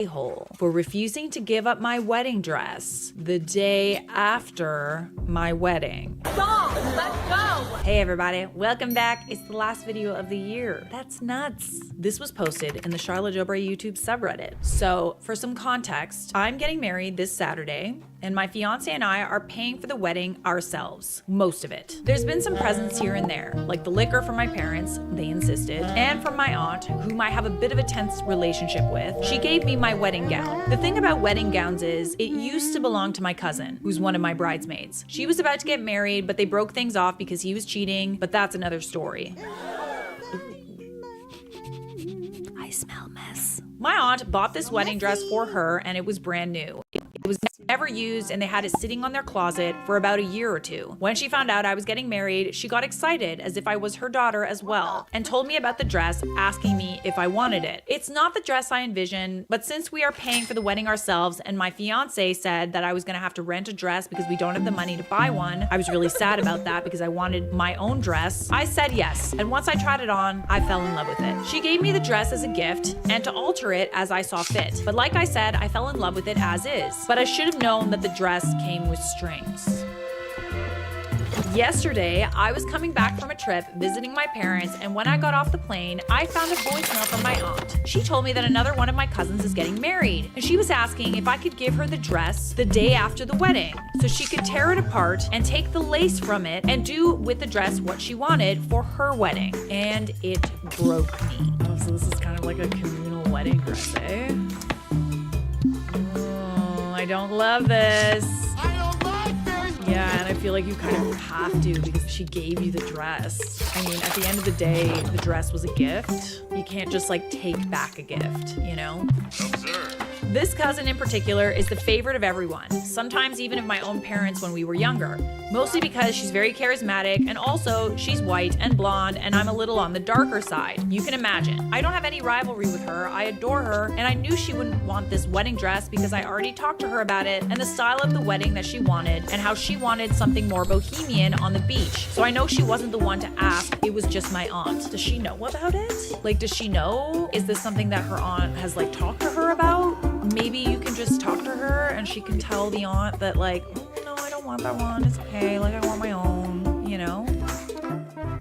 a-hole for refusing to give up my wedding dress the day after my wedding. Go! Let's go! Hey everybody, welcome back. It's the last video of the year. That's nuts. This was posted in the Charlotte Joubray YouTube subreddit. So for some context, I'm getting married this Saturday and my fiance and I are paying for the wedding ourselves, most of it. There's been some presents here and there, like the liquor from my parents, they insisted, and from my aunt, whom I have a bit of a tense relationship with. She gave me my wedding gown. The thing about wedding gowns is, it used to belong to my cousin, who's one of my bridesmaids. She was about to get married, but they broke things off because he was cheating, but that's another story. I smell mess. My aunt bought this wedding dress for her and it was brand new. It was never used and they had it sitting on their closet for about a year or two. When she found out I was getting married, she got excited as if I was her daughter as well and told me about the dress, asking me if I wanted it. It's not the dress I envisioned, but since we are paying for the wedding ourselves and my fiance said that I was gonna have to rent a dress because we don't have the money to buy one, I was really sad about that because I wanted my own dress. I said yes, and once I tried it on, I fell in love with it. She gave me the dress as a gift and to alter it as I saw fit. But like I said, I fell in love with it as is. But I should have known that the dress came with strings. Yesterday, I was coming back from a trip visiting my parents, and when I got off the plane, I found a voicemail from my aunt. She told me that another one of my cousins is getting married, and she was asking if I could give her the dress the day after the wedding so she could tear it apart and take the lace from it and do with the dress what she wanted for her wedding. And it broke me. Oh, so this is kind of like a communal wedding dress, eh? Oh, I don't love this. Yeah, and I feel like you kind of have to because she gave you the dress. I mean, at the end of the day, the dress was a gift. You can't just like take back a gift, you know? This cousin in particular is the favorite of everyone, sometimes even of my own parents when we were younger, mostly because she's very charismatic and also she's white and blonde and I'm a little on the darker side. You can imagine. I don't have any rivalry with her, I adore her, and I knew she wouldn't want this wedding dress because I already talked to her about it and the style of the wedding that she wanted and how she wanted something more bohemian on the beach. So I know she wasn't the one to ask, it was just my aunt. Does she know about it? Like, does she know? Is this something that her aunt has like talked to her about? Maybe you can just talk to her and she can tell the aunt that like, no, I don't want that one, it's okay, like I want my own, you know?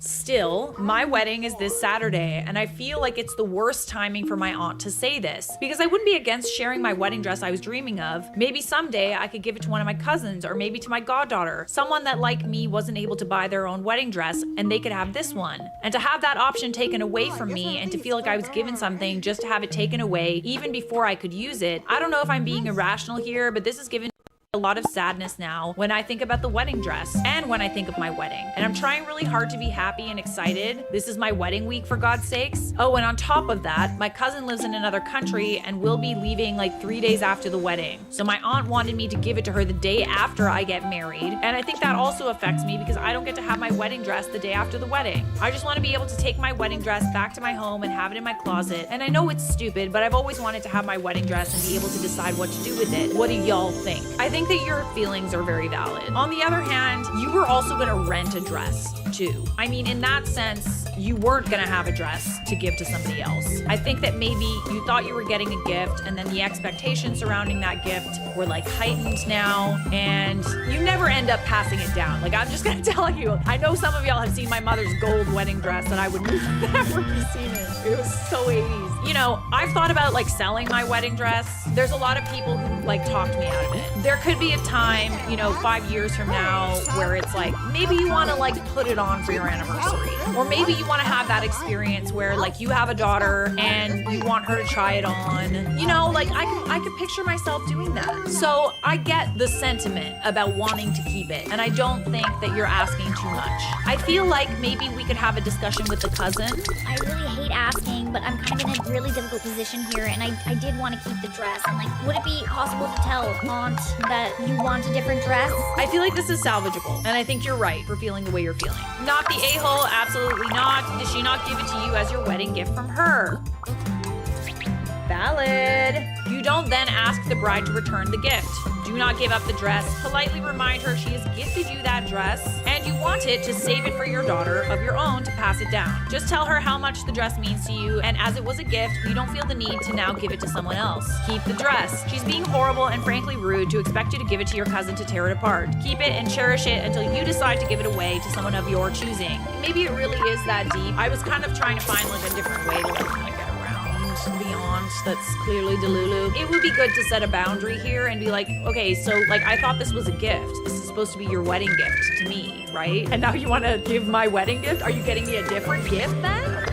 Still, my wedding is this Saturday, and I feel like it's the worst timing for my aunt to say this, because I wouldn't be against sharing my wedding dress I was dreaming of. Maybe someday I could give it to one of my cousins, or maybe to my goddaughter, someone that like me wasn't able to buy their own wedding dress, and they could have this one. And to have that option taken away from me, and to feel like I was given something just to have it taken away, even before I could use it, I don't know if I'm being irrational here, but this is given a lot of sadness now when I think about the wedding dress and when I think of my wedding. And I'm trying really hard to be happy and excited. This is my wedding week, for God's sakes. Oh, and on top of that, my cousin lives in another country and will be leaving like 3 days after the wedding. So my aunt wanted me to give it to her the day after I get married. And I think that also affects me because I don't get to have my wedding dress the day after the wedding. I just want to be able to take my wedding dress back to my home and have it in my closet. And I know it's stupid, but I've always wanted to have my wedding dress and be able to decide what to do with it. What do y'all think? I think that your feelings are very valid. On the other hand, you were also gonna rent a dress too. I mean, in that sense, you weren't gonna have a dress to give to somebody else. I think that maybe you thought you were getting a gift and then the expectations surrounding that gift were like heightened now and you never end up passing it down. Like, I'm just gonna tell you, I know some of y'all have seen my mother's gold wedding dress and I would never have seen it. It was so 80s. You know, I've thought about like selling my wedding dress. There's a lot of people who like talked me out of it. There could be a time, you know, 5 years from now where it's like, maybe you want to like put it on for your anniversary. Or maybe you want to have that experience where like you have a daughter and you want her to try it on. You know, like I could picture myself doing that. So I get the sentiment about wanting to keep it. And I don't think that you're asking too much. I feel like maybe we could have a discussion with the cousin. I really hate asking, but I'm kind of in a really difficult position here, and I did want to keep the dress. And like, would it be possible to tell Aunt that you want a different dress? I feel like this is salvageable, and I think you're right for feeling the way you're feeling. Not the a-hole, absolutely not. Did she not give it to you as your wedding gift from her? Valid. You don't then ask the bride to return the gift, Do not give up the dress. Politely remind her she has gifted you that dress and you want it to save it for your daughter of your own to pass it down. Just tell her how much the dress means to you, and as it was a gift, you don't feel the need to now give it to someone else. Keep the dress. She's being horrible and frankly rude to expect you to give it to your cousin to tear it apart. Keep it and cherish it until you decide to give it away to someone of your choosing. Maybe it really is that deep. I was kind of trying to find like a different way to like kind of get around the aunt that's clearly Delulu. It would be good to set a boundary here and be like, okay, so like I thought this was a gift. This is supposed to be your wedding gift to me, right? And now you want to give my wedding gift? Are you getting me a different gift then?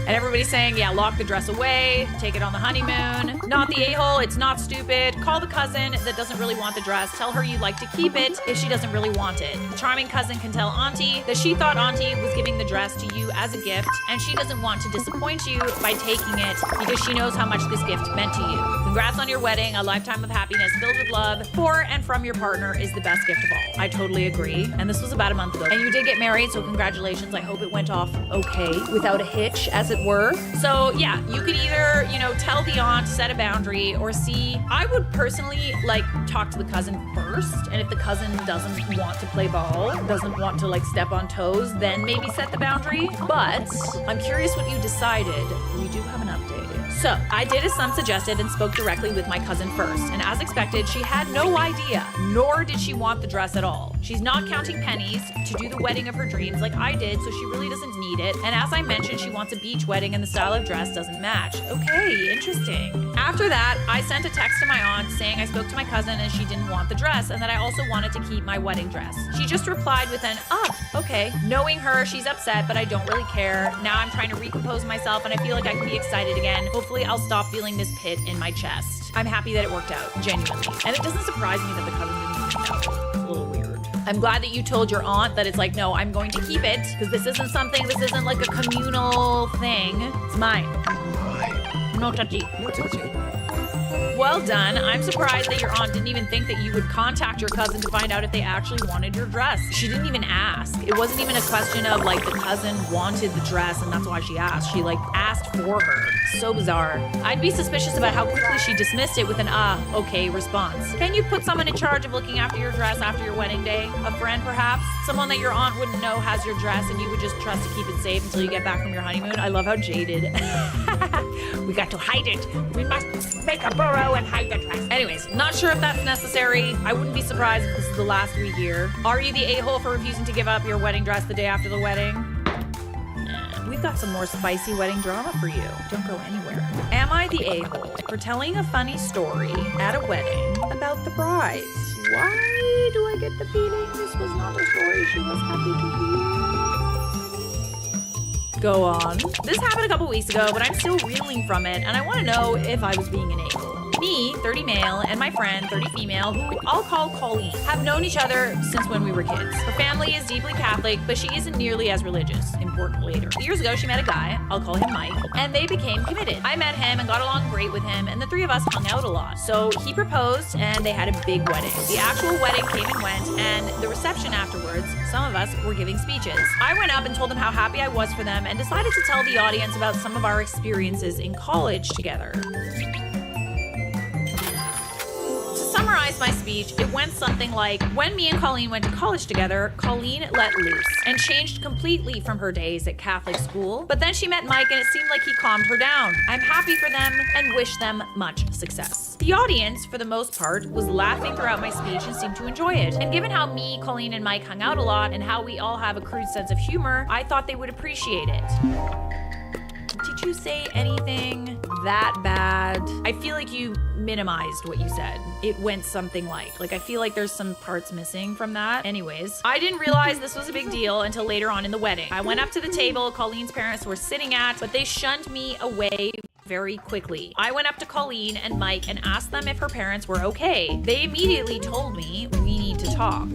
And everybody's saying, yeah, lock the dress away, take it on the honeymoon. Not the a-hole, it's not stupid. Call the cousin that doesn't really want the dress. Tell her you'd like to keep it if she doesn't really want it. The charming cousin can tell Auntie that she thought Auntie was giving the dress to you as a gift, and she doesn't want to disappoint you by taking it because she knows how much this gift meant to you. Congrats on your wedding. A lifetime of happiness filled with love for and from your partner is the best gift of all. I totally agree. And this was about a month ago. And you did get married, so congratulations. I hope it went off okay, without a hitch, as it were. So yeah, you could either, tell the aunt, set a boundary, or see. I would personally like talk to the cousin first, and if the cousin doesn't want to play ball, doesn't want to like step on toes, then maybe set the boundary. But I'm curious what you decided. We do have an update. So I did as Sun suggested and spoke directly with my cousin first, and as expected, she had no idea, nor did she want the dress at all. She's not counting pennies to do the wedding of her dreams like I did, so she really doesn't need it. And as I mentioned, she wants a beach wedding and the style of dress doesn't match. Okay, interesting. After that, I sent a text to my aunt saying I spoke to my cousin and she didn't want the dress and that I also wanted to keep my wedding dress. She just replied with an, okay. Knowing her, she's upset, but I don't really care. Now I'm trying to recompose myself and I feel like I can be excited again. Hopefully I'll stop feeling this pit in my chest. I'm happy that it worked out, genuinely. And it doesn't surprise me that the cousin didn't know. It's a little weird. I'm glad that you told your aunt that it's like, no, I'm going to keep it because this isn't like a communal thing. It's mine. No touchy. No touchy. Well done. I'm surprised that your aunt didn't even think that you would contact your cousin to find out if they actually wanted your dress. She didn't even ask. It wasn't even a question of like the cousin wanted the dress and that's why she asked. She like asked for her. So bizarre. I'd be suspicious about how quickly she dismissed it with an okay response. Can you put someone in charge of looking after your dress after your wedding day? A friend perhaps? Someone that your aunt wouldn't know has your dress and you would just trust to keep it safe until you get back from your honeymoon? I love how jaded. We got to hide it. We must make a burrow and hide the dress. Anyways, not sure if that's necessary. I wouldn't be surprised if this is the last we hear. Are you the a-hole for refusing to give up your wedding dress the day after the wedding? We've got some more spicy wedding drama for you. Don't go anywhere. Am I the a-hole for telling a funny story at a wedding about the bride? Why do I get the feeling this was not a story she was happy to hear? Go on. This happened a couple weeks ago, but I'm still reeling from it, and I want to know if I was being an a-hole. Me, 30 male, and my friend, 30 female, who I'll call Colleen, have known each other since when we were kids. Her family is deeply Catholic, but she isn't nearly as religious. Important later. Years ago, she met a guy, I'll call him Mike, and they became committed. I met him and got along great with him, and the three of us hung out a lot. So he proposed, and they had a big wedding. The actual wedding came and went, and the reception afterwards, some of us were giving speeches. I went up and told them how happy I was for them, and decided to tell the audience about some of our experiences in college together. Summarize my speech, it went something like, when me and Colleen went to college together, Colleen let loose and changed completely from her days at Catholic school. But then she met Mike and it seemed like he calmed her down. I'm happy for them and wish them much success. The audience, for the most part, was laughing throughout my speech and seemed to enjoy it. And given how me, Colleen, and Mike hung out a lot and how we all have a crude sense of humor, I thought they would appreciate it. Did you say anything that bad? I feel like you minimized what you said. It went something like I feel like there's some parts missing from that. Anyways, I didn't realize this was a big deal until later on in the wedding. I went up to the table Colleen's parents were sitting at, but they shunned me away very quickly. I went up to Colleen and Mike and asked them if her parents were okay. They immediately told me we need to talk.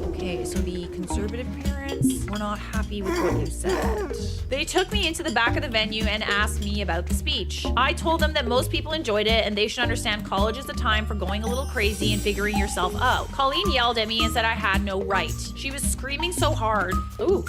Okay, so the conservative parents were not happy with what you said. They took me into the back of the venue and asked me about the speech. I told them that most people enjoyed it and they should understand college is a time for going a little crazy and figuring yourself out. Colleen yelled at me and said I had no right. She was screaming so hard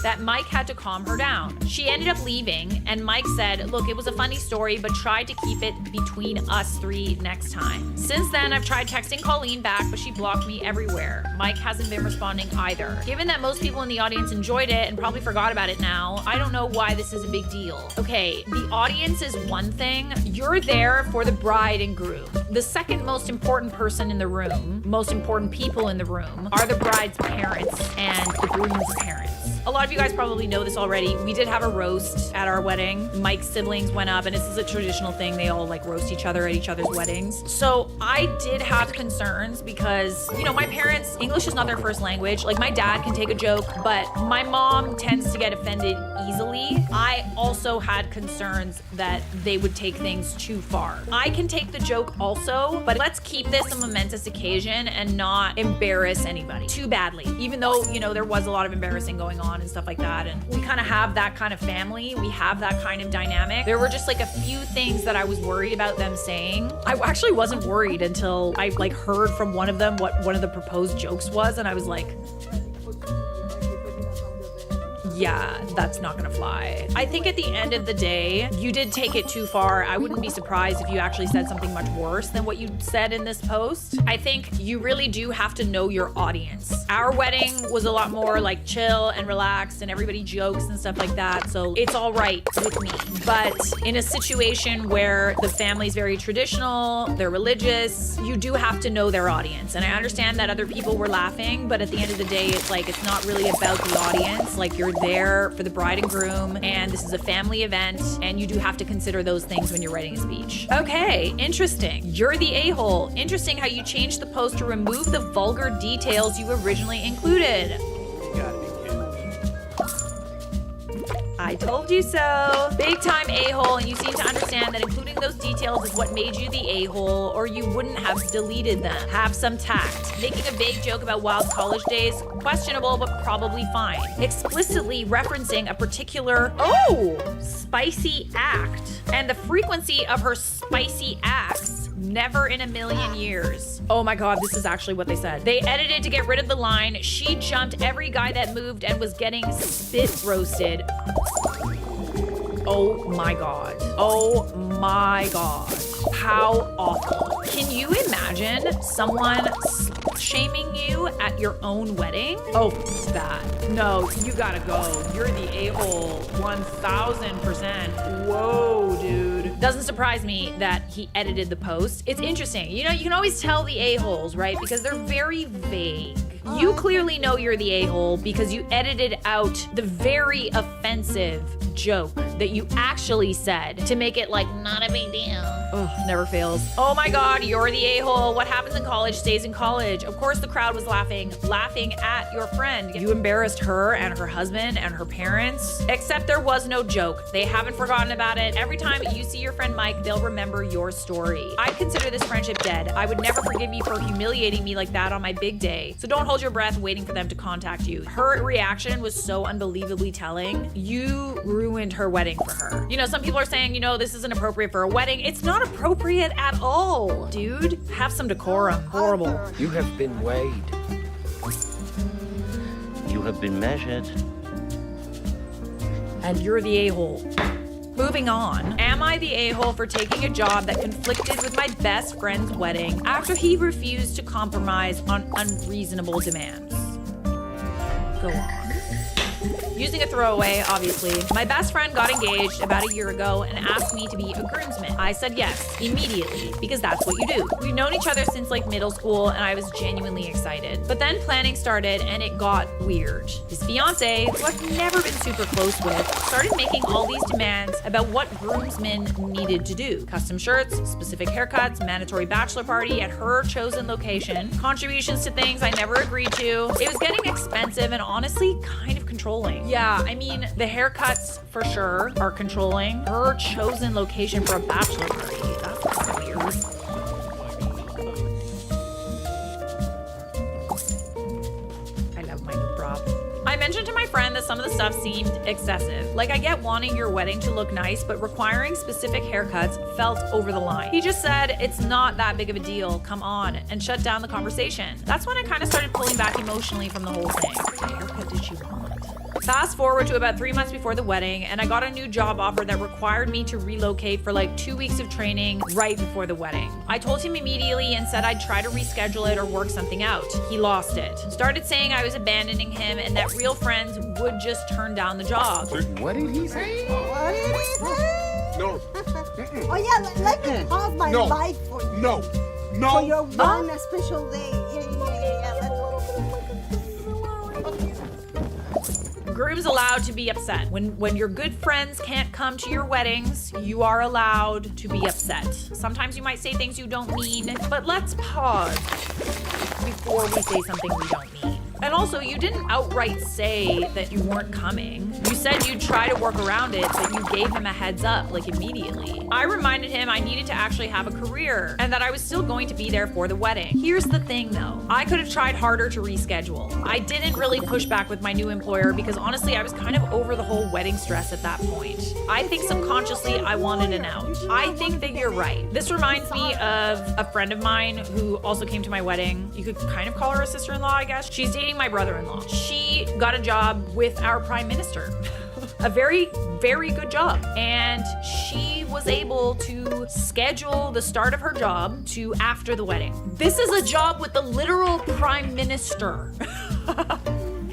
that Mike had to calm her down. She ended up leaving and Mike said, look, it was a funny story, but tried to keep it between us three next time. Since then, I've tried texting Colleen back, but she blocked me everywhere. Mike hasn't been responding either. Given that most people in the audience enjoyed it and probably forgot about it now, I don't know why this is a big deal. Okay, the audience is one thing. You're there for the bride and groom. The second most important person in the room, most important people in the room, are the bride's parents and the groom's parents. A lot of you guys probably know this already. We did have a roast at our wedding. Mike's siblings went up, and this is a traditional thing. They all like roast each other at each other's weddings. So I did have concerns because, you know, my parents, English is not their first language. Like my dad can take a joke, but my mom tends to get offended easily. I also had concerns that they would take things too far. I can take the joke also, but let's keep this a momentous occasion and not embarrass anybody too badly. Even though, you know, there was a lot of embarrassing going on and stuff like that, and we kind of have that kind of family, we have that kind of dynamic. There were just like a few things that I was worried about them saying. I actually wasn't worried until I like heard from one of them what one of the proposed jokes was, and I was like, yeah, that's not gonna fly. I think at the end of the day, you did take it too far. I wouldn't be surprised if you actually said something much worse than what you said in this post. I think you really do have to know your audience. Our wedding was a lot more like chill and relaxed and everybody jokes and stuff like that, so it's all right with me. But in a situation where the family's very traditional, they're religious, you do have to know their audience. And I understand that other people were laughing, but at the end of the day, it's like, it's not really about the audience. Like, you're there for the bride and groom, and this is a family event, and you do have to consider those things when you're writing a speech. Okay, interesting. You're the a-hole. Interesting how you changed the post to remove the vulgar details you originally included. I told you so. Big time a-hole, and you seem to understand that including those details is what made you the a-hole, or you wouldn't have deleted them. Have some tact. Making a vague joke about wild college days, questionable but probably fine. Explicitly referencing a particular, spicy act, and the frequency of her spicy acts. Never in a million years. Oh my god, this is actually what they said. They edited to get rid of the line, she jumped every guy that moved and was getting spit roasted. Oh my god. Oh my god. How awful. Can you imagine someone shaming you at your own wedding? Oh, that. No, you gotta go. You're the a-hole. 1000%. Whoa, dude. Doesn't surprise me that he edited the post. It's interesting. You know, you can always tell the a-holes, right? Because they're very vague. You clearly know you're the a-hole because you edited out the very offensive joke that you actually said to make it like not a big deal. Ugh, never fails. Oh my god, you're the a-hole. What happens in college stays in college. Of course the crowd was laughing at your friend. You embarrassed her and her husband and her parents. Except there was no joke. They haven't forgotten about it. Every time you see your friend Mike, they'll remember your story. I consider this friendship dead. I would never forgive you for humiliating me like that on my big day. So don't hold your breath waiting for them to contact you. Her reaction was so unbelievably telling. You ruined her wedding for her. You know, some people are saying, you know, this isn't appropriate for a wedding. It's not appropriate at all. Dude, have some decorum. Horrible. You have been weighed. You have been measured. And you're the a-hole. Moving on. Am I the a-hole for taking a job that conflicted with my best friend's wedding after he refused to compromise on unreasonable demands? Go on. Using a throwaway, obviously. My best friend got engaged about a year ago and asked me to be a groomsman. I said yes, immediately, because that's what you do. We've known each other since like middle school and I was genuinely excited. But then planning started and it got weird. His fiance, who I've never been super close with, started making all these demands about what groomsmen needed to do. Custom shirts, specific haircuts, mandatory bachelor party at her chosen location, contributions to things I never agreed to. It was getting expensive and honestly kind of controlling. Yeah, I mean, the haircuts for sure are controlling. Her chosen location for a bachelor party. That's kind of weird. I love my new prop. that some of the stuff seemed excessive. Like, I get wanting your wedding to look nice, but requiring specific haircuts felt over the line. He just said, it's not that big of a deal, come on, and shut down the conversation. That's when I kind of started pulling back emotionally from the whole thing. What haircut did she want? Fast forward to about 3 months before the wedding, and I got a new job offer that required me to relocate for like 2 weeks of training right before the wedding. I told him immediately and said I'd try to reschedule it or work something out. He lost it. Started saying I was abandoning him and that real friends would just turn down the job. What did he say? What did he say? No. Oh yeah, let me pause my No. life for you. No. For your one special day. Yeah. Groom's allowed to be upset. When your good friends can't come to your weddings, you are allowed to be upset. Sometimes you might say things you don't mean, but let's pause before we say something we don't mean. And also, you didn't outright say that you weren't coming. You said you'd try to work around it, but you gave him a heads up, like immediately. I reminded him I needed to actually have a career and that I was still going to be there for the wedding. Here's the thing though, I could have tried harder to reschedule. I didn't really push back with my new employer because honestly, I was kind of over the whole wedding stress at that point. I think subconsciously I wanted an out. I think that you're right. This reminds me of a friend of mine who also came to my wedding. You could kind of call her a sister-in-law, I guess. She's dating my brother-in-law. She got a job with our prime minister. A very, very good job. And she was able to schedule the start of her job to after the wedding. This is a job with the literal prime minister.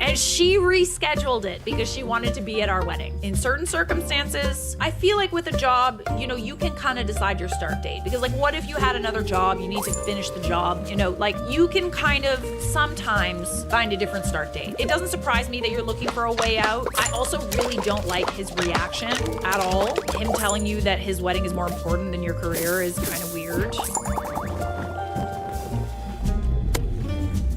And she rescheduled it because she wanted to be at our wedding. In certain circumstances, I feel like with a job, you know, you can kind of decide your start date. Because like, what if you had another job, you need to finish the job, you know, like you can kind of sometimes find a different start date. It doesn't surprise me that you're looking for a way out. I also really don't like his reaction at all. Him telling you that his wedding is more important than your career is kind of weird.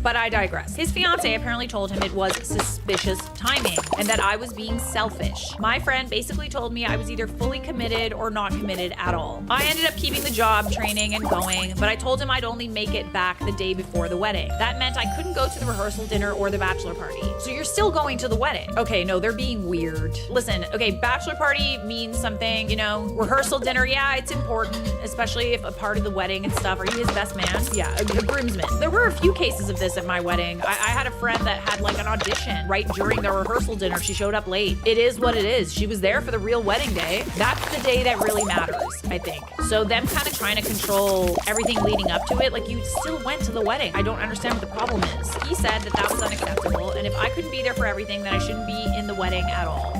But I digress. His fiance apparently told him it was suspicious timing and that I was being selfish. My friend basically told me I was either fully committed or not committed at all. I ended up keeping the job, training, and going, but I told him I'd only make it back the day before the wedding. That meant I couldn't go to the rehearsal dinner or the bachelor party. So you're still going to the wedding. Okay, no, they're being weird. Listen, okay, bachelor party means something, you know, rehearsal dinner, yeah, it's important, especially if a part of the wedding and stuff. Are you his best man? Yeah, a groomsman. There were a few cases of this at my wedding. I had a friend that had like an audition right during the rehearsal dinner. She showed up late. It is what it is. She was there for the real wedding day. That's the day that really matters, I think. So them kind of trying to control everything leading up to it, like you still went to the wedding. I don't understand what the problem is. He said that that was unacceptable, and if I couldn't be there for everything, then I shouldn't be in the wedding at all.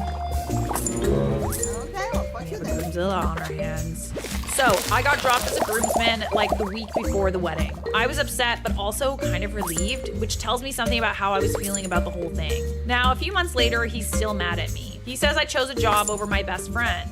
Okay, well, put you there. Groomzilla on our hands. So I got dropped as a groomsman like the week before the wedding. I was upset, but also kind of relieved, which tells me something about how I was feeling about the whole thing. Now, a few months later, he's still mad at me. He says I chose a job over my best friend.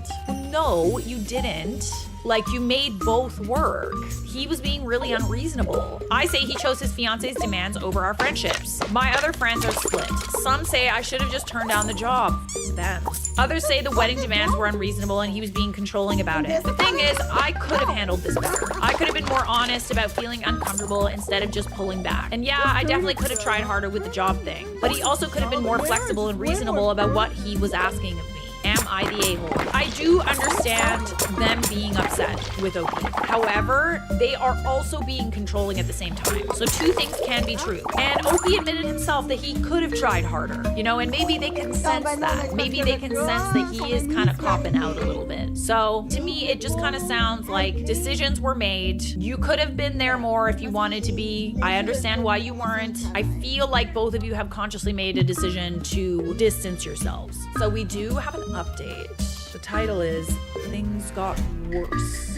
No, you didn't. Like, you made both work. He was being really unreasonable. I say he chose his fiance's demands over our friendships. My other friends are split. Some say I should have just turned down the job. Them. Others say the wedding demands were unreasonable and he was being controlling about it. The thing is, I could have handled this better. I could have been more honest about feeling uncomfortable instead of just pulling back. And yeah, I definitely could have tried harder with the job thing. But he also could have been more flexible and reasonable about what he was asking of me. Am I the a-hole? I do understand them being upset with Opie. However, they are also being controlling at the same time. So two things can be true. And Opie admitted himself that he could have tried harder, you know, and maybe they can sense that. Maybe they can sense that he is kind of copping out a little bit. So to me, it just kind of sounds like decisions were made. You could have been there more if you wanted to be. I understand why you weren't. I feel like both of you have consciously made a decision to distance yourselves. So we do have an update. The title is Things Got Worse.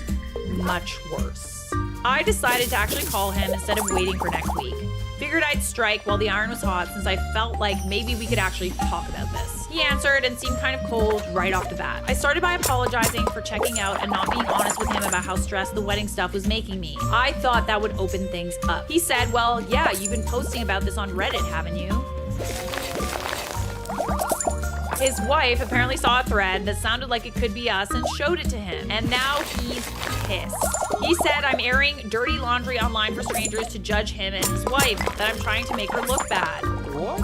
Much worse. I decided to actually call him instead of waiting for next week. Figured I'd strike while the iron was hot since I felt like maybe we could actually talk about this. He answered and seemed kind of cold right off the bat. I started by apologizing for checking out and not being honest with him about how stressed the wedding stuff was making me. I thought that would open things up. He said, well, yeah, you've been posting about this on Reddit, haven't you? His wife apparently saw a thread that sounded like it could be us and showed it to him. And now he's pissed. He said I'm airing dirty laundry online for strangers to judge him and his wife, that I'm trying to make her look bad. What?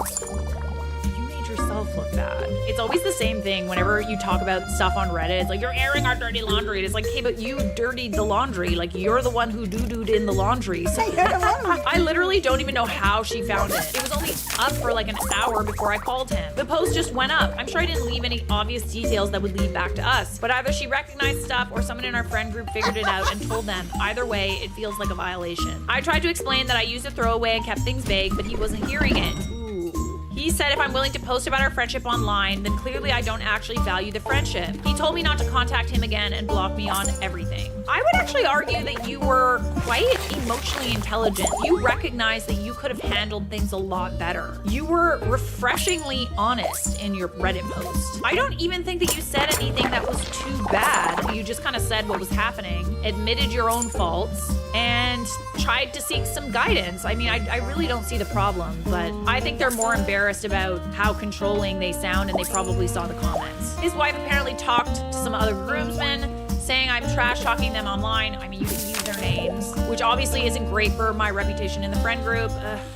You made yourself look bad. It's always the same thing whenever you talk about stuff on Reddit. It's like, you're airing our dirty laundry. It's like, hey, but you dirtied the laundry. Like, you're the one who doo-dooed in the laundry. So I literally don't even know how she found it. It was only up for like an hour before I called him. The post just went up. I'm sure I didn't leave any obvious details that would lead back to us, but either she recognized stuff or someone in our friend group figured it out and told them. Either way, it feels like a violation. I tried to explain that I used a throwaway and kept things vague, but he wasn't hearing it. He said if I'm willing to post about our friendship online, then clearly I don't actually value the friendship. He told me not to contact him again and block me on everything. I would actually argue that you were quite emotionally intelligent. You recognized that you could have handled things a lot better. You were refreshingly honest in your Reddit post. I don't even think that you said anything that was too bad. You just kind of said what was happening, admitted your own faults, and tried to seek some guidance. I mean, I really don't see the problem, but I think they're more embarrassed about how controlling they sound, and they probably saw the comments. His wife apparently talked to some other groomsmen, saying I'm trash talking them online. I mean, you can use their names, which obviously isn't great for my reputation in the friend group.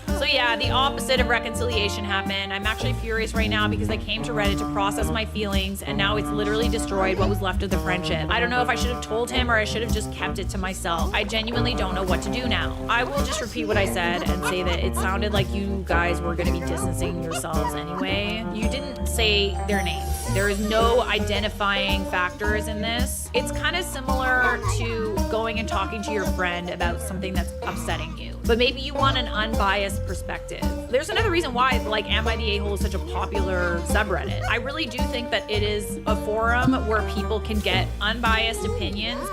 So yeah, the opposite of reconciliation happened. I'm actually furious right now because I came to Reddit to process my feelings, and now it's literally destroyed what was left of the friendship. I don't know if I should have told him or I should have just kept it to myself. I genuinely don't know what to do now. I will just repeat what I said and say that it sounded like you guys were going to be distancing yourselves anyway. You didn't say their names. There is no identifying factors in this. It's kind of similar to going and talking to your friend about something that's upsetting you, but maybe you want an unbiased perspective. There's another reason why, like, Am I the A-hole is such a popular subreddit. I really do think that it is a forum where people can get unbiased opinions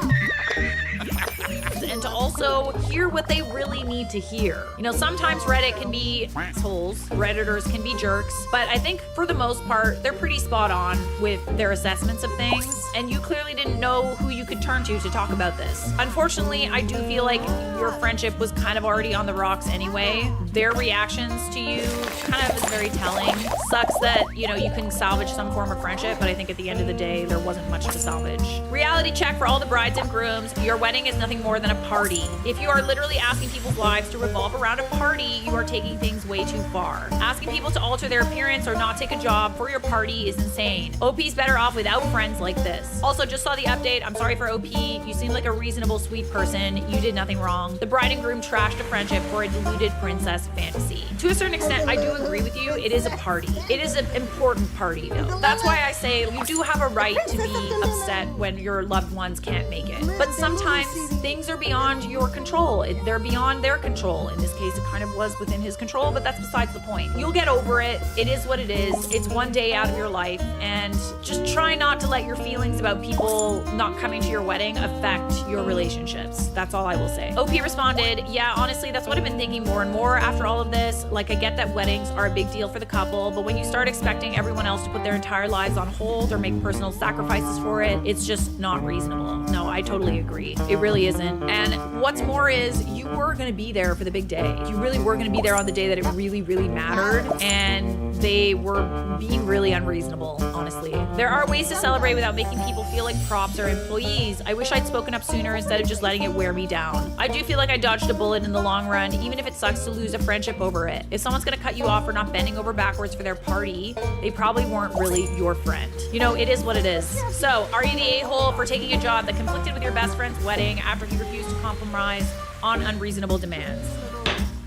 and to also hear what they really need to hear. You know, sometimes Reddit can be assholes, Redditors can be jerks, but I think for the most part, they're pretty spot on with their assessments of things, and you clearly didn't know who you could turn to talk about this. Unfortunately, I do feel like your friendship was kind of already on the rocks anyway. Their reactions to you kind of is very telling. Sucks that, you know, you can salvage some form of friendship, but I think at the end of the day, there wasn't much to salvage. Reality check for all the brides and grooms. Your wedding is nothing more than a party. If you are literally asking people's lives to revolve around a party, you are taking things way too far. Asking people to alter their appearance or not take a job for your party is insane. OP's better off without friends like this. Also, just saw the update. I'm sorry for OP. You seem like a reasonable, sweet person. You did nothing wrong. The bride and groom trashed a friendship for a deluded princess fantasy. To a certain extent, I do agree with you. It is a party. It is an important party, though. That's why I say you do have a right to be upset when your loved ones can't make it. But sometimes things are beyond your control. They're beyond their control. In this case, it kind of was within his control, but that's besides the point. You'll get over it. It is what it is. It's one day out of your life, and just try not to let your feelings about people not coming to your wedding affect your relationships. That's all I will say. OP responded, yeah, honestly, that's what I've been thinking more and more after all of this. Like, I get that weddings are a big deal for the couple, but when you start expecting everyone else to put their entire lives on hold or make personal sacrifices for it, it's just not reasonable. No, I totally agree. It really isn't. And what's more is you were going to be there for the big day. You really were going to be there on the day that it really, really mattered, and they were being really unreasonable, honestly. There are ways to celebrate without making people feel like props or employees. I wish I'd spoken up sooner instead of just letting it wear me down. I do feel like I dodged a bullet in the long run, even if it sucks to lose a friendship over it. If someone's gonna cut you off for not bending over backwards for their party, they probably weren't really your friend. You know, it is what it is. So, are you the a-hole for taking a job that conflicted with your best friend's wedding after he refused to compromise on unreasonable demands?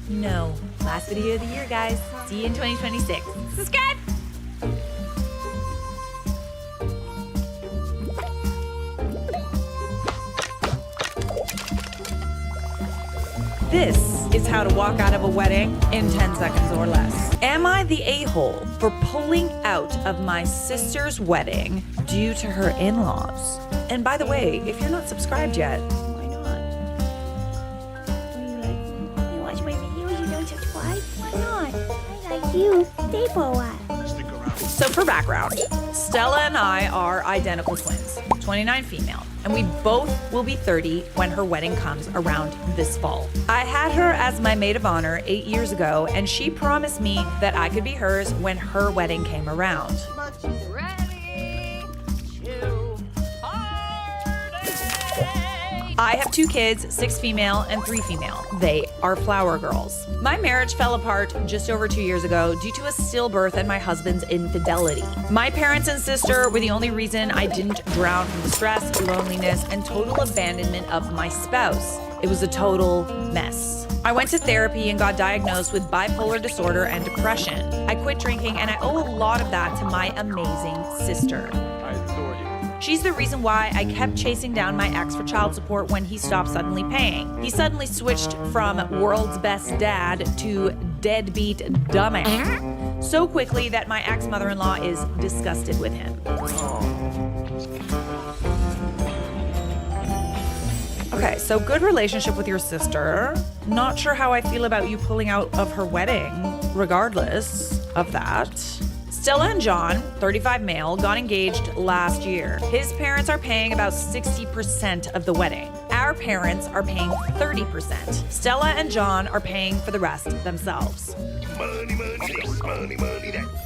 No. Last video of the year, guys. See you in 2026. Subscribe! This is how to walk out of a wedding in 10 seconds or less. Am I the a-hole for pulling out of my sister's wedding due to her in-laws? And by the way, if you're not subscribed yet, why not? You watch my videos, you don't subscribe? Why not? I like you. Stay for a while. So for background, Stella and I are identical twins, 29 female, and we both will be 30 when her wedding comes around this fall. I had her as my maid of honor 8 years ago, and she promised me that I could be hers when her wedding came around. Ready to party. I have 2 kids, 6 female and 3 female. They are flower girls. My marriage fell apart just over 2 years ago due to a stillbirth and my husband's infidelity. My parents and sister were the only reason I didn't drown from the stress, loneliness, and total abandonment of my spouse. It was a total mess. I went to therapy and got diagnosed with bipolar disorder and depression. I quit drinking, and I owe a lot of that to my amazing sister. I adore you. She's the reason why I kept chasing down my ex for child support when he stopped suddenly paying. He suddenly switched from world's best dad to deadbeat dumbass so quickly that my ex-mother-in-law is disgusted with him. Okay, so good relationship with your sister. Not sure how I feel about you pulling out of her wedding, regardless of that. Stella and John, 35 male, got engaged last year. His parents are paying about 60% of the wedding. Our parents are paying 30%. Stella and John are paying for the rest themselves.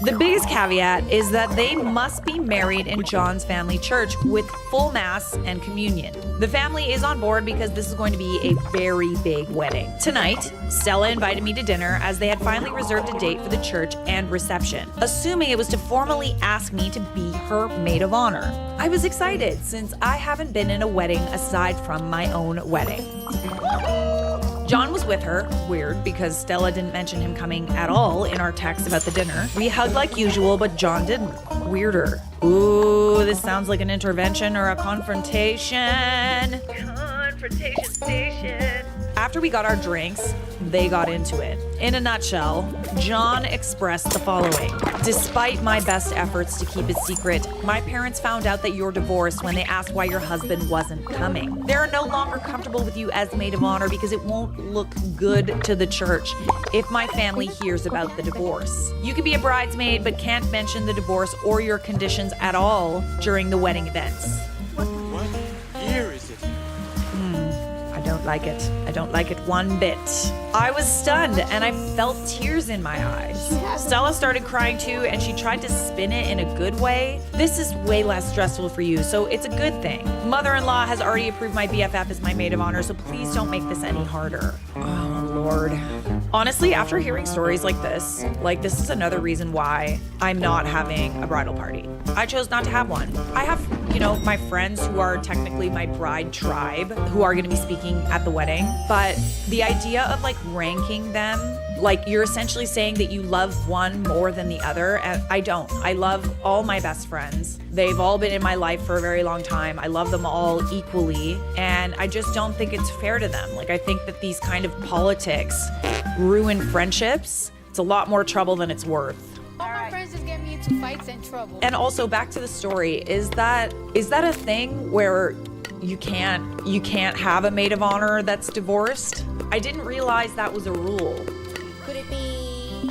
The biggest caveat is that they must be married in John's family church with full mass and communion. The family is on board because this is going to be a very big wedding. Tonight, Stella invited me to dinner as they had finally reserved a date for the church and reception, assuming it was to formally ask me to be her maid of honor. I was excited since I haven't been in a wedding aside from my own wedding. John was with her. Weird, because Stella didn't mention him coming at all in our text about the dinner. We hugged like usual, but John didn't. Weirder. Ooh, this sounds like an intervention or a confrontation. Confrontation station. After we got our drinks, they got into it. In a nutshell, John expressed the following. Despite my best efforts to keep it secret, my parents found out that you're divorced when they asked why your husband wasn't coming. They're no longer comfortable with you as maid of honor because it won't look good to the church if my family hears about the divorce. You can be a bridesmaid but can't mention the divorce or your conditions at all during the wedding events. What year is it? I don't like it. I don't like it one bit. I was stunned and I felt tears in my eyes. Stella started crying too, and she tried to spin it in a good way. This is way less stressful for you, so it's a good thing. Mother-in-law has already approved my BFF as my maid of honor, so please don't make this any harder. Oh, Lord. Honestly, after hearing stories like this is another reason why I'm not having a bridal party. I chose not to have one. I have, my friends who are technically my bride tribe who are going to be speaking at the wedding, but the idea of ranking them, you're essentially saying that you love one more than the other, and I don't. I love all my best friends. They've all been in my life for a very long time. I love them all equally, and I just don't think it's fair to them. I think that these kind of politics ruin friendships. It's a lot more trouble than it's worth. All my friends just get me into fights and trouble. And also, back to the story, is that a thing where you can't have a maid of honor that's divorced? I didn't realize that was a rule. Could it be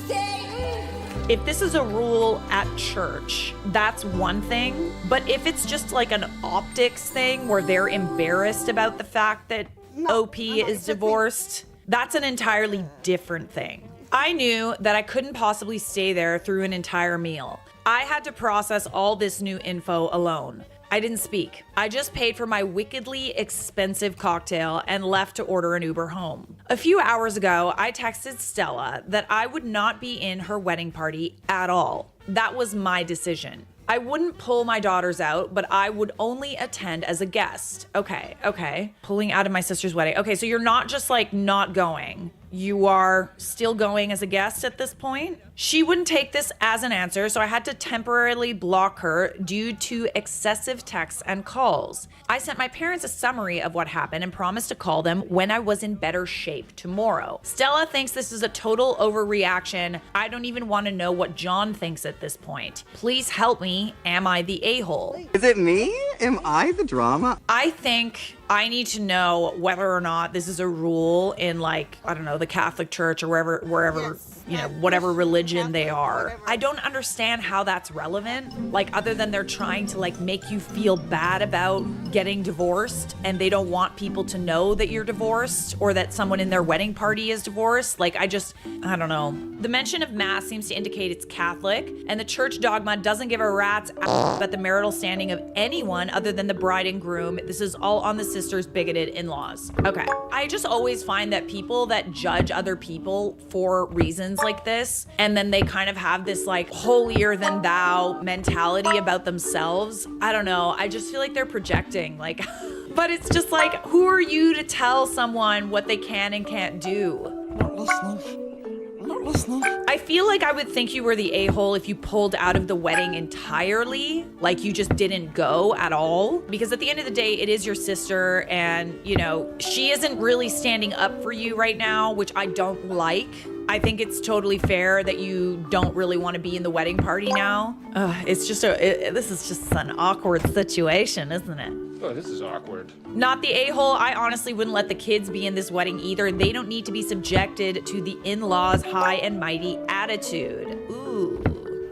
Satan? If this is a rule at church, that's one thing. But if it's just an optics thing where they're embarrassed about the fact that OP is divorced, that's an entirely different thing. I knew that I couldn't possibly stay there through an entire meal. I had to process all this new info alone. I didn't speak. I just paid for my wickedly expensive cocktail and left to order an Uber home. A few hours ago, I texted Stella that I would not be in her wedding party at all. That was my decision. I wouldn't pull my daughters out, but I would only attend as a guest. Okay. Pulling out of my sister's wedding. Okay, so you're not just not going. You are still going as a guest at this point? She wouldn't take this as an answer, so I had to temporarily block her due to excessive texts and calls. I sent my parents a summary of what happened and promised to call them when I was in better shape tomorrow. Stella thinks this is a total overreaction. I don't even want to know what John thinks at this point. Please help me. Am I the a-hole? Is it me? Am I the drama? I think I need to know whether or not this is a rule in, like, I don't know, the Catholic Church or wherever, Yes, you know, whatever religion they Catholic, are. whatever. I don't understand how that's relevant. Like, other than they're trying to, like, make you feel bad about getting divorced and they don't want people to know that you're divorced or that someone in their wedding party is divorced. Like, I don't know. The mention of Mass seems to indicate it's Catholic, and the church dogma doesn't give a rat's ass about the marital standing of anyone other than the bride and groom. This is all on the sister's bigoted in-laws. Okay. I just always find that people that judge other people for reasons like this, and then they kind of have this like holier than thou mentality about themselves. I don't know. I just feel like they're projecting. Like, but it's just like, who are you to tell someone what they can and can't do? Not listening. Not listening. I feel like I would think you were the a-hole if you pulled out of the wedding entirely, like you just didn't go at all. Because at the end of the day, it is your sister, and, you know, she isn't really standing up for you right now, which I don't like. I think it's totally fair that you don't really want to be in the wedding party now. It's just this is just an awkward situation, isn't it? Oh, this is awkward. Not the a-hole. I honestly wouldn't let the kids be in this wedding either. They don't need to be subjected to the in-laws' high and mighty attitude. Ooh.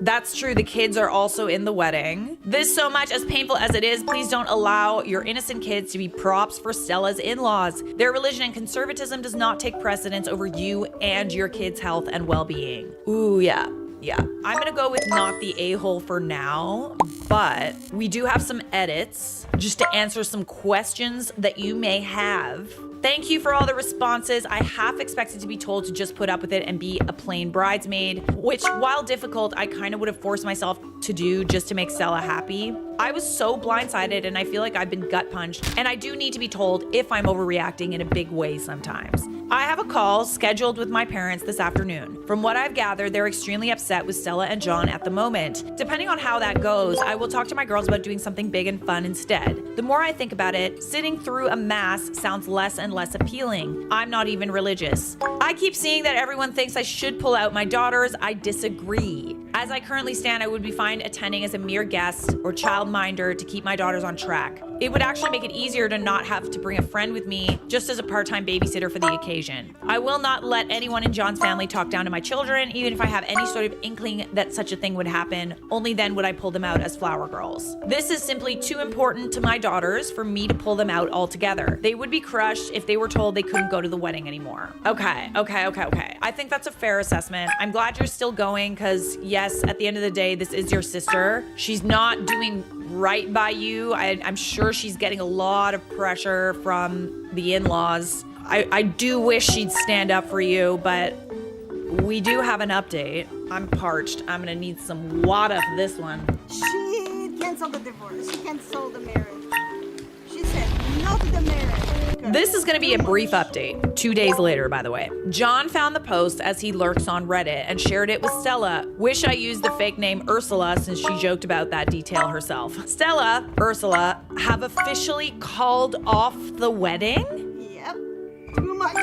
That's true. The kids are also in the wedding. This, so much as painful as it is, please don't allow your innocent kids to be props for Stella's in-laws. Their religion and conservatism does not take precedence over you and your kids' health and well-being. Ooh, yeah. Yeah, I'm gonna go with not the a-hole for now, but we do have some edits just to answer some questions that you may have. Thank you for all the responses. I half expected to be told to just put up with it and be a plain bridesmaid, which, while difficult, I kind of would have forced myself to do just to make Stella happy. I was so blindsided, and I feel like I've been gut punched, and I do need to be told if I'm overreacting in a big way sometimes. I have a call scheduled with my parents this afternoon. From what I've gathered, they're extremely upset with Stella and John at the moment. Depending on how that goes, I will talk to my girls about doing something big and fun instead. The more I think about it, sitting through a mass sounds less and less appealing. I'm not even religious. I keep seeing that everyone thinks I should pull out my daughters. I disagree. As I currently stand, I would be fine attending as a mere guest or childminder to keep my daughters on track. It would actually make it easier to not have to bring a friend with me just as a part-time babysitter for the occasion. I will not let anyone in John's family talk down to my children, even if I have any sort of inkling that such a thing would happen. Only then would I pull them out as flower girls. This is simply too important to my daughters for me to pull them out altogether. They would be crushed if they were told they couldn't go to the wedding anymore. Okay. I think that's a fair assessment. I'm glad you're still going because, yes, at the end of the day, this is your sister. She's not doing right by you. I'm sure she's getting a lot of pressure from the in-laws. I do wish she'd stand up for you, but we do have an update. I'm parched. I'm gonna need some water for this one. She canceled the divorce. She canceled the marriage. She said no to the marriage. because This is going to be a brief update. 2 days later, by the way. John found the post as he lurks on Reddit and shared it with Stella. Wish I used the fake name Ursula since she joked about that detail herself. Stella, Ursula, have officially called off the wedding? Yep. Too much.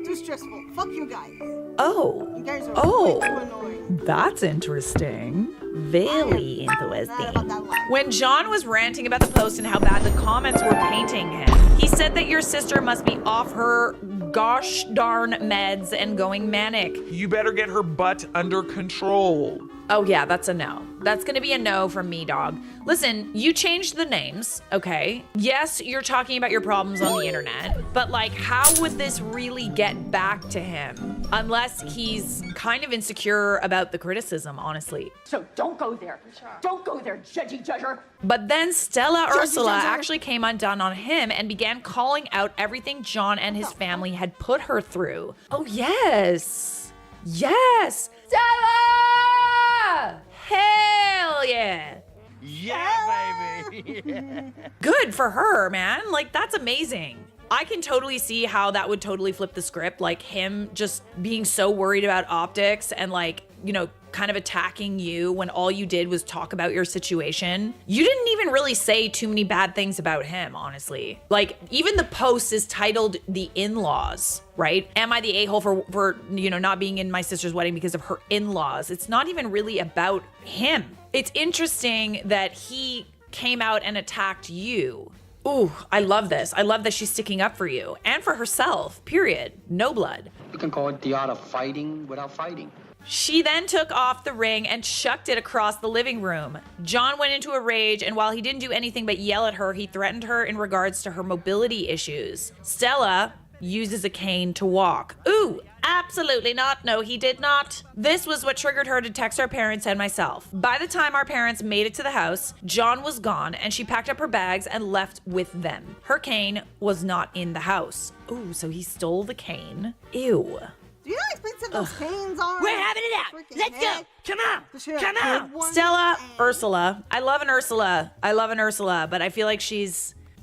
Too stressful. Fuck you guys. Oh. You guys are Oh. way too annoying. That's interesting. Very Not about interesting. that life. When John was ranting about the post and how bad the comments were painting him, he said that your sister must be off her gosh darn meds and going manic. You better get her butt under control. Oh yeah, that's a no. That's gonna be a no from me, dog. Listen, you changed the names, okay? Yes, you're talking about your problems on the internet, but like, how would this really get back to him? Unless he's kind of insecure about the criticism, honestly. So don't go there. Don't go there, judgy judger. But then Stella Ursula Judge. actually came undone on him and began calling out everything John and his family had put her through. Oh yes. Yes. Stella! Hell yeah. Yeah, baby. Good for her, man. Like, that's amazing. I can totally see how that would totally flip the script. Like, him just being so worried about optics and, like, you know, kind of attacking you when all you did was talk about your situation. You didn't even really say too many bad things about him, honestly. Like, even the post is titled The In-Laws, right? Am I the a-hole for you know, not being in my sister's wedding because of her in-laws? It's not even really about him. It's interesting that he came out and attacked you. Ooh, I love this. I love that she's sticking up for you and for herself, period. No blood. You can call it the art of fighting without fighting. She then took off the ring and chucked it across the living room. John went into a rage, and while he didn't do anything but yell at her, he threatened her in regards to her mobility issues. Stella uses a cane to walk. Ooh, absolutely not. No, he did not. This was what triggered her to text our parents and myself. By the time our parents made it to the house, John was gone, and she packed up her bags and left with them. Her cane was not in the house. Ooh, so he stole the cane. Ew. Do you know how expensive those canes are? We're having it out. Freaking Let's go. heck. Come on. Especially a Come good on. one. Stella, And- Ursula. I love an Ursula. I love an Ursula, but I feel like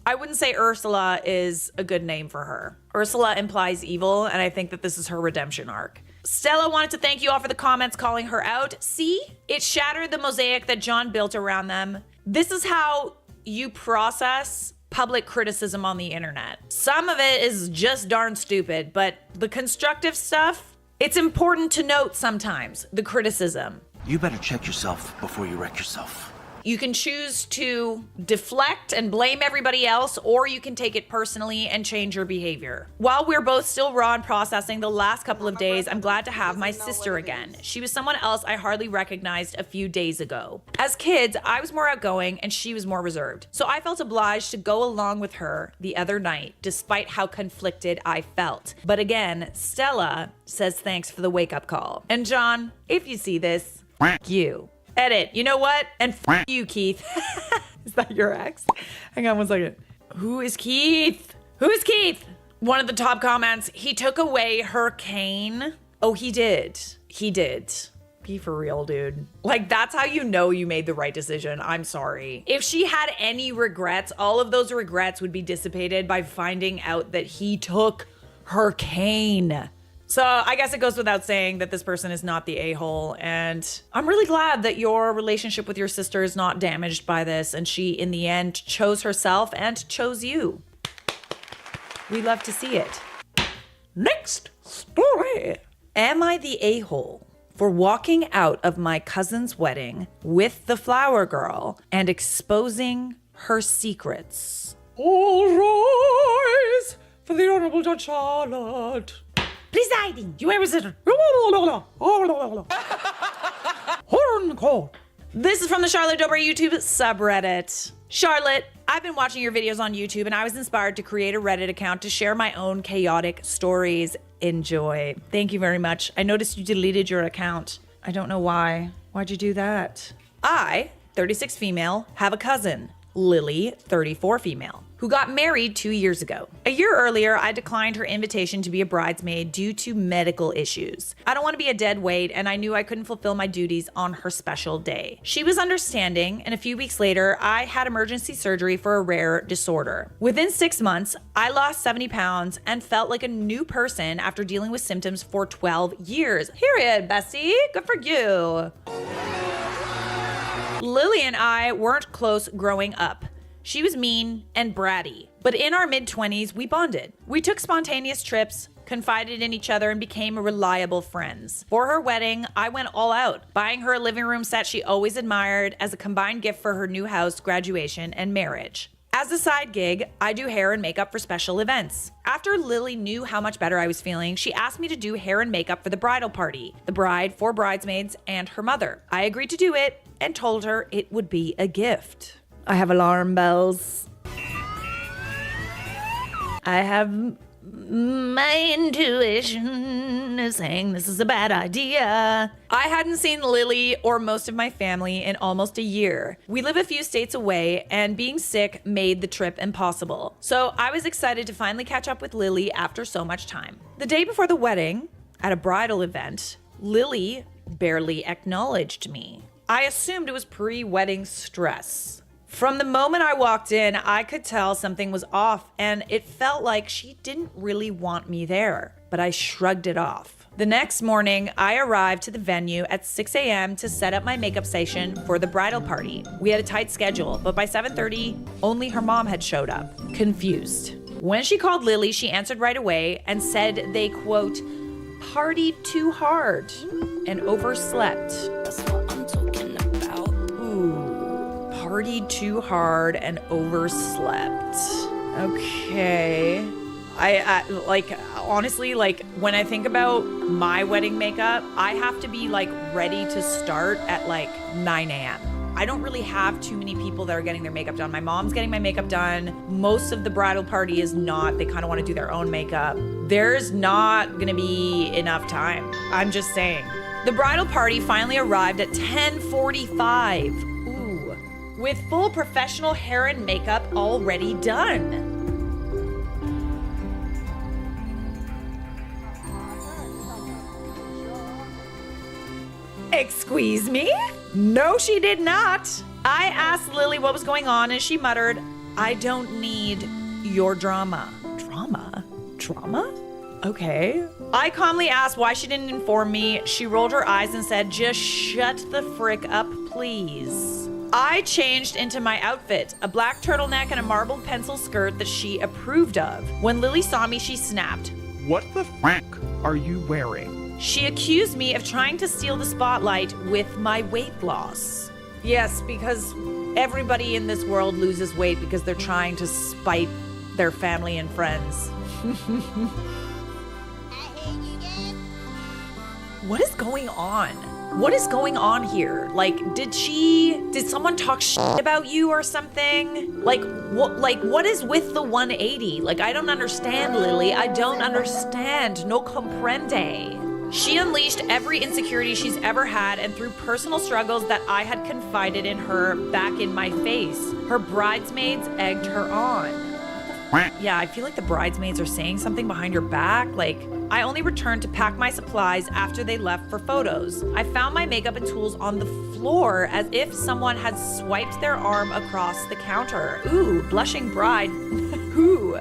I wouldn't say Ursula is a good name for her. Ursula implies evil, and I think that this is her redemption arc. Stella wanted to thank you all for the comments calling her out. See? It shattered the mosaic that John built around them. This is how you process public criticism on the internet. Some of it is just darn stupid, but the constructive stuff, it's important to note sometimes, the criticism. You better check yourself before you wreck yourself. You can choose to deflect and blame everybody else, or you can take it personally and change your behavior. While we're both still raw and processing the last couple of days, I'm glad to have my sister again. She was someone else I hardly recognized a few days ago. As kids, I was more outgoing and she was more reserved. So I felt obliged to go along with her the other night, despite how conflicted I felt. But again, Stella says thanks for the wake-up call. And John, if you see this, f*** you. Edit. You know what? And f*** you, Keith. Is that your ex? Hang on one second. Who is Keith? Who is Keith? One of the top comments, he took away her cane. Oh, he did. He did. Be for real, dude. Like, that's how you know you made the right decision. I'm sorry. If she had any regrets, all of those regrets would be dissipated by finding out that he took her cane. So I guess it goes without saying that this person is not the a-hole, and I'm really glad that your relationship with your sister is not damaged by this, and she, in the end, chose herself and chose you. We love to see it. Next story. Am I the a-hole for walking out of my cousin's wedding with the flower girl and exposing her secrets? All rise for the Honorable Judge Charlotte. Presiding. You ever said Horn call. This is from the Charlotte Dobre YouTube subreddit. Charlotte, I've been watching your videos on YouTube and I was inspired to create a Reddit account to share my own chaotic stories. Enjoy. Thank you very much. I noticed you deleted your account. I don't know why. Why'd you do that? I, 36 female, have a cousin, Lily, 34 female, who got married 2 years ago. A year earlier, I declined her invitation to be a bridesmaid due to medical issues. I don't want to be a dead weight, and I knew I couldn't fulfill my duties on her special day. She was understanding, and a few weeks later, I had emergency surgery for a rare disorder. Within 6 months, I lost 70 pounds and felt like a new person after dealing with symptoms for 12 years. Period, Bessie. Good for you. Lily and I weren't close growing up. She was mean and bratty, but in our mid-20s, we bonded. We took spontaneous trips, confided in each other, and became reliable friends. For her wedding, I went all out, buying her a living room set she always admired as a combined gift for her new house, graduation, and marriage. As a side gig, I do hair and makeup for special events. After Lily knew how much better I was feeling, she asked me to do hair and makeup for the bridal party, the bride, 4 bridesmaids, and her mother. I agreed to do it and told her it would be a gift. I have alarm bells. I have my intuition is saying this is a bad idea. I hadn't seen Lily or most of my family in almost a year. We live a few states away, and being sick made the trip impossible. So I was excited to finally catch up with Lily after so much time. The day before the wedding, at a bridal event, Lily barely acknowledged me. I assumed it was pre-wedding stress. From the moment I walked in, I could tell something was off, and it felt like she didn't really want me there, but I shrugged it off. The next morning, I arrived to the venue at 6 a.m. to set up my makeup station for the bridal party. We had a tight schedule, but by 7:30, only her mom had showed up, confused. When she called Lily, she answered right away and said they, quote, partied too hard and overslept. That's what I'm talking about. Ooh. Partied too hard and overslept. Okay. I like, honestly, like, when I think about my wedding makeup, I have to be, like, ready to start at, like, 9 a.m. I don't really have too many people that are getting their makeup done. My mom's getting my makeup done. Most of the bridal party is not. They kind of want to do their own makeup. There's not going to be enough time. I'm just saying. The bridal party finally arrived at 10:45. Ooh. With full professional hair and makeup already done. Excuse me? No, she did not. I asked Lily what was going on, and she muttered, I don't need your drama. Drama? Drama? Okay. I calmly asked why she didn't inform me. She rolled her eyes and said, just shut the frick up, please. I changed into my outfit, a black turtleneck and a marbled pencil skirt that she approved of. When Lily saw me, she snapped. What the frick are you wearing? She accused me of trying to steal the spotlight with my weight loss. Yes, because everybody in this world loses weight because they're trying to spite their family and friends. What is going on? What is going on here? Like, did someone talk shit about you or something? Like, what is with the 180? Like, I don't understand, Lily. I don't understand. No comprende. She unleashed every insecurity she's ever had, and through personal struggles that I had confided in her back in my face. Her bridesmaids egged her on. Yeah, I feel like the bridesmaids are saying something behind your back. Like, I only returned to pack my supplies after they left for photos. I found my makeup and tools on the floor as if someone had swiped their arm across the counter. Ooh, blushing bride. Ooh.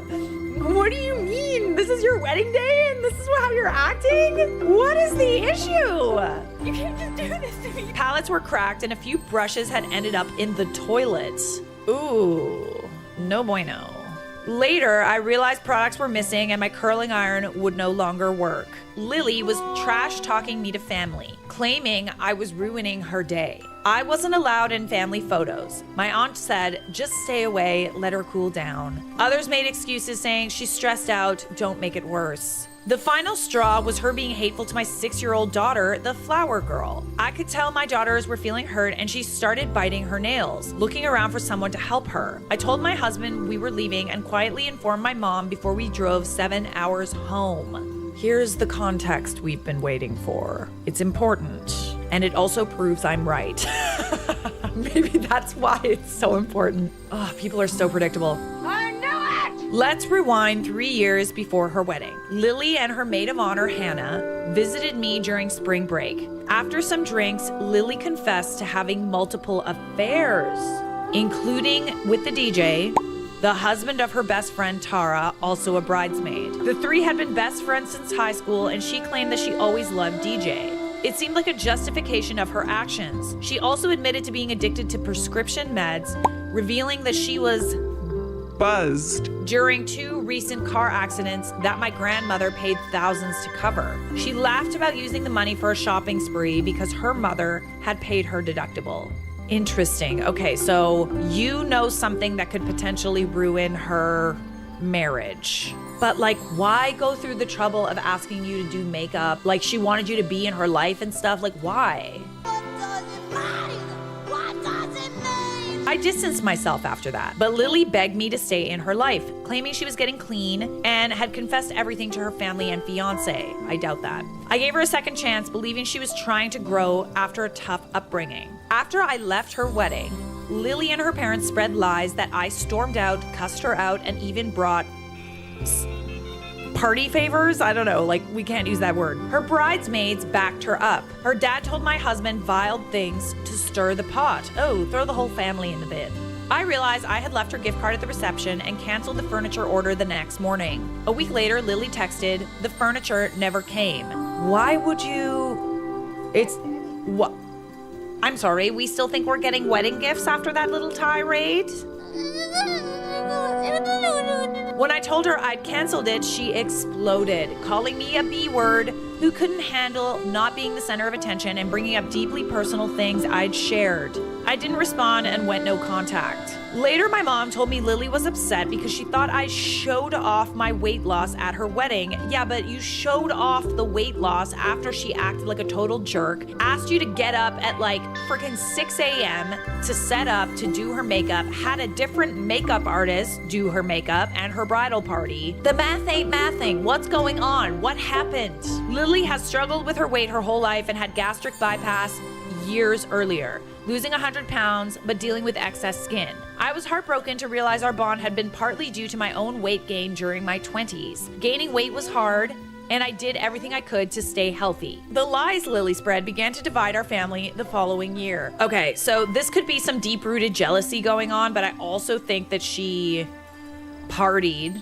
What do you mean? This is your wedding day and this is how you're acting? What is the issue? You can't just do this to me. Palettes were cracked and a few brushes had ended up in the toilet. Ooh, no bueno. Later, I realized products were missing and my curling iron would no longer work. Lily was trash talking me to family, claiming I was ruining her day. I wasn't allowed in family photos. My aunt said, just stay away, let her cool down. Others made excuses saying she's stressed out, don't make it worse. The final straw was her being hateful to my 6-year-old daughter, the flower girl. I could tell my daughters were feeling hurt and she started biting her nails, looking around for someone to help her. I told my husband we were leaving and quietly informed my mom before we drove 7 hours home. Here's the context we've been waiting for. It's important, and it also proves I'm right. Maybe that's why it's so important. Oh, people are so predictable. I knew it! Let's rewind 3 years before her wedding. Lily and her maid of honor, Hannah, visited me during spring break. After some drinks, Lily confessed to having multiple affairs, including with the DJ, the husband of her best friend, Tara, also a bridesmaid. The three had been best friends since high school, and she claimed that she always loved DJ. It seemed like a justification of her actions. She also admitted to being addicted to prescription meds, revealing that she was buzzed during 2 recent car accidents that my grandmother paid thousands to cover. She laughed about using the money for a shopping spree because her mother had paid her deductible. Interesting. Okay, so you know something that could potentially ruin her marriage. But like, why go through the trouble of asking you to do makeup? Like, she wanted you to be in her life and stuff. Like, why? What does it mean? What does it mean? I distanced myself after that, but Lily begged me to stay in her life, claiming she was getting clean and had confessed everything to her family and fiance. I doubt that. I gave her a second chance, believing she was trying to grow after a tough upbringing. After I left her wedding, Lily and her parents spread lies that I stormed out, cussed her out, and even brought party favors? I don't know, like, we can't use that word. Her bridesmaids backed her up. Her dad told my husband vile things to stir the pot. Oh, throw the whole family in the bin. I realized I had left her gift card at the reception and canceled the furniture order the next morning. A week later, Lily texted, the furniture never came. Why would you... What? I'm sorry, we still think we're getting wedding gifts after that little tirade? When I told her I'd canceled it, she exploded, calling me a B-word who couldn't handle not being the center of attention and bringing up deeply personal things I'd shared. I didn't respond and went no contact. Later, my mom told me Lily was upset because she thought I showed off my weight loss at her wedding. Yeah, but you showed off the weight loss after she acted like a total jerk, asked you to get up at like freaking 6 a.m. to set up to do her makeup, had a different makeup artist do her makeup and her bridal party. The math ain't mathing. What's going on? What happened? Lily has struggled with her weight her whole life and had gastric bypass years earlier, losing 100 pounds, but dealing with excess skin. I was heartbroken to realize our bond had been partly due to my own weight gain during my 20s. Gaining weight was hard, and I did everything I could to stay healthy. The lies Lily spread began to divide our family the following year. Okay, so this could be some deep-rooted jealousy going on, but I also think that she partied.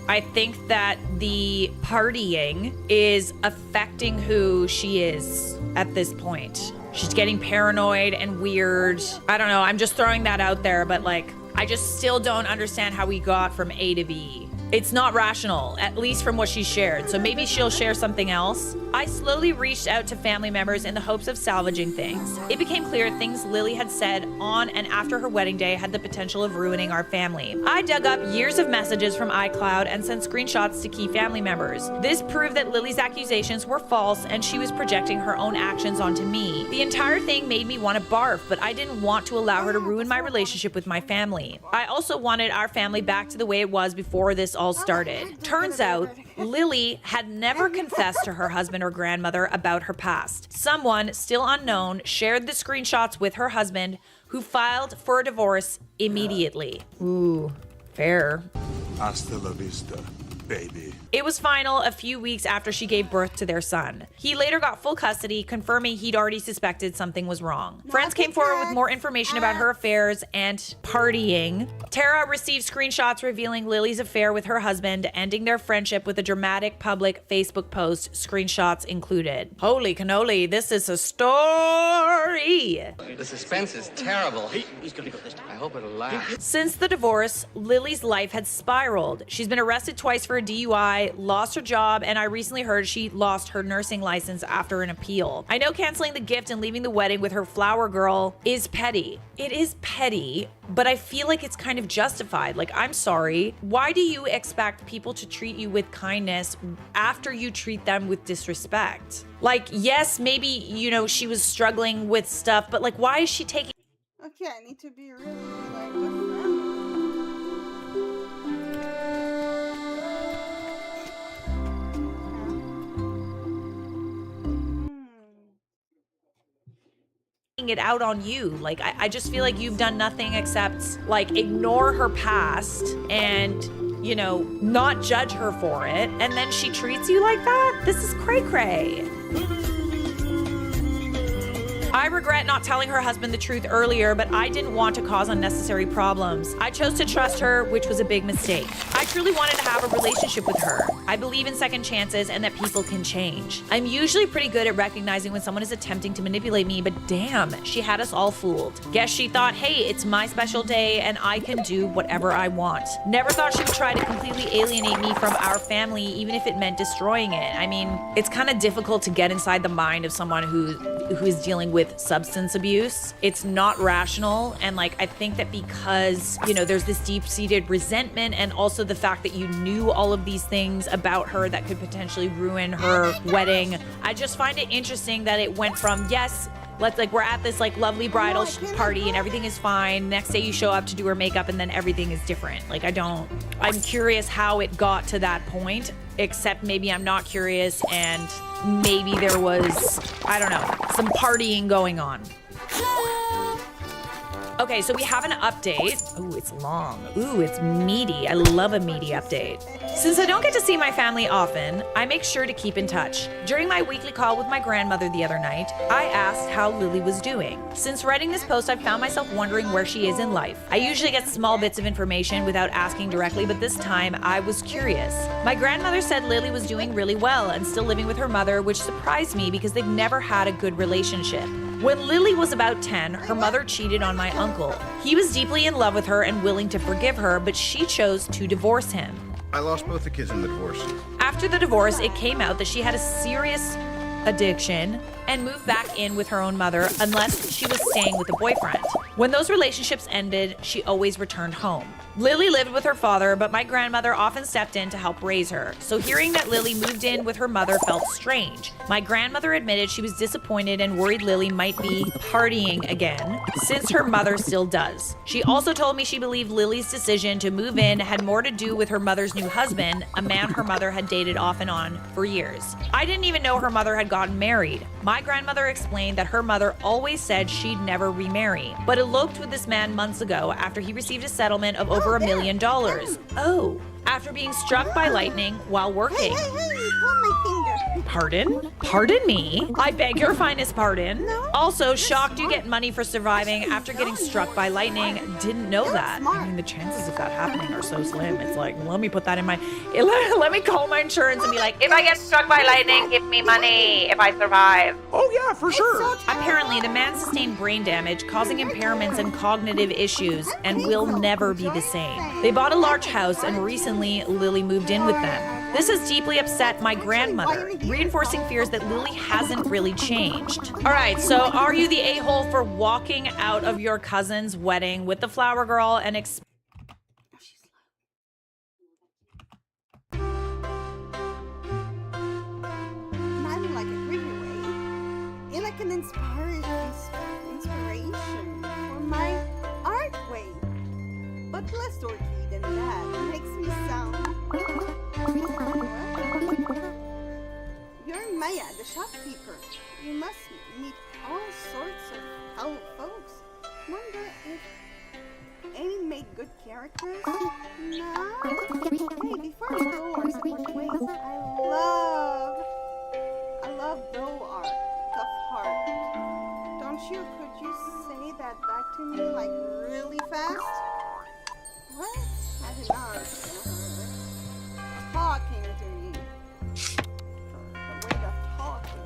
I think that the partying is affecting who she is at this point. She's getting paranoid and weird. I don't know, I'm just throwing that out there, but like, I just still don't understand how we got from A to B. It's not rational, at least from what she shared, so maybe she'll share something else. I slowly reached out to family members in the hopes of salvaging things. It became clear things Lily had said on and after her wedding day had the potential of ruining our family. I dug up years of messages from iCloud and sent screenshots to key family members. This proved that Lily's accusations were false and she was projecting her own actions onto me. The entire thing made me want to barf, but I didn't want to allow her to ruin my relationship with my family. I also wanted our family back to the way it was before this all started. Turns out, Lily had never confessed to her husband or grandmother about her past. Someone, still unknown, shared the screenshots with her husband, who filed for a divorce immediately. Ooh, fair. Hasta la vista, baby. It was final a few weeks after she gave birth to their son. He later got full custody, confirming he'd already suspected something was wrong. Friends came forward with more information about her affairs and partying. Tara received screenshots revealing Lily's affair with her husband, ending their friendship with a dramatic public Facebook post, screenshots included. Holy cannoli, this is a story. The suspense is terrible. I hope it'll last. Since the divorce, Lily's life had spiraled. She's been arrested twice for a DUI, lost her job, and I recently heard she lost her nursing license after an appeal. I know canceling the gift and leaving the wedding with her flower girl is petty. It is petty, but I feel like it's kind of justified. Like, I'm sorry. Why do you expect people to treat you with kindness after you treat them with disrespect? Like, yes, maybe, you know, she was struggling with stuff, but like, why is she taking... Okay, I need to be really like a friend. it out on you? Like, I just feel like you've done nothing except like ignore her past and, you know, not judge her for it, and then she treats you like that? This is cray-cray. I regret not telling her husband the truth earlier, but I didn't want to cause unnecessary problems. I chose to trust her, which was a big mistake. I truly wanted to have a relationship with her. I believe in second chances and that people can change. I'm usually pretty good at recognizing when someone is attempting to manipulate me, but damn, she had us all fooled. Guess she thought, hey, it's my special day and I can do whatever I want. Never thought she would try to completely alienate me from our family, even if it meant destroying it. I mean, it's kind of difficult to get inside the mind of someone who is dealing with substance abuse. It's not rational, and like, I think that because, you know, there's this deep-seated resentment, and also the fact that you knew all of these things about her that could potentially ruin her wedding. I just find it interesting that it went from, yes, let's, like, we're at this like lovely bridal party and everything is fine. Next day you show up to do her makeup and then everything is different. Like, I'm curious how it got to that point, except maybe I'm not curious and maybe there was, I don't know, some partying going on. Okay, so we have an update. Ooh, it's long. Ooh, it's meaty. I love a meaty update. Since I don't get to see my family often, I make sure to keep in touch. During my weekly call with my grandmother the other night, I asked how Lily was doing. Since writing this post, I've found myself wondering where she is in life. I usually get small bits of information without asking directly, but this time I was curious. My grandmother said Lily was doing really well and still living with her mother, which surprised me because they've never had a good relationship. When Lily was about 10, her mother cheated on my uncle. He was deeply in love with her and willing to forgive her, but she chose to divorce him. I lost both the kids in the divorce. After the divorce, it came out that she had a serious addiction and move back in with her own mother unless she was staying with a boyfriend. When those relationships ended, she always returned home. Lily lived with her father, but my grandmother often stepped in to help raise her. So hearing that Lily moved in with her mother felt strange. My grandmother admitted she was disappointed and worried Lily might be partying again, since her mother still does. She also told me she believed Lily's decision to move in had more to do with her mother's new husband, a man her mother had dated off and on for years. I didn't even know her mother had gotten married. My grandmother explained that her mother always said she'd never remarry, but eloped with this man months ago after he received a settlement of over $1 million. Oh, after being struck by lightning while working. Hey, you pulled my finger. Pardon? Pardon me? I beg your finest pardon. Also, shocked you get money for surviving after getting struck by lightning. Didn't know that. I mean, the chances of that happening are so slim. It's like, let me put that in my... Let me call my insurance and be like, if I get struck by lightning, give me money if I survive. Oh yeah, for sure. Apparently, the man sustained brain damage, causing impairments and cognitive issues, and will never be the same. They bought a large house, and recently Lily moved in with them. This has deeply upset my grandmother, reinforcing fears that Lily hasn't really changed. All right, so are you the a-hole for walking out of your cousin's wedding with the flower girl and Not in like a creepy way. In like an inspiration for my art way. But less dorky than that. It makes me sound... You're Maya, the shopkeeper. You must meet all sorts of fellow folks. Wonder if Amy made good characters? No? Hey, before we go our separate ways, I love dough art, tough heart. Don't you? Could you say that back to me like really fast? What? I did not understand her. Talking to me. Her way of talking.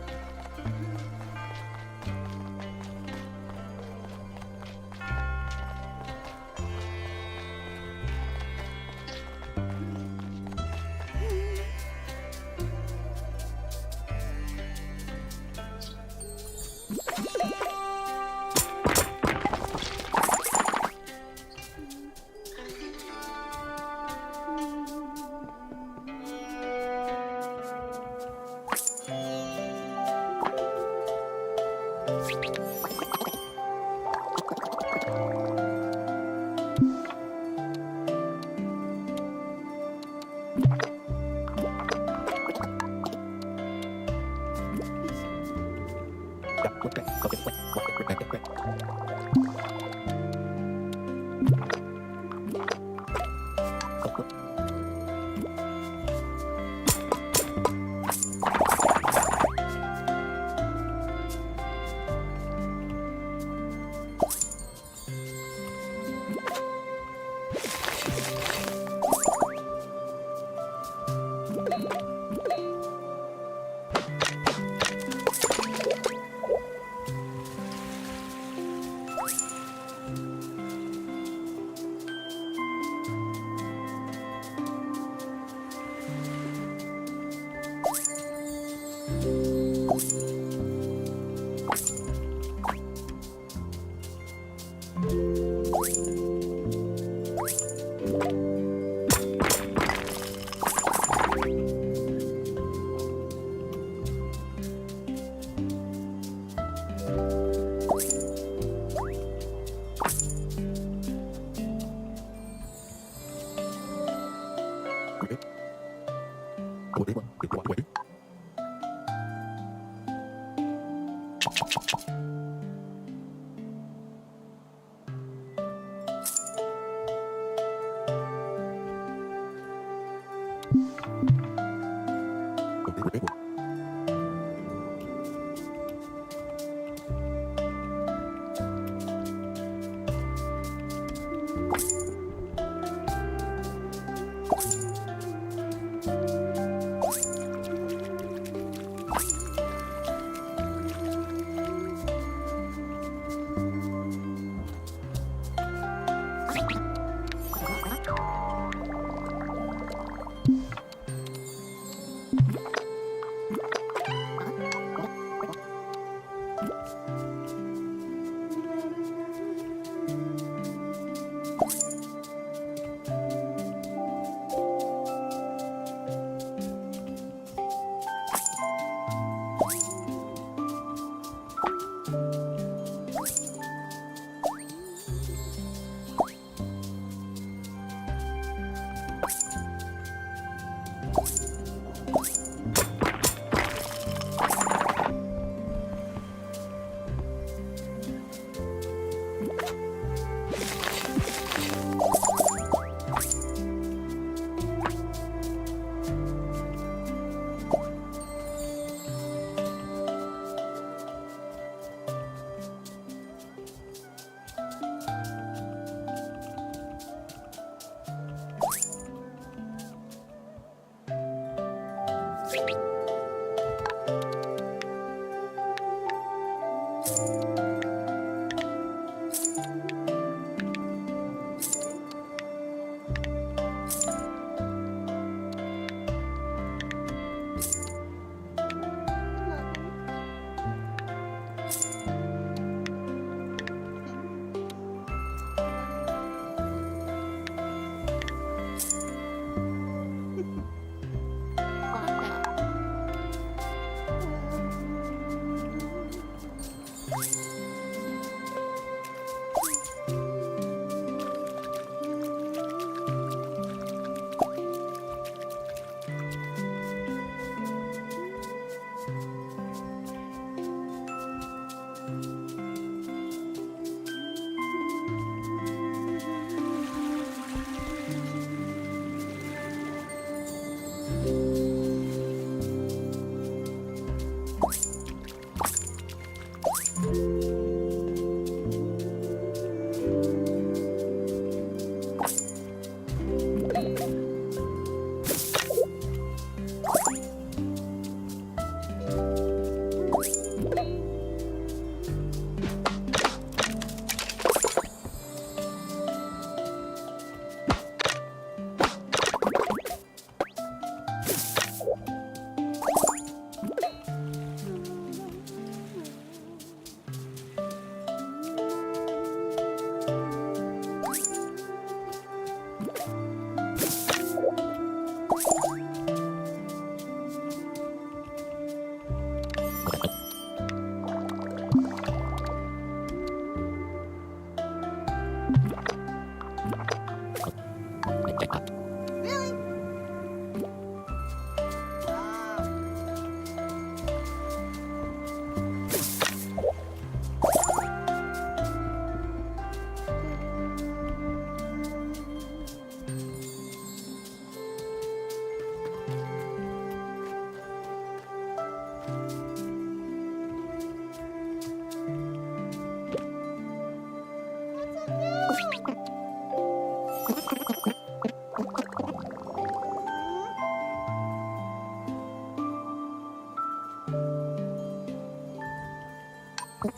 He's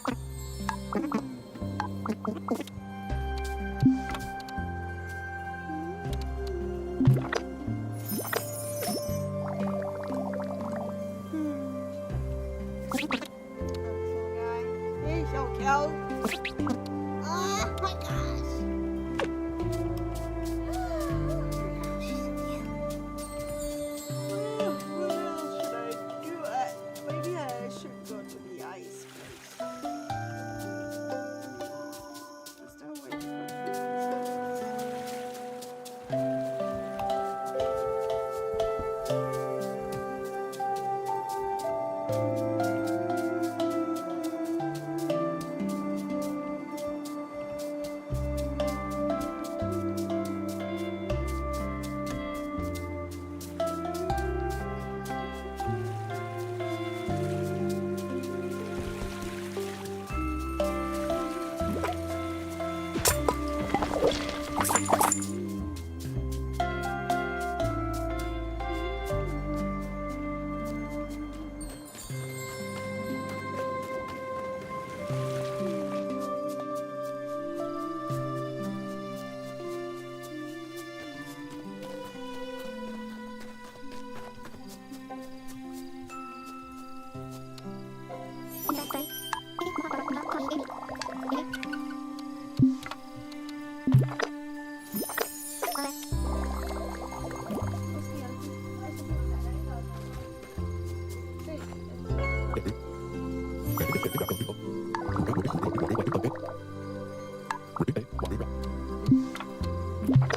so cute. Oh my gosh. What else should I do? Maybe I should go to the ice place. I'm still waiting for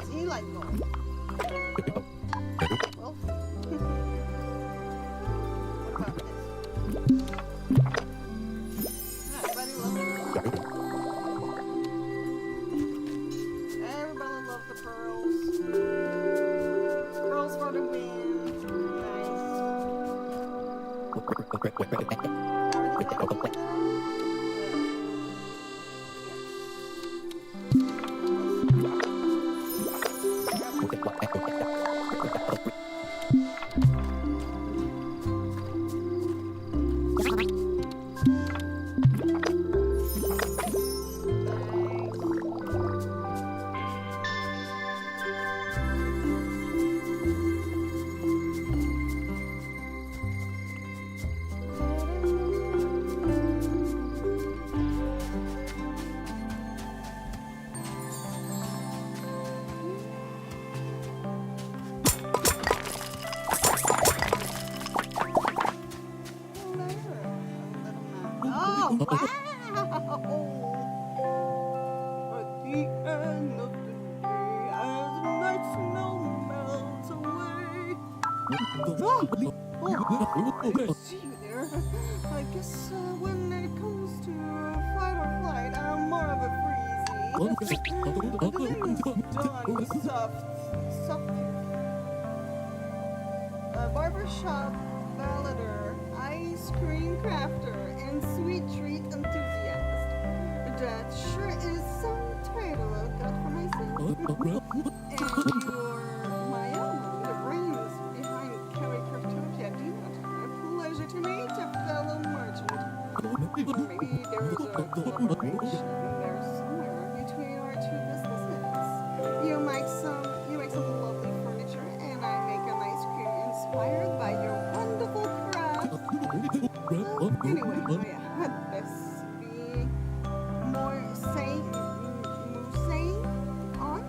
See, like going. Well, what about this? Everybody loves the pearls. Everybody loves the pearls. Pearls for the win. Oh, wow! At the end of the day, as the night snow melts away. I see you there. I guess when it comes to fight or flight, I'm more of a freezy. Done, soft. Barbershop ballader, ice cream crafter, and sweet treat enthusiast. That sure is some title I've got for myself. And you're my own, the brains behind Caricaturgia Donut. A pleasure to meet a fellow merchant. Maybe there's a collaboration there somewhere between our two businesses. You make some lovely furniture, and I make an ice cream inspired by your wonderful craft. Anyway, had this be more saying on?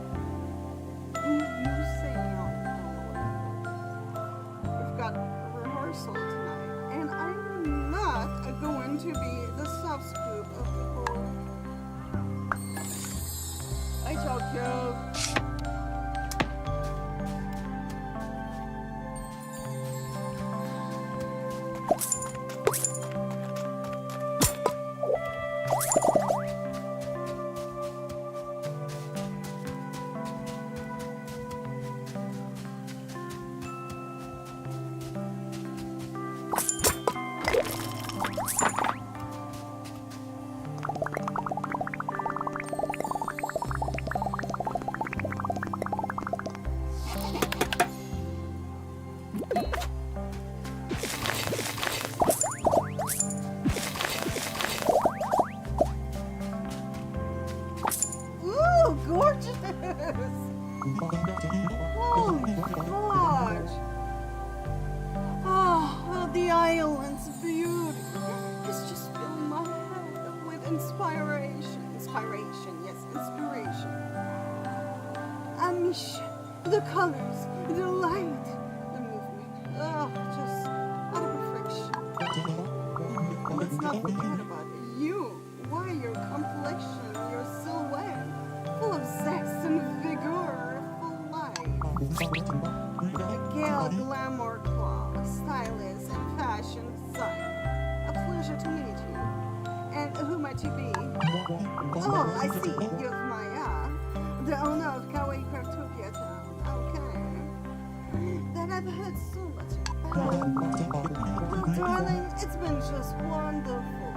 We've got a rehearsal tonight, and I'm not going to be the soft scoop of the whole. I told you. silence beauty is just filling my head with inspiration. Yes, inspiration. Ambition, the colors, the light, the movement. Oh, just out of perfection. Let's not forget about you. Why your complexion, your silhouette, full of zest and vigor, full life. A Gail Glamour Claw, stylist and fashion designer. A pleasure to meet you. And who might you be? Oh, I see. You're Maya, the owner of Kawaii Craftopia Town. Okay. That I've heard so much about. Well, darling, it's been just wonderful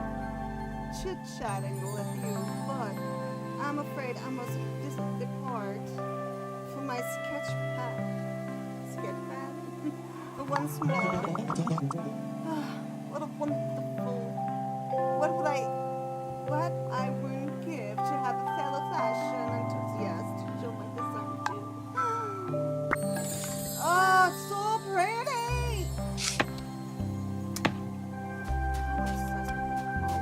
chit-chatting with you, but I'm afraid I must depart for my sketch pad. Once more. What a wonderful. What I wouldn't give to have a fellow fashion enthusiast to join the sun too. Oh, it's so pretty! I'm obsessed with the colors.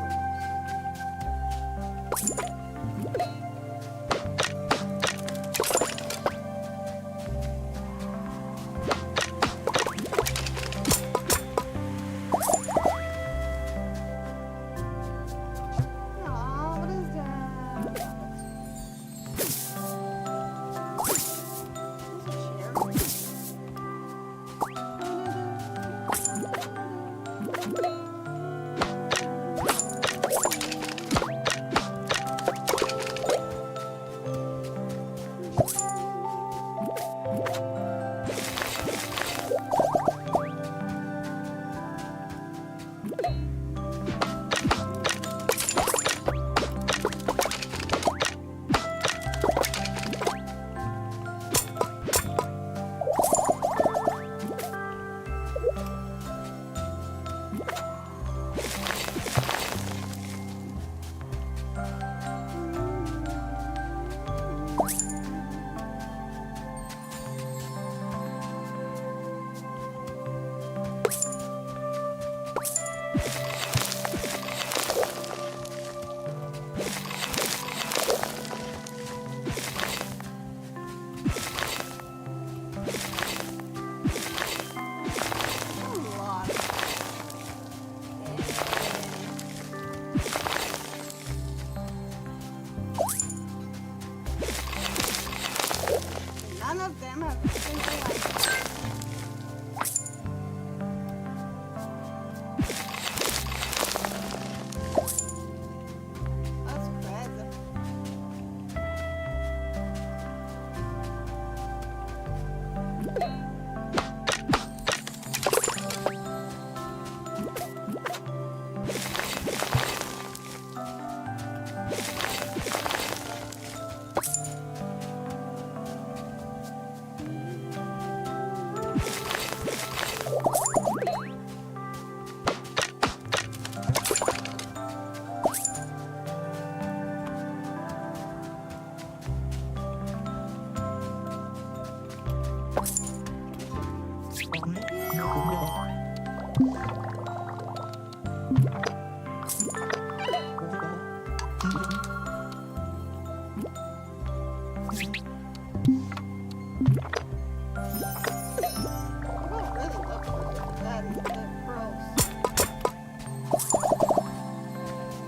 None of them have anything like that. That's crazy.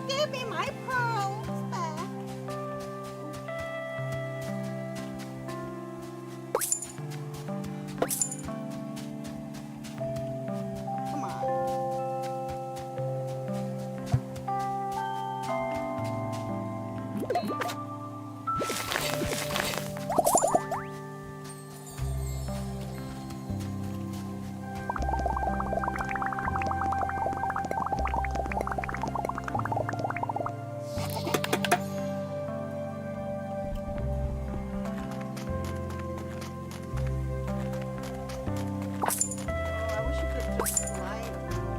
Give me my pearls back. Come I wish you could just slide around.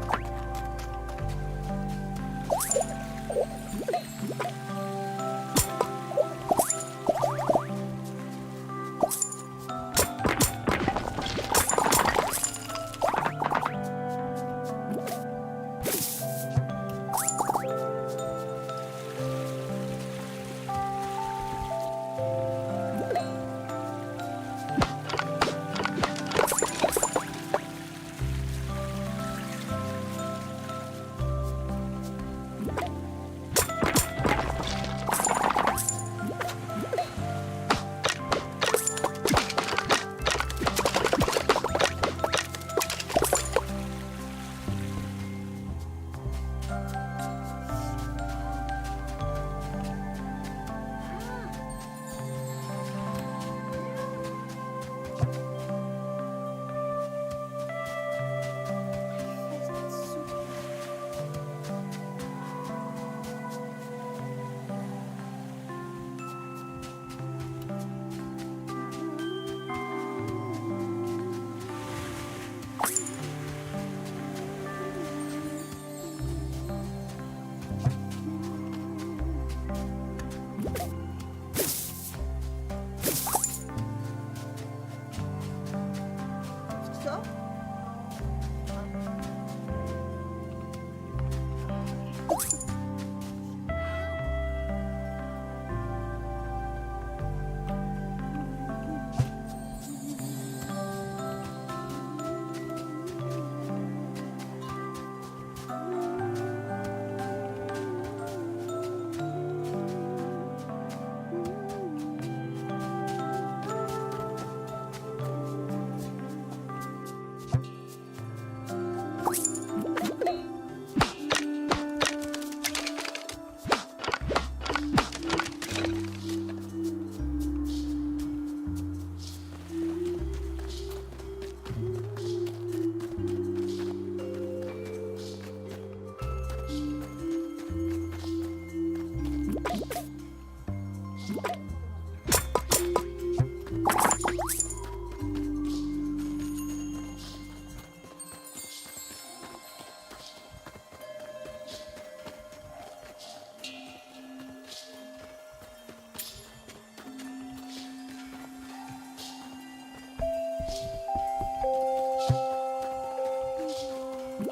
So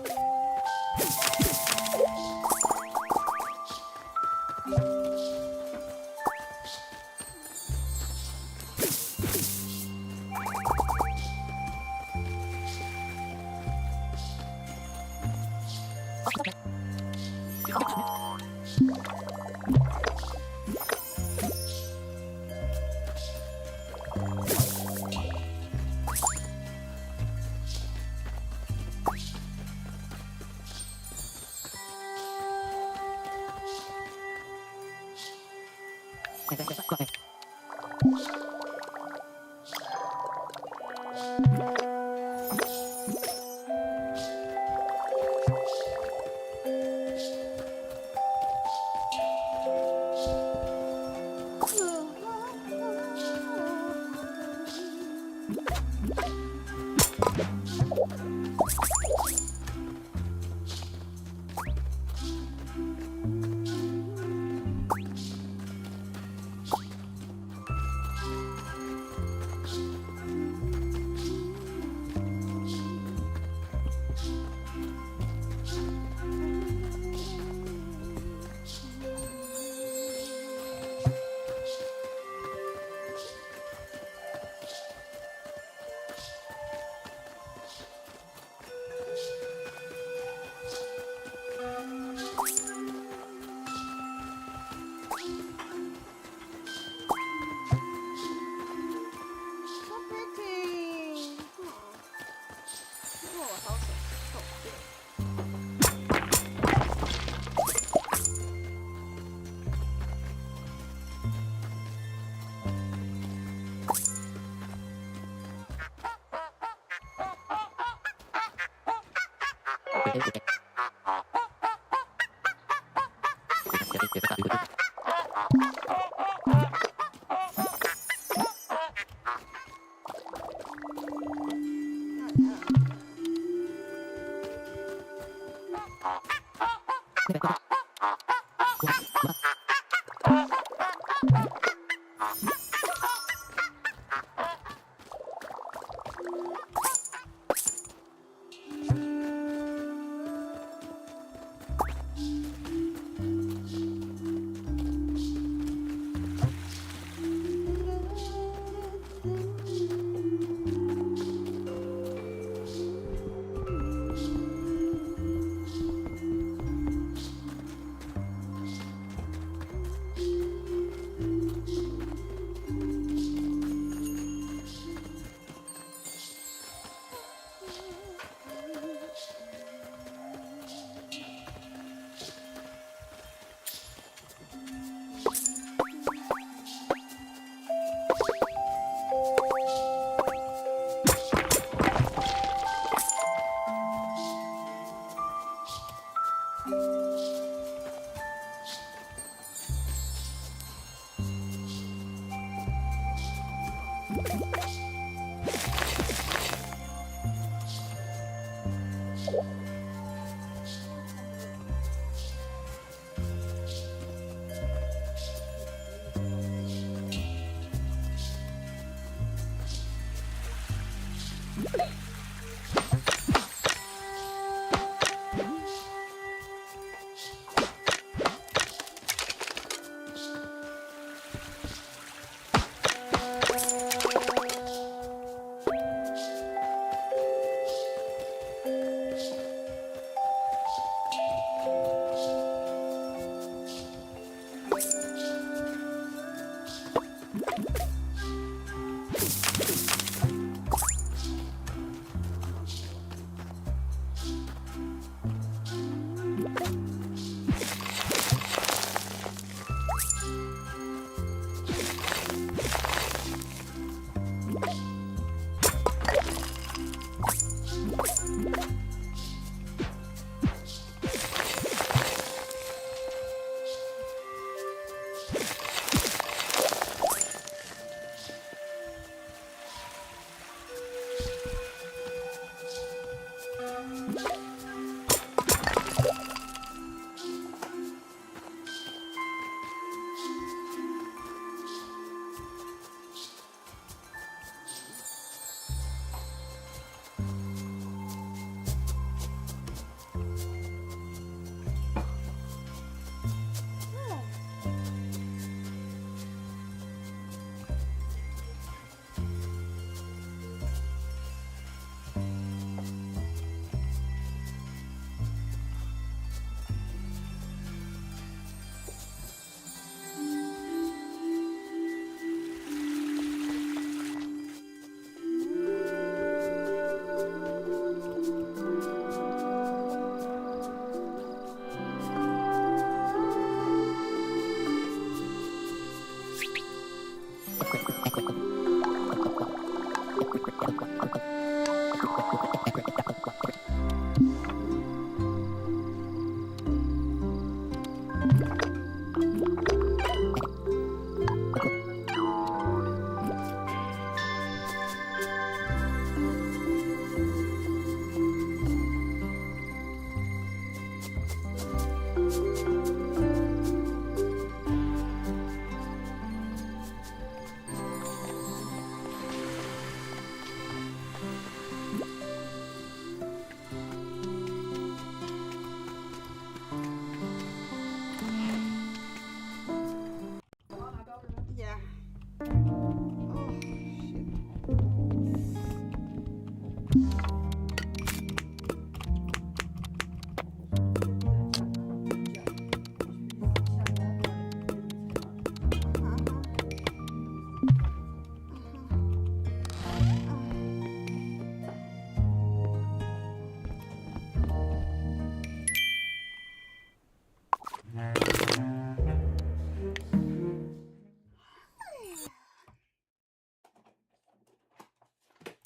pretty. Oh, house is so cute.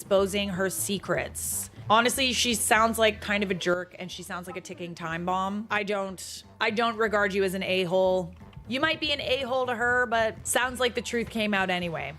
exposing her secrets. Honestly, she sounds like kind of a jerk and she sounds like a ticking time bomb. I don't regard you as an a-hole. You might be an a-hole to her, but sounds like the truth came out anyway.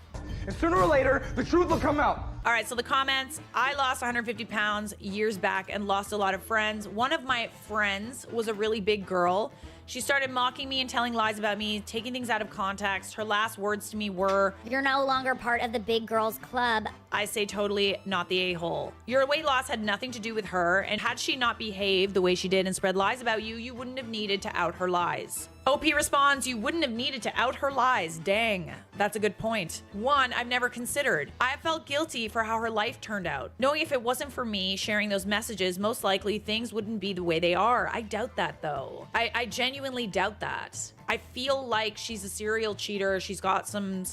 And sooner or later, the truth will come out. All right, so the comments, I lost 150 pounds years back and lost a lot of friends. One of my friends was a really big girl. She started mocking me and telling lies about me, taking things out of context. Her last words to me were, You're no longer part of the big girls club. I say totally not the a-hole. Your weight loss had nothing to do with her, and had she not behaved the way she did and spread lies about you, you wouldn't have needed to out her lies. OP responds, you wouldn't have needed to out her lies. Dang, that's a good point. One, I've never considered. I felt guilty for how her life turned out. Knowing if it wasn't for me sharing those messages, most likely things wouldn't be the way they are. I doubt that though. I genuinely doubt that. I feel like she's a serial cheater. She's got some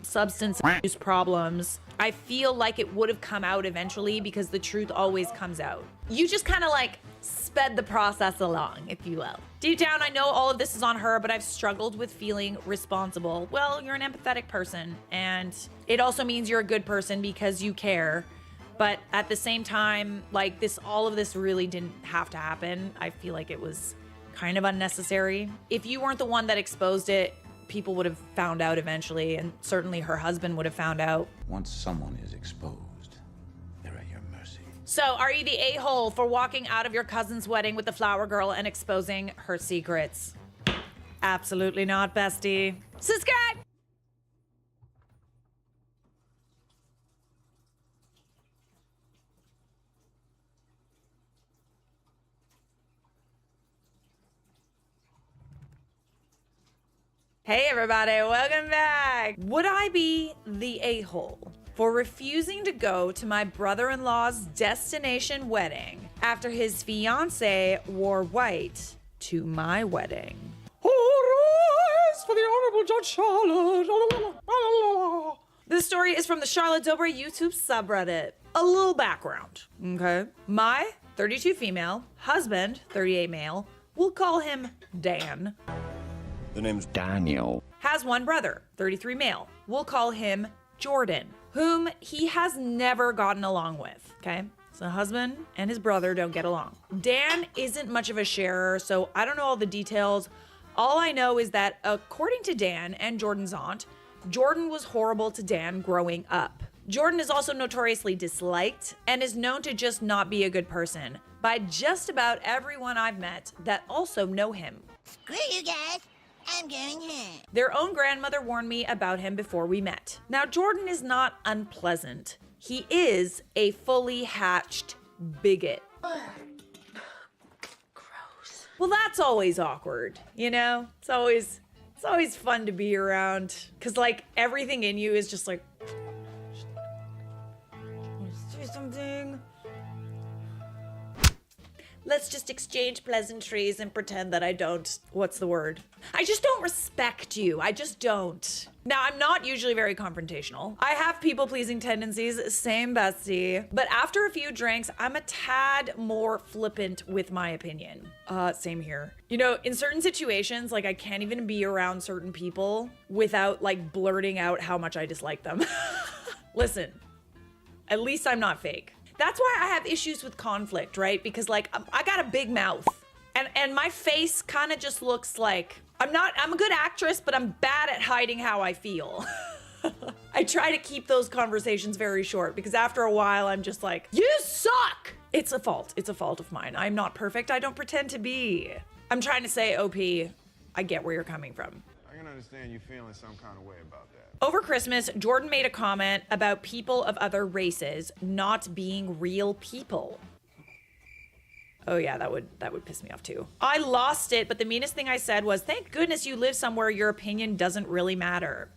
substance abuse problems. I feel like it would have come out eventually because the truth always comes out. You just kind of like sped the process along, if you will. Deep down, I know all of this is on her, but I've struggled with feeling responsible. Well, you're an empathetic person, and it also means you're a good person because you care. But at the same time, like all of this really didn't have to happen. I feel like it was kind of unnecessary. If you weren't the one that exposed it, people would have found out eventually, and certainly her husband would have found out. Once someone is exposed, they're at your mercy. So, are you the a-hole for walking out of your cousin's wedding with the flower girl and exposing her secrets? Absolutely not, bestie. Subscribe! Hey everybody, welcome back. Would I be the a-hole for refusing to go to my brother-in-law's destination wedding after his fiance wore white to my wedding? All rise for the Honorable Judge Charlotte. This story is from the Charlotte Dobre YouTube subreddit. A little background, okay? My 32 female husband, 38 male, we'll call him Dan. The name's Daniel. Has one brother, 33 male. We'll call him Jordan, whom he has never gotten along with, okay? So husband and his brother don't get along. Dan isn't much of a sharer, so I don't know all the details. All I know is that according to Dan and Jordan's aunt, Jordan was horrible to Dan growing up. Jordan is also notoriously disliked and is known to just not be a good person by just about everyone I've met that also know him. Screw you guys. I'm going home. Their own grandmother warned me about him before we met. Now, Jordan is not unpleasant. He is a fully hatched bigot. Gross. Well, that's always awkward, you know? It's always fun to be around because like everything in you is just like, let's do something. Let's just exchange pleasantries and pretend that I don't, what's the word? I just don't respect you. I just don't. Now, I'm not usually very confrontational. I have people-pleasing tendencies, same bestie. But after a few drinks, I'm a tad more flippant with my opinion. Same here. You know, in certain situations, like I can't even be around certain people without like blurting out how much I dislike them. Listen, at least I'm not fake. That's why I have issues with conflict, right? Because like I got a big mouth and my face kind of just looks like I'm a good actress, but I'm bad at hiding how I feel. I try to keep those conversations very short because after a while I'm just like, you suck. It's a fault. It's a fault of mine. I'm not perfect. I don't pretend to be. I'm trying to say, OP, I get where you're coming from. I can understand you feeling some kind of way about that. Over Christmas, Jordan made a comment about people of other races not being real people. Oh yeah, that would piss me off too. I lost it, but the meanest thing I said was, thank goodness you live somewhere your opinion doesn't really matter.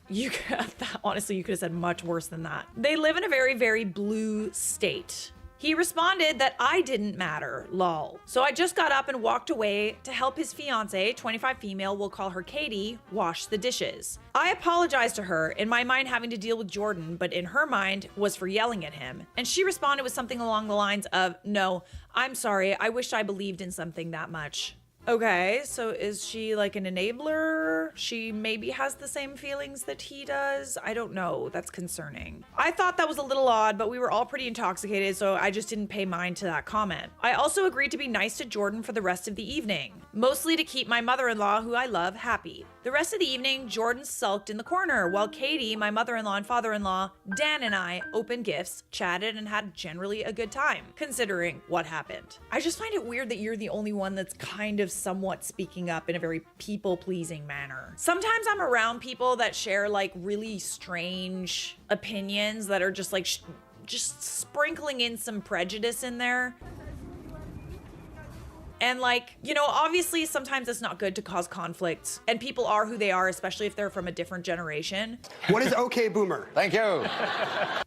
Honestly, you could have said much worse than that. They live in a very, very blue state. He responded that I didn't matter, lol. So I just got up and walked away to help his fiance, 25 female, we'll call her Katie, wash the dishes. I apologized to her, in my mind having to deal with Jordan, but in her mind was for yelling at him. And she responded with something along the lines of, no, I'm sorry, I wish I believed in something that much. Okay, so is she like an enabler? She maybe has the same feelings that he does. I don't know. That's concerning. I thought that was a little odd, but we were all pretty intoxicated, so I just didn't pay mind to that comment. I also agreed to be nice to Jordan for the rest of the evening, mostly to keep my mother-in-law, who I love, happy. The rest of the evening, Jordan sulked in the corner, while Katie, my mother-in-law and father-in-law, Dan and I opened gifts, chatted, and had generally a good time, considering what happened. I just find it weird that you're the only one that's kind of somewhat speaking up in a very people-pleasing manner. Sometimes I'm around people that share like really strange opinions that are just like just sprinkling in some prejudice in there. And like, you know, obviously sometimes it's not good to cause conflict, and people are who they are, especially if they're from a different generation. What is okay, boomer? Thank you.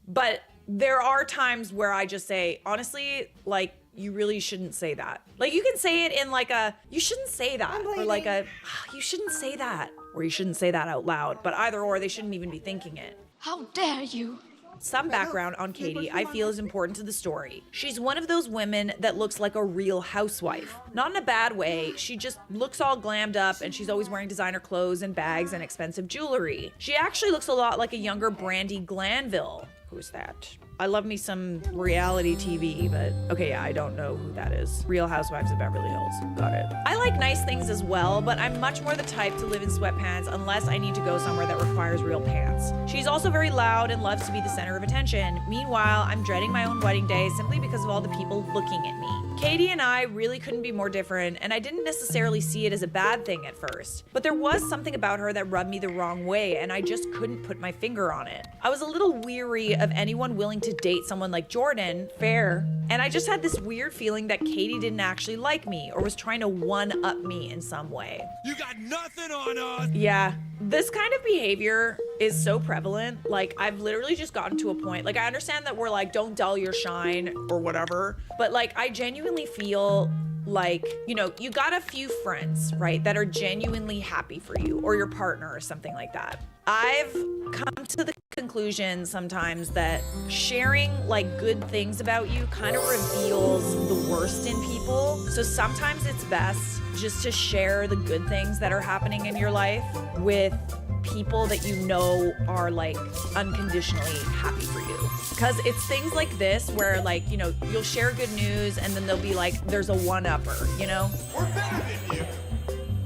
But there are times where I just say, honestly, like, you really shouldn't say that. Like, you can say it in like a, you shouldn't say that, or like a, you shouldn't say that, or you shouldn't say that out loud. But either or, they shouldn't even be thinking it. How dare you? Some background on Katie I feel is important to the story. She's one of those women that looks like a real housewife. Not in a bad way, she just looks all glammed up and she's always wearing designer clothes and bags and expensive jewelry. She actually looks a lot like a younger Brandy Glanville. Who's that? I love me some reality TV, but okay, yeah, I don't know who that is. Real Housewives of Beverly Hills. Got it. I like nice things as well, but I'm much more the type to live in sweatpants unless I need to go somewhere that requires real pants. She's also very loud and loves to be the center of attention. Meanwhile, I'm dreading my own wedding day simply because of all the people looking at me. Katie and I really couldn't be more different, and I didn't necessarily see it as a bad thing at first. But there was something about her that rubbed me the wrong way, and I just couldn't put my finger on it. I was a little weary of anyone willing to date someone like Jordan, fair, and I just had this weird feeling that Katie didn't actually like me or was trying to one-up me in some way. You got nothing on us! Yeah, this kind of behavior is so prevalent. Like, I've literally just gotten to a point, like, I understand that we're like, don't dull your shine or whatever, but like, I genuinely feel like, you know, you got a few friends, right, that are genuinely happy for you, or your partner or something like that. I've come to the conclusion sometimes that sharing like good things about you kind of reveals the worst in people. So sometimes it's best just to share the good things that are happening in your life with people that you know are like unconditionally happy for you. Because it's things like this where, like, you know, you'll share good news and then they'll be like, there's a one-upper, you know? We're better than you,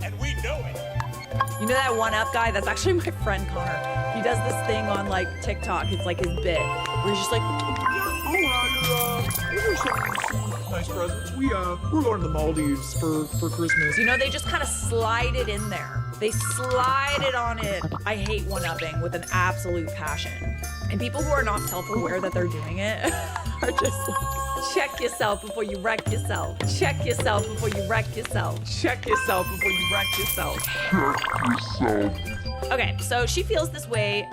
and we know it. You know that one-up guy? That's actually my friend Connor. He does this thing on like TikTok. It's like his bit where he's just like, Nice presents. We're going to the Maldives for Christmas. you know, they just kind of slide it in there. They slide it on it. I hate one-upping with an absolute passion. And people who are not self-aware that they're doing it are just like, check yourself before you wreck yourself. Check yourself before you wreck yourself. Check yourself before you wreck yourself. Okay, so she feels this way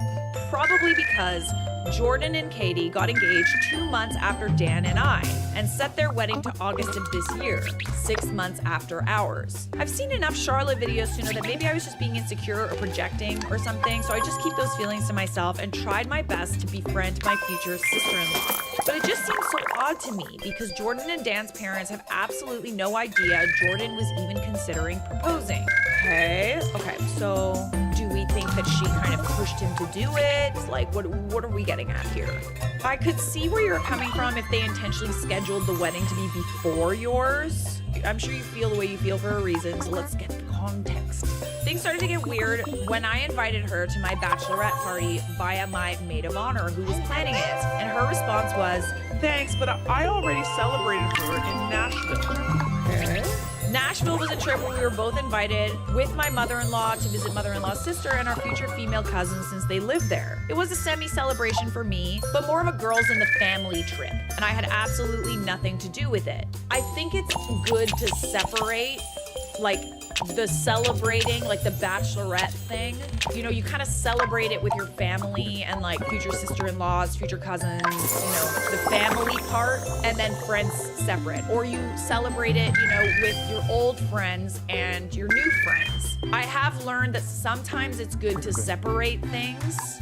probably because Jordan and Katie got engaged 2 months after Dan and I, and set their wedding to August of this year, 6 months after ours. I've seen enough Charlotte videos to know that maybe I was just being insecure or projecting or something, so I just keep those feelings to myself and tried my best to befriend my future sister-in-law. But it just seems so odd to me because Jordan and Dan's parents have absolutely no idea Jordan was even considering proposing. Okay, so do we think that she kind of pushed him to do it? Like, what are we getting at here? I could see where you're coming from if they intentionally scheduled the wedding to be before yours. I'm sure you feel the way you feel for a reason, so let's get context. Things started to get weird when I invited her to my bachelorette party via my maid of honor who was planning it, and her response was, Thanks, but I already celebrated her in Nashville. Nashville was a trip where we were both invited with my mother-in-law to visit mother-in-law's sister and our future female cousins since they lived there. It was a semi-celebration for me, but more of a girls in the family trip, and I had absolutely nothing to do with it. I think it's good to separate, like, the celebrating, like the bachelorette thing. You know, you kind of celebrate it with your family and like future sister-in-laws, future cousins, you know, the family part, and then friends separate. Or you celebrate it, you know, with your old friends and your new friends. I have learned that sometimes it's good to separate things.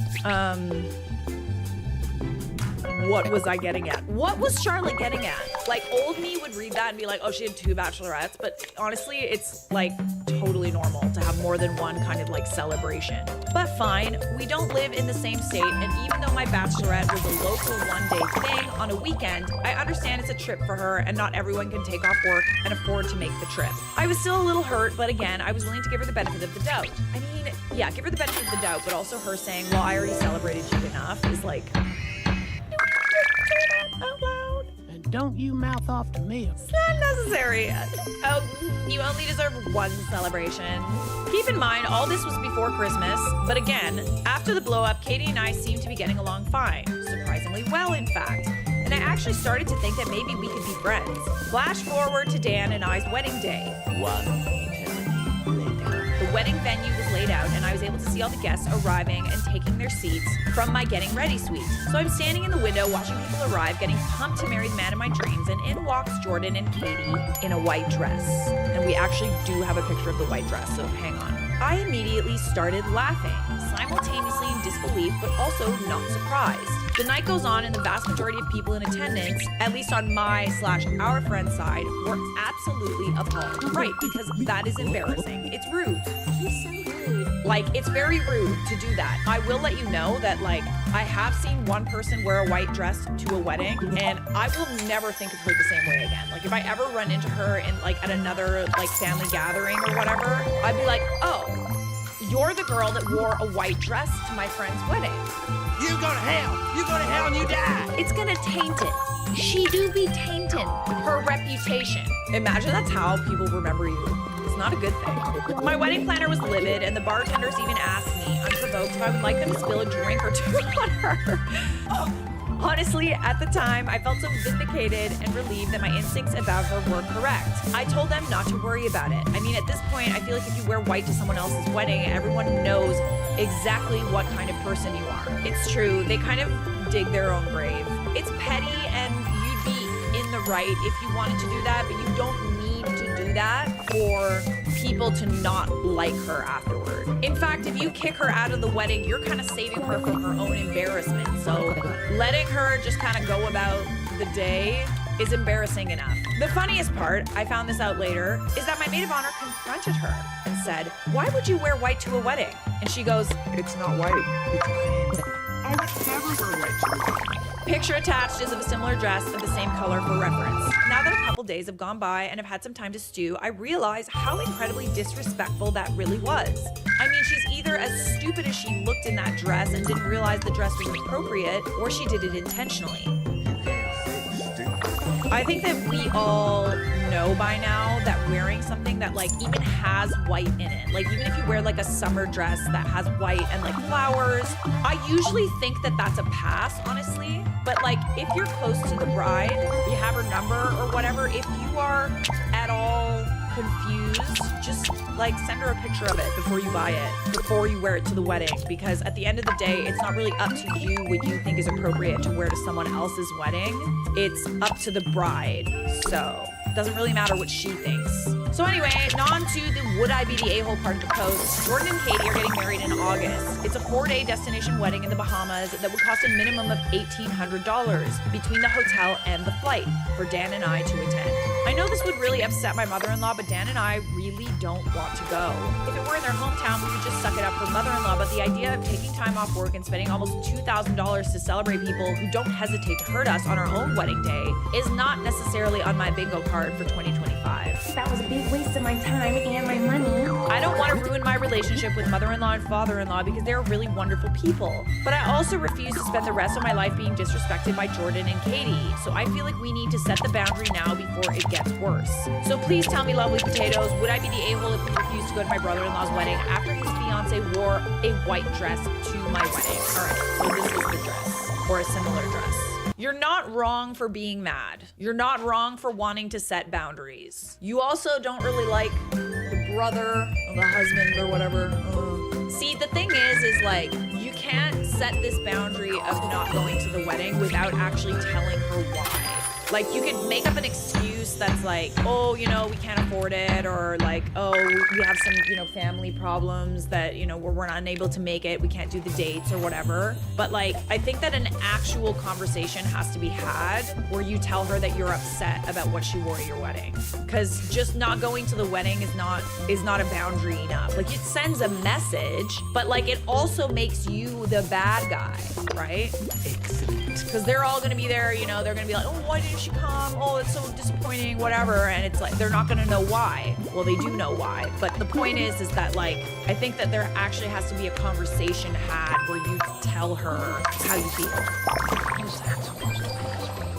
what was I getting at? What was Charlotte getting at? Like, old me would read that and be like, oh, she had 2 bachelorettes. But honestly, it's like totally normal to have more than one kind of like celebration. But fine, we don't live in the same state. And even though my bachelorette was a local one-day thing on a weekend, I understand it's a trip for her and not everyone can take off work and afford to make the trip. I was still a little hurt, but again, I was willing to give her the benefit of the doubt. I mean, yeah, give her the benefit of the doubt, but also her saying, well, I already celebrated you enough is like, out loud. And don't you mouth off to me. It's not necessary. Oh, you only deserve one celebration. Keep in mind, all this was before Christmas, but again, after the blow up, Katie and I seemed to be getting along fine. Surprisingly well, in fact. And I actually started to think that maybe we could be friends. Flash forward to Dan and I's wedding day. The wedding venue was laid out and I was able to see all the guests arriving and taking their seats from my getting ready suite. So I'm standing in the window watching people arrive, getting pumped to marry the man of my dreams, and in walks Jordan and Katie in a white dress. And we actually do have a picture of the white dress, so hang on. I immediately started laughing, simultaneously in disbelief, but also not surprised. The night goes on and the vast majority of people in attendance, at least on my/our friend's side, were absolutely appalled. Right, because that is embarrassing. It's rude. He's so rude. Like, it's very rude to do that. I will let you know that, like, I have seen one person wear a white dress to a wedding, and I will never think of her the same way again. Like, if I ever run into her in, like, at another, like, family gathering or whatever, I'd be like, oh, you're the girl that wore a white dress to my friend's wedding. You go to hell! You go to hell and you die! It's gonna taint it. She do be tainted. Her reputation. Imagine that's how people remember you. It's not a good thing. My wedding planner was livid, and the bartenders even asked me, unprovoked, if I would like them to spill a drink or two on her. Honestly, at the time, I felt so vindicated and relieved that my instincts about her were correct. I told them not to worry about it. I mean, at this point, I feel like if you wear white to someone else's wedding, everyone knows exactly what kind of person you are. It's true, they kind of dig their own grave. It's petty, and you'd be in the right if you wanted to do that, but you don't need to do that for people to not like her afterward. In fact, if you kick her out of the wedding, you're kind of saving her from her own embarrassment. So letting her just kind of go about the day is embarrassing enough. The funniest part, I found this out later, is that my maid of honor confronted her and said, why would you wear white to a wedding? And she goes, It's not white. It's red. I would never wear white to a wedding. Picture attached is of a similar dress of the same color for reference. Now that a couple days have gone by and have had some time to stew, I realize how incredibly disrespectful that really was. I mean, she's either as stupid as she looked in that dress and didn't realize the dress was appropriate, or she did it intentionally. I think that we all know by now that wearing something that like even has white in it, like even if you wear like a summer dress that has white and like flowers, I usually think that that's a pass, honestly. But like if you're close to the bride, you have her number or whatever, if you are at all confused, just like send her a picture of it before you buy it, before you wear it to the wedding, because at the end of the day, it's not really up to you what you think is appropriate to wear to someone else's wedding. It's up to the bride. So it doesn't really matter what she thinks. So anyway, on to the would I be the a-hole part of the post. Jordan and Katie are getting married in August. It's a 4-day destination wedding in the Bahamas that would cost a minimum of $1,800 between the hotel and the flight for Dan and I to attend. I know this would really upset my mother-in-law, but Dan and I really don't want to go. If it were in their hometown, we would just suck it up for mother-in-law, but the idea of taking time off work and spending almost $2,000 to celebrate people who don't hesitate to hurt us on our own wedding day is not necessarily on my bingo card for 2025. That was a big waste of my time and my money. I don't want to ruin my relationship with mother-in-law and father-in-law because they're really wonderful people. But I also refuse to spend the rest of my life being disrespected by Jordan and Katie. So I feel like we need to set the boundary now before it gets worse. So please tell me, lovely potatoes, would I be the a-hole if we refused to go to my brother-in-law's wedding after his fiance wore a white dress to my wedding? All right, so this is the dress, or a similar dress. You're not wrong for being mad. You're not wrong for wanting to set boundaries. You also don't really like the brother or the husband or whatever. See, the thing is like, you can't set this boundary of not going to the wedding without actually telling her why. Like, you could make up an excuse that's like, oh, you know, we can't afford it, or like, oh, we have some, you know, family problems that, you know, we're not unable to make it, we can't do the dates or whatever. But like, I think that an actual conversation has to be had where you tell her that you're upset about what she wore at your wedding. Because just not going to the wedding is not a boundary enough. Like, it sends a message, but like, it also makes you the bad guy, right? Excellent. Because they're all gonna be there, you know, they're gonna be like, oh, why didn't she come? Oh, it's so disappointing, whatever. And it's like, they're not gonna know why. Well, they do know why. But the point is that like, I think that there actually has to be a conversation had where you tell her how you feel.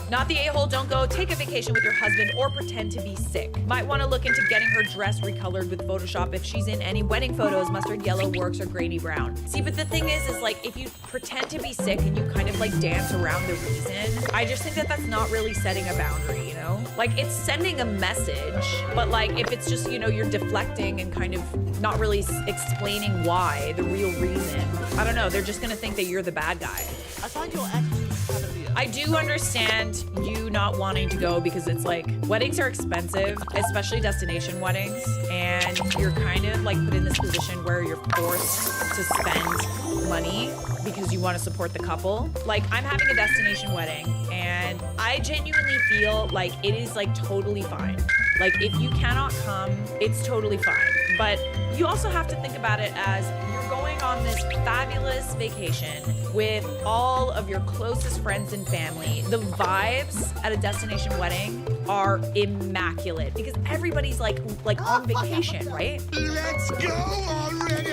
Not the a-hole, don't go take a vacation with your husband or pretend to be sick. Might want to look into getting her dress recolored with Photoshop if she's in any wedding photos. Mustard yellow works or grainy brown. See, but the thing is like, if you pretend to be sick and you kind of like dance around the reason, I just think that that's not really setting a boundary, you know? Like, it's sending a message, but like, if it's just, you know, you're deflecting and kind of not really explaining why, the real reason, I don't know, they're just gonna think that you're the bad guy. I find your attitude cavalier. I do understand you not wanting to go because it's like, weddings are expensive, especially destination weddings, and you're kind of like put in this position where you're forced to spend money because you want to support the couple. Like, I'm having a destination wedding and I genuinely feel like it is like totally fine. Like, if you cannot come, it's totally fine. But you also have to think about it as you're going on this fabulous vacation with all of your closest friends and family. The vibes at a destination wedding are immaculate because everybody's like on vacation, right? Let's go already!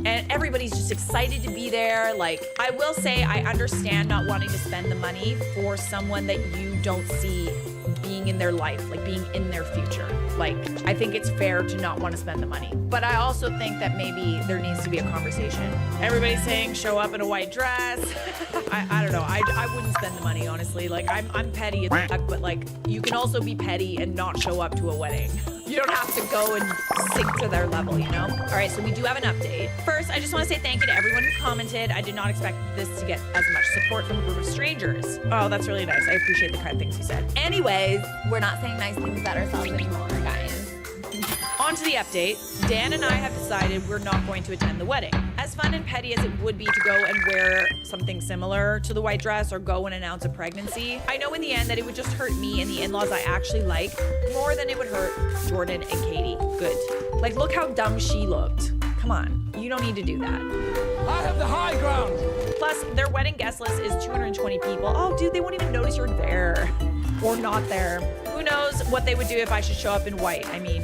And everybody's just excited to be there. Like, I will say, I understand not wanting to spend the money for someone that you don't see being in their life, like being in their future. Like, I think it's fair to not want to spend the money. But I also think that maybe there needs to be a conversation. Everybody's saying show up in a white dress. I don't know. I wouldn't spend the money, honestly. Like, I'm petty as fuck, but like, you can also be petty and not show up to a wedding. You don't have to go and sink to their level, you know? All right, so we do have an update. First, I just want to say thank you to everyone who commented. I did not expect this to get as much support from a group of strangers. Oh, that's really nice. I appreciate the kind things you said. Anyways, we're not saying nice things about ourselves anymore, guys. On to the update. Dan and I have decided we're not going to attend the wedding. As fun and petty as it would be to go and wear something similar to the white dress or go and announce a pregnancy, I know in the end that it would just hurt me and the in-laws I actually like more than it would hurt Jordan and Katie. Good. Like, look how dumb she looked. Come on, you don't need to do that. I have the high ground. Plus, their wedding guest list is 220 people. Oh, dude, they won't even notice you're there or not there. Who knows what they would do if I should show up in white? I mean,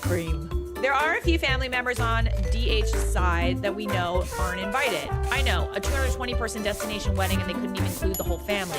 cream. There are a few family members on DH's side that we know aren't invited. I know, a 220-person destination wedding and they couldn't even include the whole family.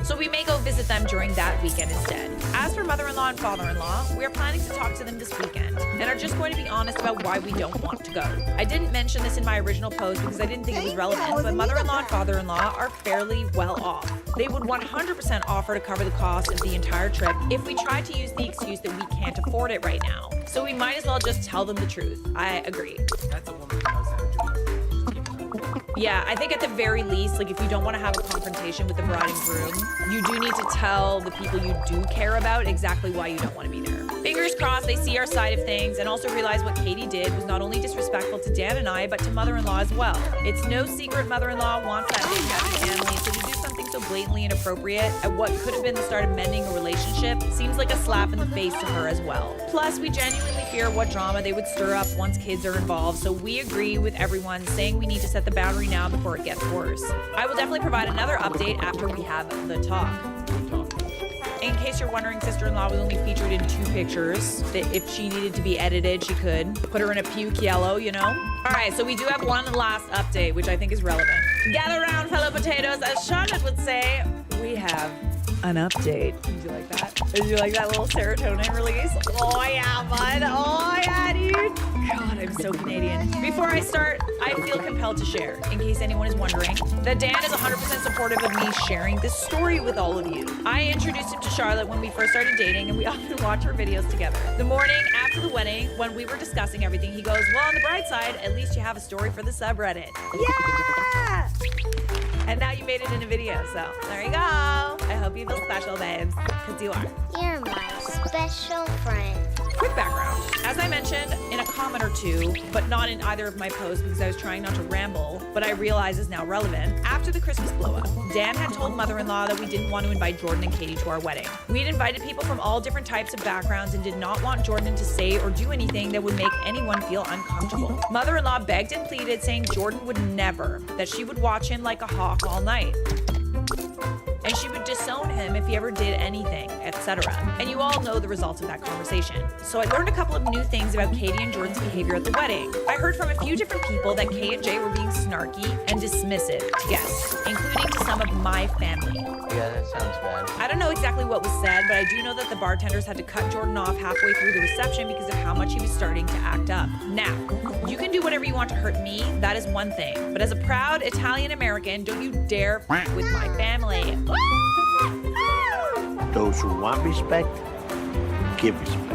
So we may go visit them during that weekend instead. As for mother-in-law and father-in-law, we are planning to talk to them this weekend and are just going to be honest about why we don't want to go. I didn't mention this in my original post because I didn't think it was relevant, but mother-in-law and father-in-law are fairly well off. They would 100% offer to cover the cost of the entire trip if we tried to use the excuse that we can't afford it right now. So we might as well just tell them the truth. I agree. That's a woman who knows how to do. Yeah, I think at the very least, like, if you don't want to have a confrontation with the bride and groom, you do need to tell the people you do care about exactly why you don't want to be there. Fingers crossed they see our side of things and also realize what Katie did was not only disrespectful to Dan and I, but to mother-in-law as well. It's no secret mother-in-law wants that big happy family, so to do something so blatantly inappropriate at what could have been the start of mending a relationship seems like a slap in the face to her as well. Plus, we genuinely fear what drama they would stir up once kids are involved, so we agree with everyone saying we need to set the boundary now before it gets worse. I will definitely provide another update after we have the talk. In case you're wondering, sister-in-law was only featured in 2 pictures. That if she needed to be edited, she could. Put her in a puke yellow, you know? All right, so we do have one last update, which I think is relevant. Gather around, fellow potatoes. As Charlotte would say, we have an update. Did you like that? Did you like that little serotonin release? Oh, yeah, bud. Oh, yeah, dude. God, I'm so Canadian. Before I start, I feel compelled to share, in case anyone is wondering, that Dan is 100% supportive of me sharing this story with all of you. I introduced him to Charlotte when we first started dating, and we often watch her videos together. The morning after the wedding, when we were discussing everything, he goes, well, on the bright side, at least you have a story for the subreddit. Yeah! And now you made it in a video, so there you go. I hope you feel special, babes, because you are. You're my special friend. Quick background. As I mentioned in a comment or two, but not in either of my posts because I was trying not to ramble, but I realize is now relevant, after the Christmas blow-up, Dan had told mother-in-law that we didn't want to invite Jordan and Katie to our wedding. We'd invited people from all different types of backgrounds and did not want Jordan to say or do anything that would make anyone feel uncomfortable. Mother-in-law begged and pleaded, saying Jordan would never, that she would watch him like a hawk all night. And she would disown him if he ever did anything, etc. And you all know the results of that conversation. So I learned a couple of new things about Katie and Jordan's behavior at the wedding. I heard from a few different people that Kay and Jay were being snarky and dismissive to guests, including to some of my family. Yeah, that sounds bad. I don't know exactly what was said, but I do know that the bartenders had to cut Jordan off halfway through the reception because of how much he was starting to act up. Now, you can do whatever you want to hurt me, that is one thing. But as a proud Italian American, don't you dare f with my family. Those who want respect, give respect.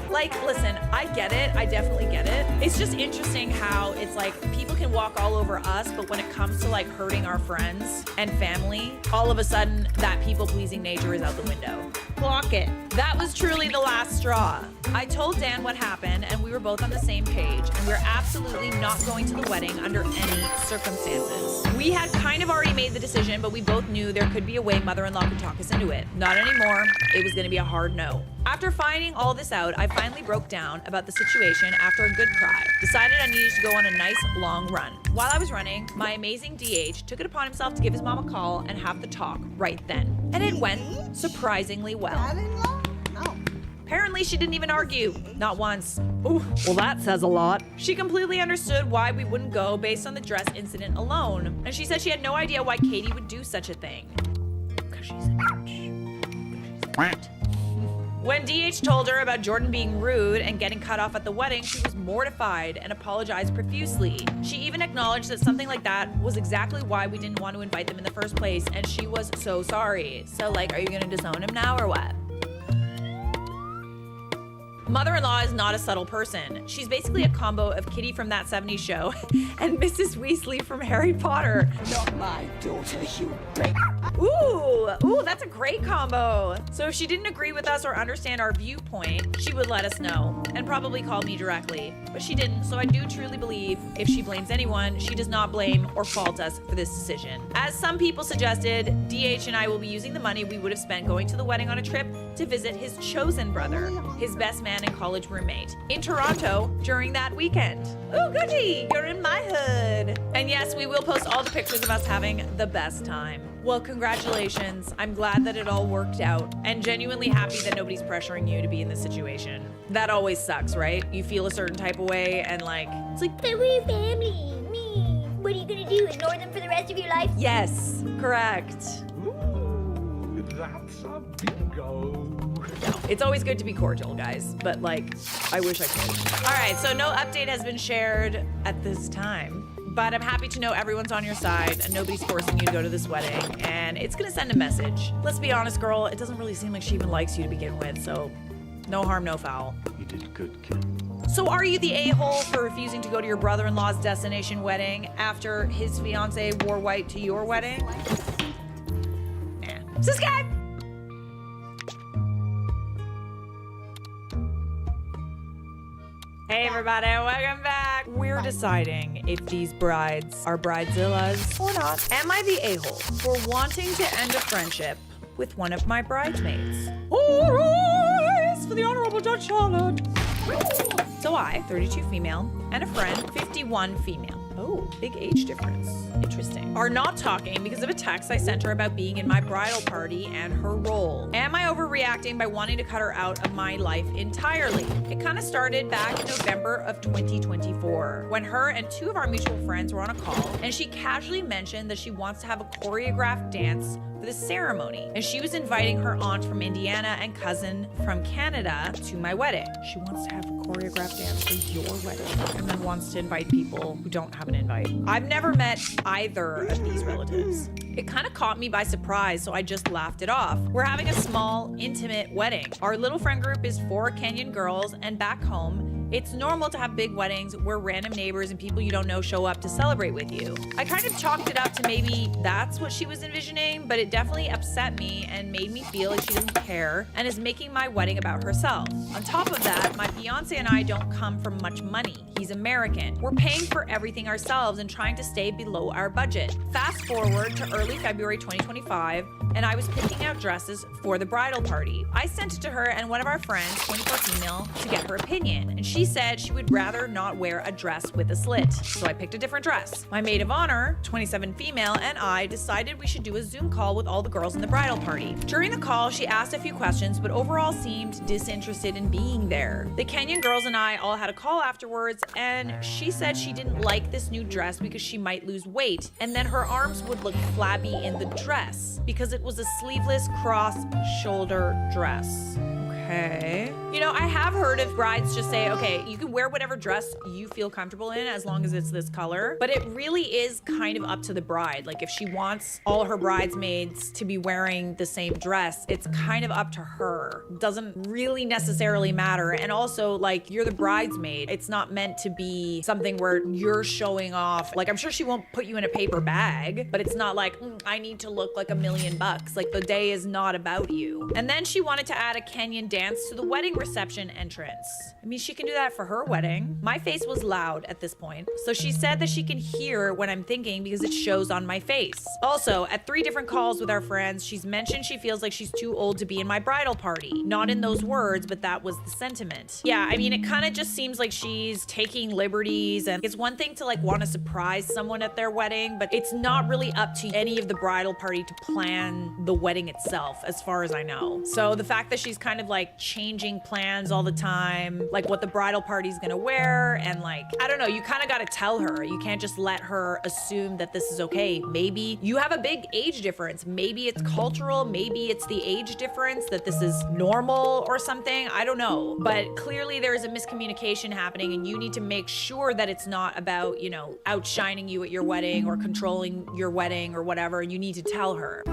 Like, listen, I get it. I definitely get it. It's just interesting how it's like people can walk all over us, but when it comes to like hurting our friends and family, all of a sudden that people-pleasing nature is out the window. Clock it. That was truly the last straw. I told Dan what happened, and we were both on the same page, and we're absolutely not going to the wedding under any circumstances. We had kind of already made the decision, but we both knew there could be a way mother-in-law could talk us into it. Not anymore. It was going to be a hard no. After finding all this out, I finally broke down about the situation after a good cry. Decided I needed to go on a nice long run. While I was running, my amazing DH took it upon himself to give his mom a call and have the talk right then. And it went surprisingly well. Dad-in-law? No. Apparently she didn't even argue, not once. Ooh, well that says a lot. She completely understood why we wouldn't go based on the dress incident alone. And she said she had no idea why Katie would do such a thing. Because she's a bitch. When DH told her about Jordan being rude and getting cut off at the wedding, she was mortified and apologized profusely. She even acknowledged that something like that was exactly why we didn't want to invite them in the first place, and she was so sorry. So like, are you gonna disown him now or what? Mother-in-law is not a subtle person. She's basically a combo of Kitty from That 70s Show and Mrs. Weasley from Harry Potter. Not my daughter, you bitch. Ooh, that's a great combo. So if she didn't agree with us or understand our viewpoint, she would let us know and probably call me directly. But she didn't, so I do truly believe if she blames anyone, she does not blame or fault us for this decision. As some people suggested, DH and I will be using the money we would have spent going to the wedding on a trip to visit his chosen brother, his best man and college roommate, in Toronto during that weekend. Ooh, goody, you're in my hood. And yes, we will post all the pictures of us having the best time. Well, congratulations. I'm glad that it all worked out and genuinely happy that nobody's pressuring you to be in this situation. That always sucks, right? You feel a certain type of way and like, it's like, But we're family. Me. What are you gonna do? Ignore them for the rest of your life? yes, correct. Ooh, that's a bingo. No, it's always good to be cordial, guys, but like, I wish I could. All right, so no update has been shared at this time. But I'm happy to know everyone's on your side and nobody's forcing you to go to this wedding, and it's gonna send a message. Let's be honest, girl, it doesn't really seem like she even likes you to begin with, so no harm, no foul. You did good, kid. So are you the a-hole for refusing to go to your brother-in-law's destination wedding after his fiance wore white to your wedding? Nah. Subscribe! Hey everybody, welcome back. We're deciding if these brides are bridezillas or not. Am I the a-hole for wanting to end a friendship with one of my bridesmaids? All rise for the Honorable Judge Charlotte. So I, 32 female, and a friend, 51 female. Oh, big age difference. Interesting. Are not talking because of a text I sent her about being in my bridal party and her role. Am I overreacting by wanting to cut her out of my life entirely? It kind of started back in November of 2024 when her and two of our mutual friends were on a call and she casually mentioned that she wants to have a choreographed dance for the ceremony. And she was inviting her aunt from Indiana and cousin from Canada to my wedding. She wants to have a choreographed dance for your wedding and then wants to invite people who don't have an invite. I've never met either of these relatives. It kind of caught me by surprise, so I just laughed it off. We're having a small, intimate wedding. Our little friend group is 4 Kenyan girls, and back home, It's normal to have big weddings where random neighbors and people you don't know show up to celebrate with you. I kind of chalked it up to maybe that's what she was envisioning, but it definitely upset me and made me feel like she doesn't care and is making my wedding about herself. On top of that, my fiance and I don't come from much money. He's American. We're paying for everything ourselves and trying to stay below our budget. Fast forward to early February 2025, and I was picking out dresses for the bridal party. I sent it to her and one of our friends, 24 female, to get her opinion, and she said she would rather not wear a dress with a slit. So I picked a different dress. My maid of honor, 27 female, and I decided we should do a Zoom call with all the girls in the bridal party. During the call, she asked a few questions, but overall seemed disinterested in being there. The Kenyan girls and I all had a call afterwards, and she said she didn't like this new dress because she might lose weight, and then her arms would look flabby in the dress because it was a sleeveless cross-shoulder dress. Okay. You know, I have heard of brides just say, okay, you can wear whatever dress you feel comfortable in as long as it's this color, but it really is kind of up to the bride. Like if she wants all her bridesmaids to be wearing the same dress, it's kind of up to her. Doesn't really necessarily matter. And also, like, you're the bridesmaid. It's not meant to be something where you're showing off. Like, I'm sure she won't put you in a paper bag, but it's not like, I need to look like $1 million. Like, the day is not about you. And then she wanted to add a Kenyan dance to the wedding reception entrance. I mean, she can do that for her wedding. My face was loud at this point, so she said that she can hear what I'm thinking because it shows on my face. Also, at 3 different calls with our friends, she's mentioned she feels like she's too old to be in my bridal party. Not in those words, but that was the sentiment. Yeah, I mean, it kind of just seems like she's taking liberties, and it's one thing to like want to surprise someone at their wedding, but it's not really up to any of the bridal party to plan the wedding itself, as far as I know. So the fact that she's kind of like changing plans all the time, like what the bridal party's gonna wear, and like, I don't know, you kind of got to tell her. You can't just let her assume that this is okay. Maybe you have a big age difference. Maybe it's cultural. Maybe it's the age difference that this is normal or something. I don't know. But clearly there is a miscommunication happening, and you need to make sure that it's not about, you know, outshining you at your wedding or controlling your wedding or whatever, and you need to tell her.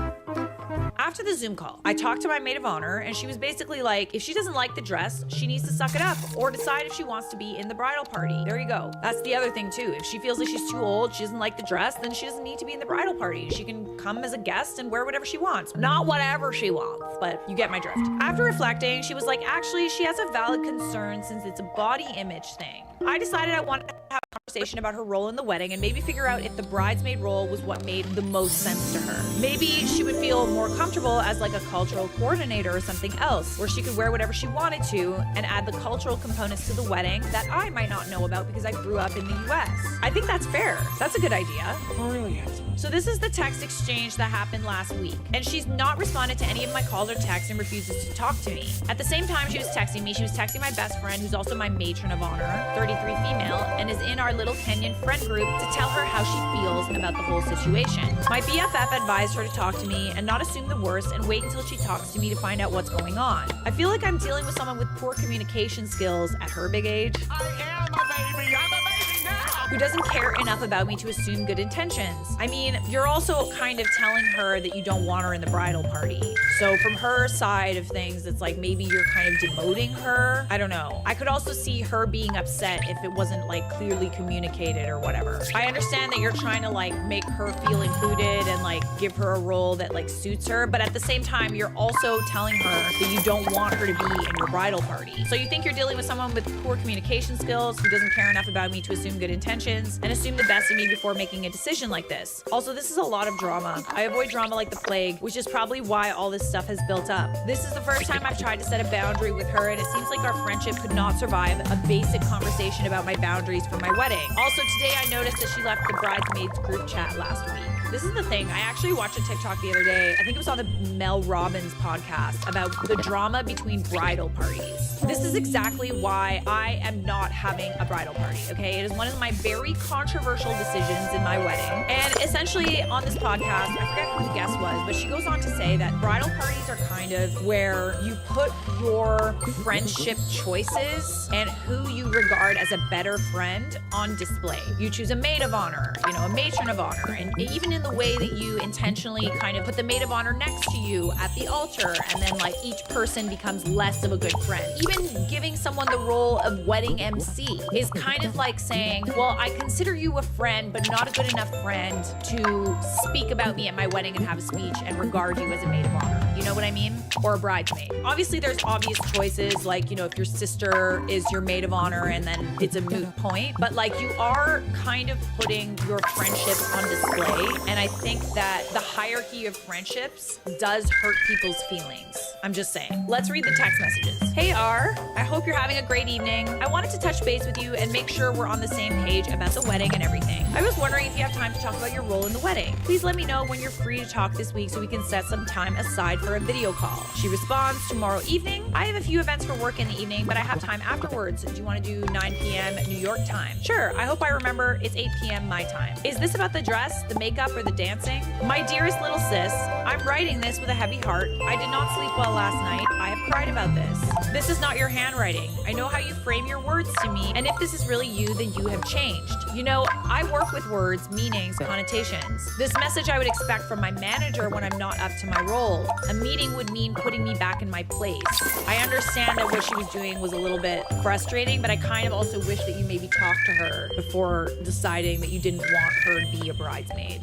After the Zoom call, I talked to my maid of honor, and she was basically like, if she doesn't like the dress, she needs to suck it up or decide if she wants to be in the bridal party. There you go. That's the other thing too. If she feels like she's too old, she doesn't like the dress, then she doesn't need to be in the bridal party. She can come as a guest and wear whatever she wants. Not whatever she wants, but you get my drift. After reflecting, she was like, actually, she has a valid concern since it's a body image thing. I decided I wanted to have a conversation about her role in the wedding and maybe figure out if the bridesmaid role was what made the most sense to her. Maybe she would feel more comfortable as like a cultural coordinator or something else, where she could wear whatever she wanted to and add the cultural components to the wedding that I might not know about because I grew up in the US. I think that's fair. That's a good idea. Oh, really? So this is the text exchange that happened last week, and she's not responded to any of my calls or texts and refuses to talk to me. At the same time she was texting me, she was texting my best friend, who's also my matron of honor, 33 female, and is in our little Kenyan friend group, to tell her how she feels about the whole situation. My BFF advised her to talk to me and not assume the worst and wait until she talks to me to find out what's going on. I feel like I'm dealing with someone with poor communication skills at her big age. I am a baby. I'm a baby now. Who doesn't care enough about me to assume good intentions. I mean, you're also kind of telling her that you don't want her in the bridal party. So from her side of things, it's like maybe you're kind of demoting her. I don't know. I could also see her being upset if it wasn't like clearly communicated or whatever. I understand that you're trying to like make her feel included and like give her a role that like suits her, but at the same time, you're also telling her that you don't want her to be in your bridal party. So you think you're dealing with someone with poor communication skills who doesn't care enough about me to assume good intentions and assume the best of me before making a decision like this. Also, this is a lot of drama. I avoid drama like the plague, which is probably why all this stuff has built up. This is the first time I've tried to set a boundary with her, and it seems like our friendship could not survive a basic conversation about my boundaries for my wedding. Also, today I noticed that she left the bridesmaids group chat last week. This is the thing. I actually watched a TikTok the other day. I think it was on the Mel Robbins podcast about the drama between bridal parties. This is exactly why I am not having a bridal party, okay? It is one of my very controversial decisions in my wedding. And essentially on this podcast, I forget who the guest was, but she goes on to say that bridal parties are kind of where you put your friendship choices and who you regard as a better friend on display. You choose a maid of honor, you know, a matron of honor, and even in the way that you intentionally kind of put the maid of honor next to you at the altar, and then like each person becomes less of a good friend. Even giving someone the role of wedding MC is kind of like saying, well, I consider you a friend, but not a good enough friend to speak about me at my wedding and have a speech and regard you as a maid of honor. You know what I mean? Or a bridesmaid. Obviously, there's obvious choices, like, you know, if your sister is your maid of honor and then it's a moot point. But like, you are kind of putting your friendships on display. And I think that the hierarchy of friendships does hurt people's feelings. I'm just saying. Let's read the text messages. Hey R, I hope you're having a great evening. I wanted to touch base with you and make sure we're on the same page about the wedding and everything. I was wondering if you have time to talk about your role in the wedding. Please let me know when you're free to talk this week so we can set some time aside for a video call. She responds, tomorrow evening. I have a few events for work in the evening, but I have time afterwards. Do you want to do 9 p.m. New York time? Sure, I hope I remember. It's 8 p.m. my time. Is this about the dress, the makeup, or the dancing? My dearest little sis, I'm writing this with a heavy heart. I did not sleep well last night. I have cried about this. This is not your handwriting. I know how you frame your words to me, and if this is really you, then you have changed. You know, I work with words, meanings, connotations. This message I would expect from my manager when I'm not up to my role. A meeting would mean putting me back in my place. I understand that what she was doing was a little bit frustrating, but I kind of also wish that you maybe talked to her before deciding that you didn't want her to be a bridesmaid.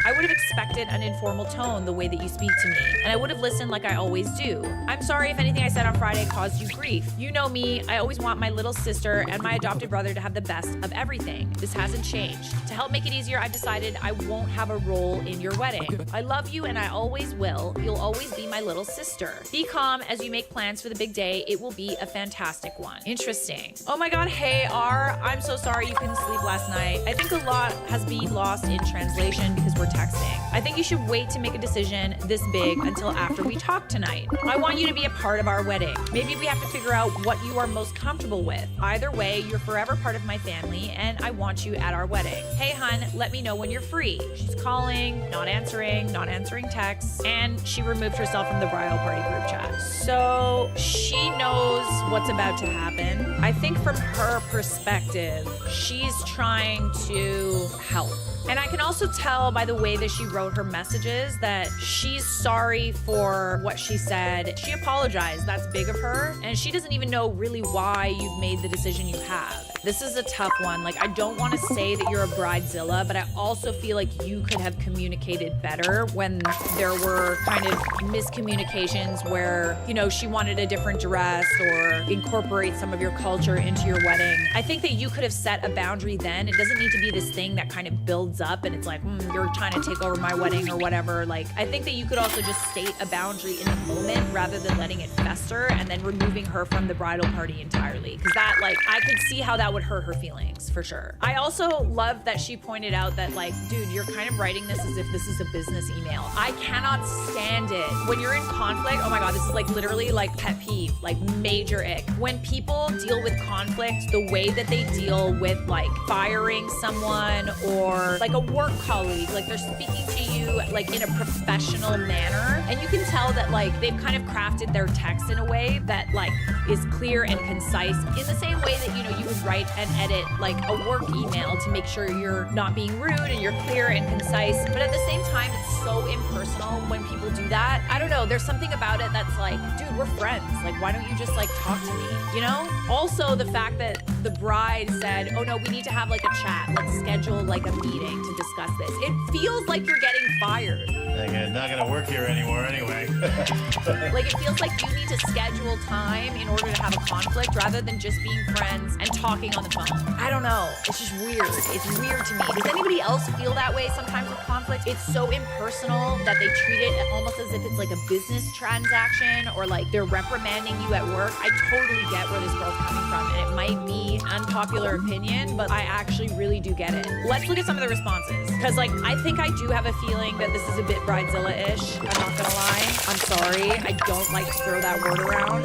I would have expected an informal tone the way that you speak to me, and I would have listened like I always do. I'm sorry if anything I said on Friday caused you grief. You know me, I always want my little sister and my adopted brother to have the best of everything. This hasn't changed. To help make it easier, I've decided I won't have a role in your wedding. I love you and I always will. You'll always be my little sister. Be calm as you make plans for the big day. It will be a fantastic one. Interesting. Oh my God, hey R, I'm so sorry you couldn't sleep last night. I think a lot has been lost in translation because we're texting. I think you should wait to make a decision this big until after we talk tonight. I want you to be a part of our wedding. Maybe we have to figure out what you are most comfortable with. Either way, you're forever part of my family and I want you at our wedding. Hey hun, let me know when you're free. She's calling, not answering texts, and she removed herself from the bridal party group chat. So she knows what's about to happen. I think from her perspective, she's trying to help. And I can also tell by the way that she wrote her messages that she's sorry for what she said. She apologized. That's big of her. And she doesn't even know really why you've made the decision you have. This is a tough one. Like, I don't want to say that you're a bridezilla, but I also feel like you could have communicated better when there were kind of miscommunications where, you know, she wanted a different dress or incorporate some of your culture into your wedding. I think that you could have set a boundary then. It doesn't need to be this thing that kind of builds up and it's like, you're trying to take over my wedding or whatever. Like, I think that you could also just state a boundary in the moment rather than letting it fester and then removing her from the bridal party entirely. Because that, like, I could see how that would hurt her feelings for sure. I also love that she pointed out that, like, dude, you're kind of writing this as if this is a business email. I cannot stand it. When you're in conflict, oh my God, this is like literally like pet peeve, like major ick. When people deal with conflict the way that they deal with like firing someone or like a work colleague, like they're speaking to you like in a professional manner, and you can tell that like they've kind of crafted their text in a way that like is clear and concise in the same way that, you know, you would write and edit like a work email to make sure you're not being rude and you're clear and concise. But at the same time, it's so impersonal when people do that. I don't know, there's something about it that's like, dude, we're friends. Like, why don't you just like talk to me, you know? Also, the fact that the bride said, oh no, we need to have like a chat. Let's schedule like a meeting to discuss this. It feels like you're getting fired. Not gonna work here anymore anyway. Like, it feels like you need to schedule time in order to have a conflict rather than just being friends and talking on the phone. I don't know. It's just weird. It's weird to me. Does anybody else feel that way sometimes with conflict? It's so impersonal that they treat it almost as if it's like a business transaction or like they're reprimanding you at work. I totally get where this girl's coming from, and it might be unpopular opinion, but I actually really do get it. Let's look at some of the responses. Because like, I think I do have a feeling that this is a bit bridezilla-ish. I'm not gonna lie. I'm sorry. I don't like to throw that word around.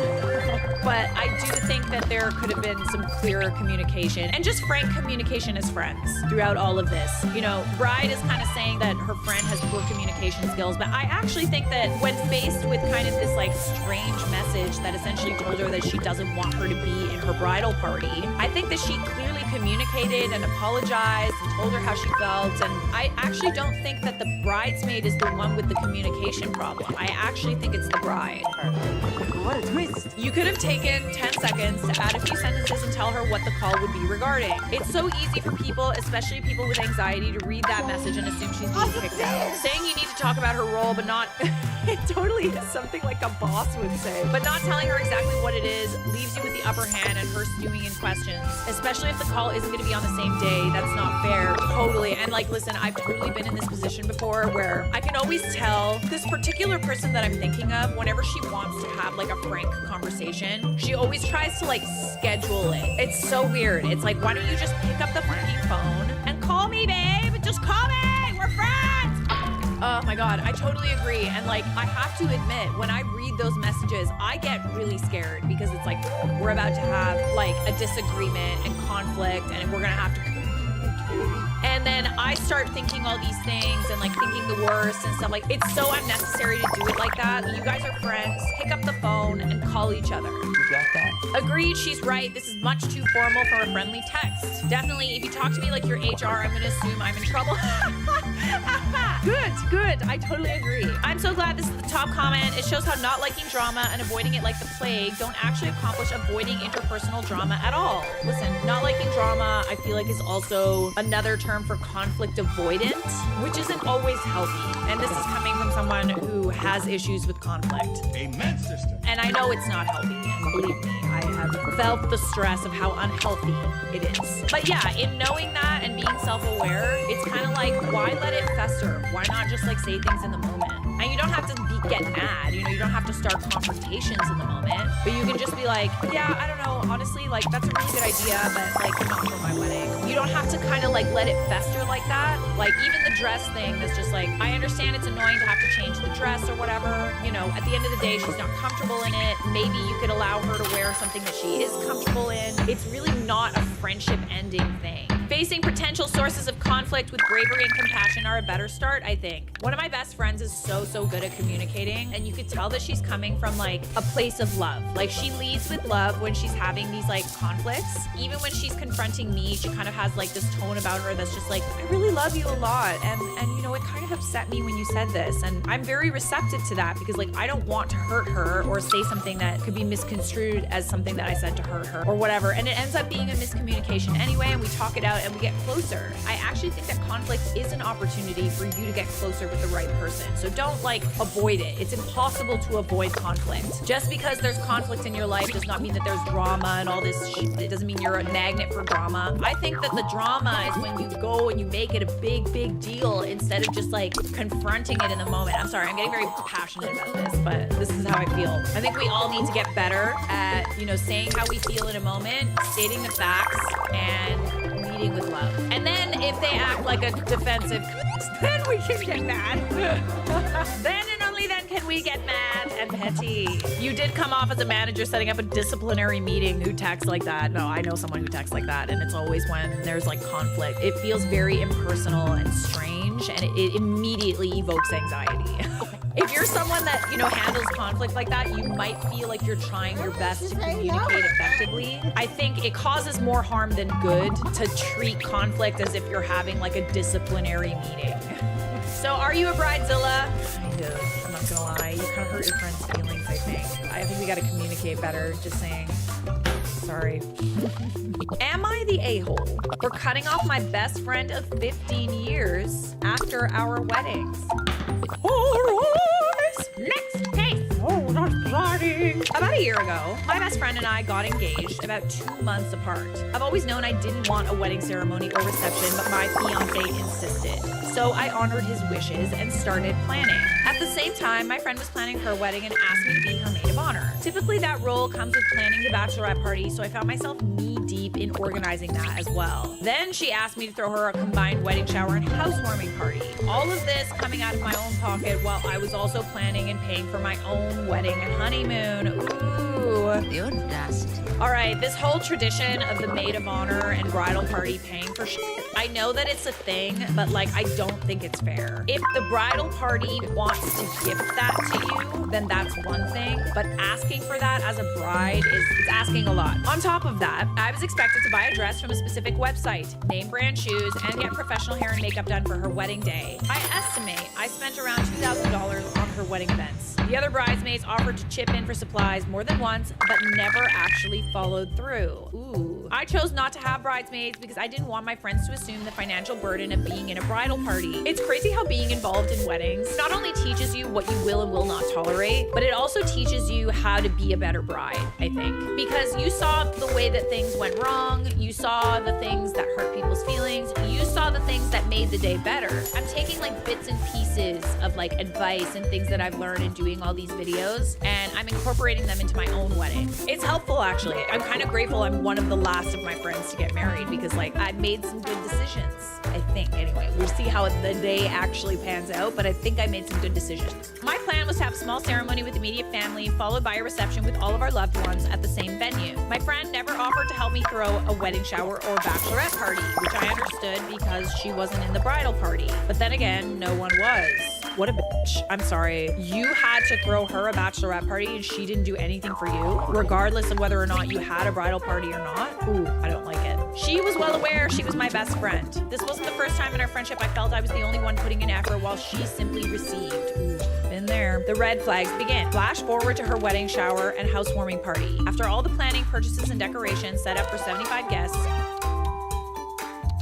But I do think that there could have been some clearer communication and just frank communication as friends throughout all of this. You know, Bride is kind of saying that her friend has poor communication skills, but I actually think that when faced with kind of this like strange message that essentially told her that she doesn't want her to be in her bridal party, I think that she clearly communicated and apologized and told her how she felt. And I actually don't think that the bridesmaid is the one with the communication problem. I actually think it's the bride. What a twist! You could have taken taken 10 seconds to add a few sentences and tell her what the call would be regarding. It's so easy for people, especially people with anxiety, to read that message and assume she's being kicked out. Saying you need to talk about her role, but not... It totally is something like a boss would say. But not telling her exactly what it is leaves you with the upper hand and her stewing in questions. Especially if the call isn't going to be on the same day. That's not fair. Totally. And like, listen, I've totally been in this position before where I can always tell this particular person that I'm thinking of, whenever she wants to have like a frank conversation, she always tries to like schedule it. It's so weird. It's like, why don't you just pick up the freaking phone and call me, babe? Just call me. We're friends. Oh my God, I totally agree. And like, I have to admit, when I read those messages, I get really scared because it's like, we're about to have like a disagreement and conflict and we're gonna have to communicate. And then I start thinking all these things and like thinking the worst and stuff. Like, it's so unnecessary to do it like that. You guys are friends. Pick up the phone and call each other. You got that? Agreed, she's right. This is much too formal for a friendly text. Definitely, if you talk to me like you're HR, I'm gonna assume I'm in trouble. Good. I totally agree. I'm so glad this is the top comment. It shows how not liking drama and avoiding it like the plague don't actually accomplish avoiding interpersonal drama at all. Listen, not liking drama, I feel like is also another term for conflict avoidant, which isn't always healthy. And this is coming from someone who has issues with conflict. Amen, sister. And I know it's not healthy, and believe me, I have felt the stress of how unhealthy it is. But yeah, in knowing that and being self-aware, it's kind of like, why let it fester? Why not just like say things in the moment? And you don't have to get mad, you know, you don't have to start confrontations in the moment, but you can just be like, yeah, I don't know, honestly, like that's a really good idea, but like not for my wedding. You don't have to kind of like let it fester like that. Like even the dress thing that's just like, I understand it's annoying to have to change the dress or whatever. You know, at the end of the day, she's not comfortable in it. Maybe you could allow her to wear something that she is comfortable in. It's really not a friendship ending thing. Facing potential sources of conflict with bravery and compassion are a better start, I think. One of my best friends is so good at communicating, and you could tell that she's coming from like a place of love. Like she leads with love when she's having these like conflicts. Even when she's confronting me, she kind of has like this tone about her that's just like, I really love you a lot, and you know, it kind of upset me when you said this, and I'm very receptive to that because like I don't want to hurt her or say something that could be misconstrued as something that I said to hurt her or whatever, and it ends up being a miscommunication anyway, and we talk it out and we get closer. I actually think that conflict is an opportunity for you to get closer with the right person. So don't like avoid it. It's impossible to avoid conflict. Just because there's conflict in your life does not mean that there's drama and all this shit. It doesn't mean you're a magnet for drama. I think that the drama is when you go and you make it a big deal instead of just like confronting it in the moment. I'm sorry, I'm getting very passionate about this, but this is how I feel. I think we all need to get better at, you know, saying how we feel in a moment, stating the facts, and leading with love. And then if they act like a defensive, then we can get mad. Then and only then can we get mad and petty. You did come off as a manager setting up a disciplinary meeting who texts like that. No, I know someone who texts like that, and it's always when there's like conflict. It feels very impersonal and strange, and it immediately evokes anxiety. If you're someone that, you know, handles conflict like that, you might feel like you're trying your best to communicate effectively. I think it causes more harm than good to treat conflict as if you're having like a disciplinary meeting. So are you a bridezilla? Kind of, I'm not gonna lie. You kind of hurt your friend's feelings, I think. I think we gotta communicate better, just saying. Sorry. Am I the a-hole for cutting off my best friend of 15 years after our weddings? Next case. Oh, that's exciting. About a year ago, my best friend and I got engaged about 2 months apart. I've always known I didn't want a wedding ceremony or reception, but my fiance insisted. So I honored his wishes and started planning. At the same time, my friend was planning her wedding and asked me to be her maid of honor. Typically, that role comes with planning the bachelorette party, so I found myself knee-deep in organizing that as well. Then she asked me to throw her a combined wedding shower and housewarming party. All of this coming out of my own pocket while I was also planning and paying for my own wedding and honeymoon. Ooh. You're nasty. All right, this whole tradition of the maid of honor and bridal party paying for shit, I know that it's a thing, but like, I don't think it's fair. If the bridal party wants to gift that to you, then that's one thing, but asking for that as a bride it's asking a lot. On top of that, I was expected to buy a dress from a specific website, name brand shoes, and get professional hair and makeup done for her wedding day. I estimate I spent around $2,000 on her wedding events. The other bridesmaids offered to chip in for supplies more than once, but never actually followed through. Ooh. I chose not to have bridesmaids because I didn't want my friends to assume the financial burden of being in a bridal party. It's crazy how being involved in weddings not only teaches you what you will and will not tolerate, but it also teaches you how to be a better bride, I think. Because you saw the way that things went wrong, you saw the things that hurt people's feelings, you saw the things that made the day better. I'm taking like bits and pieces of like advice and things that I've learned in doing all these videos, and I'm incorporating them into my own wedding. It's helpful, actually. I'm kind of grateful I'm one of the last of my friends to get married because like I made some good decisions, I think. Anyway, we'll see how the day actually pans out, but I think I made some good decisions. My plan was to have a small ceremony with immediate family, followed by a reception with all of our loved ones at the same venue. My friend never offered to help me throw a wedding shower or bachelorette party, which I understood because she wasn't in the bridal party. But then again, no one was. What a bitch. I'm sorry. You had to throw her a bachelorette party and she didn't do anything for you, regardless of whether or not you had a bridal party or not? Ooh, I don't like it. She was well aware she was my best friend. This wasn't the first time in our friendship I felt I was the only one putting in effort while she simply received. Ooh, been there. The red flags begin. Flash forward to her wedding shower and housewarming party. After all the planning, purchases, and decorations set up for 75 guests,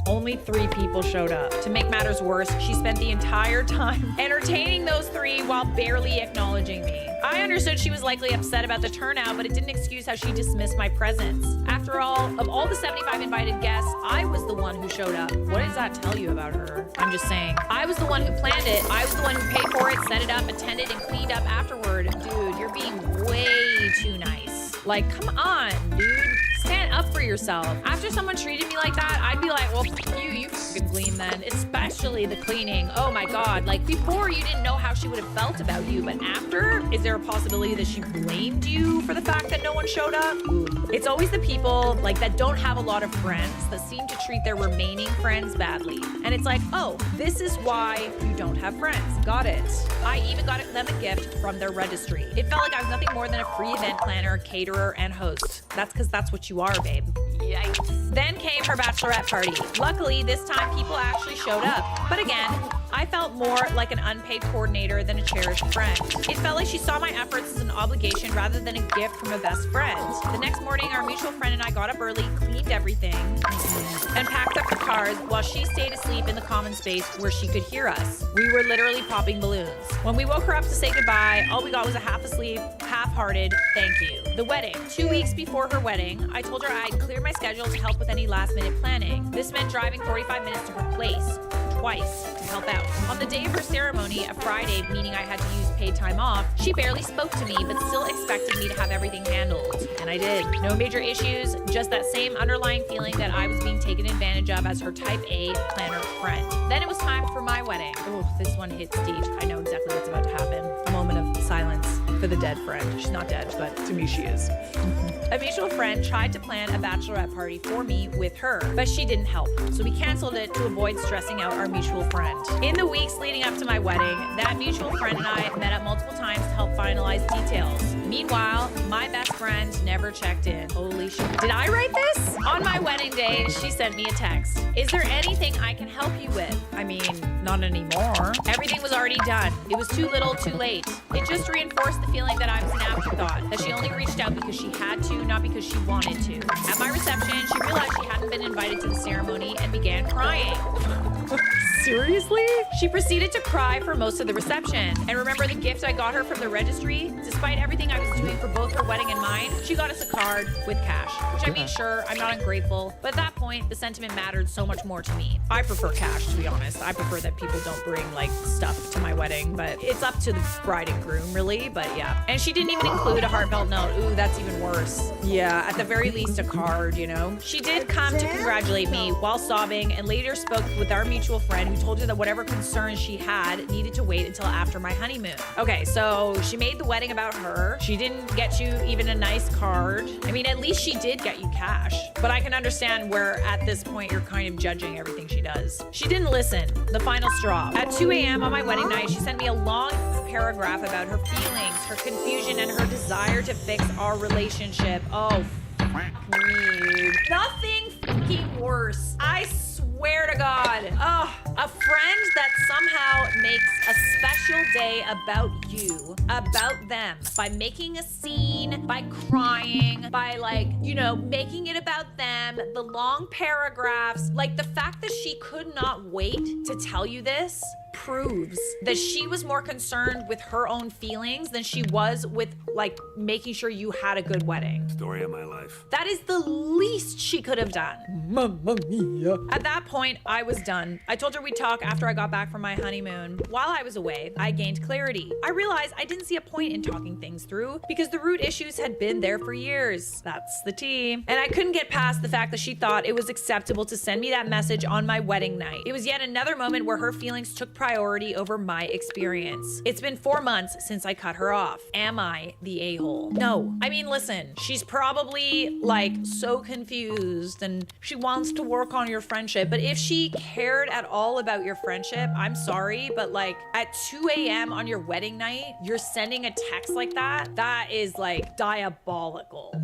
only 3 people showed up. To make matters worse, she spent the entire time entertaining those 3 while barely acknowledging me. I understood she was likely upset about the turnout, but it didn't excuse how she dismissed my presence. After all, of all the 75 invited guests, I was the one who showed up. What does that tell you about her? I'm just saying. I was the one who planned it. I was the one who paid for it, set it up, attended, and cleaned up afterward. Dude, you're being way too nice. Like, come on, dude. Stand up for yourself. After someone treated me like that, I'd be like, well, f you fucking clean then. Especially the cleaning. Oh my God. Like, before you didn't know how she would have felt about you, but after, is there a possibility that she blamed you for the fact that no one showed up? Ooh. It's always the people like that don't have a lot of friends that seem to treat their remaining friends badly. And it's like, oh, this is why you don't have friends. Got it. I even got them a gift from their registry. It felt like I was nothing more than a free event planner, caterer, and host. That's because that's what you are, babe. Yikes. Then came her bachelorette party. Luckily, this time people actually showed up. But again, I felt more like an unpaid coordinator than a cherished friend. It felt like she saw my efforts as an obligation rather than a gift from a best friend. The next morning, our mutual friend and I got up early, cleaned everything, and packed up the cars while she stayed asleep in the common space where she could hear us. We were literally popping balloons. When we woke her up to say goodbye, all we got was a half asleep, half-hearted thank you. The wedding. 2 weeks before her wedding, I told her I'd clear my schedule to help with any last-minute planning. This meant driving 45 minutes to her place. Twice to help out. On the day of her ceremony, a Friday, meaning I had to use paid time off, she barely spoke to me, but still expected me to have everything handled. And I did. No major issues, just that same underlying feeling that I was being taken advantage of as her type A planner friend. Then it was time for my wedding. Oh, this one hits deep. I know exactly what's about to happen. A moment of silence for the dead friend. She's not dead, but to me she is. A mutual friend tried to plan a bachelorette party for me with her, but she didn't help. So we canceled it to avoid stressing out our mutual friend. In the weeks leading up to my wedding, that mutual friend and I met up multiple times to help finalize details. Meanwhile, my best friend never checked in. Holy shit. Did I write this? On my wedding day, she sent me a text. Is there anything I can help you with? I mean, not anymore. Everything was already done. It was too little, too late. It just reinforced the feeling that I was an afterthought, that she only reached out because she had to, not because she wanted to. At my reception, she realized she hadn't been invited to the ceremony and began crying. Seriously? She proceeded to cry for most of the reception. And remember the gift I got her from the registry? Despite everything I was doing for both her wedding and mine, she got us a card with cash. Which I mean, sure, I'm not ungrateful, but at that point, the sentiment mattered so much more to me. I prefer cash, to be honest. I prefer that people don't bring, like, stuff to my wedding, but it's up to the bride and groom, really, but yeah. And she didn't even include a heartfelt note. Ooh, that's even worse. Yeah, at the very least, a card, you know? She did come to congratulate me while sobbing and later spoke with our mutual friend who told her that whatever concerns she had needed to wait until after my honeymoon. Okay, so she made the wedding about her. She didn't get you even a nice card. I mean, at least she did get you cash. But I can understand where at this point you're kind of judging everything she does. She didn't listen. The final straw. At 2 a.m. on my wedding night, she sent me a long paragraph about her feelings, her confusion, and her desire to fix our relationship. Oh, me. Nothing fucking worse. I swear to God. Oh. A friend that somehow makes a special day about you, about them, by making a scene, by crying, by like, you know, making it about them, the long paragraphs, like the fact that she could not wait to tell you this proves that she was more concerned with her own feelings than she was with like making sure you had a good wedding. Story of my life. That is the least she could have done. Mamma mia. At that point, I was done. I told her we'd talk after I got back from my honeymoon. While I was away, I gained clarity. I realized I didn't see a point in talking things through because the root issues had been there for years. That's the tea. And I couldn't get past the fact that she thought it was acceptable to send me that message on my wedding night. It was yet another moment where her feelings took priority over my experience. It's been 4 months since I cut her off. Am I the a-hole? No. I mean, listen, she's probably like so confused and she wants to work on your friendship. But if she cared at all about your friendship, I'm sorry, but like at 2 a.m. on your wedding night, you're sending a text like that? That is like diabolical.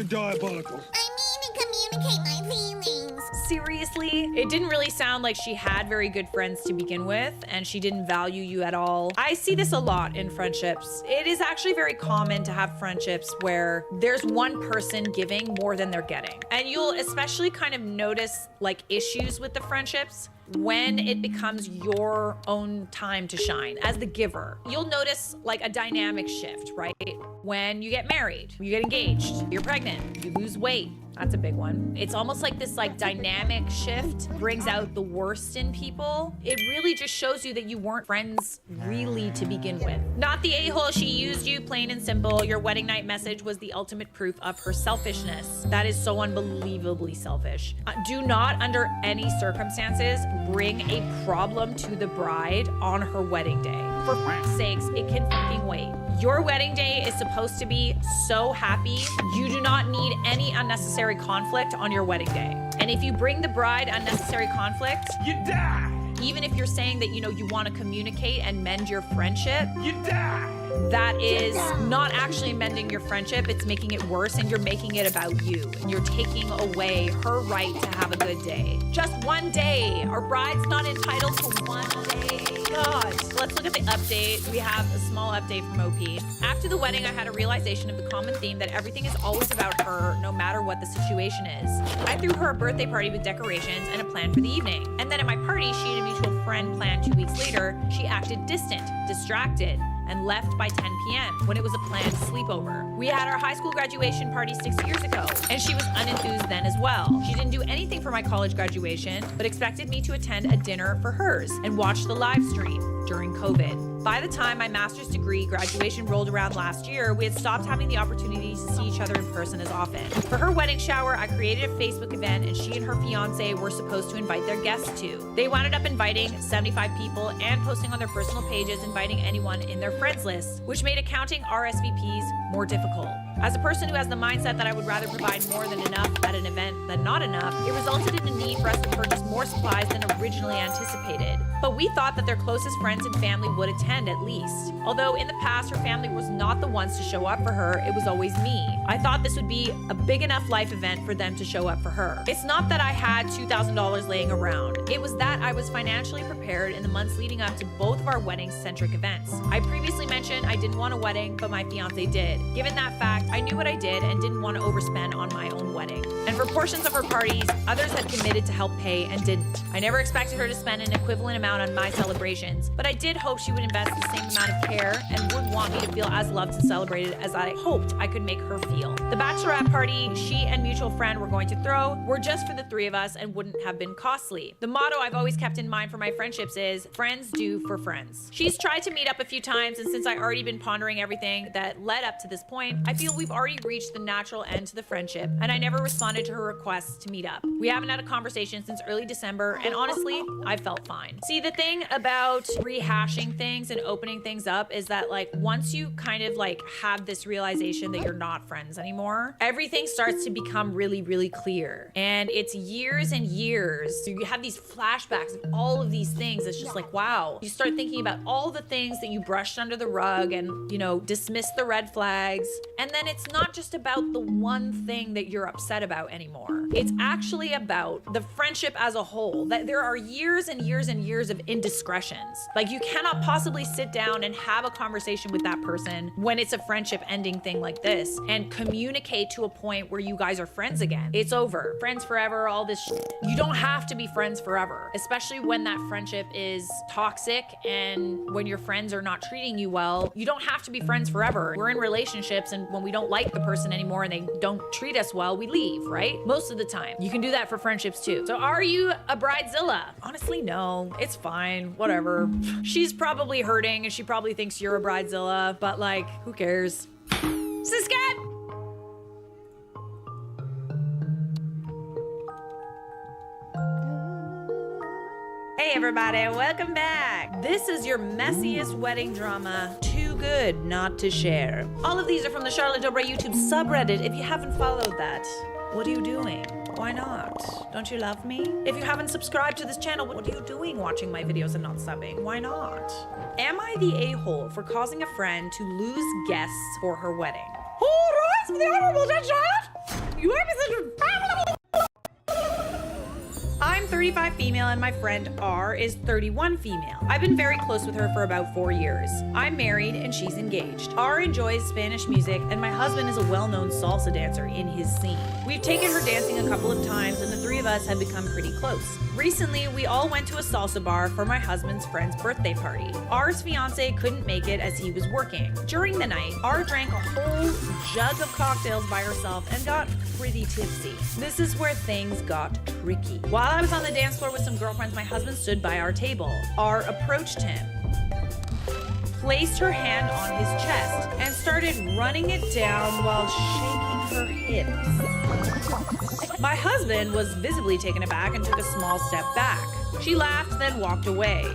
Diabolical. I mean to communicate my feelings. Seriously? It didn't really sound like she had very good friends to begin with, and she didn't value you at all. I see this a lot in friendships. It is actually very common to have friendships where there's one person giving more than they're getting. And you'll especially kind of notice like issues with the friendships when it becomes your own time to shine as the giver. You'll notice like a dynamic shift, right? When you get married, you get engaged, you're pregnant, you lose weight. That's a big one. It's almost like this like dynamic shift brings out the worst in people. It really just shows you that you weren't friends really to begin with. Not the a-hole, she used you, plain and simple. Your wedding night message was the ultimate proof of her selfishness. That is so unbelievably selfish. Do not, under any circumstances, bring a problem to the bride on her wedding day. For fuck's sakes, it can fucking wait. Your wedding day is supposed to be so happy. You do not need any unnecessary conflict on your wedding day. And if you bring the bride unnecessary conflict, you die. Even if you're saying that, you know, you want to communicate and mend your friendship, you die. That is not actually mending your friendship. It's making it worse, and you're making it about you. And you're taking away her right to have a good day. Just one day. Our bride's not entitled to one day. God. Let's look at the update. We have a small update from OP. After the wedding, I had a realization of the common theme that everything is always about her, no matter what the situation is. I threw her a birthday party with decorations and a plan for the evening. And then at my party, she and a mutual friend planned 2 weeks later. She acted distant, distracted, and left by 10 p.m. when it was a planned sleepover. We had our high school graduation party 6 years ago, and she was unenthused then as well. She didn't do anything for my college graduation, but expected me to attend a dinner for hers and watch the live stream during COVID. By the time my master's degree graduation rolled around last year, we had stopped having the opportunity to see each other in person as often. For her wedding shower, I created a Facebook event, and she and her fiance were supposed to invite their guests to. They wound up inviting 75 people and posting on their personal pages inviting anyone in their friends list, which made accounting RSVPs more difficult. As a person who has the mindset that I would rather provide more than enough at an event than not enough, it resulted in a need for us to purchase more supplies than originally anticipated. But we thought that their closest friends and family would attend at least. Although in the past her family was not the ones to show up for her, it was always me. I thought this would be a big enough life event for them to show up for her. It's not that I had $2,000 laying around. It was that I was financially prepared in the months leading up to both of our wedding-centric events. I previously mentioned I didn't want a wedding, but my fiance did. Given that fact, I knew what I did and didn't want to overspend on my own wedding. And for portions of her parties, others had committed to help pay and didn't. I never expected her to spend an equivalent amount on my celebrations, but I did hope she would invest the same amount of care and would want me to feel as loved and celebrated as I hoped I could make her feel. The bachelorette party she and mutual friend were going to throw were just for the 3 of us and wouldn't have been costly. The motto I've always kept in mind for my friendships is friends do for friends. She's tried to meet up a few times, and since I already been pondering everything that led up to this point, I feel we've already reached the natural end to the friendship, and I never responded to her requests to meet up. We haven't had a conversation since early December, and honestly, I felt fine. See, the thing about rehashing things and opening things up is that like once you kind of like have this realization that you're not friends anymore, everything starts to become really, really clear. And it's years and years. So you have these flashbacks of all of these things. It's just like, wow. You start thinking about all the things that you brushed under the rug and, you know, dismissed the red flags. And then it's not just about the one thing that you're upset about anymore. It's actually actually about the friendship as a whole, that there are years and years and years of indiscretions. Like, you cannot possibly sit down and have a conversation with that person when it's a friendship ending thing like this and communicate to a point where you guys are friends again. It's over. Friends forever, all this shit. You don't have to be friends forever, especially when that friendship is toxic and when your friends are not treating you well. You don't have to be friends forever. We're in relationships, and when we don't like the person anymore and they don't treat us well, we leave, right? Most of the time. You can do that for friendships too. So are you a bridezilla? Honestly, no. It's fine. Whatever. She's probably hurting and she probably thinks you're a bridezilla, but like, who cares? Siskat! Hey everybody, welcome back. This is your messiest wedding drama. Too good not to share. All of these are from the Charlotte Dobre YouTube subreddit. If you haven't followed that, what are you doing? Why not? Don't you love me? If you haven't subscribed to this channel, what are you doing watching my videos and not subbing? Why not? Am I the a-hole for causing a friend to lose guests for her wedding? Oh, rise for the honorable Judge Charlotte! You represent family! I'm 35 female and my friend R is 31 female. I've been very close with her for about 4 years. I'm married and she's engaged. R enjoys Spanish music and my husband is a well-known salsa dancer in his scene. We've taken her dancing a couple of times and the three of us have become pretty close. Recently, we all went to a salsa bar for my husband's friend's birthday party. R's fiance couldn't make it as he was working. During the night, R drank a whole jug of cocktails by herself and got pretty tipsy. This is where things got tricky. While I was on the dance floor with some girlfriends, my husband stood by our table. R approached him, placed her hand on his chest, and started running it down while shaking her hips. My husband was visibly taken aback and took a small step back. She laughed, then walked away.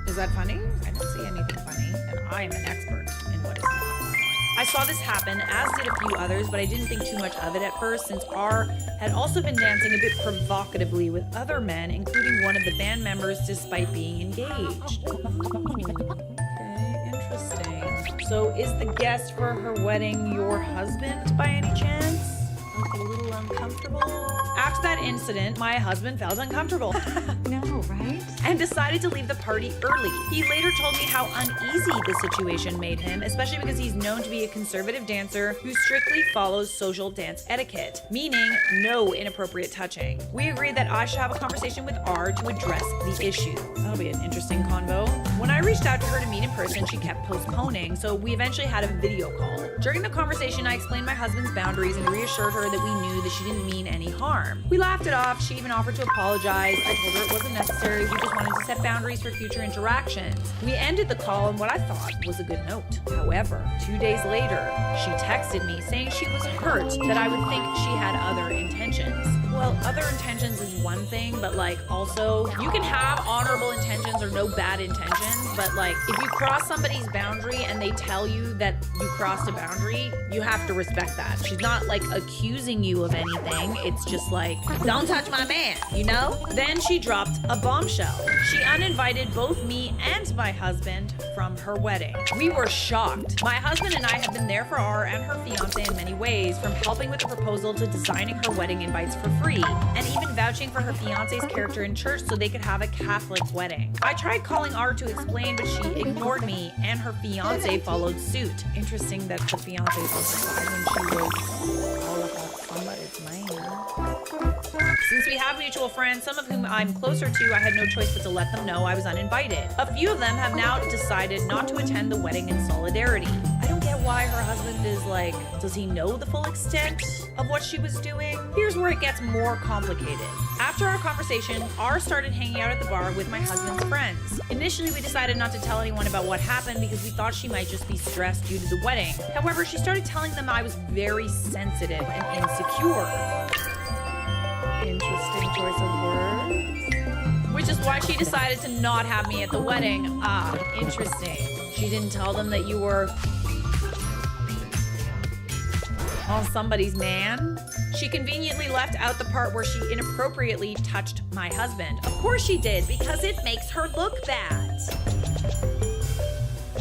Is that funny? I don't see anything funny, and I am an expert in what is not funny. I saw this happen, as did a few others, but I didn't think too much of it at first since R had also been dancing a bit provocatively with other men, including one of the band members, despite being engaged. Okay, interesting. So is the guest for her wedding your husband by any chance? Like a little uncomfortable? After that incident, my husband felt uncomfortable. No, right? And decided to leave the party early. He later told me how uneasy the situation made him, especially because he's known to be a conservative dancer who strictly follows social dance etiquette, meaning no inappropriate touching. We agreed that I should have a conversation with R to address the issue. That'll be an interesting convo. When I reached out to her to meet in person, she kept postponing, so we eventually had a video call. During the conversation, I explained my husband's boundaries and reassured her that we knew that she didn't mean any harm. We laughed it off. She even offered to apologize. I told her it wasn't necessary. We just wanted to set boundaries for future interactions. We ended the call on what I thought was a good note. However, 2 days later, she texted me saying she was hurt that I would think she had other intentions. Well, other intentions is one thing, but like also, you can have honorable intentions or no bad intentions, but like if you cross somebody's boundary and they tell you that you crossed a boundary, you have to respect that. She's not like accusing you of anything. It's just like, don't touch my man, you know? Then she dropped a bombshell. She uninvited both me and my husband from her wedding. We were shocked. My husband and I have been there for R and her fiance in many ways, from helping with the proposal to designing her wedding invites for free, and even vouching for her fiance's character in church so they could have a Catholic wedding. I tried calling R to explain, but she ignored me, and her fiance followed suit. Interesting that the fiance was surprised when she was all about somebody's man. Since we have mutual friends, some of whom I'm closer to, I had no choice but to let them know I was uninvited. A few of them have now decided not to attend the wedding in solidarity. I don't get why her husband is like, does he know the full extent of what she was doing? Here's where it gets more complicated. After our conversation, R started hanging out at the bar with my husband's friends. Initially, we decided not to tell anyone about what happened because we thought she might just be stressed due to the wedding. However, she started telling them I was very sensitive and insecure. Interesting choice of words. Which is why she decided to not have me at the wedding. Ah, interesting. She didn't tell them that you were on somebody's man. She conveniently left out the part where she inappropriately touched my husband. Of course she did, because it makes her look bad.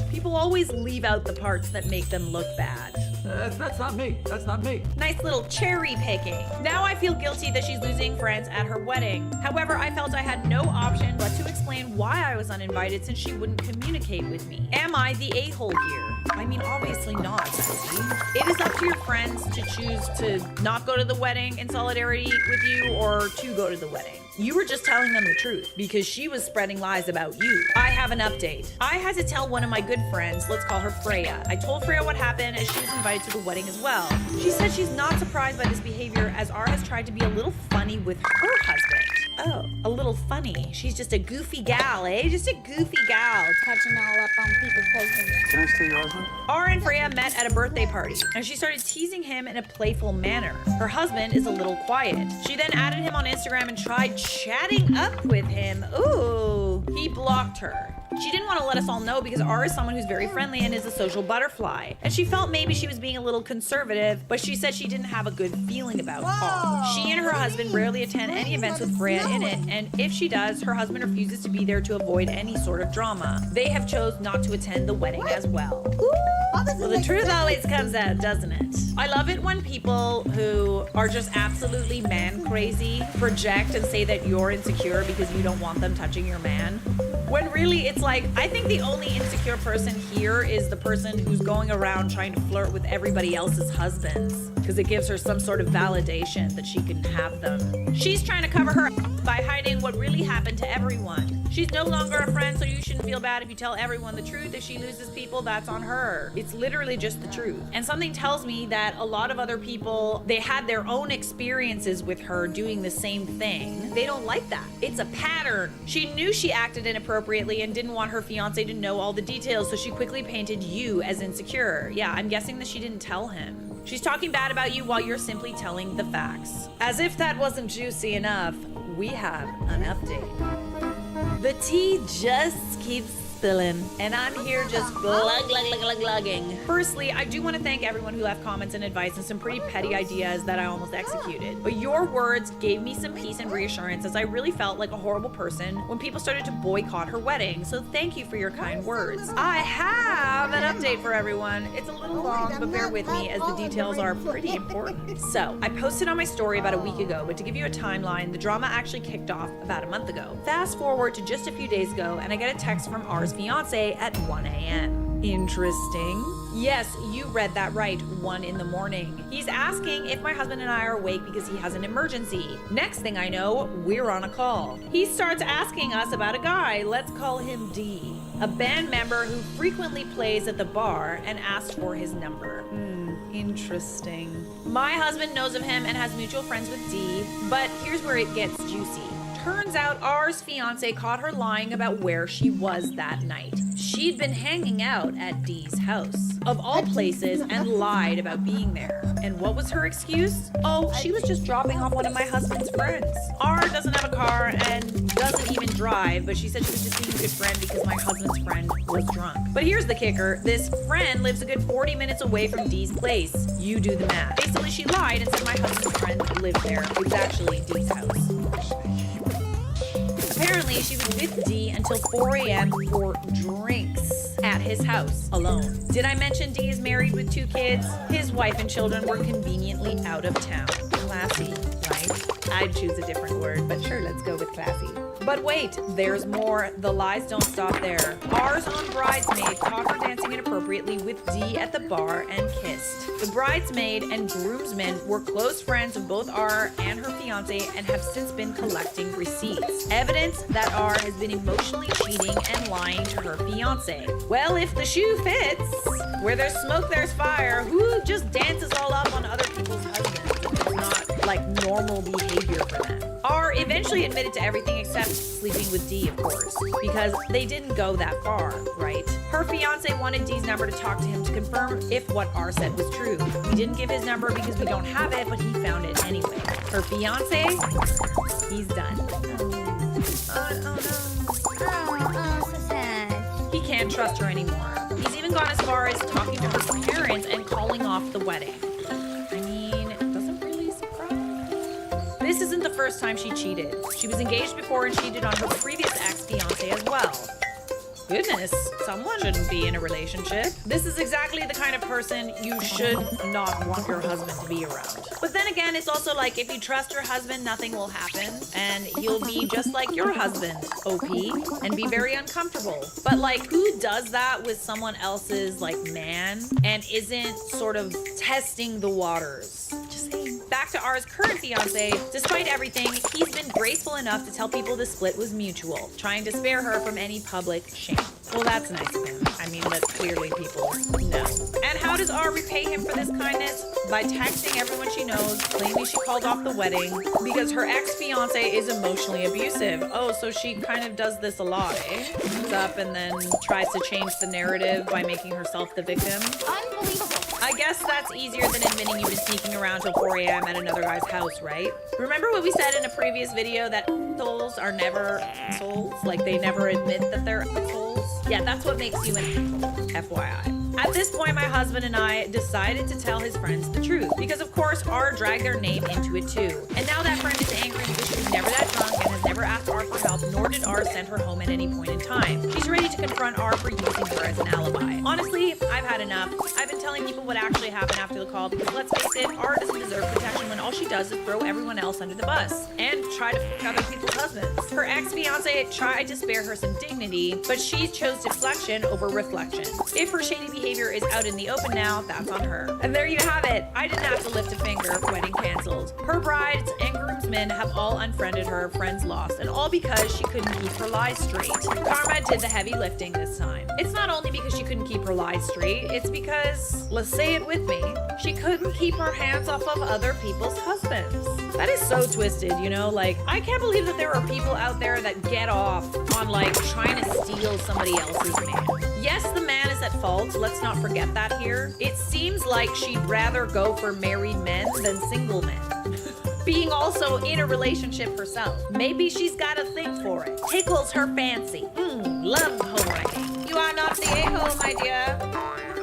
People always leave out the parts that make them look bad. That's not me. That's not me. Nice little cherry picking. Now I feel guilty that she's losing friends at her wedding. However, I felt I had no option but to explain why I was uninvited since she wouldn't communicate with me. Am I the a-hole here? I mean, obviously not, Sassy. It is up to your friends to choose to not go to the wedding in solidarity with you or to go to the wedding. You were just telling them the truth because she was spreading lies about you. I have an update. I had to tell one of my good friends, let's call her Freya. I told Freya what happened as she was invited to the wedding as well. She said she's not surprised by this behavior as R has tried to be a little funny with her husband. Oh, a little funny. She's just a goofy gal, eh? Just a goofy gal. Touching all up on people's husbands. Can I steal your husband? R and Freya met at a birthday party, and she started teasing him in a playful manner. Her husband is a little quiet. She then added him on Instagram and tried chatting up with him. Ooh, he blocked her. She didn't want to let us all know because R is someone who's very friendly and is a social butterfly. And she felt maybe she was being a little conservative, but she said she didn't have a good feeling about R. She and her husband rarely attend any events with Freya in it, and if she does, her husband refuses to be there to avoid any sort of drama. They have chose not to attend the wedding as well. Well, the truth always comes out, doesn't it? I love it when people who are just absolutely man crazy project and say that you're insecure because you don't want them touching your man. When really it's like, I think the only insecure person here is the person who's going around trying to flirt with everybody else's husbands because it gives her some sort of validation that she can have them. She's trying to cover her by hiding what really happened to everyone. She's no longer a friend, so you shouldn't feel bad if you tell everyone the truth. If she loses people, that's on her. It's literally just the truth. And something tells me that a lot of other people, they had their own experiences with her doing the same thing. They don't like that. It's a pattern. She knew she acted inappropriately and didn't want her fiance to know all the details, so she quickly painted you as insecure. Yeah, I'm guessing that she didn't tell him. She's talking bad about you while you're simply telling the facts. As if that wasn't juicy enough, we have an update. The tea just keeps spilling, and I'm here just glugging. Firstly, I do want to thank everyone who left comments and advice and some pretty petty ideas that I almost executed. But your words gave me some peace and reassurance as I really felt like a horrible person when people started to boycott her wedding. So thank you for your kind words. I have an update for everyone. It's a little long, but bear with me as the details are pretty important. So, I posted on my story about a week ago, but to give you a timeline, the drama actually kicked off about a month ago. Fast forward to just a few days ago, and I get a text from R's fiance at 1 a.m. Interesting. Yes, you read that right, 1 in the morning. He's asking if my husband and I are awake because he has an emergency. Next thing I know, we're on a call. He starts asking us about a guy, let's call him D, a band member who frequently plays at the bar, and asked for his number. Interesting. My husband knows of him and has mutual friends with D, but here's where it gets juicy. Turns out R's fiance caught her lying about where she was that night. She'd been hanging out at D's house, of all places, and lied about being there. And what was her excuse? Oh, she was just dropping off one of my husband's friends. R doesn't have a car and doesn't even drive, but she said she was just being a good friend because my husband's friend was drunk. But here's the kicker. This friend lives a good 40 minutes away from D's place. You do the math. Basically, she lied and said my husband's friend lived there. It was actually D's house. Apparently, she was with D until 4 a.m. for drinks at his house alone. Did I mention D is married with 2 kids? His wife and children were conveniently out of town. Classy, right? I'd choose a different word, but sure, let's go with classy. But wait, there's more. The lies don't stop there. R's own bridesmaid caught her dancing inappropriately with D at the bar and kissed. The bridesmaid and groomsmen were close friends of both R and her fiance and have since been collecting receipts. Evidence that R has been emotionally cheating and lying to her fiance. Well, if the shoe fits, where there's smoke, there's fire. Who just dances all up on other people's husbands? It's not like normal behavior for them. R eventually admitted to everything except sleeping with D, of course, because they didn't go that far, right? Her fiance wanted D's number to talk to him to confirm if what R said was true. We didn't give his number because we don't have it, but he found it anyway. Her fiance, he's done. Oh, so sad. He can't trust her anymore. He's even gone as far as talking to her parents and calling off the wedding. This isn't the first time she cheated. She was engaged before and cheated on her previous ex-fiance as well. Goodness, someone shouldn't be in a relationship. This is exactly the kind of person you should not want your husband to be around. But then again, it's also like if you trust your husband, nothing will happen and he'll be just like your husband, OP, and be very uncomfortable. But like, who does that with someone else's like man and isn't sort of testing the waters? Just saying. Back to R's current fiance, despite everything, he's been graceful enough to tell people the split was mutual, trying to spare her from any public shame. Well, that's nice of him. I mean, that's clearly people know. And how does R repay him for this kindness? By texting everyone she knows, claiming she called off the wedding because her ex-fiance is emotionally abusive. Oh, so she kind of does this a lot, eh? Comes up and then tries to change the narrative by making herself the victim. Unbelievable. I guess that's easier than admitting you've been sneaking around till 4 a.m. at another guy's house, right? Remember what we said in a previous video that souls are never souls? Like they never admit that they're souls? Yeah, that's what makes you an asshole, FYI. At this point, my husband and I decided to tell his friends the truth because, of course, R dragged their name into it too. And now that friend is angry because she was never that drunk and has never asked R for help, nor did R send her home at any point in time. She's ready to confront R for using her as an alibi. Honestly, I've had enough. I've been telling people what actually happened after the call because, let's face it, R doesn't deserve protection when all she does is throw everyone else under the bus and try to fuck other people's husbands. Her ex-fiance tried to spare her some dignity, but she chose deflection over reflection. If her shady behavior is out in the open now, that's on her. And there you have it. I didn't have to lift a finger. Wedding canceled. Her brides and groomsmen have all unfriended her, friends lost, and all because she couldn't keep her lies straight. Karma did the heavy lifting this time. It's not only because she couldn't keep her lies straight, it's because, let's say it with me, she couldn't keep her hands off of other people's husbands. That is so twisted, you know? Like, I can't believe that there are people out there that get off on like trying to steal somebody else's man. Yes, the man is at fault. Let's not forget that here. It seems like she'd rather go for married men than single men. Being also in a relationship herself. Maybe she's got a thing for it. Tickles her fancy. Love home. You are not the a-hole, my dear.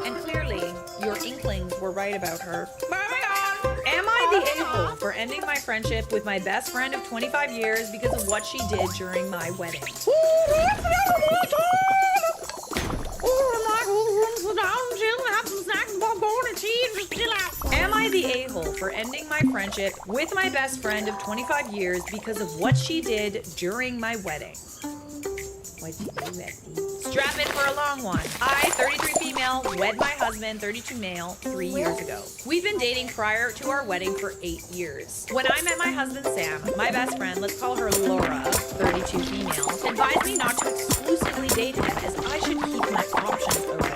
And clearly, your inklings were right about her. Am I the a-hole for ending my friendship with my best friend of 25 years because of what she did during my wedding? Am I the a-hole for ending my friendship with my best friend of 25 years because of what she did during my wedding? What'd you do, Lefty? Strap in for a long one. I, 33 female, wed my husband, 32 male, 3 years ago. We've been dating prior to our wedding for 8 years. When I met my husband, Sam, my best friend, let's call her Laura, 32 female, advised me not to exclusively date him as I should keep my options open.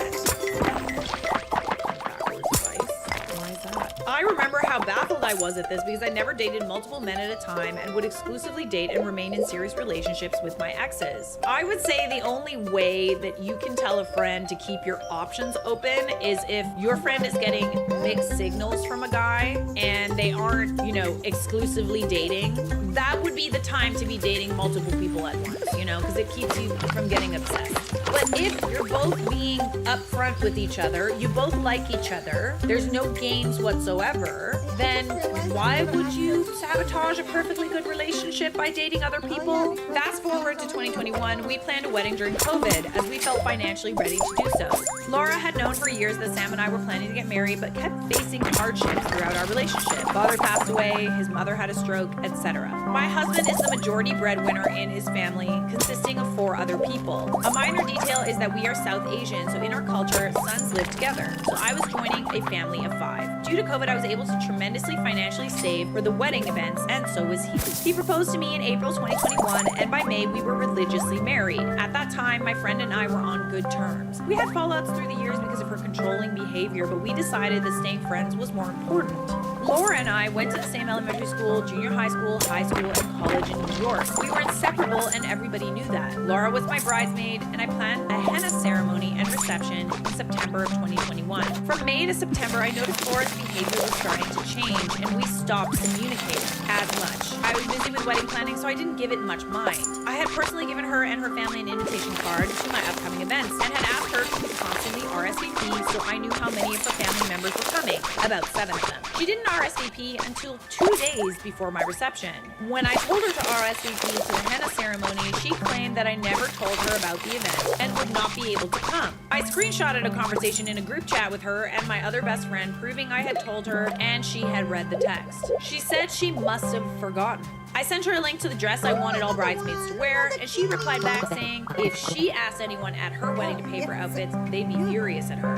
I remember how baffled I was at this because I never dated multiple men at a time and would exclusively date and remain in serious relationships with my exes. I would say the only way that you can tell a friend to keep your options open is if your friend is getting mixed signals from a guy and they aren't, you know, exclusively dating. That would be the time to be dating multiple people at once, you know, because it keeps you from getting obsessed. But if you're both being upfront with each other, you both like each other, there's no games whatsoever, then why would you sabotage a perfectly good relationship by dating other people? Fast forward to 2021, we planned a wedding during COVID as we felt financially ready to do so. Laura had known for years that Sam and I were planning to get married, but kept facing hardships throughout our relationship. Father passed away, his mother had a stroke, etc. My husband is the majority breadwinner in his family, consisting of 4 other people. A minor detail is that we are South Asian, so in our culture, sons live together. So I was joining a family of 5. Due to COVID, I was able to tremendously financially save for the wedding events, and so was he. He proposed to me in April 2021, and by May, we were religiously married. At that time, my friend and I were on good terms. We had fallouts through the years because of her controlling behavior, but we decided that staying friends was more important. Laura and I went to the same elementary school, junior high school, and college in New York. We were inseparable, and everybody knew that. Laura was my bridesmaid, and I planned a henna ceremony and reception in September of 2021. From May to September, I noticed Laura's behavior was starting to change, and we stopped communicating as much. I was busy with wedding planning, so I didn't give it much mind. I had personally given her and her family an invitation card to my upcoming events and had asked her to constantly RSVP, so I knew how many of her family members were coming, about 7 of them. She didn't RSVP until 2 days before my reception. When I told her to RSVP to the henna ceremony, she claimed that I never told her about the event and would not be able to come. I screenshotted a conversation in a group chat with her and my other best friend, proving I had told her and she had read the text. She said she must have forgotten. I sent her a link to the dress I wanted all bridesmaids to wear, and she replied back saying if she asked anyone at her wedding to pay for outfits, they'd be furious at her.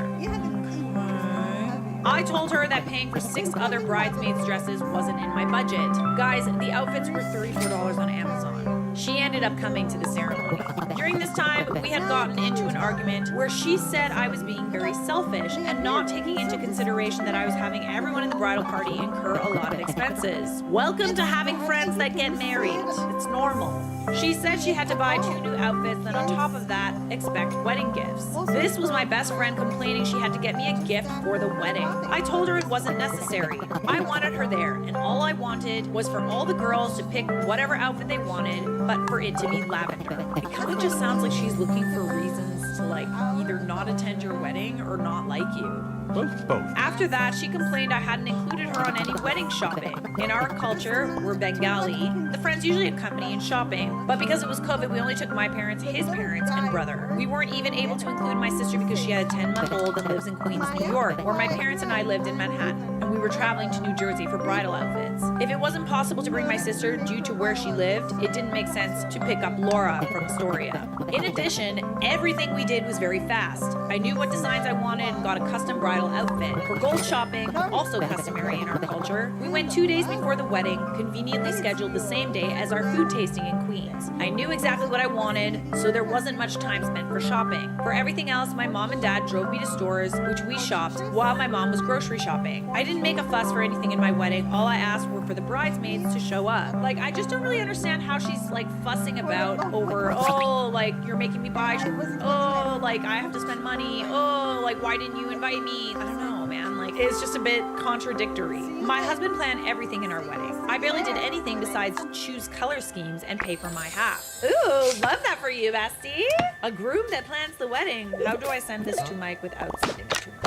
I told her that paying for 6 other bridesmaids' dresses wasn't in my budget. Guys, the outfits were $34 on Amazon. She ended up coming to the ceremony. During this time, we had gotten into an argument where she said I was being very selfish and not taking into consideration that I was having everyone in the bridal party incur a lot of expenses. Welcome to having friends that get married. It's normal. She said she had to buy 2 new outfits, and on top of that, expect wedding gifts. This was my best friend complaining she had to get me a gift for the wedding. I told her it wasn't necessary. I wanted her there, and all I wanted was for all the girls to pick whatever outfit they wanted, but for it to be lavender. It kind of just sounds like she's looking for reasons to like either not attend your wedding or not like you. Both. After that, she complained I hadn't included her on any wedding shopping. In our culture, we're Bengali. The friends usually accompany in shopping, but because it was COVID, we only took my parents, his parents, and brother. We weren't even able to include my sister because she had a 10-month-old that lives in Queens, New York, where my parents and I lived in Manhattan, and we were traveling to New Jersey for bridal outfits. If it wasn't possible to bring my sister due to where she lived, it didn't make sense to pick up Laura from Astoria. In addition, everything we did was very fast. I knew what designs I wanted and got a custom bridal outfit. For gold shopping, also customary in our culture, we went 2 days before the wedding, conveniently scheduled the same day as our food tasting in Queens. I knew exactly what I wanted, so there wasn't much time spent for shopping. For everything else, my mom and dad drove me to stores, which we shopped, while my mom was grocery shopping. I didn't make a fuss for anything in my wedding. All I asked were for the bridesmaids to show up. Like, I just don't really understand how she's like fussing about over, oh, like you're making me buy, oh, like I have to spend money, oh, like why didn't you invite me? I don't know, man. Like, it's just a bit contradictory. My husband planned everything in our wedding. I barely did anything besides choose color schemes and pay for my half. Ooh, love that for you, bestie. A groom that plans the wedding. How do I send this to Mike without sending it to Mike?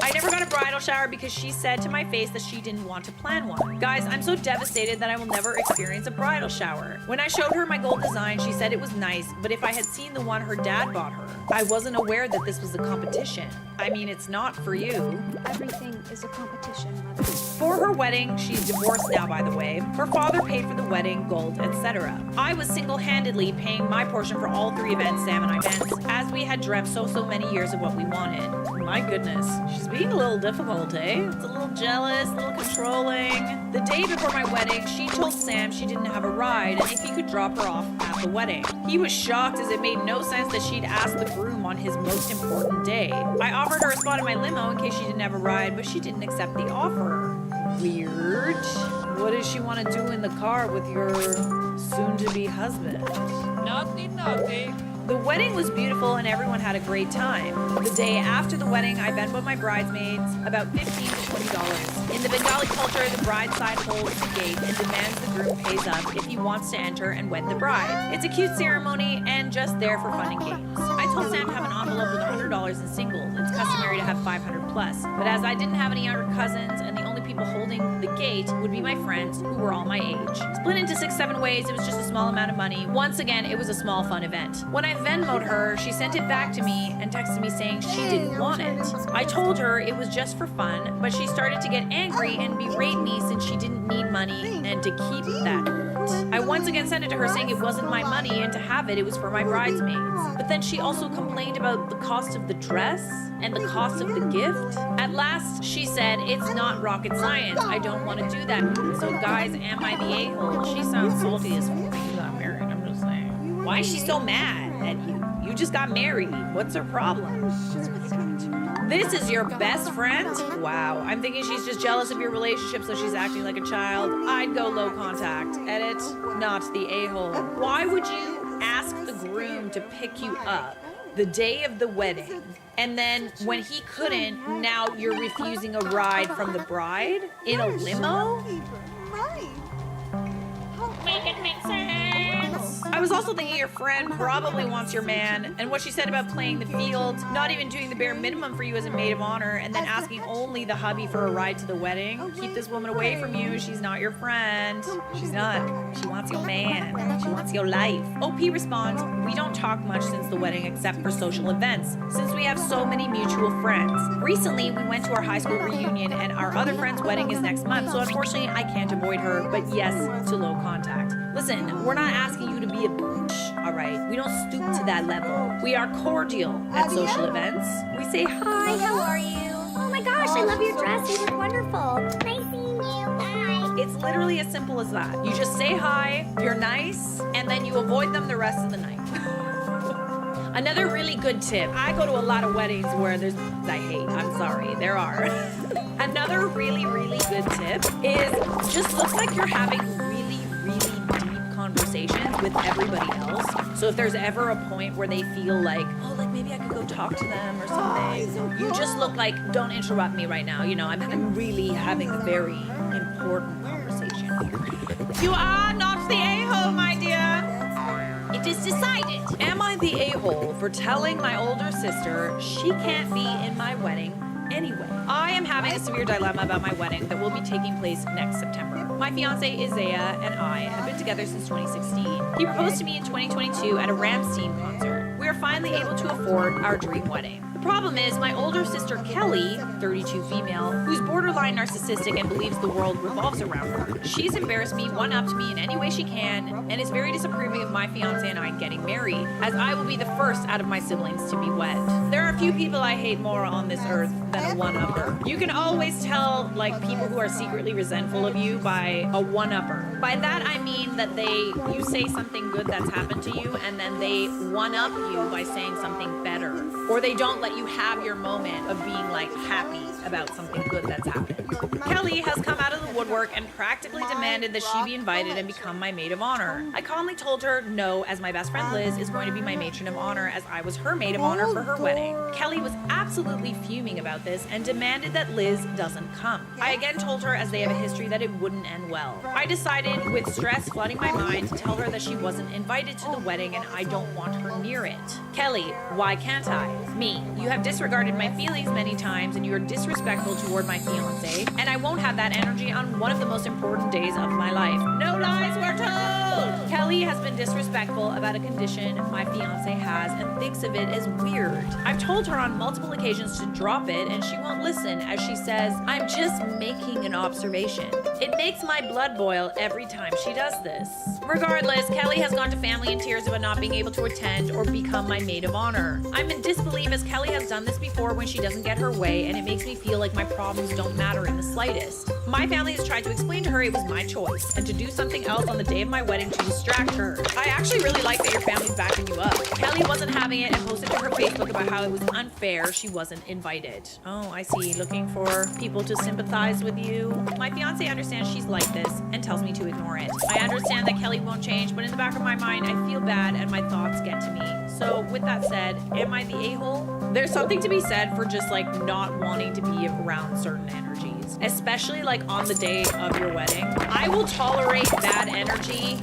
I never got a bridal shower because she said to my face that she didn't want to plan one. Guys, I'm so devastated that I will never experience a bridal shower. When I showed her my gold design, she said it was nice, but if I had seen the one her dad bought her, I wasn't aware that this was a competition. I mean, it's not for you. Everything is a competition, Mother. For her wedding, she's divorced now, by the way. Her father paid for the wedding, gold, etc. I was single-handedly paying my portion for all 3 events Sam and I went, as we had dreamt so many years of what we wanted. My goodness, she's being a little difficult, eh? It's a little jealous, a little controlling. The day before my wedding, she told Sam she didn't have a ride and if he could drop her off at the wedding. He was shocked as it made no sense that she'd asked the groom on his most important day. I offered her a spot in my limo in case she didn't have a ride, but she didn't accept the offer. Weird. What does she want to do in the car with your soon-to-be husband? Naughty. The wedding was beautiful and everyone had a great time. The day after the wedding, I Venmoed my bridesmaids about $15 to $20. In the Bengali culture, the bride side holds the gate and demands the groom pays up if he wants to enter and wed the bride. It's a cute ceremony and just there for fun and games. I told Sam to have an envelope with $100 in singles. It's customary to have 500 plus. But as I didn't have any younger cousins and the only people holding the gate would be my friends who were all my age. Split into 6-7 ways, it was just a small amount of money. Once again, it was a small fun event. When I Venmoed her, she sent it back to me and texted me saying she didn't want it. I told her it was just for fun, but she started to get angry and berate me since she didn't need money and to keep that. I once again sent it to her saying it wasn't my money and to have it was for my bridesmaids. But then she also complained about the cost of the dress and the cost of the gift. At last, she said, it's not rocket science. I don't want to do that. So guys, am I the a-hole? She sounds salty as fuck. You got married, I'm just saying. Why is she so mad at you? You just got married. What's her problem? This is your best friend? Wow. I'm thinking she's just jealous of your relationship, so she's acting like a child. I'd go low contact. Edit, not the a-hole. Why would you ask the groom to pick you up the day of the wedding. And then when he couldn't, now you're refusing a ride from the bride in a limo? Make it make sense. I was also thinking your friend probably wants your man, and what she said about playing the field, not even doing the bare minimum for you as a maid of honor, and then asking only the hubby for a ride to the wedding. Keep this woman away from you. She's not your friend. She's not. She wants your man. She wants your life. OP responds, we don't talk much since the wedding except for social events, since we have so many mutual friends. Recently, we went to our high school reunion, and our other friend's wedding is next month, so unfortunately, I can't avoid her, but yes to low contact. Listen, we're not asking you to be a bitch, all right? We don't stoop to that level. We are cordial at social events. We say hi, how are you? Oh my gosh, I love your dress. You look wonderful. Nice seeing you. Bye. It's literally as simple as that. You just say hi, you're nice, and then you avoid them the rest of the night. Another really good tip. I go to a lot of weddings where there's I hate. I'm sorry, there are. Another really, really good tip is just look like you're having really deep conversations with everybody else. So if there's ever a point where they feel like, oh, like maybe I could go talk to them or something, you just look like, don't interrupt me right now. You know, I'm really having a very important conversation here. You are not the a-hole, my dear. It is decided. Am I the a-hole for telling my older sister she can't be in my wedding anyway? I am having a severe dilemma about my wedding that will be taking place next September. My fiance Isaiah and I have been together since 2016. He proposed to me in 2022 at a Rammstein concert. We are finally able to afford our dream wedding. The problem is my older sister Kelly, 32 female, who's borderline narcissistic and believes the world revolves around her. She's embarrassed me, one-upped me in any way she can, and is very disapproving of my fiance and I getting married, as I will be the first out of my siblings to be wed. There are a few people I hate more on this earth than a one-upper. You can always tell, like, people who are secretly resentful of you by a one-upper. By that I mean that you say something good that's happened to you, and then they one-up you by saying something better. Or they don't let you have your moment of being like happy about something good that's happened. Kelly has come out of the woodwork and practically demanded that she be invited and become my maid of honor. I calmly told her no, as my best friend Liz is going to be my matron of honor, as I was her maid of honor for her wedding. Kelly was absolutely fuming about this and demanded that Liz doesn't come. I again told her, as they have a history, that it wouldn't end well. I decided, with stress flooding my mind, to tell her that she wasn't invited to the wedding and I don't want her near it. Kelly, why can't I? Me, you have disregarded my feelings many times and you are disrespectful toward my fiance, and I won't have that energy on one of the most important days of my life. No lies were told! Kelly has been disrespectful about a condition my fiance has and thinks of it as weird. I've told her on multiple occasions to drop it and she won't listen, as she says, I'm just making an observation. It makes my blood boil every time she does this. Regardless, Kelly has gone to family in tears about not being able to attend or become my maid of honor. I'm in disbelief, as Kelly has done this before when she doesn't get her way, and it makes me feel like my problems don't matter in the slightest. My family has tried to explain to her it was my choice, and to do something else on the day of my wedding to distract her. I actually really like that your family's backing you up. Kelly wasn't having it and posted to her Facebook about how it was unfair she wasn't invited. Oh, I see. Looking for people to sympathize with you. My fiance understands she's like this and tells me to ignore it. I understand that Kelly won't change, but in the back of my mind, I feel bad and my thoughts get to me. So with that said, am I the a-hole? There's something to be said for just like not wanting to be around certain energies, especially like on the day of your wedding. I will tolerate bad energy,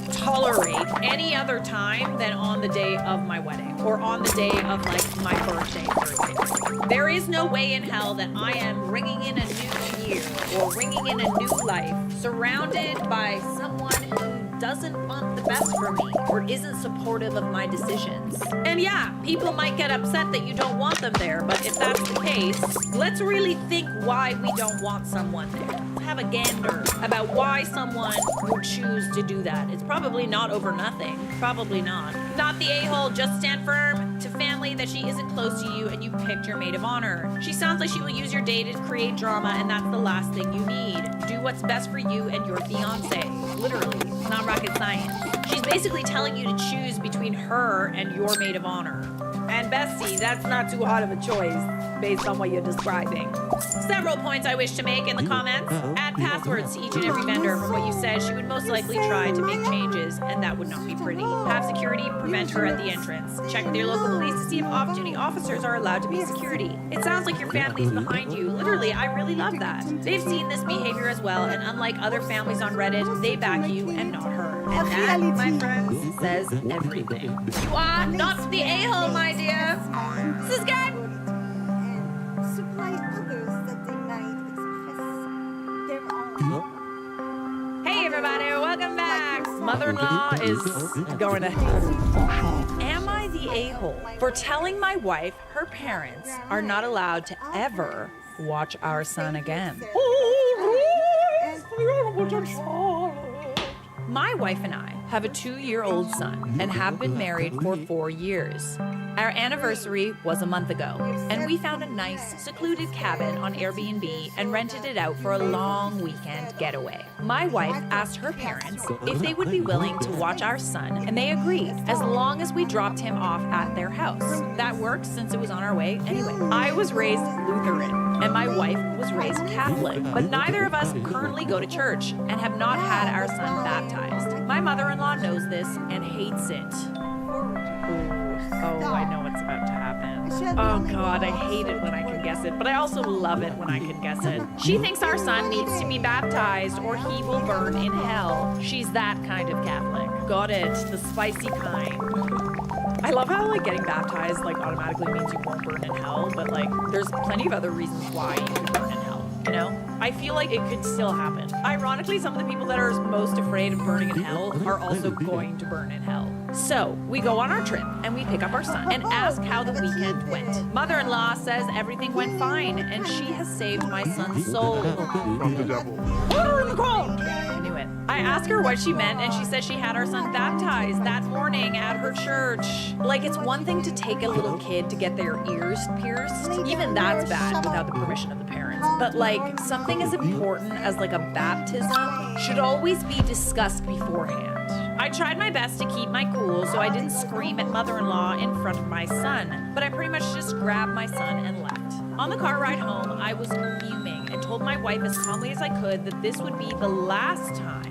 any other time than on the day of my wedding or on the day of like my birthday, for example. There is no way in hell that I am ringing in a new year or ringing in a new life surrounded by someone who doesn't want the best for me or isn't supportive of my decisions. And yeah, people might get upset that you don't want them there, but if that's the case, let's really think why we don't want someone there. Have a gander about why someone would choose to do that. It's probably not over nothing. Probably not. Not the a-hole, just stand firm to family that she isn't close to you and you picked your maid of honor. She sounds like she will use your day to create drama, and that's the last thing you need. Do what's best for you and your fiance. Literally. It's not rocket science. She's basically telling you to choose between her and your maid of honor. And Bessie, that's not too hard of a choice based on what you're describing. Several points I wish to make in the comments. Add passwords to each and every vendor from what you say. said she would most likely try to make changes, and that would not be pretty. Have security prevent her at the entrance. Check with your local police to see if off-duty officers are allowed to be security. It sounds like your family's behind you. Literally, I really love that. They've seen this behavior as well, and unlike other families on Reddit, they back you and not her. And that, my friends, says everything. You are not the a-hole, my dear. This is good. And supply others that they might express their own. Hey everybody, welcome back. Mother-in-law is going to... Am I the a-hole for telling my wife her parents are not allowed to ever watch our son again? My wife and I have a 2-year-old son and have been married for 4 years. Our anniversary was a month ago, and we found a nice, secluded cabin on Airbnb and rented it out for a long weekend getaway. My wife asked her parents if they would be willing to watch our son, and they agreed, as long as we dropped him off at their house. That worked since it was on our way anyway. I was raised Lutheran, and my wife was raised Catholic, but neither of us currently go to church and have not had our son baptized. My mother-in-law knows this and hates it. Oh, I know what's about to happen. Oh God, I hate it when I can guess it, but I also love it when I can guess it. She thinks our son needs to be baptized or he will burn in hell. She's that kind of Catholic. Got it, the spicy kind. I love how like getting baptized like automatically means you won't burn in hell, but like there's plenty of other reasons why you could burn in hell, you know? I feel like it could still happen. Ironically, some of the people that are most afraid of burning in hell are also going to burn in hell. So, we go on our trip and we pick up our son and ask how the weekend went. Mother-in-law says everything went fine and she has saved my son's soul. From the devil. Order in the cold! I knew it. I asked her what she meant and she said she had our son baptized that morning at her church. Like, it's one thing to take a little kid to get their ears pierced. Even that's bad without the permission of the parents. But like, something as important as like a baptism should always be discussed beforehand. I tried my best to keep my cool so I didn't scream at mother-in-law in front of my son, but I pretty much just grabbed my son and left. On the car ride home, I was fuming and told my wife as calmly as I could that this would be the last time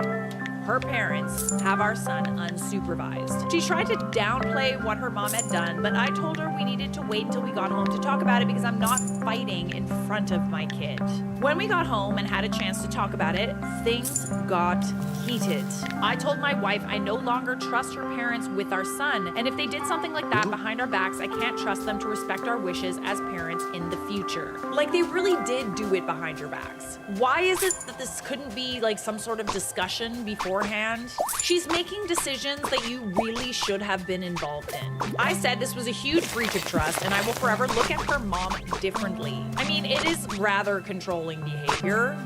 her parents have our son unsupervised. She tried to downplay what her mom had done, but I told her we needed to wait until we got home to talk about it because I'm not fighting in front of my kid. When we got home and had a chance to talk about it, things got heated. I told my wife I no longer trust her parents with our son, and if they did something like that behind our backs, I can't trust them to respect our wishes as parents in the future. Like, they really did do it behind your backs. Why is it that this couldn't be like some sort of discussion beforehand? She's making decisions that you really should have been involved in. I said this was a huge breach of trust, and I will forever look at her mom differently. I mean, it is rather controlling behavior.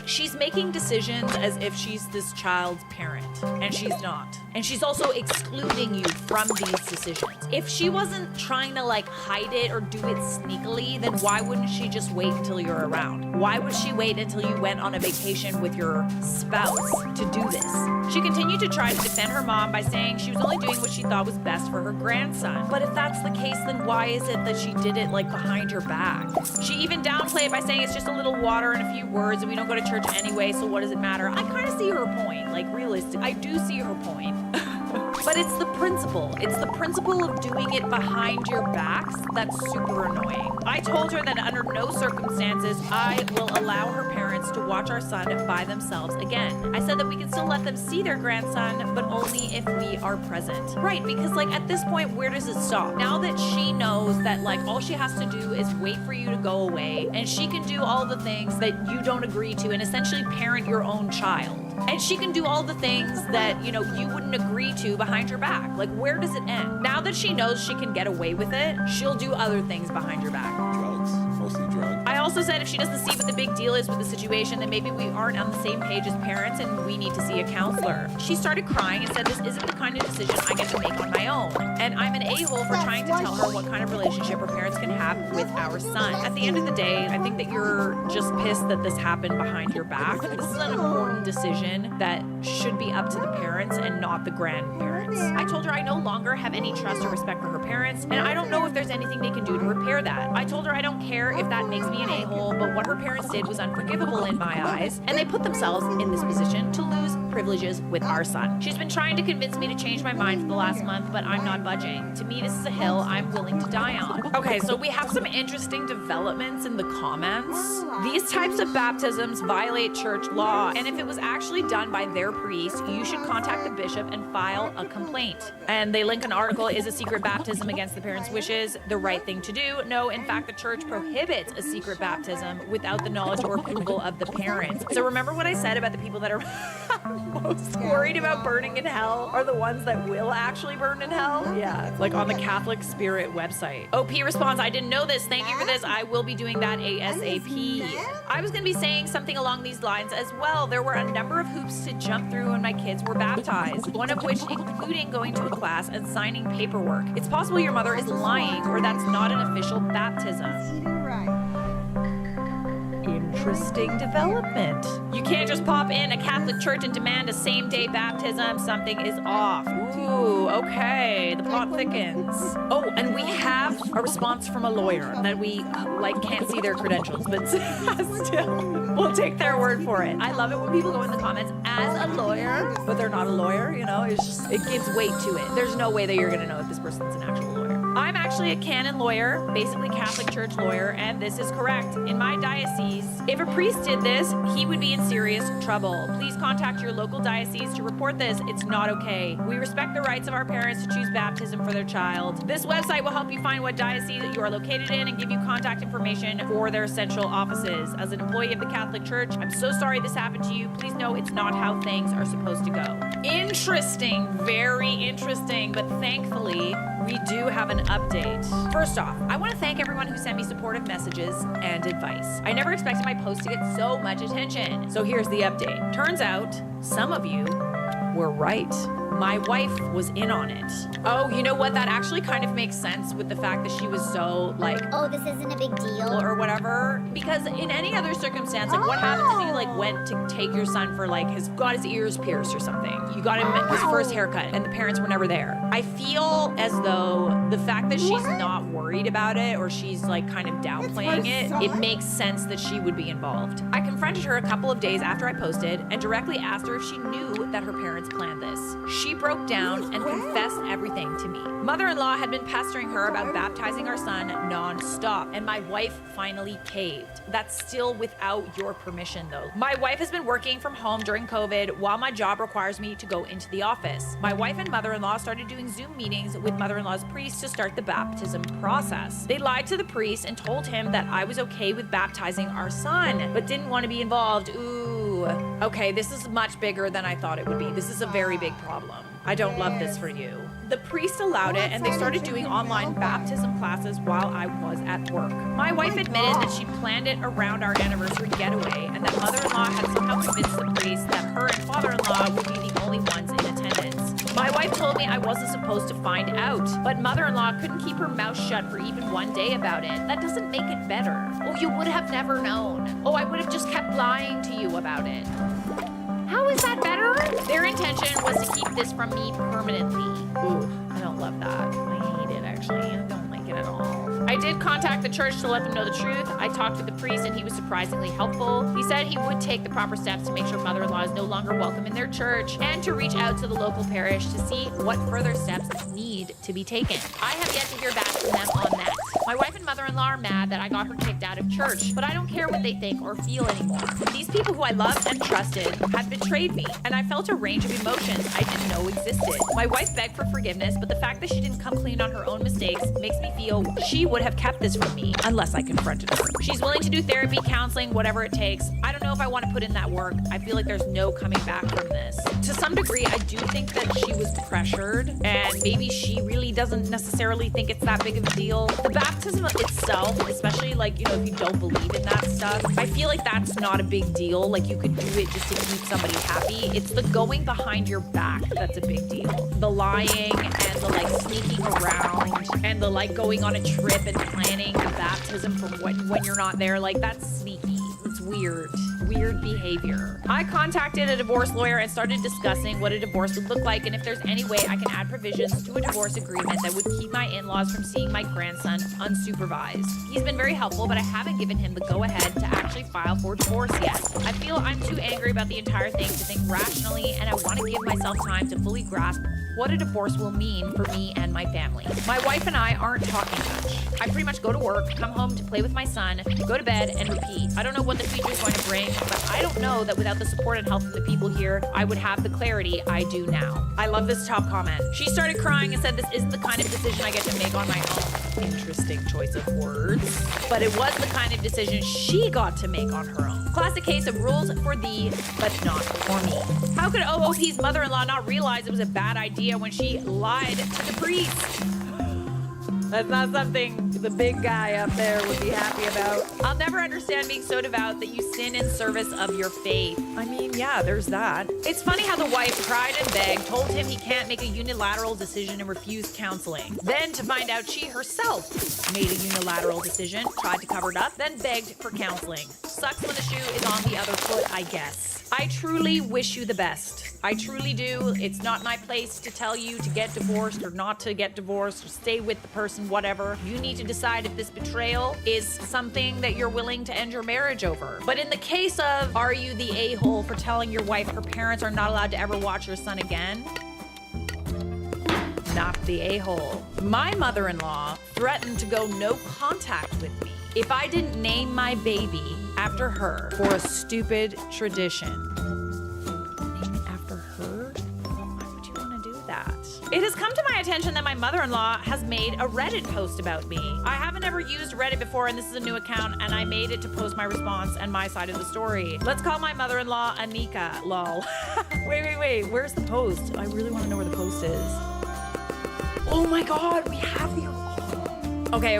She's making decisions as if she's this child's parent, and she's not. And she's also excluding you from these decisions. If she wasn't trying to like hide it or do it sneakily, then why wouldn't she just wait until you're around? Why would she wait until you went on a vacation with your spouse to do this? She continued to try to defend her mom by saying she was only doing what she thought was best for her grandson. But if that's the case, then why is it that she did it like behind her back? She even downplayed it by saying it's just a little water and a few words and we don't go to church anyway, so what does it matter? I kind of see her point, like realistic. I do see her point. But it's the principle. It's the principle of doing it behind your backs that's super annoying. I told her that under no circumstances I will allow her parents to watch our son by themselves again. I said that we can still let them see their grandson, but only if we are present. Right, because like at this point, where does it stop? Now that she knows that like all she has to do is wait for you to go away, and she can do all the things that you don't agree to and essentially parent your own child. And she can do all the things that, you know, you wouldn't agree to behind your back. Like, where does it end? Now that she knows she can get away with it, she'll do other things behind your back. Drugs. Mostly drugs. I also said if she doesn't see what the big deal is with the situation, then maybe we aren't on the same page as parents and we need to see a counselor. She started crying and said this isn't the kind of decision I get to make on my own. And I'm an a-hole for trying to tell her what kind of relationship her parents can have with our son. At the end of the day, I think that you're just pissed that this happened behind your back. This is an important decision that should be up to the parents and not the grandparents. I told her I no longer have any trust or respect for her parents, and I don't know if there's anything they can do to repair that. I told her I don't care if that makes me an a-hole, but what her parents did was unforgivable in my eyes, and they put themselves in this position to lose privileges with our son. She's been trying to convince me to change my mind for the last month, but I'm not budging. To me, this is a hill I'm willing to die on. Okay, so we have some interesting developments in the comments. These types of baptisms violate church law, and if it was actually done by their priest, you should contact the bishop and file a complaint. And they link an article, is a secret baptism against the parents' wishes the right thing to do? No, in fact, the church prohibits a secret baptism without the knowledge or approval of the parents. So remember what I said about the people that are most worried about burning in hell are the ones that will actually burn in hell? Yeah, like on the Catholic Spirit website. OP responds, I didn't know this. Thank you for this. I will be doing that ASAP. I was going to be saying something along these lines as well. There were a number of hoops to jump through when my kids were baptized, one of which including going to a class and signing paperwork. It's possible your mother is lying or that's not an official baptism. Interesting development. You can't just pop in a Catholic church and demand a same-day baptism. Something is off. Ooh, okay. The plot thickens. Oh, and we have a response from a lawyer that we, can't see their credentials, but still, we'll take their word for it. I love it when people go in the comments as a lawyer, but they're not a lawyer, you know? It's just, it gives weight to it. There's no way that you're gonna know if this person's an actual lawyer. I'm actually a canon lawyer, basically Catholic Church lawyer, and this is correct. In my diocese, if a priest did this, he would be in serious trouble. Please contact your local diocese to report this. It's not okay. We respect the rights of our parents to choose baptism for their child. This website will help you find what diocese you are located in and give you contact information for their central offices. As an employee of the Catholic Church, I'm so sorry this happened to you. Please know it's not how things are supposed to go. Interesting, very interesting, but thankfully, we do have an update. First off, I want to thank everyone who sent me supportive messages and advice. I never expected my post to get so much attention. So here's the update. Turns out, some of you were right. My wife was in on it. Oh, you know what? That actually kind of makes sense with the fact that she was so oh, this isn't a big deal or whatever. Because in any other circumstance, what happens if you went to take your son for got his ears pierced or something? You got him his first haircut and the parents were never there. I feel as though the fact that she's not worried about it or she's kind of downplaying it makes sense that she would be involved. I confronted her a couple of days after I posted and directly asked her if she knew that her parents planned this. She broke down and confessed everything to me. Mother-in-law had been pestering her about baptizing our son non-stop, and my wife finally caved. That's still without your permission, though. My wife has been working from home during COVID while my job requires me to go into the office. My wife and mother-in-law started doing Zoom meetings with mother-in-law's priest to start the baptism process. They lied to the priest and told him that I was okay with baptizing our son, but didn't want to be involved. Ooh. Okay, this is much bigger than I thought it would be. This is a very big problem. I don't love this for you. The priest allowed it, and they started doing online baptism classes while I was at work. My wife admitted that she planned it around our anniversary getaway, and that mother-in-law had somehow convinced the priest that her and father-in-law would be the only ones in attendance. My wife told me I wasn't supposed to find out, but mother-in-law couldn't keep her mouth shut for even one day about it. That doesn't make it better. Oh, you would have never known. Oh, I would have just kept lying to you about it. How is that better? Their intention was to keep this from me permanently. Ooh, I don't love that. I hate it, actually. I don't like it at all. I did contact the church to let them know the truth. I talked to the priest and he was surprisingly helpful. He said he would take the proper steps to make sure mother-in-law is no longer welcome in their church and to reach out to the local parish to see what further steps need to be taken. I have yet to hear back from them on that. My wife and mother-in-law are mad that I got her kicked out of church, but I don't care what they think or feel anymore. These people who I loved and trusted had betrayed me, and I felt a range of emotions I didn't know existed. My wife begged for forgiveness, but the fact that she didn't come clean on her own mistakes makes me feel she would have kept this from me unless I confronted her. She's willing to do therapy, counseling, whatever it takes. I don't know if I want to put in that work. I feel like there's no coming back from this. To some degree, I do think that she was pressured, and maybe she really doesn't necessarily think it's that big of a deal. The baptism itself, especially if you don't believe in that stuff, I feel like that's not a big deal. You could do it just to keep somebody happy. It's the going behind your back that's a big deal. The lying and the sneaking around and the going on a trip and planning the baptism from when you're not there. That's sneaky. It's weird. weird behavior. I contacted a divorce lawyer and started discussing what a divorce would look like and if there's any way I can add provisions to a divorce agreement that would keep my in-laws from seeing my grandson unsupervised. He's been very helpful, but I haven't given him the go-ahead to actually file for divorce yet. I feel I'm too angry about the entire thing to think rationally, and I want to give myself time to fully grasp what a divorce will mean for me and my family. My wife and I aren't talking much. I pretty much go to work, come home to play with my son, go to bed, and repeat. I don't know what the future is going to bring, but I don't know that without the support and help of the people here, I would have the clarity I do now. I love this top comment. She started crying and said this isn't the kind of decision I get to make on my own. Interesting choice of words. But it was the kind of decision she got to make on her own. Classic case of rules for thee, but not for me. How could OOP's mother-in-law not realize it was a bad idea when she lied to the priest? That's not something the big guy up there would be happy about. I'll never understand being so devout that you sin in service of your faith. I mean, yeah, there's that. It's funny how the wife cried and begged, told him he can't make a unilateral decision and refused counseling. Then to find out she herself made a unilateral decision, tried to cover it up, then begged for counseling. Sucks when the shoe is on the other foot, I guess. I truly wish you the best. I truly do. It's not my place to tell you to get divorced or not to get divorced or stay with the person, whatever. You need to decide if this betrayal is something that you're willing to end your marriage over. But in the case of, are you the a-hole for telling your wife her parents are not allowed to ever watch your son again? Not the a-hole. My mother-in-law threatened to go no contact with me if I didn't name my baby after her for a stupid tradition. Name it after her? Why would you want to do that? It has come to my attention that my mother-in-law has made a Reddit post about me. I haven't ever used Reddit before, and this is a new account, and I made it to post my response and my side of the story. Let's call my mother-in-law Anika, lol. Wait, where's the post? I really want to know where the post is. Oh my god, we have the... Okay.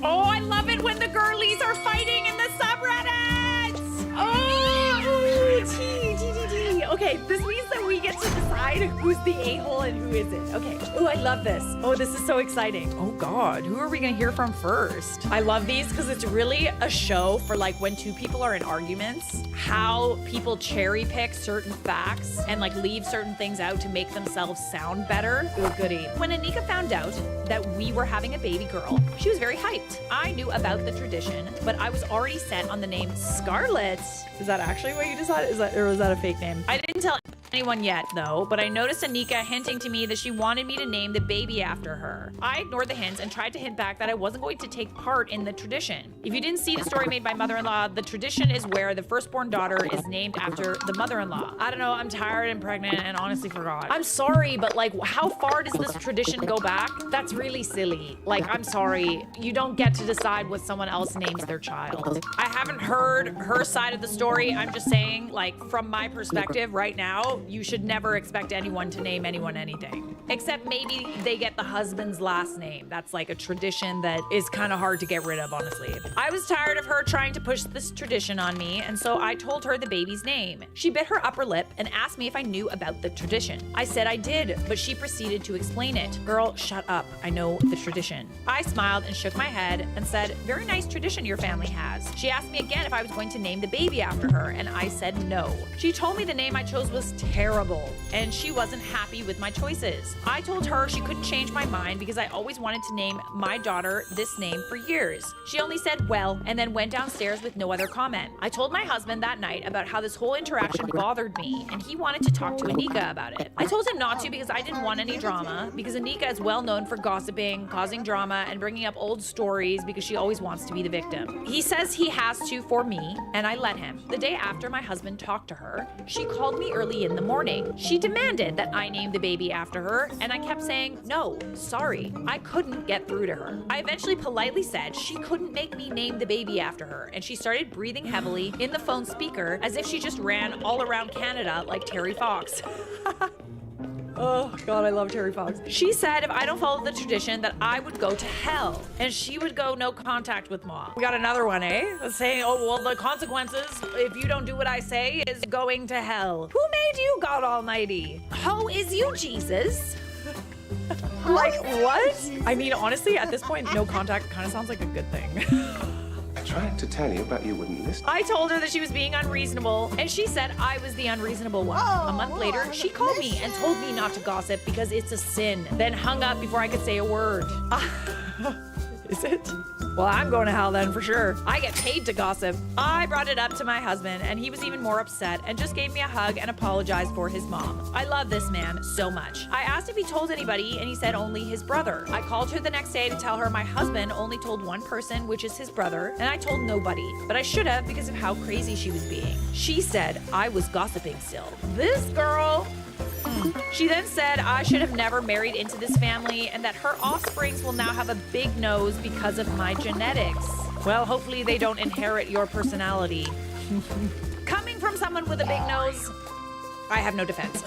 Oh, I love it when the girlies are fighting in the subreddits! Oh, T. Okay, this means that we get to decide who's the a-hole and who isn't. Okay. Oh, I love this. Oh, this is so exciting. Oh god, who are we gonna hear from first? I love these because it's really a show for like when two people are in arguments, how people cherry pick certain facts and like leave certain things out to make themselves sound better. Ooh, goody. When Anika found out that we were having a baby girl, she was very hyped. I knew about the tradition, but I was already set on the name Scarlett. Is that actually what you decided? Or was that a fake name? I didn't tell anyone yet though, but I noticed Anika hinting to me that she wanted me to name the baby after her. I ignored the hints and tried to hint back that I wasn't going to take part in the tradition. If you didn't see the story made by mother-in-law, the tradition is where the firstborn daughter is named after the mother-in-law. I don't know, I'm tired and pregnant and honestly forgot. I'm sorry, but like how far does this tradition go back? That's really silly. Like, I'm sorry, you don't get to decide what someone else names their child. I haven't heard her side of the story. I'm just saying, like, from my perspective right now, you should never expect anyone to name anyone anything. Except maybe they get the husband's last name. That's like a tradition that is kind of hard to get rid of, honestly. I was tired of her trying to push this tradition on me, and so I told her the baby's name. She bit her upper lip and asked me if I knew about the tradition. I said I did, but she proceeded to explain it. Girl, shut up. I know the tradition. I smiled and shook my head and said, very nice tradition your family has. She asked me again if I was going to name the baby after her, and I said no. She told me the name I chose was terrible, and she wasn't happy with my choices. I told her she couldn't change my mind because I always wanted to name my daughter this name for years. She only said, well, and then went downstairs with no other comment. I told my husband that night about how this whole interaction bothered me, and he wanted to talk to Anika about it. I told him not to because I didn't want any drama, because Anika is well known for gossiping, causing drama, and bringing up old stories because she always wants to be the victim. He says he has to for me, and I let him. The day after my husband talked to her, she called me early in the morning. She demanded that I name the baby after her, and I kept saying, no, sorry. I couldn't get through to her. I eventually politely said she couldn't make me name the baby after her, and she started breathing heavily in the phone speaker as if she just ran all around Canada like Terry Fox. Oh god, I love Terry Fox. She said if I don't follow the tradition that I would go to hell, and she would go no contact with Mom. We got another one, eh? Saying, oh, well, the consequences if you don't do what I say is going to hell. Who made you, God Almighty? Who is you, Jesus? Like, what? I mean, honestly, at this point, no contact kind of sounds like a good thing. tried to tell you, but you wouldn't listen. I told her that she was being unreasonable, and she said I was the unreasonable one. A month later, she called me and told me not to gossip because it's a sin, then hung up before I could say a word. Is it? Well, I'm going to hell then for sure. I get paid to gossip. I brought it up to my husband, and he was even more upset and just gave me a hug and apologized for his mom. I love this man so much. I asked if he told anybody, and he said only his brother. I called her the next day to tell her my husband only told one person, which is his brother, and I told nobody. But I should have because of how crazy she was being. She said I was gossiping still. This girl... She then said I should have never married into this family and that her offsprings will now have a big nose because of my genetics. Well, hopefully they don't inherit your personality. Coming from someone with a big nose, I have no defense.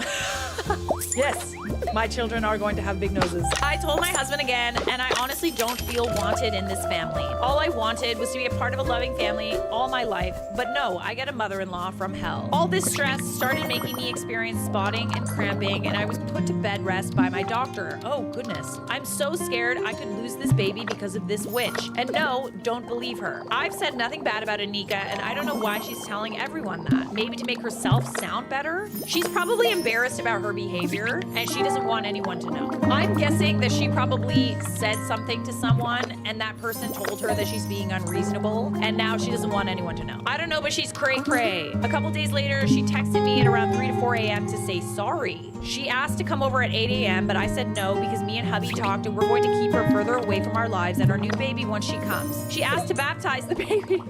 Yes, my children are going to have big noses. I told my husband again, and I honestly don't feel wanted in this family. All I wanted was to be a part of a loving family all my life, but no, I get a mother-in-law from hell. All this stress started making me experience spotting and cramping, and I was put to bed rest by my doctor. Oh, goodness. I'm so scared I could lose this baby because of this witch. And no, don't believe her. I've said nothing bad about Anika, and I don't know why she's telling everyone that. Maybe to make herself sound better? She's probably embarrassed about her behavior, and she doesn't want anyone to know. I'm guessing that she probably said something to someone, and that person told her that she's being unreasonable, and now she doesn't want anyone to know. I don't know, but she's cray-cray. A couple days later, she texted me at around 3 to 4 a.m. to say sorry. She asked to come over at 8 a.m., but I said no because me and hubby talked and we're going to keep her further away from our lives and our new baby once she comes. She asked to baptize the baby.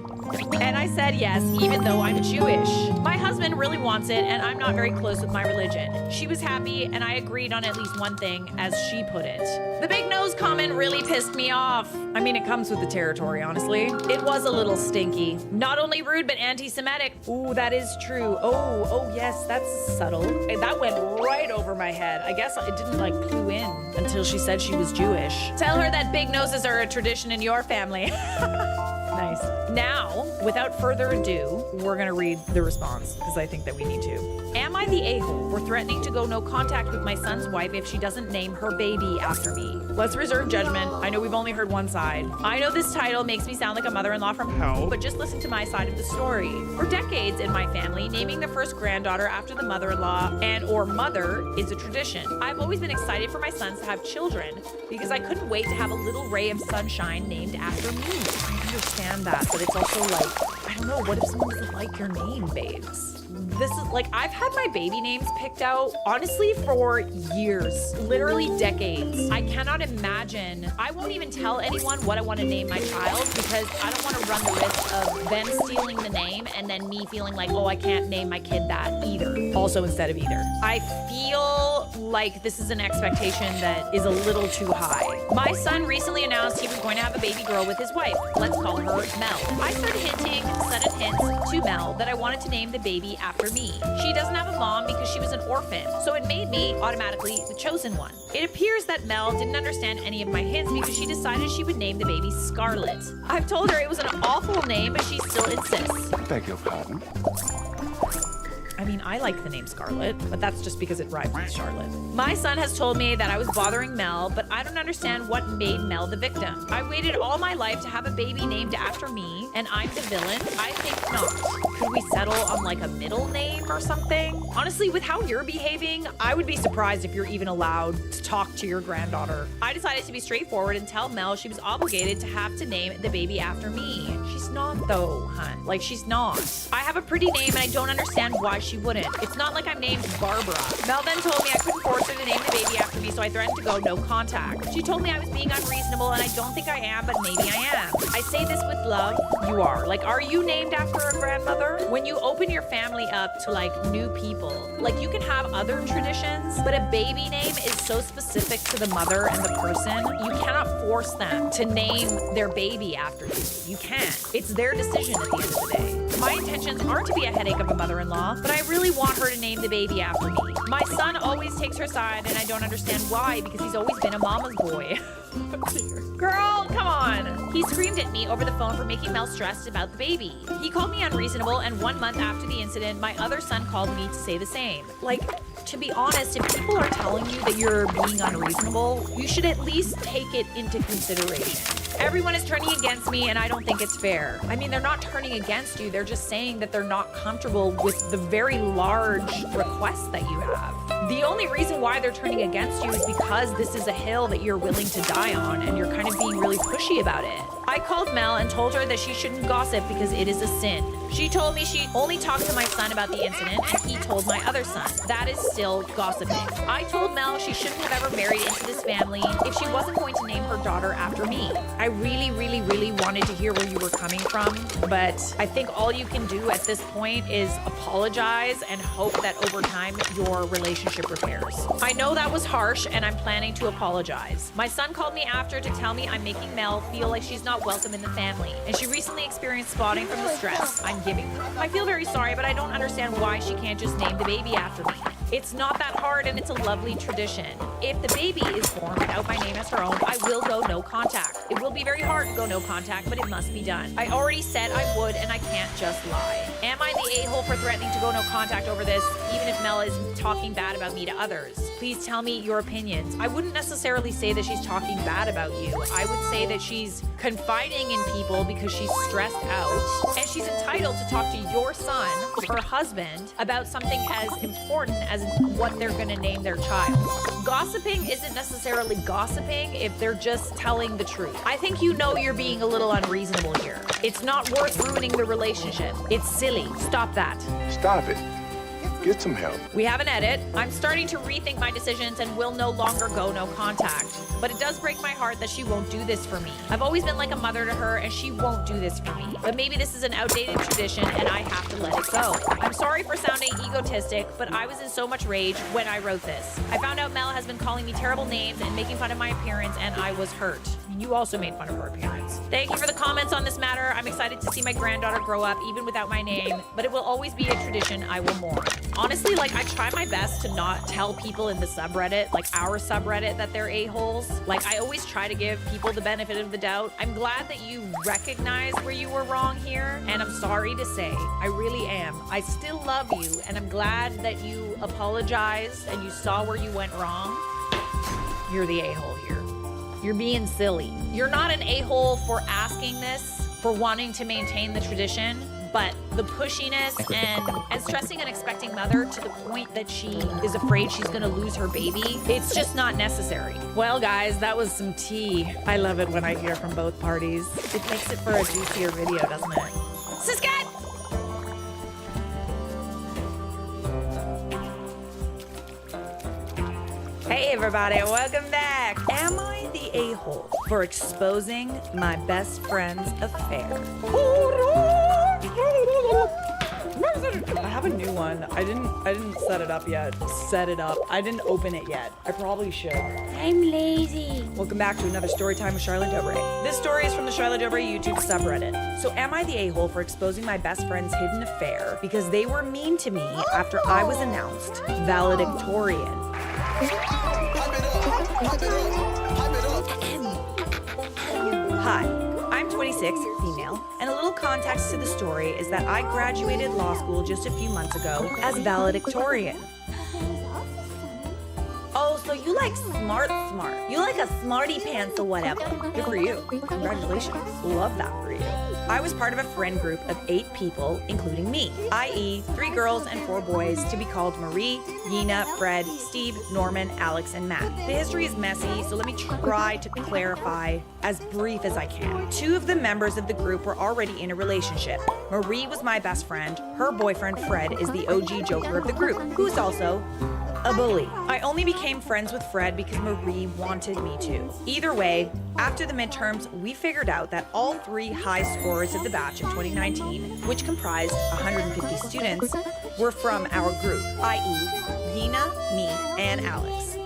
And I said yes, even though I'm Jewish. My husband really wants it, and I'm not very close with my religion. She was happy, and I agreed on at least one thing, as she put it. The big nose comment really pissed me off. I mean, it comes with the territory, honestly. It was a little stinky. Not only rude, but anti-Semitic. Ooh, that is true. Oh, yes, that's subtle. That went right over my head. I guess it didn't, like, clue in until she said she was Jewish. Tell her that big noses are a tradition in your family. Nice. Now, without further ado, we're gonna read the response because I think that we need to. Am I the a-hole for threatening to go no contact with my son's wife if she doesn't name her baby after me? Let's reserve judgment. I know we've only heard one side. I know this title makes me sound like a mother-in-law from hell, but just listen to my side of the story. For decades in my family, naming the first granddaughter after the mother-in-law and or mother is a tradition. I've always been excited for my sons to have children because I couldn't wait to have a little ray of sunshine named after me. I understand that, but it's also like, I don't know, what if someone doesn't like your name, babes? This is like, I've had my baby names picked out, honestly, for years, literally decades. I cannot imagine, I won't even tell anyone what I want to name my child because I don't want to run the risk of them stealing the name and then me feeling like, oh, I can't name my kid that either. Also instead of either. I feel like this is an expectation that is a little too high. My son recently announced he was going to have a baby girl with his wife. Let's call her Mel. I started hinting, sudden hints to Mel that I wanted to name the baby after me. She doesn't have a mom because she was an orphan, so it made me automatically the chosen one. It appears that Mel didn't understand any of my hints because she decided she would name the baby Scarlet. I've told her it was an awful name, but she still insists. I beg your pardon? I mean, I like the name Scarlet, but that's just because it rhymes with Charlotte. My son has told me that I was bothering Mel, but I don't understand what made Mel the victim. I waited all my life to have a baby named after me, and I'm the villain? I think not. Could we settle on like a middle name or something? Honestly, with how you're behaving, I would be surprised if you're even allowed to talk to your granddaughter. I decided to be straightforward and tell Mel she was obligated to have to name the baby after me. She's not though, hun. Like, she's not. I have a pretty name and I don't understand why she wouldn't. It's not like I'm named Barbara. Mel then told me I couldn't force her to name the baby after me, so I threatened to go no contact. She told me I was being unreasonable, and I don't think I am, but maybe I am. I say this with love. You are. Like, are you named after a grandmother? When you open your family up to, like, new people, like, you can have other traditions, but a baby name is so specific to the mother and the person, you cannot force them to name their baby after you. You can't. It's their decision at the end of the day. My intentions aren't to be a headache of a mother-in-law, but I really want her to name the baby after me. My son always takes her side, and I don't understand why, because he's always been a mama's boy. Girl, come on. He screamed at me over the phone for making Mel stressed about the baby. He called me unreasonable, and 1 month after the incident, my other son called me to say the same. Like, to be honest, if people are telling you that you're being unreasonable, you should at least take it into consideration. Everyone is turning against me, and I don't think it's fair. I mean, they're not turning against you. They're just saying that they're not comfortable with the very large request that you have. The only reason why they're turning against you is because this is a hill that you're willing to die on, and you're kind of being really pushy about it. I called Mel and told her that she shouldn't gossip because it is a sin. She told me she only talked to my son about the incident, and he told my other son. That is still gossiping. I told Mel she shouldn't have ever married into this family if she wasn't going to name her daughter after me. I really wanted to hear where you were coming from, but I think all you can do at this point is apologize and hope that over time your relationship repairs. I know that was harsh, and I'm planning to apologize. My son called me after to tell me I'm making Mel feel like she's not welcome in the family, and she recently experienced spotting from the stress I'm giving her. I feel very sorry, but I don't understand why she can't just name the baby after me. It's not that hard, and it's a lovely tradition. If the baby is born without my name as her own, I will go no contact. It will be very hard to go no contact, but it must be done. I already said I would, and I can't just lie. Am I the a-hole for threatening to go no contact over this, even if Mel is talking bad about me to others? Please tell me your opinions. I wouldn't necessarily say that she's talking bad about you. I would say that she's confiding in people because she's stressed out, and she's entitled to talk to your son, her husband, about something as important as what they're going to name their child. Gossiping isn't necessarily gossiping if they're just telling the truth. I think you know you're being a little unreasonable here. It's not worth ruining the relationship. It's silly. Stop that. Stop it. Get some help. We have an edit. I'm starting to rethink my decisions and will no longer go no contact. But it does break my heart that she won't do this for me. I've always been like a mother to her, and she won't do this for me. But maybe this is an outdated tradition and I have to let it go. I'm sorry for sounding egotistic, but I was in so much rage when I wrote this. I found out Mel has been calling me terrible names and making fun of my appearance, and I was hurt. You also made fun of her appearance. Thank you for the comments on this matter. I'm excited to see my granddaughter grow up even without my name, but it will always be a tradition I will mourn. Honestly, like, I try my best to not tell people in the subreddit, like our subreddit, that they're a-holes. Like, I always try to give people the benefit of the doubt. I'm glad that you recognize where you were wrong here, and I'm sorry to say, I really am. I still love you, and I'm glad that you apologized and you saw where you went wrong. You're the a-hole here. You're being silly. You're not an a-hole for asking this, for wanting to maintain the tradition, but the pushiness and stressing an expecting mother to the point that she is afraid she's gonna lose her baby, it's just not necessary. Well, guys, that was some tea. I love it when I hear from both parties. It makes it for a juicier video, doesn't it? Siskat! Hey everybody, welcome back. Am I the a-hole for exposing my best friend's affair? I have a new one. I didn't set it up yet. Set it up. I didn't open it yet. I probably should. I'm lazy. Welcome back to another story time with Charlotte Dobre. This story is from the Charlotte Dobre YouTube subreddit. So am I the a-hole for exposing my best friend's hidden affair because they were mean to me after I was announced valedictorian? Hi, I'm 26, female, and a little context to the story is that I graduated law school just a few months ago as valedictorian. Oh, so you like smart. You like a smarty pants or whatever. Good for you. Congratulations. Love that for you. I was part of a friend group of 8 people, including me, i.e. 3 girls and 4 boys, to be called Marie, Yina, Fred, Steve, Norman, Alex, and Matt. The history is messy, so let me try to clarify as brief as I can. 2 of the members of the group were already in a relationship. Marie was my best friend. Her boyfriend, Fred, is the OG joker of the group, who is also a bully. I only became friends with Fred because Marie wanted me to. Either way, after the midterms, we figured out that all 3 high scorers of the batch of 2019, which comprised 150 students, were from our group, i.e. Yina, me, and Alex.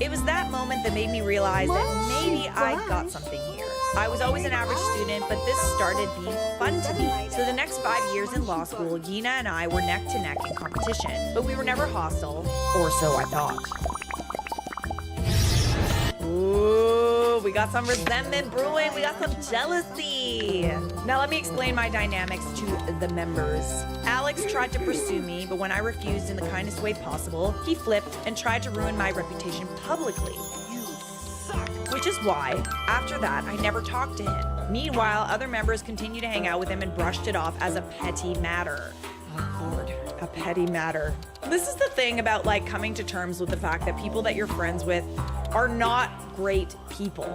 It was that moment that made me realize that maybe I got something here. I was always an average student, but this started being fun to me. So the next 5 years in law school, Yina and I were neck to neck in competition, but we were never hostile, or so I thought. Ooh, we got some resentment brewing. We got some jealousy. Now let me explain my dynamics to the members. Alex tried to pursue me, but when I refused in the kindest way possible, he flipped and tried to ruin my reputation publicly. You suck. Which is why, after that, I never talked to him. Meanwhile, other members continued to hang out with him and brushed it off as a petty matter. Oh, Lord. A petty matter. This is the thing about like coming to terms with the fact that people that you're friends with are not great people.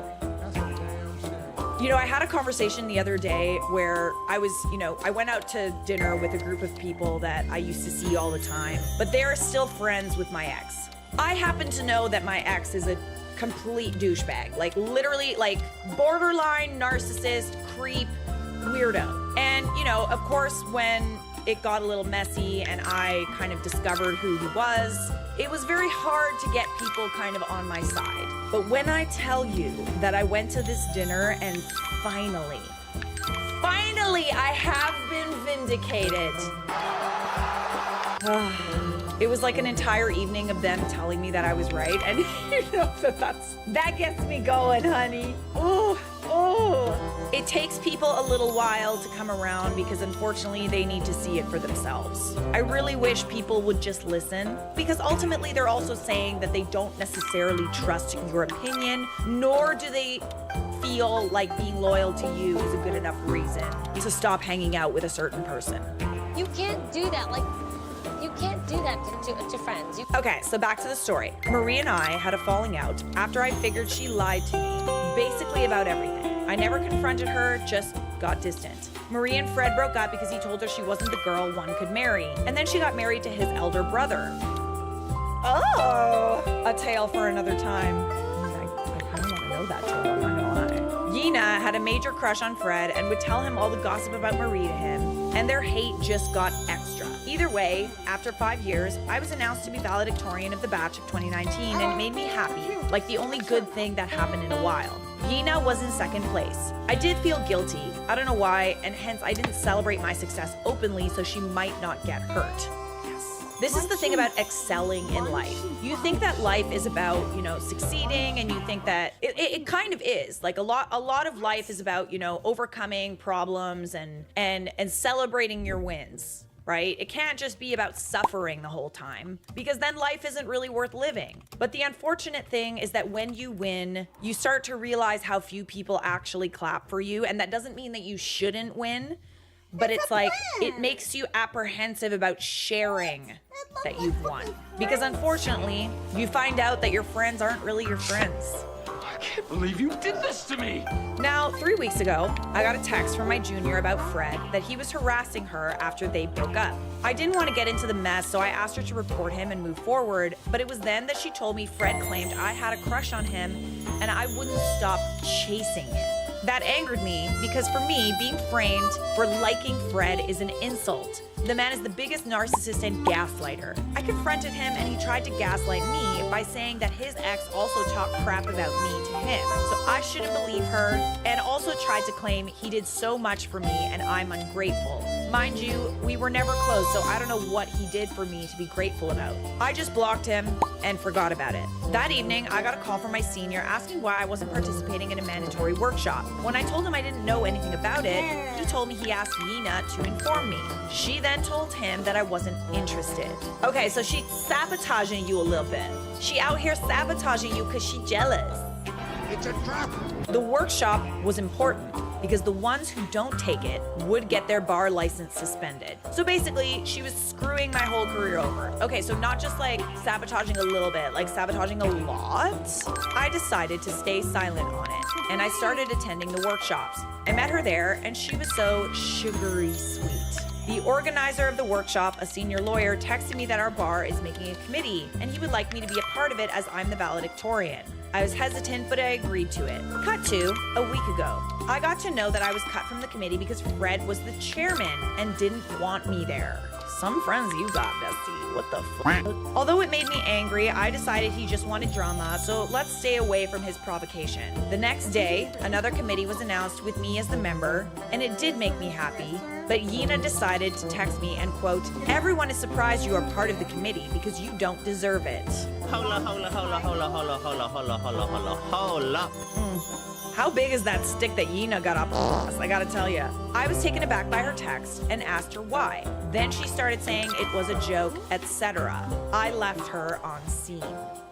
You know, I had a conversation the other day where I went out to dinner with a group of people that I used to see all the time, but they are still friends with my ex. I happen to know that my ex is a complete douchebag, like literally like borderline narcissist, creep, weirdo. And, you know, of course, when it got a little messy and I kind of discovered who he was, it was very hard to get people kind of on my side. But when I tell you that I went to this dinner and finally, I have been vindicated. It was like an entire evening of them telling me that I was right, and you know that gets me going, honey. Oh. It takes people a little while to come around because unfortunately they need to see it for themselves. I really wish people would just listen, because ultimately they're also saying that they don't necessarily trust your opinion, nor do they feel like being loyal to you is a good enough reason to stop hanging out with a certain person. You can't do that. Like, you can't do that to friends. Okay, so back to the story. Marie and I had a falling out after I figured she lied to me, basically about everything. I never confronted her, just got distant. Marie and Fred broke up because he told her she wasn't the girl one could marry. And then she got married to his elder brother. Oh, a tale for another time. I kind of want to know that tale, I'm not gonna lie. Yina had a major crush on Fred and would tell him all the gossip about Marie to him, and their hate just got extra. Either way, after 5 years, I was announced to be valedictorian of the batch of 2019, and it made me happy, like the only good thing that happened in a while. Yina was in second place. I did feel guilty, I don't know why, and hence I didn't celebrate my success openly so she might not get hurt. This is the thing about excelling in life. You think that life is about, you know, succeeding, and you think that it kind of is. Like a lot of life is about, you know, overcoming problems and celebrating your wins, right? It can't just be about suffering the whole time, because then life isn't really worth living. But the unfortunate thing is that when you win, you start to realize how few people actually clap for you, and that doesn't mean that you shouldn't win. But it's like, it makes you apprehensive about sharing that you've won. Because unfortunately, you find out that your friends aren't really your friends. I can't believe you did this to me. Now, 3 weeks ago, I got a text from my junior about Fred that he was harassing her after they broke up. I didn't want to get into the mess, so I asked her to report him and move forward. But it was then that she told me Fred claimed I had a crush on him and I wouldn't stop chasing him. That angered me because for me, being framed for liking Fred is an insult. The man is the biggest narcissist and gaslighter. I confronted him and he tried to gaslight me by saying that his ex also talked crap about me to him. So I shouldn't believe her, and also tried to claim he did so much for me and I'm ungrateful. Mind you, we were never close, so I don't know what he did for me to be grateful about. I just blocked him and forgot about it. That evening, I got a call from my senior asking why I wasn't participating in a mandatory workshop. When I told him I didn't know anything about it, he told me he asked Yina to inform me. She then told him that I wasn't interested. Okay, so she's sabotaging you a little bit. She out here sabotaging you because she's jealous. It's a trap. The workshop was important because the ones who don't take it would get their bar license suspended. So basically, she was screwing my whole career over. Okay, so not just like sabotaging a little bit, like sabotaging a lot. I decided to stay silent on it, and I started attending the workshops. I met her there, and she was so sugary sweet. The organizer of the workshop, a senior lawyer, texted me that our bar is making a committee, and he would like me to be a part of it as I'm the valedictorian. I was hesitant, but I agreed to it. Cut to a week ago. I got to know that I was cut from the committee because Fred was the chairman and didn't want me there. Some friends you got, bestie. What the fuck? Although it made me angry, I decided he just wanted drama, so let's stay away from his provocation. The next day, another committee was announced with me as the member, and it did make me happy. But Yina decided to text me and quote, "Everyone is surprised you are part of the committee because you don't deserve it." Hola. How big is that stick that Yina got up on us? I gotta tell you. I was taken aback by her text and asked her why. Then she started saying it was a joke, etc. I left her on scene.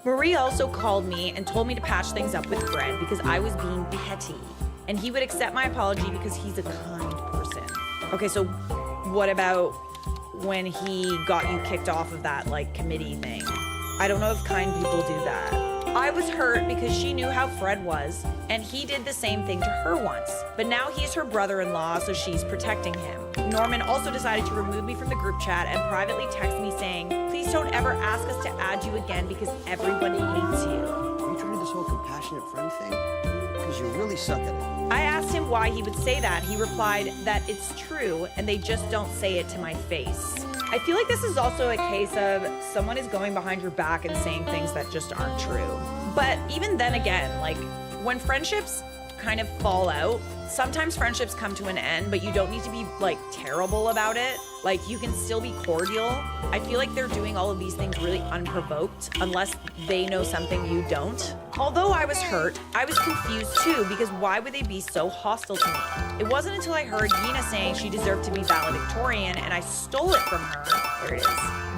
Marie also called me and told me to patch things up with Fred because I was being petty. And he would accept my apology because he's a kind person. Okay, so what about when he got you kicked off of that, like, committee thing? I don't know if kind people do that. I was hurt because she knew how Fred was, and he did the same thing to her once. But now he's her brother-in-law, so she's protecting him. Norman also decided to remove me from the group chat and privately text me saying, "Please don't ever ask us to add you again because everyone hates you." Are you trying this whole compassionate friend thing? Because you really suck at it. I asked him why he would say that. He replied that it's true and they just don't say it to my face. I feel like this is also a case of someone is going behind your back and saying things that just aren't true. But even then again, like, when friendships kind of fall out, sometimes friendships come to an end, but you don't need to be, like, terrible about it. Like, you can still be cordial. I feel like they're doing all of these things really unprovoked, unless they know something you don't. Although I was hurt, I was confused too, because why would they be so hostile to me? It wasn't until I heard Yina saying she deserved to be valedictorian and I stole it from her, there it is,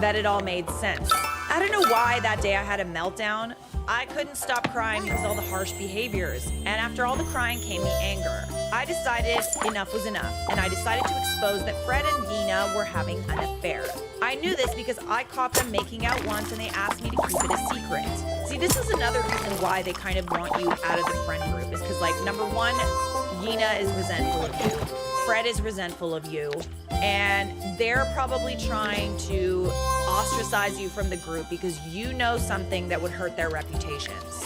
that it all made sense. I don't know why that day I had a meltdown. I couldn't stop crying because of all the harsh behaviors. And after all the crying came the anger. I decided enough was enough, and I decided to expose that Fred and Yina were having an affair. I knew this because I caught them making out once and they asked me to keep it a secret. See, this is another reason why they kind of want you out of the friend group, is because, like, number one, Yina is resentful of you. Fred is resentful of you, and they're probably trying to ostracize you from the group because you know something that would hurt their reputations.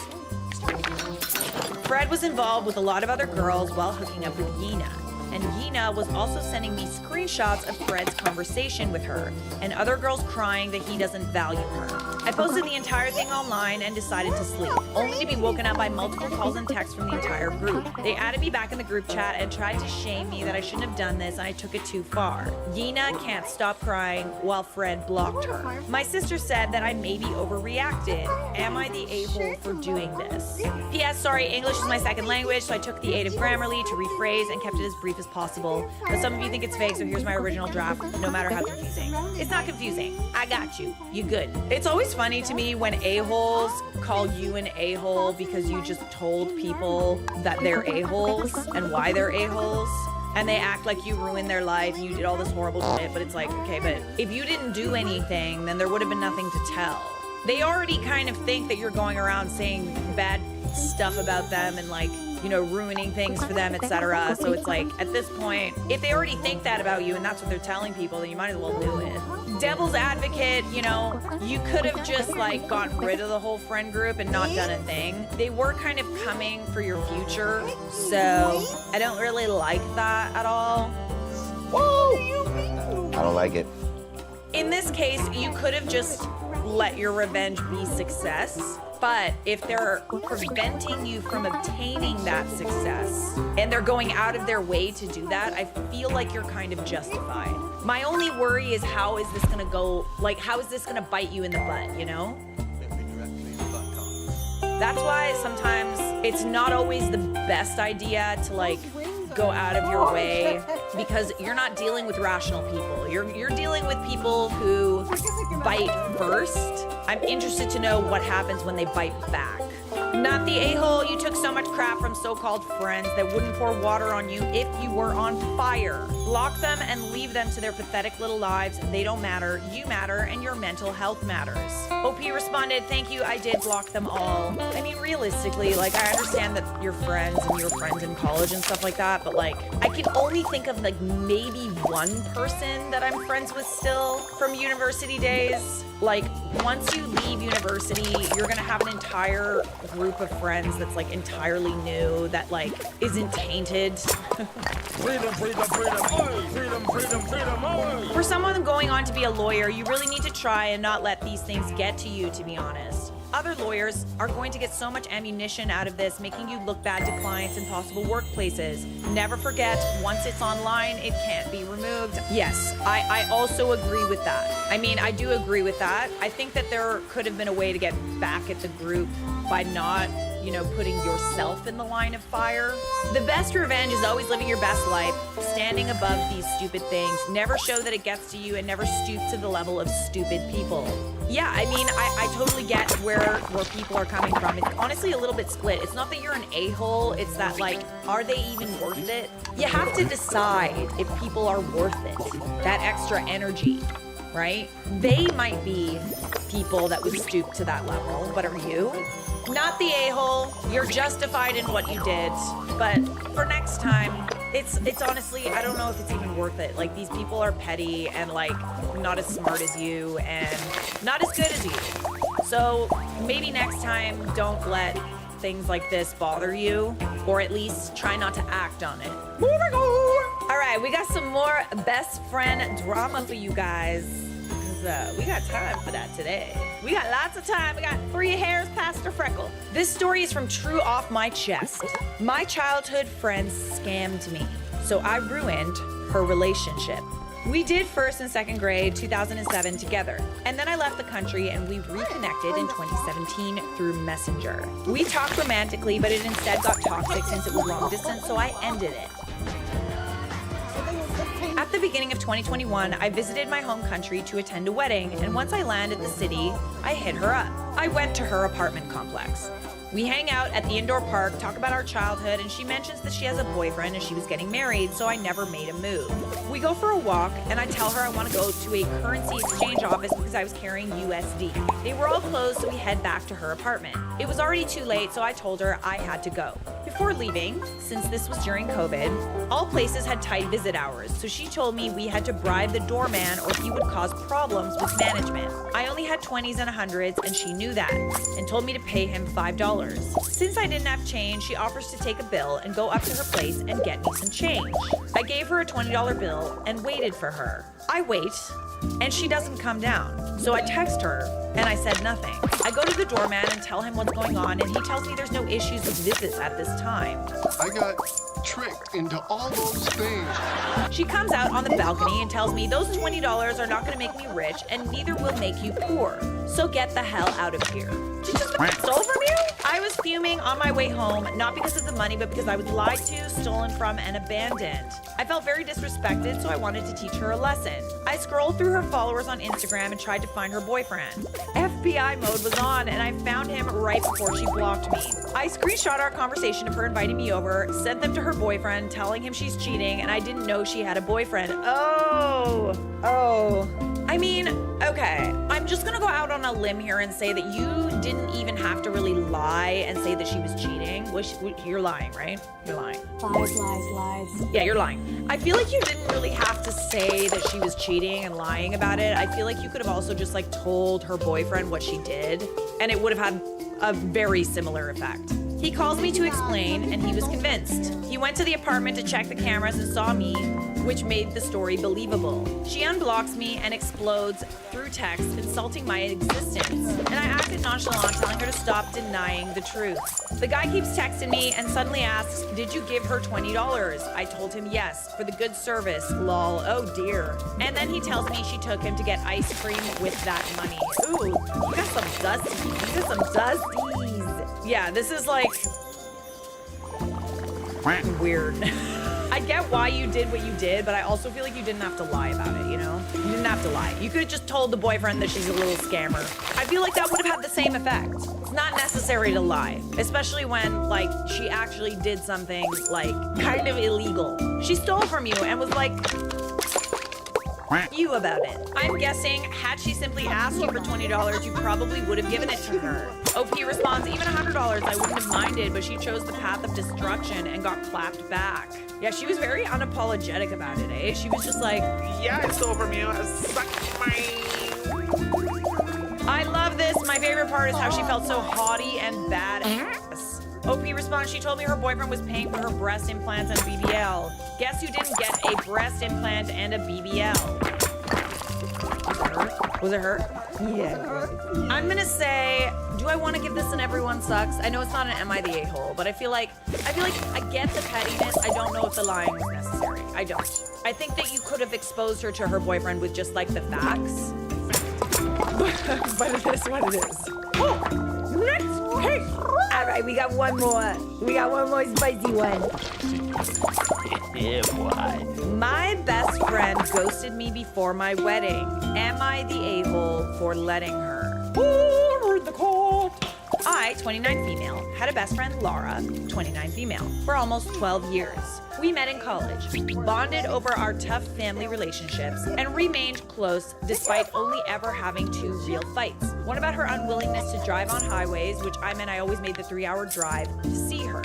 Fred was involved with a lot of other girls while hooking up with Yina, and Yina was also sending me screenshots of Fred's conversation with her and other girls crying that he doesn't value her. I posted the entire thing online and decided to sleep, only to be woken up by multiple calls and texts from the entire group. They added me back in the group chat and tried to shame me that I shouldn't have done this, and I took it too far. Yina can't stop crying while Fred blocked her. My sister said that I maybe overreacted. Am I the a-hole for doing this? P.S. Sorry, English is my second language, so I took the aid of Grammarly to rephrase and kept it as brief as possible. But some of you think it's fake, so here's my original draft, no matter how confusing. It's not confusing. I got you. You good. It's always funny to me when a-holes call you an a-hole because you just told people that they're a-holes and why they're a-holes. And they act like you ruined their life, you did all this horrible shit, but it's like, okay, but if you didn't do anything, then there would have been nothing to tell. They already kind of think that you're going around saying bad stuff about them and, like, you know, ruining things for them, etc. So it's like, at this point, if they already think that about you and that's what they're telling people, then you might as well do it. Devil's advocate, you know, you could have just, like, gotten rid of the whole friend group and not done a thing. They were kind of coming for your future, so I don't really like that at all. Woo! I don't like it. In this case, you could have just let your revenge be success. But if they're preventing you from obtaining that success and they're going out of their way to do that, I feel like you're kind of justified. My only worry is how is this gonna go, like, how is this gonna bite you in the butt, you know? That's why sometimes it's not always the best idea to, like, go out of your way because you're not dealing with rational people. You're dealing with people who bite first. I'm interested to know what happens when they bite back. Not the a-hole. You took so much crap from so-called friends that wouldn't pour water on you if you were on fire. Block them and leave them to their pathetic little lives. They don't matter. You matter, and your mental health matters. OP responded, "Thank you, I did block them all." I mean, realistically, like, I understand that you're friends and you're friends in college and stuff like that, but, like, I can only think of, like, maybe one person that I'm friends with still from university days. Like, once you leave university, you're gonna have an entire group of friends that's, like, entirely new, that, like, isn't tainted. Freedom, freedom, freedom, oh, freedom, freedom, freedom, oh. For someone going on to be a lawyer, you really need to try and not let these things get to you, to be honest. Other lawyers are going to get so much ammunition out of this, making you look bad to clients in possible workplaces. Never forget, once it's online, it can't be removed. Yes, I also agree with that. I mean, I do agree with that. I think that there could have been a way to get back at the group by not, you know, putting yourself in the line of fire. The best revenge is always living your best life, standing above these stupid things. Never show that it gets to you and never stoop to the level of stupid people. Yeah, I mean, I totally get where people are coming from. It's honestly a little bit split. It's not that you're an a-hole, it's that, like, are they even worth it? You have to decide if people are worth it. That extra energy, right? They might be people that would stoop to that level, but are you? Not the a-hole. You're justified in what you did, but for next time, it's honestly, I don't know if it's even worth it. Like, these people are petty and, like, not as smart as you and not as good as you. So maybe next time, don't let things like this bother you, or at least try not to act on it. Moving on. All right, we got some more best friend drama for you guys. We got time for that today. We got lots of time. We got 3 hairs past a freckle. This story is from True Off My Chest. My childhood friend scammed me, so I ruined her relationship. We did 1st and 2nd grade 2007 together, and then I left the country and we reconnected in 2017 through Messenger. We talked romantically, but it instead got toxic since it was long distance, so I ended it. At the beginning of 2021, I visited my home country to attend a wedding, and once I landed the city, I hit her up. I went to her apartment complex. We hang out at the indoor park, talk about our childhood, and she mentions that she has a boyfriend and she was getting married, so I never made a move. We go for a walk, and I tell her I want to go to a currency exchange office because I was carrying USD. They were all closed, so we head back to her apartment. It was already too late, so I told her I had to go. Before leaving, since this was during COVID, all places had tight visit hours, so she told me we had to bribe the doorman or he would cause problems with management. I only had 20s and 100s, and she knew that, and told me to pay him $5. Since I didn't have change, she offers to take a bill and go up to her place and get me some change. I gave her a $20 bill and waited for her. I wait, and she doesn't come down. So I text her, and I said nothing. I go to the doorman and tell him what's going on, and he tells me there's no issues with visits at this time. I got tricked into all those things. She comes out on the balcony and tells me those $20 are not going to make me rich, and neither will make you poor. So get the hell out of here. She just stole from you? I was fuming on my way home, not because of the money, but because I was lied to, stolen from, and abandoned. I felt very disrespected, so I wanted to teach her a lesson. I scrolled through her followers on Instagram and tried to find her boyfriend. FBI mode was on, and I found him right before she blocked me. I screenshot our conversation of her inviting me over, sent them to her boyfriend, telling him she's cheating, and I didn't know she had a boyfriend. Oh. I mean, okay, I'm just gonna go out on a limb here and say that you didn't even have to really lie and say that she was cheating. You're lying, right? You're lying. Lies. Yeah, you're lying. I feel like you didn't really have to say that she was cheating and lying about it. I feel like you could have also just like told her boyfriend what she did, and it would have had a very similar effect. He calls me to explain, and he was convinced. He went to the apartment to check the cameras and saw me, which made the story believable. She unblocks me and explodes through text, insulting my existence. And I acted nonchalant, telling her to stop denying the truth. The guy keeps texting me and suddenly asks, did you give her $20? I told him yes, for the good service, lol, oh dear. And then he tells me she took him to get ice cream with that money. Ooh, you got some dusties. You got some dusties. Yeah, this is like weird. I get why you did what you did, but I also feel like you didn't have to lie about it, you know? You didn't have to lie. You could have just told the boyfriend that she's a little scammer. I feel like that would have had the same effect. It's not necessary to lie, especially when, like, she actually did something, like, kind of illegal. She stole from you and was like, you about it. I'm guessing, had she simply asked you for $20, you probably would have given it to her. OP responds, even $100 I wouldn't have minded, but she chose the path of destruction and got clapped back. Yeah, she was very unapologetic about it, eh? She was just like, yeah, I stole from you. Suck my... I love this. My favorite part is how she felt so haughty and badass. OP responds, she told me her boyfriend was paying for her breast implants and BBL. Guess who didn't get a breast implant and a BBL? Was it her? Yeah. I'm gonna say, do I want to give this an everyone sucks? I know it's not an am I the a-hole, but I feel like I get the pettiness. I don't know if the lying was necessary. I don't. I think that you could have exposed her to her boyfriend with just like the facts. But it is what it is. Oh, next case. All right, we got one more. We got one more spicy one. Yeah, boy. My best friend ghosted me before my wedding. Am I the a-hole for letting her? Forward the court. I, 29 female, had a best friend, Laura, 29 female, for almost 12 years. We met in college, bonded over our tough family relationships, and remained close despite only ever having 2 real fights. One about her unwillingness to drive on highways, which I meant I always made the 3-hour drive to see her.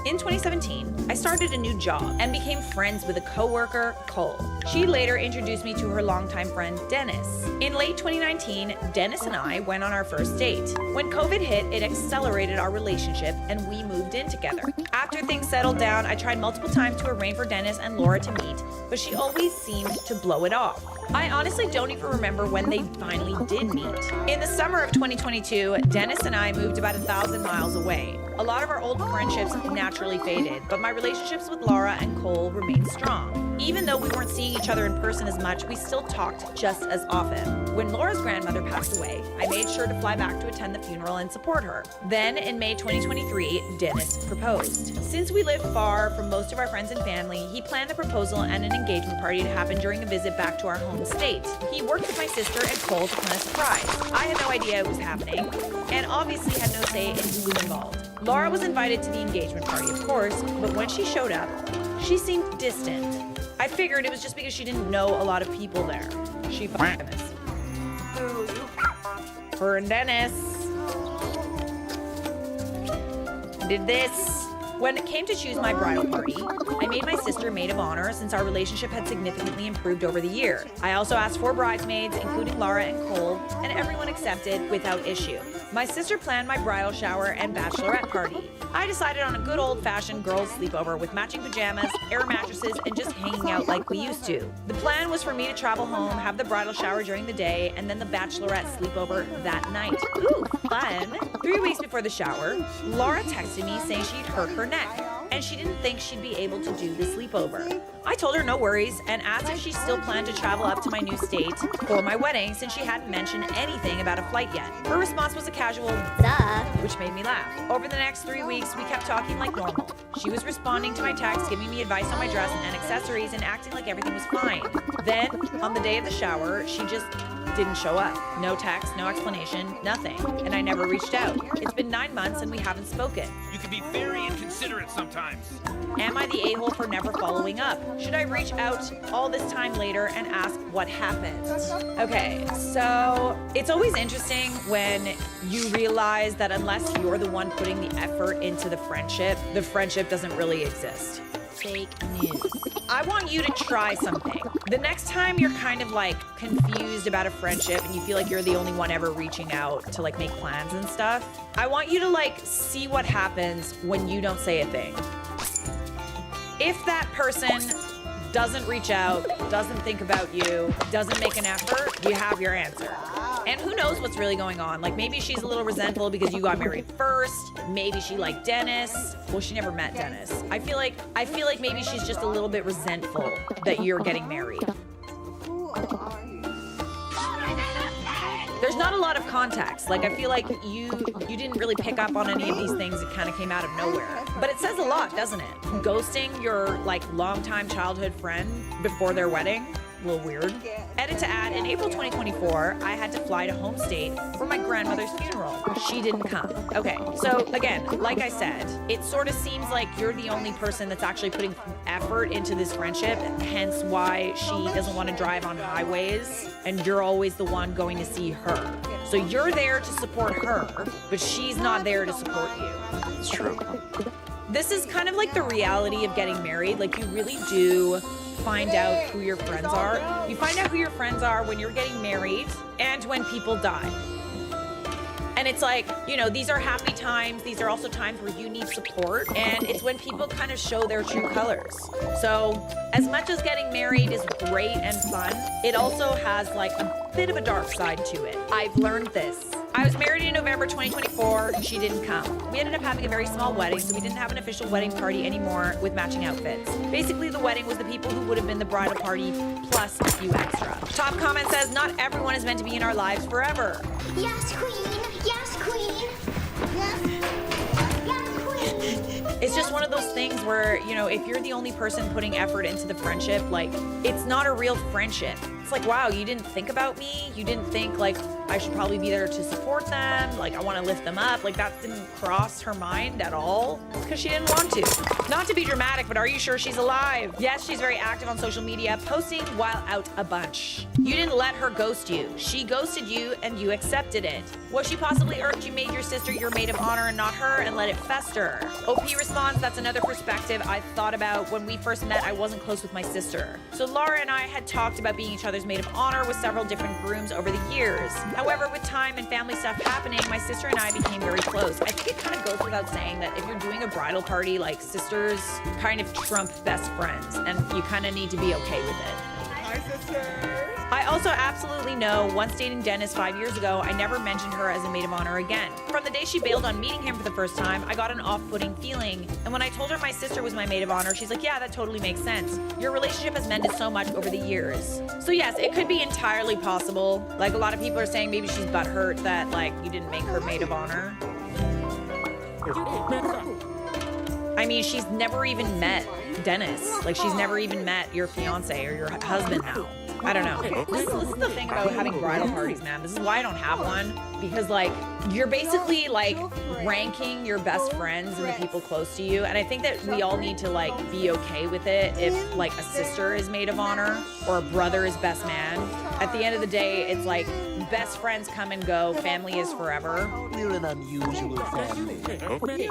In 2017, I started a new job and became friends with a coworker, Cole. She later introduced me to her longtime friend, Dennis. In late 2019, Dennis and I went on our first date. When COVID hit, it accelerated our relationship and we moved in together. After things settled down, I tried multiple times to arrange for Dennis and Laura to meet, but she always seemed to blow it off. I honestly don't even remember when they finally did meet. In the summer of 2022, Dennis and I moved about 1,000 miles away. A lot of our old friendships naturally faded, but my relationships with Laura and Cole remained strong. Even though we weren't seeing each other in person as much, we still talked just as often. When Laura's grandmother passed away, I made sure to fly back to attend the funeral and support her. Then, in May 2023, Dennis proposed. Since we live far from most of our friends and family, he planned the proposal and an engagement party to happen during a visit back to our home state. He worked with my sister and Cole to plan a surprise. I had no idea it was happening, and obviously had no say in who was involved. Laura was invited to the engagement party, of course, but when she showed up, she seemed distant. I figured it was just because she didn't know a lot of people there. She fucked Dennis. Her and Dennis did this. When it came to choose my bridal party, I made my sister maid of honor since our relationship had significantly improved over the year. I also asked 4 bridesmaids, including Laura and Cole, and everyone accepted without issue. My sister planned my bridal shower and bachelorette party. I decided on a good old-fashioned girls' sleepover with matching pajamas, air mattresses, and just hanging out like we used to. The plan was for me to travel home, have the bridal shower during the day, and then the bachelorette sleepover that night. Ooh, fun! 3 weeks before the shower, Laura texted me saying she'd hurt her neck, and she didn't think she'd be able to do the sleepover. I told her no worries and asked if she still planned to travel up to my new state for my wedding since she hadn't mentioned anything about a flight yet. Her response was a casual duh, which made me laugh. Over the next 3 weeks, we kept talking like normal. She was responding to my texts, giving me advice on my dress and accessories, and acting like everything was fine. Then, on the day of the shower, she just didn't show up. No text, no explanation, nothing. And I never reached out. It's been 9 months and we haven't spoken. You can be very inconsiderate sometimes. Am I the a-hole for never following up? Should I reach out all this time later and ask what happened? Okay, so it's always interesting when you realize that unless you're the one putting the effort into the friendship doesn't really exist. Fake news. I want you to try something. The next time you're kind of like confused about a friendship and you feel like you're the only one ever reaching out to like make plans and stuff, I want you to like see what happens when you don't say a thing. If that person doesn't reach out, doesn't think about you, doesn't make an effort, you have your answer. And who knows what's really going on? Like maybe she's a little resentful because you got married first. Maybe she liked Dennis. Well, she never met Dennis. I feel like maybe she's just a little bit resentful that you're getting married. There's not a lot of context. Like I feel like you didn't really pick up on any of these things. It kind of came out of nowhere. But it says a lot, doesn't it? Ghosting your like longtime childhood friend before their wedding. A little weird. Edit to add, in April 2024, I had to fly to home state for my grandmother's funeral. She didn't come. Okay, so again, like I said, it sort of seems like you're the only person that's actually putting effort into this friendship, hence why she doesn't want to drive on highways, and you're always the one going to see her. So you're there to support her, but she's not there to support you. It's true. This is kind of like the reality of getting married. Like you really do find out who your friends are. You find out who your friends are when you're getting married and when people die. And And it's like, you know, these are happy times. These are also times where you need support. And it's when people kind of show their true colors. So as much as getting married is great and fun, it also has like a bit of a dark side to it. I've learned this. I was married in November 2024. She didn't come. We ended up having a very small wedding, so we didn't have an official wedding party anymore with matching outfits. Basically, the wedding was the people who would have been the bridal party plus a few extra. Top comment says, not everyone is meant to be in our lives forever. Yes, queen. Yes, queen. Yes. Yes, queen. It's just one of those things where, you know, if you're the only person putting effort into the friendship, like, it's not a real friendship. It's like, wow, you didn't think about me. You didn't think, like, I should probably be there to support them. Like, I want to lift them up. Like, that didn't cross her mind at all because she didn't want to. Not to be dramatic, but are you sure she's alive? Yes, she's very active on social media, posting while out a bunch. You didn't let her ghost you. She ghosted you and you accepted it. Was she possibly irked you made your sister your maid of honor and not her and let it fester? OP responds, that's another perspective I thought about. When we first met, I wasn't close with my sister. So Laura and I had talked about being each other's maid of honor with several different grooms over the years. However, with time and family stuff happening, my sister and I became very close. I think it kind of goes without saying that if you're doing a bridal party, like, sisters kind of trump best friends, and you kind of need to be okay with it. Hi, sisters. I also absolutely know, once dating Dennis 5 years ago, I never mentioned her as a maid of honor again. From the day she bailed on meeting him for the first time, I got an off-putting feeling. And when I told her my sister was my maid of honor, she's like, yeah, that totally makes sense. Your relationship has mended so much over the years. So yes, it could be entirely possible. Like, a lot of people are saying maybe she's butthurt that, like, you didn't make her maid of honor. I mean, she's never even met Dennis. Like, she's never even met your fiance or your husband now. I don't know. This is the thing about having bridal parties, man. This is why I don't have one. Because, like, you're basically, like, ranking your best friends and the people close to you. And I think that we all need to, like, be okay with it if, like, a sister is maid of honor or a brother is best man. At the end of the day, it's like, best friends come and go. Family is forever. We're an unusual family.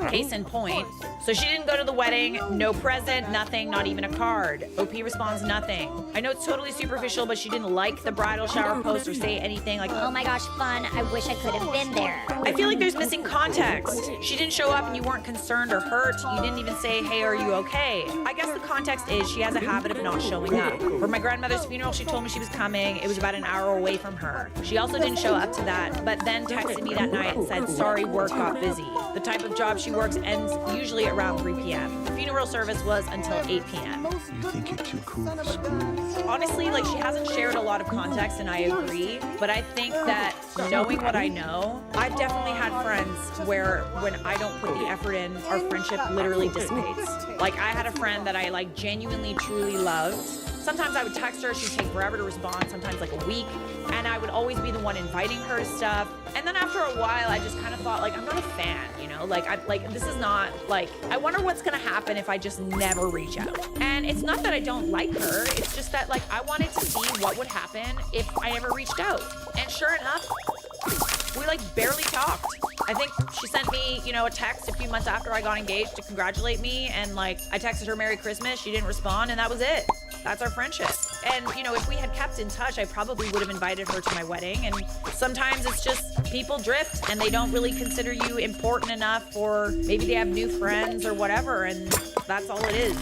Case in point. So she didn't go to the wedding, no present, nothing, not even a card. OP responds, nothing. I know it's totally superficial, but she didn't like the bridal shower post or say anything like, Oh my gosh, fun. I wish I could have been there. I feel like there's missing context. She didn't show up and you weren't concerned or hurt. You didn't even say, hey, are you okay? I guess the context is she has a habit of not showing up. For my grandmother's funeral, she told me she was coming. It was about an hour away from her. She also didn't show up to that, but then texted me that night and said, sorry, work got busy. The type of job she works ends usually around 3 p.m. The funeral service was until 8 p.m. You think you're too cool for school? Honestly, like, she hasn't shared a lot of context, and I agree, but I think that knowing what I know, I've definitely had friends where when I don't put the effort in, our friendship literally dissipates. Like, I had a friend that I, like, genuinely, truly loved. Sometimes I would text her, she'd take forever to respond, sometimes like a week, and I would always be the one inviting her to stuff. And then after a while, I just kind of thought, like, I'm not a fan, you know? Like, this is not, like, I wonder what's gonna happen if I just never reach out. And it's not that I don't like her, it's just that, like, I wanted to see what would happen if I ever reached out. And sure enough, we, like, barely talked. I think she sent me, you know, a text a few months after I got engaged to congratulate me, and, like, I texted her Merry Christmas, she didn't respond, and that was it. That's our friendship. And, you know, if we had kept in touch, I probably would have invited her to my wedding. And sometimes it's just people drift and they don't really consider you important enough, or maybe they have new friends or whatever, and that's all it is.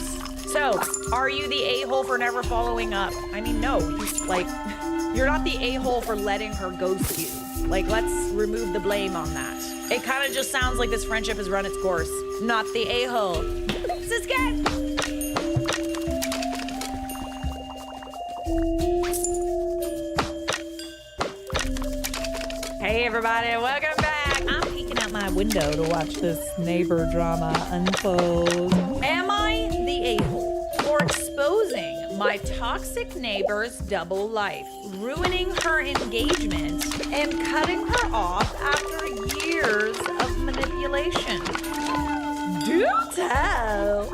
So, are you the a-hole for never following up? I mean, no, you're not the a-hole for letting her ghost you. Like, let's remove the blame on that. It kind of just sounds like this friendship has run its course. Not the a-hole. Sisket! Hey everybody, welcome back. I'm peeking out my window to watch this neighbor drama unfold. Am I the a-hole for exposing my toxic neighbor's double life, ruining her engagement, and cutting her off after years of manipulation? Do tell.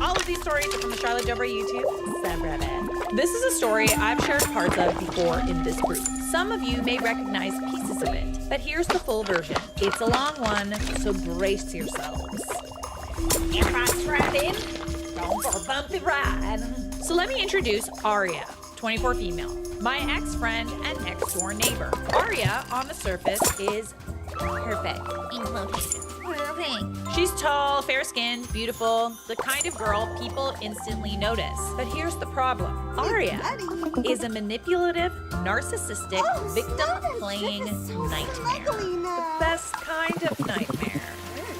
All of these stories are from the Charlotte Dobre YouTube subreddit. This is a story I've shared parts of before in this group. Some of you may recognize pieces of it, but here's the full version. It's a long one, so brace yourselves. If I strap in, going for a bumpy ride. So let me introduce Aria. 24 female. My ex-friend and next-door neighbor. Arya, on the surface, is perfect. In quotation. Perfect. She's tall, fair-skinned, beautiful, the kind of girl people instantly notice. But here's the problem. Arya is a manipulative, narcissistic, victim-playing nightmare. The best kind of nightmare.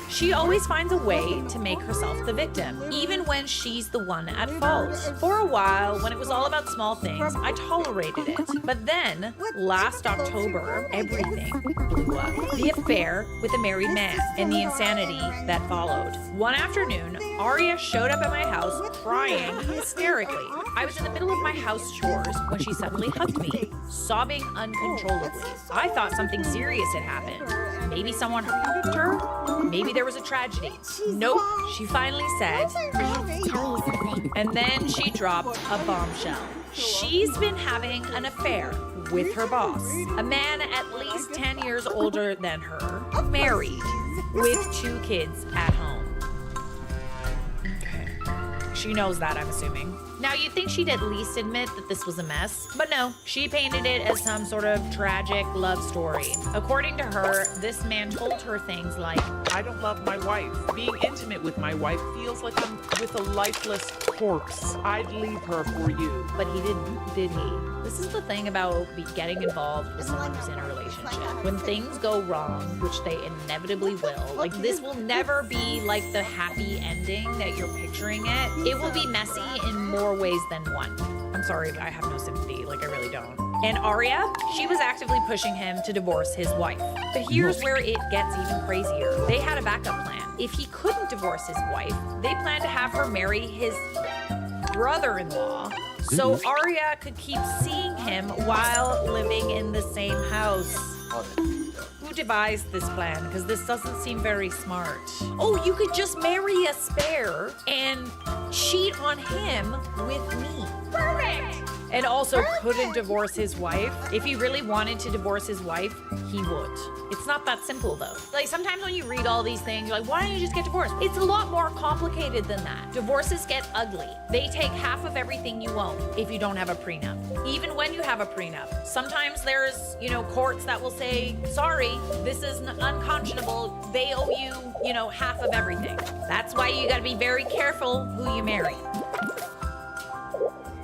She always finds a way to make herself the victim, even when she's the one at fault. For a while, when it was all about small things, I tolerated it. But then, last October, everything blew up. The affair with a married man and the insanity that followed. One afternoon, Arya showed up at my house crying hysterically. I was in the middle of my house chores when she suddenly hugged me, sobbing uncontrollably. I thought something serious had happened. Maybe someone hurt her? Maybe there was a tragedy. Nope, she finally said, I have to tell you something. and then she dropped a bombshell. She's been having an affair with her boss, a man at least 10 years older than her, married, with 2 kids at home. Okay. She knows that, I'm assuming. Now, you'd think she'd at least admit that this was a mess, but no, she painted it as some sort of tragic love story. According to her, this man told her things like, I don't love my wife. Being intimate with my wife feels like I'm with a lifeless corpse. I'd leave her for you. but he didn't, did he? This is the thing about getting involved with someone who's in a relationship. When things go wrong, which they inevitably will, like this will never be like the happy ending that you're picturing it. It will be messy in more ways than one. I'm sorry, I have no sympathy, like I really don't. And Arya, she was actively pushing him to divorce his wife. But here's where it gets even crazier. They had a backup plan. If he couldn't divorce his wife, they planned to have her marry his brother-in-law, so Arya could keep seeing him while living in the same house. Who devised this plan? Because this doesn't seem very smart. Oh, you could just marry a spare and cheat on him with me. Perfect! And also couldn't divorce his wife. If he really wanted to divorce his wife, he would. It's not that simple though. Like sometimes when you read all these things, you're like, why don't you just get divorced? It's a lot more complicated than that. Divorces get ugly. They take half of everything you own if you don't have a prenup. Even when you have a prenup. Sometimes there's, courts that will say, sorry, this is unconscionable. They owe you, half of everything. That's why you gotta be very careful who you marry.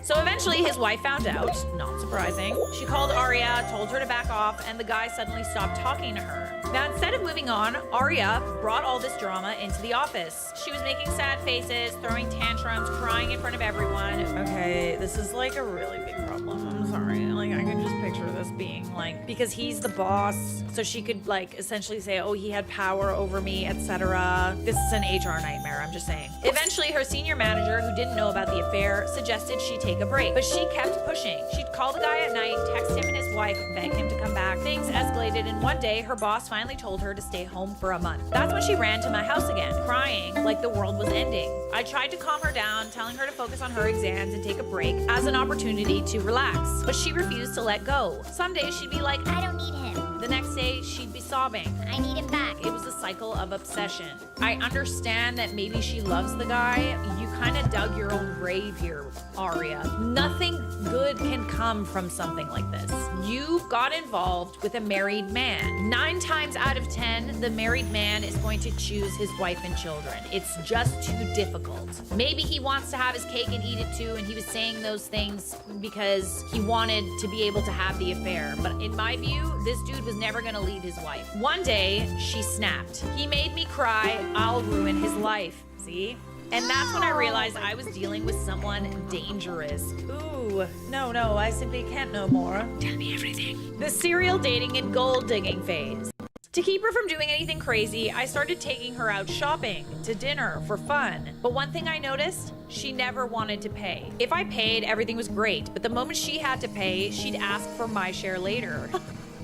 So eventually his wife found out, not surprising. She called Arya, told her to back off, and the guy suddenly stopped talking to her. Now instead of moving on, Arya brought all this drama into the office. She was making sad faces, throwing tantrums, crying in front of everyone. Okay, this is like a really big problem. I'm sorry. Like I can just picture this being like, because he's the boss, so she could like essentially say, oh, he had power over me, etc. This is an HR nightmare, I'm just saying. Eventually her senior manager, who didn't know about the affair, suggested she take a break, but she kept pushing. She'd call the guy at night, text him and his wife, beg him to come back. Things escalated, and one day her boss finally told her to stay home for a month. That's when she ran to my house again, crying like the world was ending. I tried to calm her down, telling her to focus on her exams and take a break as an opportunity to relax, but she refused to let go. Some days she'd be like, I don't need him. The next day she'd be sobbing. I need him back. It was a cycle of obsession. I understand that maybe she loves the guy. You kind of dug your own grave here, Arya. Nothing good can come from something like this. You got involved with a married man. 9 times out of 10, the married man is going to choose his wife and children. It's just too difficult. Maybe he wants to have his cake and eat it too, and he was saying those things because he wanted to be able to have the affair. But in my view, this dude was never gonna leave his wife. One day, she snapped. He made me cry. I'll ruin his life. See? And that's when I realized I was dealing with someone dangerous. Ooh, no, I simply can't no more. Tell me everything. The serial dating and gold digging phase. To keep her from doing anything crazy, I started taking her out shopping, to dinner, for fun. But one thing I noticed, she never wanted to pay. If I paid, everything was great, but the moment she had to pay, she'd ask for my share later.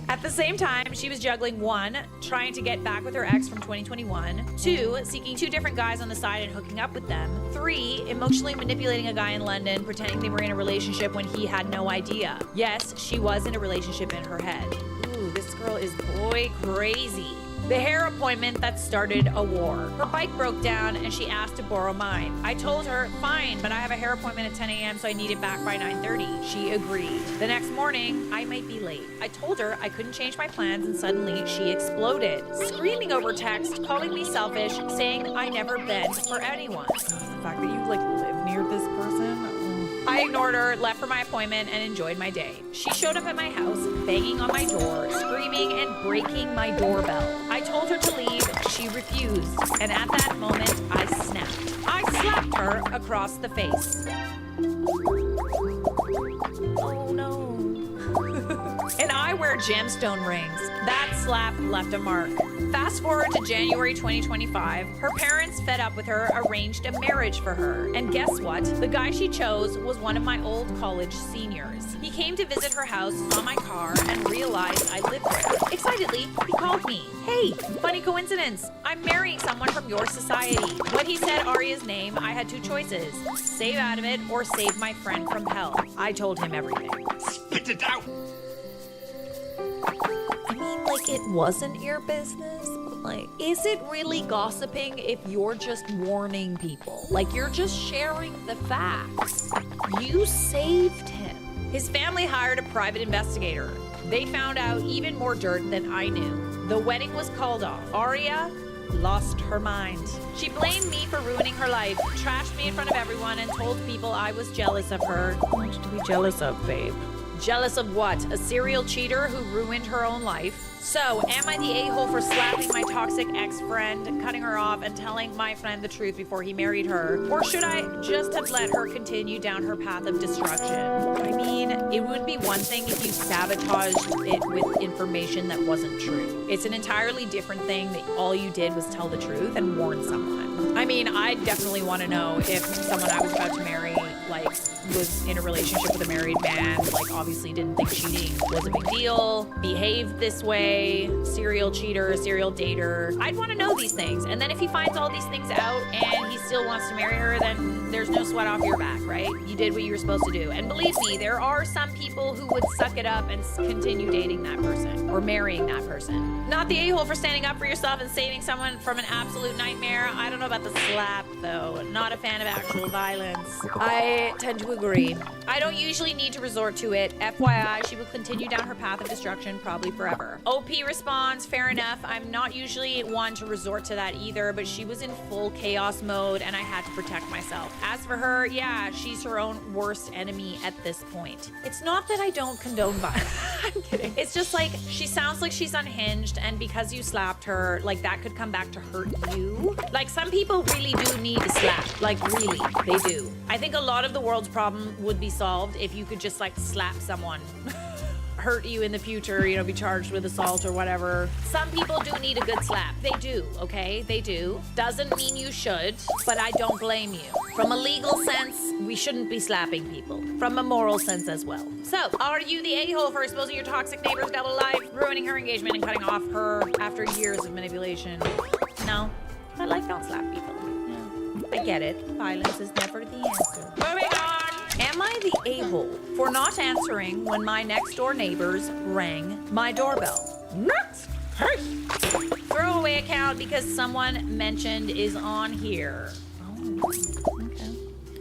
At the same time, she was juggling 1, trying to get back with her ex from 2021, 2, seeking 2 different guys on the side and hooking up with them, 3, emotionally manipulating a guy in London, pretending they were in a relationship when he had no idea. Yes, she was in a relationship in her head. Ooh, this girl is boy crazy. The hair appointment that started a war. Her bike broke down and she asked to borrow mine. I told her, fine, but I have a hair appointment at 10 a.m. so I need it back by 9:30. She agreed. The next morning, I might be late. I told her I couldn't change my plans and suddenly she exploded. Screaming over text, calling me selfish, saying I never bend for anyone. The fact that you like live near this person. I ignored her, left for my appointment, and enjoyed my day. She showed up at my house, banging on my door, screaming and breaking my doorbell. I told her to leave, she refused, and at that moment, I snapped. I slapped her across the face. Oh no. And I wear gemstone rings. That slap left a mark. Fast forward to January 2025, her parents, fed up with her, arranged a marriage for her. And guess what? The guy she chose was one of my old college seniors. He came to visit her house, saw my car, and realized I lived there. Excitedly, he called me. Hey, funny coincidence. I'm marrying someone from your society. When he said Arya's name, I had two choices. Save out of it or save my friend from hell. I told him everything. Spit it out! I mean, like, it wasn't your business, but like, is it really gossiping if you're just warning people? Like, you're just sharing the facts. You saved him. His family hired a private investigator. They found out even more dirt than I knew. The wedding was called off. Arya lost her mind. She blamed me for ruining her life, trashed me in front of everyone, and told people I was jealous of her. What to be jealous of, babe? Jealous of what? A serial cheater who ruined her own life? So, am I the a-hole for slapping my toxic ex-friend, cutting her off, and telling my friend the truth before he married her? Or should I just have let her continue down her path of destruction? I mean, it would be one thing if you sabotaged it with information that wasn't true. It's an entirely different thing that all you did was tell the truth and warn someone. I mean, I definitely want to know if someone I was about to marry, like, was in a relationship with a married man, like, obviously didn't think cheating was a big deal, behaved this way, serial cheater, serial dater. I'd want to know these things. And then if he finds all these things out and he still wants to marry her, then there's no sweat off your back, right? You did what you were supposed to do. And believe me, there are some people who would suck it up and continue dating that person or marrying that person. Not the a-hole for standing up for yourself and saving someone from an absolute nightmare. I don't know about the slap, though. Not a fan of actual violence. I tend to agree. I don't usually need to resort to it. FYI, she will continue down her path of destruction probably forever. OP responds, fair enough. I'm not usually one to resort to that either, but she was in full chaos mode and I had to protect myself. As for her, yeah, she's her own worst enemy at this point. It's not that I don't condone violence. I'm kidding. It's just like, she sounds like she's unhinged, and because you slapped her, like, that could come back to hurt you. Like, some people really do need a slap. Like, really, they do. I think a lot of the world's problem would be solved if you could just, like, slap someone. Hurt you in the future, you know, be charged with assault or whatever. Some people do need a good slap. They do, okay? They do. Doesn't mean you should, but I don't blame you. From a legal sense, we shouldn't be slapping people. From a moral sense as well. So, are you the a-hole for exposing your toxic neighbor's double life, ruining her engagement, and cutting off her after years of manipulation? No. I like don't slap people. No. I get it. Violence is never the answer. Moving on! Am I the a-hole for not answering when my next door neighbors rang my doorbell? Nuts! Hey! Throwaway account because someone mentioned is on here. Oh, okay.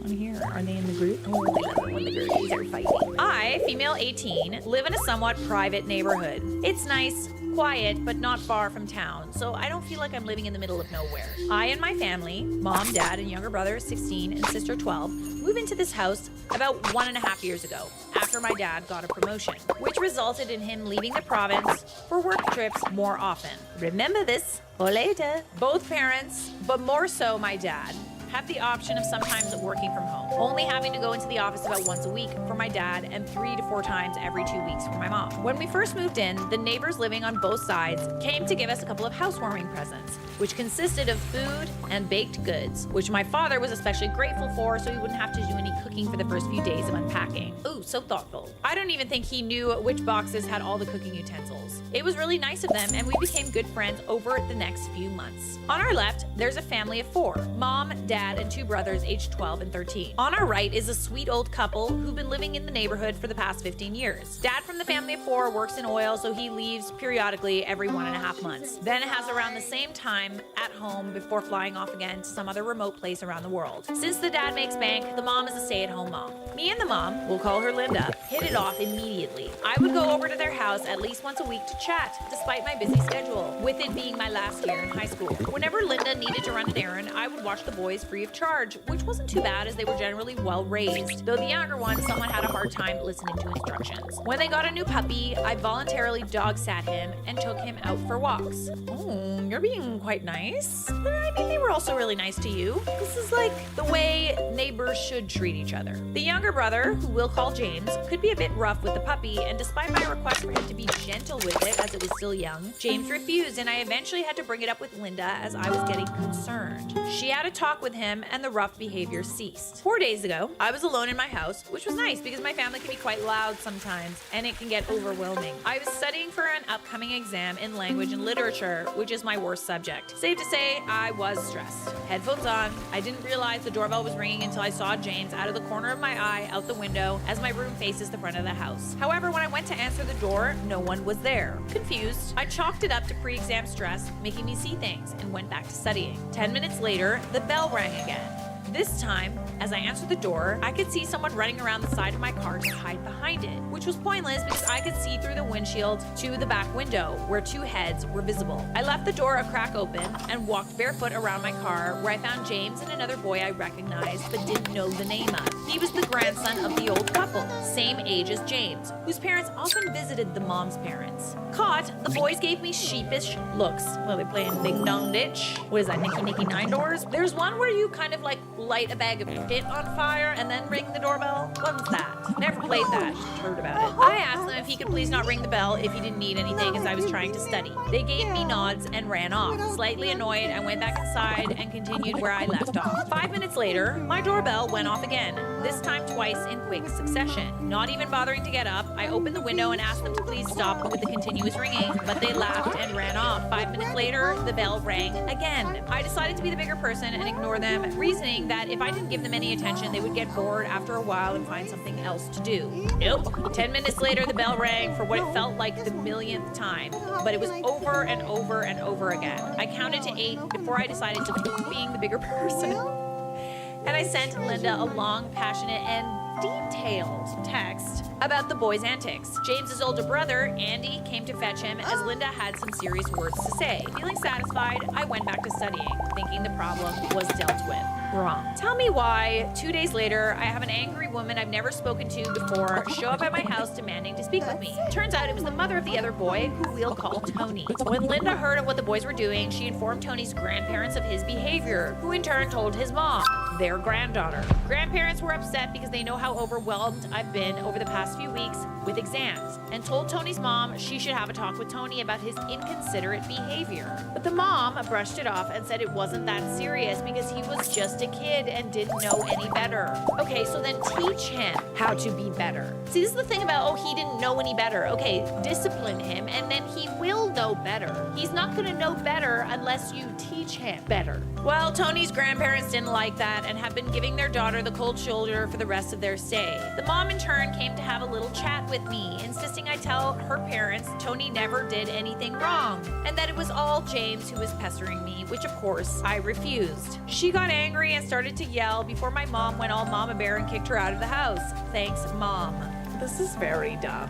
On here. Are they in the group? Oh, I love it when the girlies are fighting. I, female 18, live in a somewhat private neighborhood. It's nice, quiet, but not far from town, so I don't feel like I'm living in the middle of nowhere. I and my family, mom, dad, and younger brother 16 and sister 12, moved into this house about 1.5 years ago after my dad got a promotion, which resulted in him leaving the province for work trips more often. Remember this for later. Both parents, but more so my dad, have the option of sometimes working from home, only having to go into the office about once a week for my dad and 3 to 4 times every 2 weeks for my mom. When we first moved in, the neighbors living on both sides came to give us a couple of housewarming presents, which consisted of food and baked goods, which my father was especially grateful for so he wouldn't have to do any cooking for the first few days of unpacking. Ooh, so thoughtful. I don't even think he knew which boxes had all the cooking utensils. It was really nice of them, and we became good friends over the next few months. On our left, there's a family of 4. Mom, dad, dad and 2 brothers aged 12 and 13. On our right is a sweet old couple who've been living in the neighborhood for the past 15 years. Dad from the family of 4 works in oil, so he leaves periodically every 1.5 months. Then has around the same time at home before flying off again to some other remote place around the world. Since the dad makes bank, the mom is a stay-at-home mom. Me and the mom, we'll call her Linda, hit it off immediately. I would go over to their house at least once a week to chat, despite my busy schedule, with it being my last year in high school. Whenever Linda needed to run an errand, I would watch the boys free of charge, which wasn't too bad as they were generally well raised, though the younger one somewhat had a hard time listening to instructions. When they got a new puppy, I voluntarily dog sat him and took him out for walks. Oh, you're being quite nice. But I mean, they were also really nice to you. This is like the way neighbors should treat each other. The younger brother, who we'll call James, could be a bit rough with the puppy, and despite my request for him to be gentle with it as it was still young, James refused, and I eventually had to bring it up with Linda as I was getting concerned. She had a talk with him, and the rough behavior ceased. 4 days ago, I was alone in my house, which was nice because my family can be quite loud sometimes, and it can get overwhelming. I was studying for an upcoming exam in language and literature, which is my worst subject. Safe to say, I was stressed. Headphones on, I didn't realize the doorbell was ringing until I saw James out of the corner of my eye out the window as my room faces the front of the house. However, when I went to answer the door, no one was there. Confused, I chalked it up to pre-exam stress, making me see things, and went back to studying. 10 minutes later, the bell rang again. This time, as I answered the door, I could see someone running around the side of my car to hide behind it, which was pointless because I could see through the windshield to the back window where 2 heads were visible. I left the door a crack open and walked barefoot around my car where I found James and another boy I recognized but didn't know the name of. He was the grandson of the old couple, same age as James, whose parents often visited the mom's parents. Caught, the boys gave me sheepish looks. Well, they're playing Ding Dong Ditch. What is that, Nicky Nicky Nine Doors? There's one where you kind of like light a bag of shit on fire and then ring the doorbell. What was that? Never played that. Just heard about it. I asked them if he could please not ring the bell if he didn't need anything as I was trying to study. They gave me nods and ran off. Slightly annoyed, I went back inside and continued where I left off. 5 minutes later, my doorbell went off again, this time twice in quick succession. Not even bothering to get up, I opened the window and asked them to please stop with the continuous ringing, but they laughed and ran off. 5 minutes later, the bell rang again. I decided to be the bigger person and ignore them, reasoning that if I didn't give them any attention, they would get bored after a while and find something else to do. Nope. 10 minutes later, the bell rang for what it felt like the millionth time, but it was over and over and over again. I counted to 8 before I decided to keep being the bigger person. And I sent Linda a long, passionate, and detailed text about the boy's antics. James's older brother, Andy, came to fetch him as Linda had some serious words to say. Feeling satisfied, I went back to studying, thinking the problem was dealt with. Wrong. Tell me why, 2 days later, I have an angry woman I've never spoken to before show up at my house demanding to speak with me. Turns out it was the mother of the other boy, who we'll call Tony. When Linda heard of what the boys were doing, she informed Tony's grandparents of his behavior, who in turn told his mom, their granddaughter. Grandparents were upset because they know how overwhelmed I've been over the past few weeks with exams, and told Tony's mom she should have a talk with Tony about his inconsiderate behavior. But the mom brushed it off and said it wasn't that serious because he was just a kid and didn't know any better. Okay, so then teach him how to be better. See, this is the thing about, oh, he didn't know any better. Okay, discipline him and then he will know better. He's not gonna know better unless you teach him better. Well, Tony's grandparents didn't like that and have been giving their daughter the cold shoulder for the rest of their stay. The mom in turn came to have a little chat with me, insisting I tell her parents Tony never did anything wrong and that it was all James who was pestering me, which of course I refused. She got angry and started to yell before my mom went all mama bear and kicked her out of the house. Thanks, Mom. This is very dumb.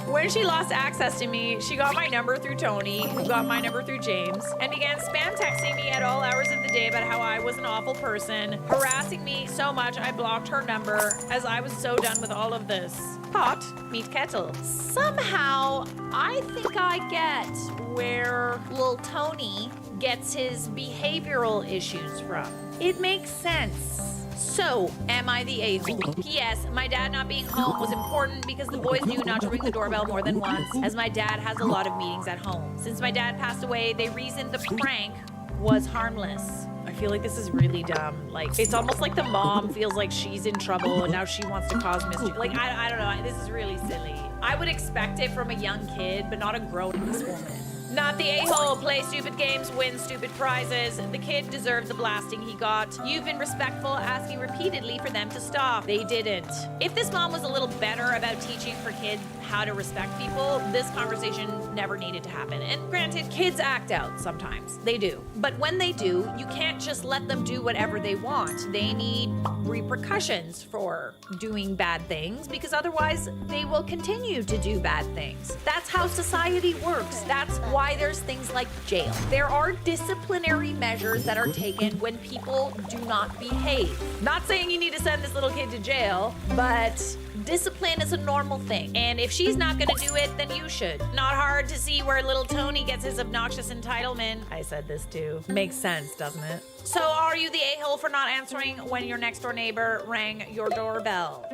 When she lost access to me, she got my number through Tony, who got my number through James, and began spam texting me at all hours of the day about how I was an awful person, harassing me so much I blocked her number as I was so done with all of this. Pot, meet kettle. Somehow, I think I get where little Tony gets his behavioral issues from. It makes sense. So, am I the a-hole? P.S. My dad not being home was important because the boys knew not to ring the doorbell more than once, as my dad has a lot of meetings at home. Since my dad passed away, they reasoned the prank was harmless. I feel like this is really dumb. Like, it's almost like the mom feels like she's in trouble and now she wants to cause mischief. Like, I don't know. This is really silly. I would expect it from a young kid, but not a grown-ass woman. Not the a-hole. Play stupid games, win stupid prizes. The kid deserved the blasting he got. You've been respectful, asking repeatedly for them to stop. They didn't. If this mom was a little better about teaching her kid how to respect people, this conversation never needed to happen. And granted, kids act out sometimes. They do. But when they do, you can't just let them do whatever they want. They need repercussions for doing bad things, because otherwise they will continue to do bad things. That's how society works. That's why there's things like jail. There are disciplinary measures that are taken when people do not behave. Not saying you need to send this little kid to jail, but discipline is a normal thing. And if she's not gonna do it, then you should. Not hard to see where little Tony gets his obnoxious entitlement. I said this too. Makes sense, doesn't it? So are you the a-hole for not answering when your next door neighbor rang your doorbell?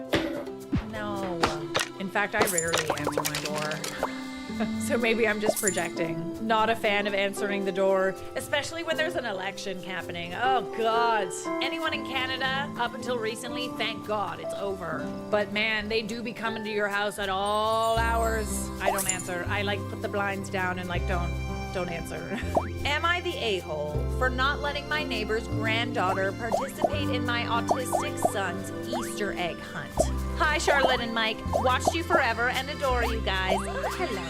No. In fact, I rarely answer my door. So maybe I'm just projecting. Not a fan of answering the door, especially when there's an election happening. Oh God. Anyone in Canada, up until recently, thank God it's over. But man, they do be coming to your house at all hours. I don't answer. I like put the blinds down and like don't answer. Am I the a-hole for not letting my neighbor's granddaughter participate in my autistic son's Easter egg hunt? Hi, Charlotte and Mike. Watched you forever and adore you guys. Oh, hello.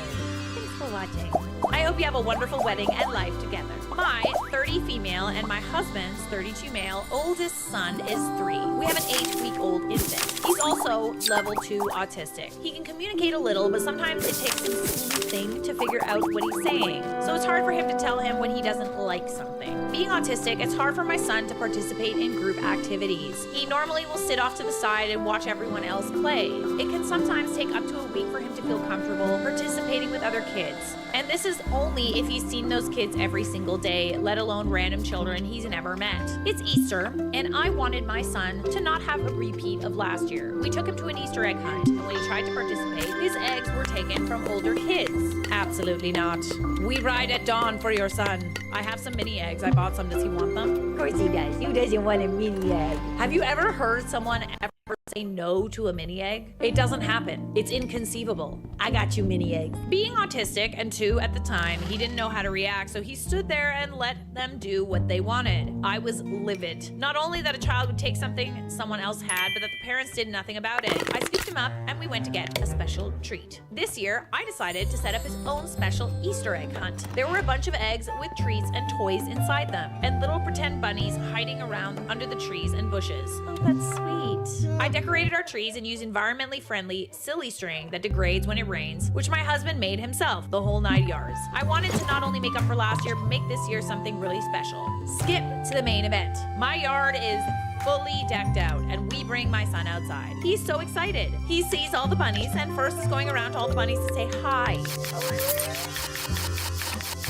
Thanks for watching. I hope you have a wonderful wedding and life together. My 30 female and my husband's 32 male oldest son is 3. We have an 8-week-old infant. He's also level 2 autistic. He can communicate a little, but sometimes it takes some sleuthing to figure out what he's saying. So it's hard for him to tell him when he doesn't like something. Being autistic, it's hard for my son to participate in group activities. He normally will sit off to the side and watch everyone else play. It can sometimes take up to a week for him to feel comfortable participating with other kids. And this is only if he's seen those kids every single day, let alone random children he's never met. It's Easter, and I wanted my son to not have a repeat of last year. We took him to an Easter egg hunt, and when he tried to participate, his eggs were taken from older kids. Absolutely not. We ride at dawn for your son. I have some mini eggs. I bought some. Does he want them? Of course he does. Who doesn't want a mini egg? Have you ever heard someone ever say no to a mini egg? It doesn't happen. It's inconceivable. I got you mini eggs. Being autistic and 2 at the time, he didn't know how to react, so he stood there and let them do what they wanted. I was livid. Not only that a child would take something someone else had, but that the parents did nothing about it. I scooped him up and we went to get a special treat. This year, I decided to set up his own special Easter egg hunt. There were a bunch of eggs with treats and toys inside them, and little pretend bunnies hiding around under the trees and bushes. Oh, that's sweet. I decorated our trees and used environmentally friendly, silly string that degrades when it rains, which my husband made himself, the whole 9 yards. I wanted to not only make up for last year, but make this year something really special. Skip to the main event. My yard is fully decked out, and we bring my son outside. He's so excited. He sees all the bunnies and first is going around to all the bunnies to say hi.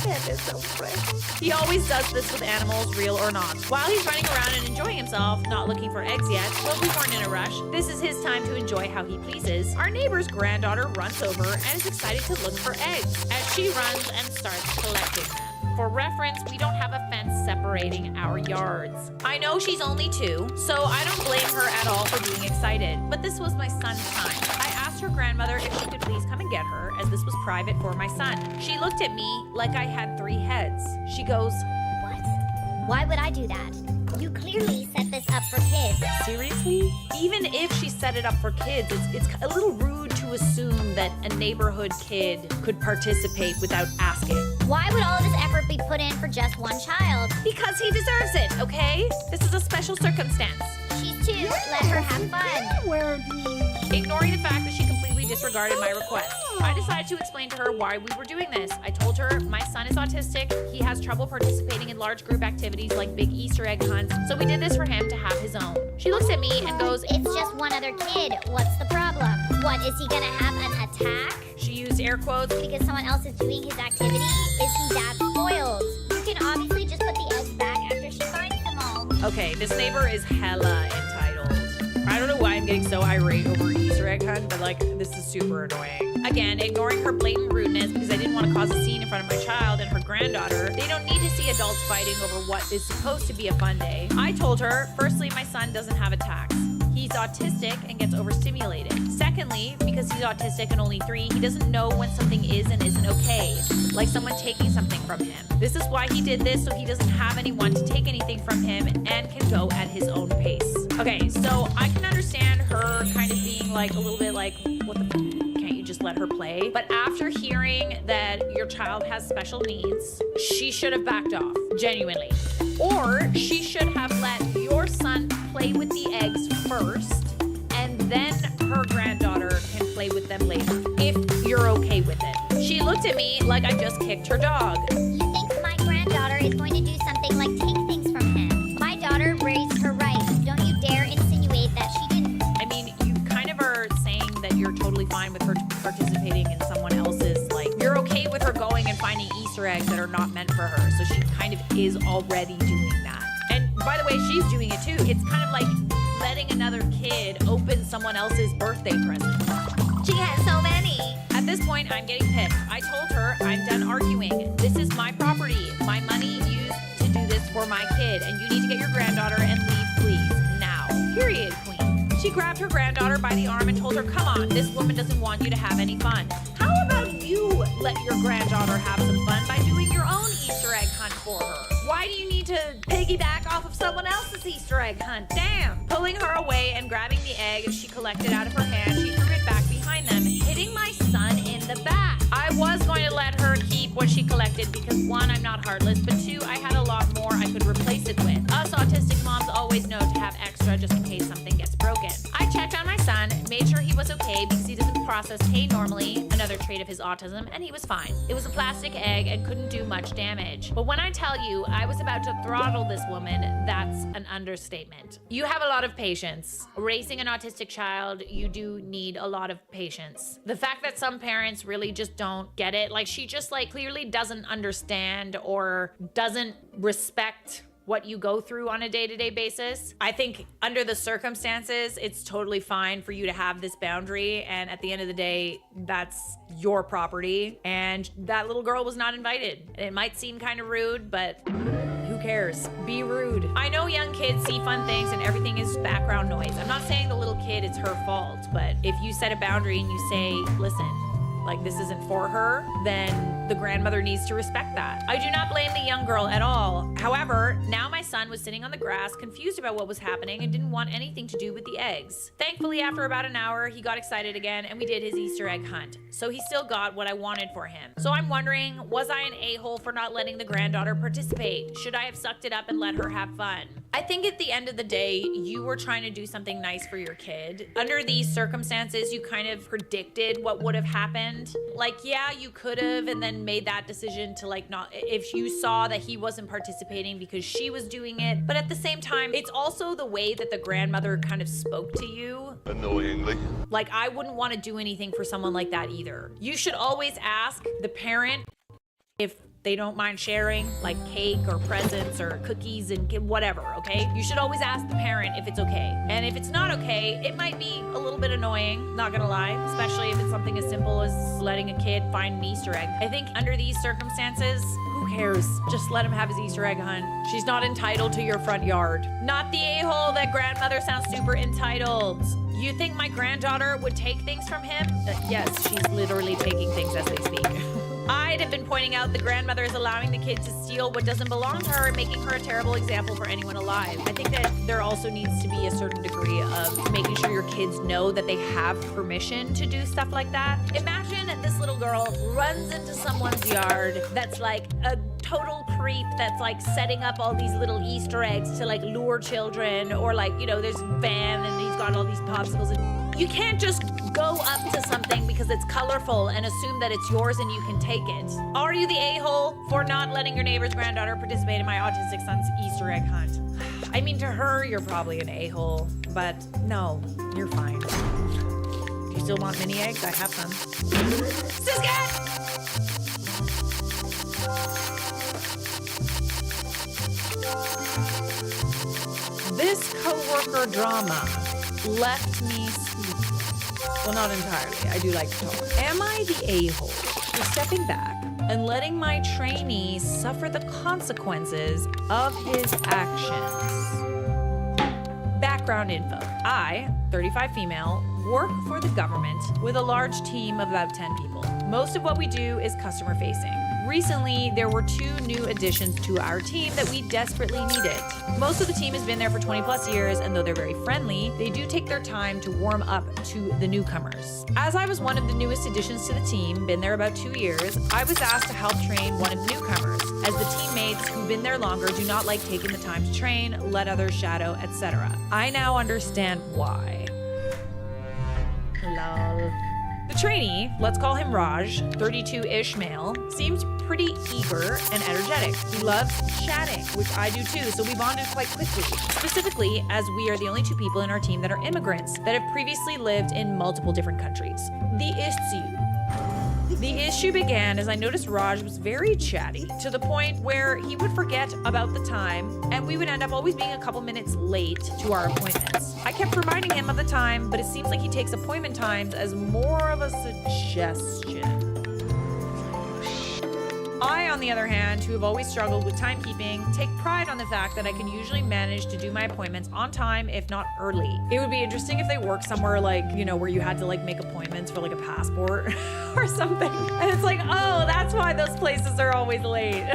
That is so fresh. He always does this with animals, real or not. While he's running around and enjoying himself, not looking for eggs yet, well, we weren't in a rush. This is his time to enjoy how he pleases. Our neighbor's granddaughter runs over and is excited to look for eggs as she runs and starts collecting them. For reference, we don't have a fence separating our yards. I know she's only 2, so I don't blame her at all for being excited, but this was my son's time. I asked her grandmother if she could please come and get her, as this was private for my son. She looked at me like I had 3 heads. She goes, What? Why would I do that? You clearly set this up for kids. Seriously? Even if she set it up for kids, it's a little rude to assume that a neighborhood kid could participate without asking. Why would all of this effort be put in for just one child? Because he deserves it, okay? This is a special circumstance. She's 2. Let her have fun. Ignoring the fact that she completely disregarded my request, I decided to explain to her why we were doing this. I told her my son is autistic, he has trouble participating in large group activities like big Easter egg hunts, so we did this for him to have his own. She looks at me and goes, It's just one other kid. What's the problem? What, is he gonna have an attack? She used air quotes. Because someone else is doing his activity? Is he that spoiled? You can obviously just put the eggs back after she finds them all. Okay, this neighbor is hella entitled. I don't know why I'm getting so irate over Easter egg hunt, but like, this is super annoying. Again, ignoring her blatant rudeness because I didn't want to cause a scene in front of my child and her granddaughter. They don't need to see adults fighting over what is supposed to be a fun day. I told her, firstly, my son doesn't have attacks. he's autistic and gets overstimulated. Secondly, because he's autistic and only 3, he doesn't know when something is and isn't okay, like someone taking something from him. This is why he did this, so he doesn't have anyone to take anything from him and can go at his own pace. Okay, so I can understand her kind of being like a little bit like, what the can't you just let her play? But after hearing that your child has special needs, she should have backed off, genuinely. Or she should have let your son play with the eggs first, and then her granddaughter can play with them later, if you're okay with it. She looked at me like I just kicked her dog. You think my granddaughter is going to do something like take things from him? My daughter raised her right. Don't you dare insinuate that she didn't. I mean, you kind of are saying that you're totally fine with her participating in someone else's, like, you're okay with her going and finding Easter eggs that are not meant for her, so she kind of is already doing that. And by the way, she's doing it too. It's kind of like letting another kid open someone else's birthday present. She has so many. At this point, I'm getting pissed. I told her I'm done arguing. This is my property, my money used to do this for my kid, and you need to get your granddaughter and leave, please, now. Period, queen. She grabbed her granddaughter by the arm and told her, come on, this woman doesn't want you to have any fun. How about you let your granddaughter have some fun by doing your own Easter egg hunt for her? Why do you need to piggyback off of someone else's Easter egg hunt? Damn! Pulling her away and grabbing the egg she collected out of her hand, she threw it back behind them, hitting my son in the back. I was going to let her keep what she collected because 1, I'm not heartless, but 2, I had a lot more I could replace it with. Us autistic moms always know to have extra just in case something gets broken. I checked on my son, made sure he was okay because he doesn't process pain normally, another trait of his autism, and he was fine. It was a plastic egg and couldn't do much damage. But when I tell you I was about to throttle this woman, that's an understatement. You have a lot of patience. Raising an autistic child, you do need a lot of patience. The fact that some parents really just don't get it, like she just like clearly doesn't understand or doesn't respect what you go through on a day-to-day basis. I think under the circumstances, it's totally fine for you to have this boundary. And at the end of the day, that's your property. And that little girl was not invited. It might seem kind of rude, but who cares? Be rude. I know young kids see fun things and everything is background noise. I'm not saying the little kid, it's her fault. But if you set a boundary and you say, listen, like this isn't for her, then the grandmother needs to respect that. I do not blame the young girl at all. However, now my son was sitting on the grass, confused about what was happening and didn't want anything to do with the eggs. Thankfully, after about an hour, he got excited again and we did his Easter egg hunt. So he still got what I wanted for him. So I'm wondering, was I an a-hole for not letting the granddaughter participate? Should I have sucked it up and let her have fun? I think at the end of the day, you were trying to do something nice for your kid. Under these circumstances, you kind of predicted what would have happened. Like, yeah, you could have and then made that decision to like not, if you saw that he wasn't participating because she was doing it. But at the same time, it's also the way that the grandmother kind of spoke to you. Annoyingly. Like, I wouldn't want to do anything for someone like that either. You should always ask the parent if they don't mind sharing, like cake or presents or cookies and whatever, okay? You should always ask the parent if it's okay. And if it's not okay, it might be a little bit annoying, not gonna lie, especially if it's something as simple as letting a kid find an Easter egg. I think under these circumstances, who cares? Just let him have his Easter egg hunt. She's not entitled to your front yard. Not the a-hole that grandmother sounds super entitled. You think my granddaughter would take things from him? Yes, she's literally taking things as they speak. I'd have been pointing out the grandmother is allowing the kid to steal what doesn't belong to her and making her a terrible example for anyone alive. I think that there also needs to be a certain degree of making sure your kids know that they have permission to do stuff like that. Imagine this little girl runs into someone's yard that's like a total creep that's like setting up all these little Easter eggs to like lure children, or like, you know, there's Van and he's got all these popsicles. And you can't just go up to something because it's colorful and assume that it's yours and you can take it. Are you the a-hole for not letting your neighbor's granddaughter participate in my autistic son's Easter egg hunt? I mean, to her, you're probably an a-hole, but no, you're fine. Do you still want mini eggs? I have some. Sisket! This coworker drama left me speechless. Well, not entirely. I do like to talk. Am I the a-hole for stepping back and letting my trainee suffer the consequences of his actions? Back background info. I, 35 female, work for the government with a large team of about 10 people. Most of what we do is customer facing. Recently, there were 2 new additions to our team that we desperately needed. Most of the team has been there for 20 plus years, and though they're very friendly, they do take their time to warm up to the newcomers. As I was one of the newest additions to the team, been there about 2 years, I was asked to help train one of the newcomers, as the teammates who've been there longer do not like taking the time to train, let others shadow, etc. I now understand why. Lol. The trainee, let's call him Raj, 32-ish male, seems pretty eager and energetic. He loves chatting, which I do too, so we bonded quite quickly. Specifically, as we are the only 2 people in our team that are immigrants that have previously lived in multiple different countries. The issue began as I noticed Raj was very chatty, to the point where he would forget about the time, and we would end up always being a couple minutes late to our appointments. I kept reminding him of the time, but it seems like he takes appointment times as more of a suggestion. I, on the other hand, who have always struggled with timekeeping, take pride on the fact that I can usually manage to do my appointments on time, if not early. It would be interesting if they worked somewhere like, you know, where you had to like make appointments for like a passport or something. And it's like, oh, that's why those places are always late.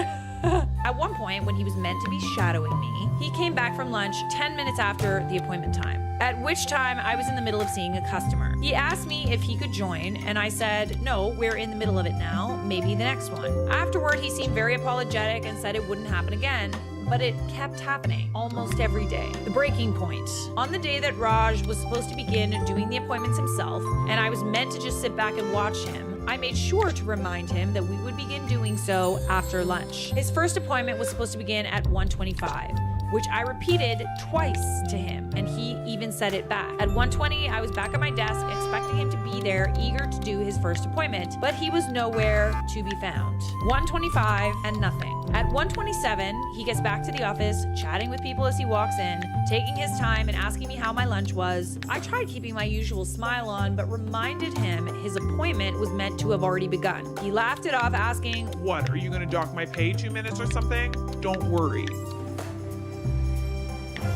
At one point, when he was meant to be shadowing me, he came back from lunch 10 minutes after the appointment time, at which time I was in the middle of seeing a customer. He asked me if he could join, and I said, no, we're in the middle of it now, maybe the next one. Afterward, he seemed very apologetic and said it wouldn't happen again, but it kept happening almost every day. The breaking point. On the day that Raj was supposed to begin doing the appointments himself, and I was meant to just sit back and watch him, I made sure to remind him that we would begin doing so after lunch. His first appointment was supposed to begin at 1:25, which I repeated twice to him, and he even said it back. At 1:20, I was back at my desk expecting him to be there, eager to do his first appointment, but he was nowhere to be found. 1:25 and nothing. At 1:27, he gets back to the office, chatting with people as he walks in, taking his time and asking me how my lunch was. I tried keeping my usual smile on, but reminded him his appointment was meant to have already begun. He laughed it off, asking, What, are you gonna dock my pay 2 minutes or something? Don't worry.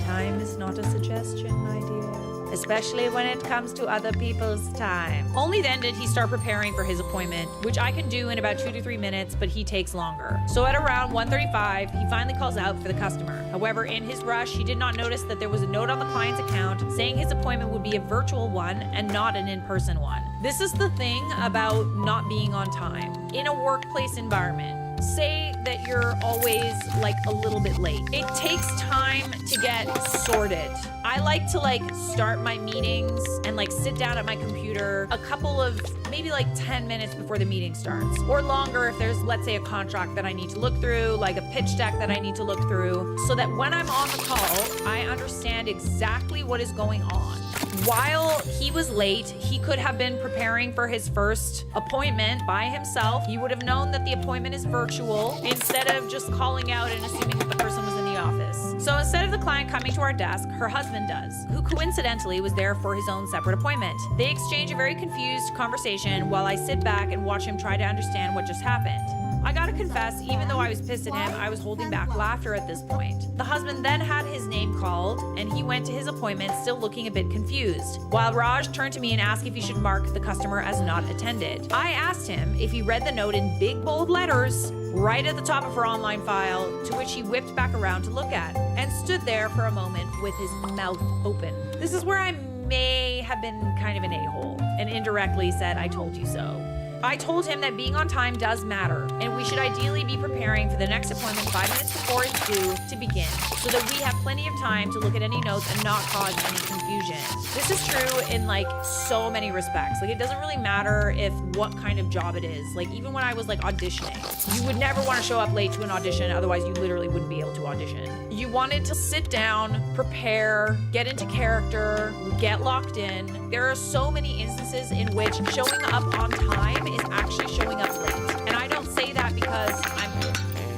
Time is not a suggestion, my dear. Especially when it comes to other people's time. Only then did he start preparing for his appointment, which I can do in about 2 to 3 minutes, but he takes longer. So at around 1:35, he finally calls out for the customer. However, in his rush, he did not notice that there was a note on the client's account saying his appointment would be a virtual one and not an in-person one. This is the thing about not being on time. In a workplace environment, say that you're always like a little bit late. It takes time to get sorted. I like to like start my meetings and like sit down at my computer a couple of maybe like 10 minutes before the meeting starts, or longer if there's, let's say, a contract that I need to look through, like a pitch deck that I need to look through, so that when I'm on the call, I understand exactly what is going on. While he was late, he could have been preparing for his first appointment by himself. He would have known that the appointment is virtual instead of just calling out and assuming that the person was in the office. So instead of the client coming to our desk, her husband does, who coincidentally was there for his own separate appointment. They exchange a very confused conversation while I sit back and watch him try to understand what just happened. I gotta confess, even though I was pissed at him, I was holding back laughter at this point. The husband then had his name called, and he went to his appointment still looking a bit confused, while Raj turned to me and asked if he should mark the customer as not attended. I asked him if he read the note in big bold letters right at the top of her online file, to which he whipped back around to look at, and stood there for a moment with his mouth open. This is where I may have been kind of an a-hole, and indirectly said, I told you so. I told him that being on time does matter, and we should ideally be preparing for the next appointment 5 minutes before it's due to begin, so that we have plenty of time to look at any notes and not cause any confusion. This is true in like so many respects. Like, it doesn't really matter if what kind of job it is. Like, even when I was like auditioning, you would never want to show up late to an audition, otherwise you literally wouldn't be able to audition. You wanted to sit down, prepare, get into character, get locked in. There are so many instances in which showing up on time is actually showing up late. And I don't say that because I'm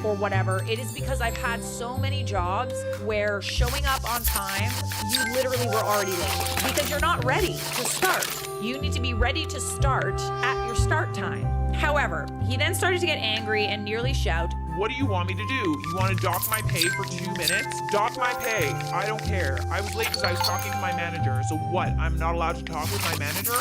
or whatever. It is because I've had so many jobs where showing up on time, you literally were already late because you're not ready to start. You need to be ready to start at your start time. However, he then started to get angry and nearly shout, What do you want me to do? You want to dock my pay for 2 minutes? Dock my pay. I don't care. I was late because I was talking to my manager. So what? I'm not allowed to talk with my manager?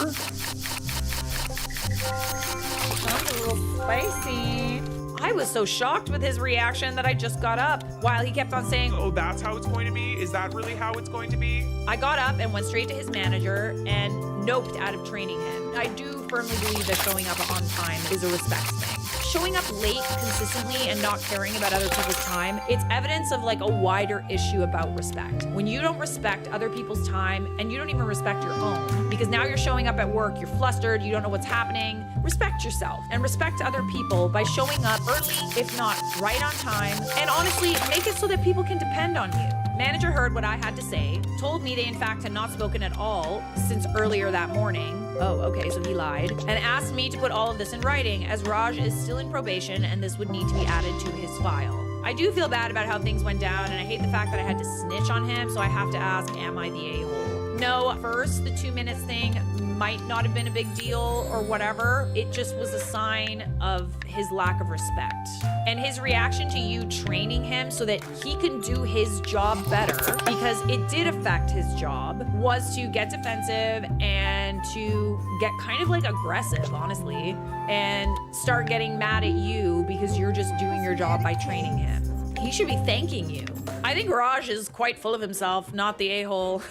Sounds a little spicy. I was so shocked with his reaction that I just got up while he kept on saying, Oh, that's how it's going to be? Is that really how it's going to be? I got up and went straight to his manager and noped out of training him. I do firmly believe that showing up on time is a respect thing. Showing up late consistently and not caring about other people's time, it's evidence of like a wider issue about respect. When you don't respect other people's time and you don't even respect your own, because now you're showing up at work, you're flustered, you don't know what's happening, respect yourself and respect other people by showing up early, if not right on time, and honestly, make it so that people can depend on you. Manager heard what I had to say, told me they in fact had not spoken at all since earlier that morning. Oh, okay, so he lied. And asked me to put all of this in writing as Raj is still in probation and this would need to be added to his file. I do feel bad about how things went down and I hate the fact that I had to snitch on him, so I have to ask, am I the a-hole? No, first, the 2 minutes thing might not have been a big deal or whatever. It just was a sign of his lack of respect. And his reaction to you training him so that he can do his job better, because it did affect his job, was to get defensive and to get kind of like aggressive, honestly, and start getting mad at you because you're just doing your job by training him. He should be thanking you. I think Raj is quite full of himself, not the a-hole.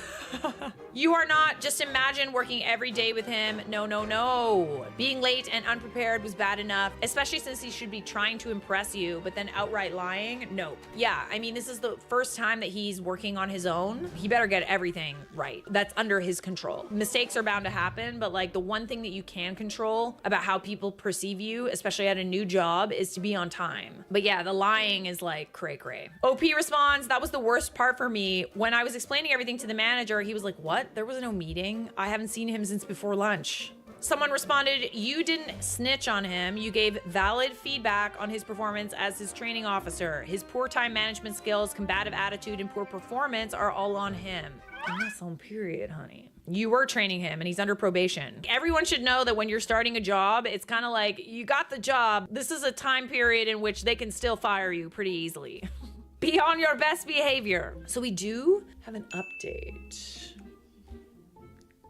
You are not. Just imagine working every day with him. No, no, no. Being late and unprepared was bad enough, especially since he should be trying to impress you, but then outright lying? Nope. Yeah, I mean, this is the first time that he's working on his own. He better get everything right. That's under his control. Mistakes are bound to happen, but like the one thing that you can control about how people perceive you, especially at a new job, is to be on time. But yeah, the lying is like cray-cray. OP responds, that was the worst part for me. When I was explaining everything to the manager, he was like, what? There was no meeting? I haven't seen him since before lunch. Someone responded, you didn't snitch on him. You gave valid feedback on his performance as his training officer. His poor time management skills, combative attitude, and poor performance are all on him. And that's on period, honey. You were training him and he's under probation. Everyone should know that when you're starting a job, it's kind of like, you got the job. This is a time period in which they can still fire you pretty easily. Be on your best behavior. So we do have an update.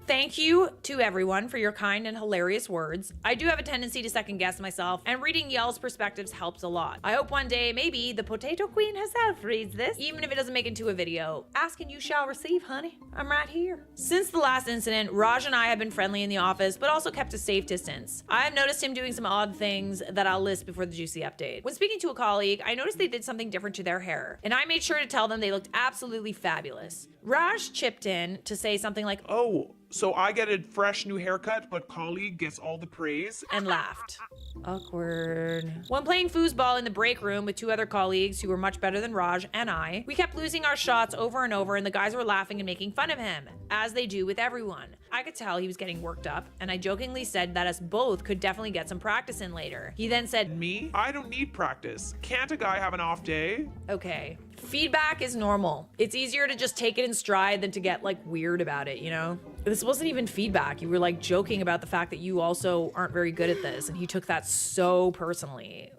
Thank you to everyone for your kind and hilarious words. I do have a tendency to second guess myself, and reading y'all's perspectives helps a lot. I hope one day, maybe, the Potato Queen herself reads this, even if it doesn't make it into a video. Ask and you shall receive, honey. I'm right here. Since the last incident, Raj and I have been friendly in the office, but also kept a safe distance. I have noticed him doing some odd things that I'll list before the juicy update. When speaking to a colleague, I noticed they did something different to their hair, and I made sure to tell them they looked absolutely fabulous. Raj chipped in to say something like, oh, so I get a fresh new haircut, but colleague gets all the praise? And laughed. Awkward. When playing foosball in the break room with two other colleagues who were much better than Raj and I, we kept losing our shots over and over and the guys were laughing and making fun of him, as they do with everyone. I could tell he was getting worked up, and I jokingly said that us both could definitely get some practice in later. He then said, me? I don't need practice. Can't a guy have an off day? Okay. Feedback is normal. It's easier to just take it in stride than to get like weird about it, you know? This wasn't even feedback. You were like joking about the fact that you also aren't very good at this, and he took that so personally.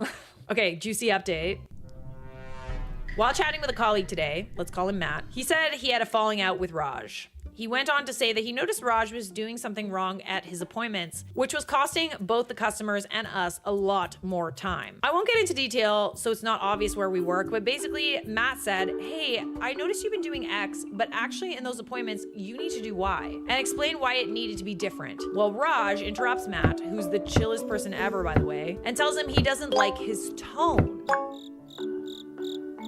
Okay, juicy update. While chatting with a colleague today, let's call him Matt, he said he had a falling out with Raj. He went on to say that he noticed Raj was doing something wrong at his appointments, which was costing both the customers and us a lot more time. I won't get into detail, so it's not obvious where we work, but basically Matt said, hey, I noticed you've been doing X, but actually in those appointments, you need to do Y, and explain why it needed to be different. Well, Raj interrupts Matt, who's the chillest person ever, by the way, and tells him he doesn't like his tone,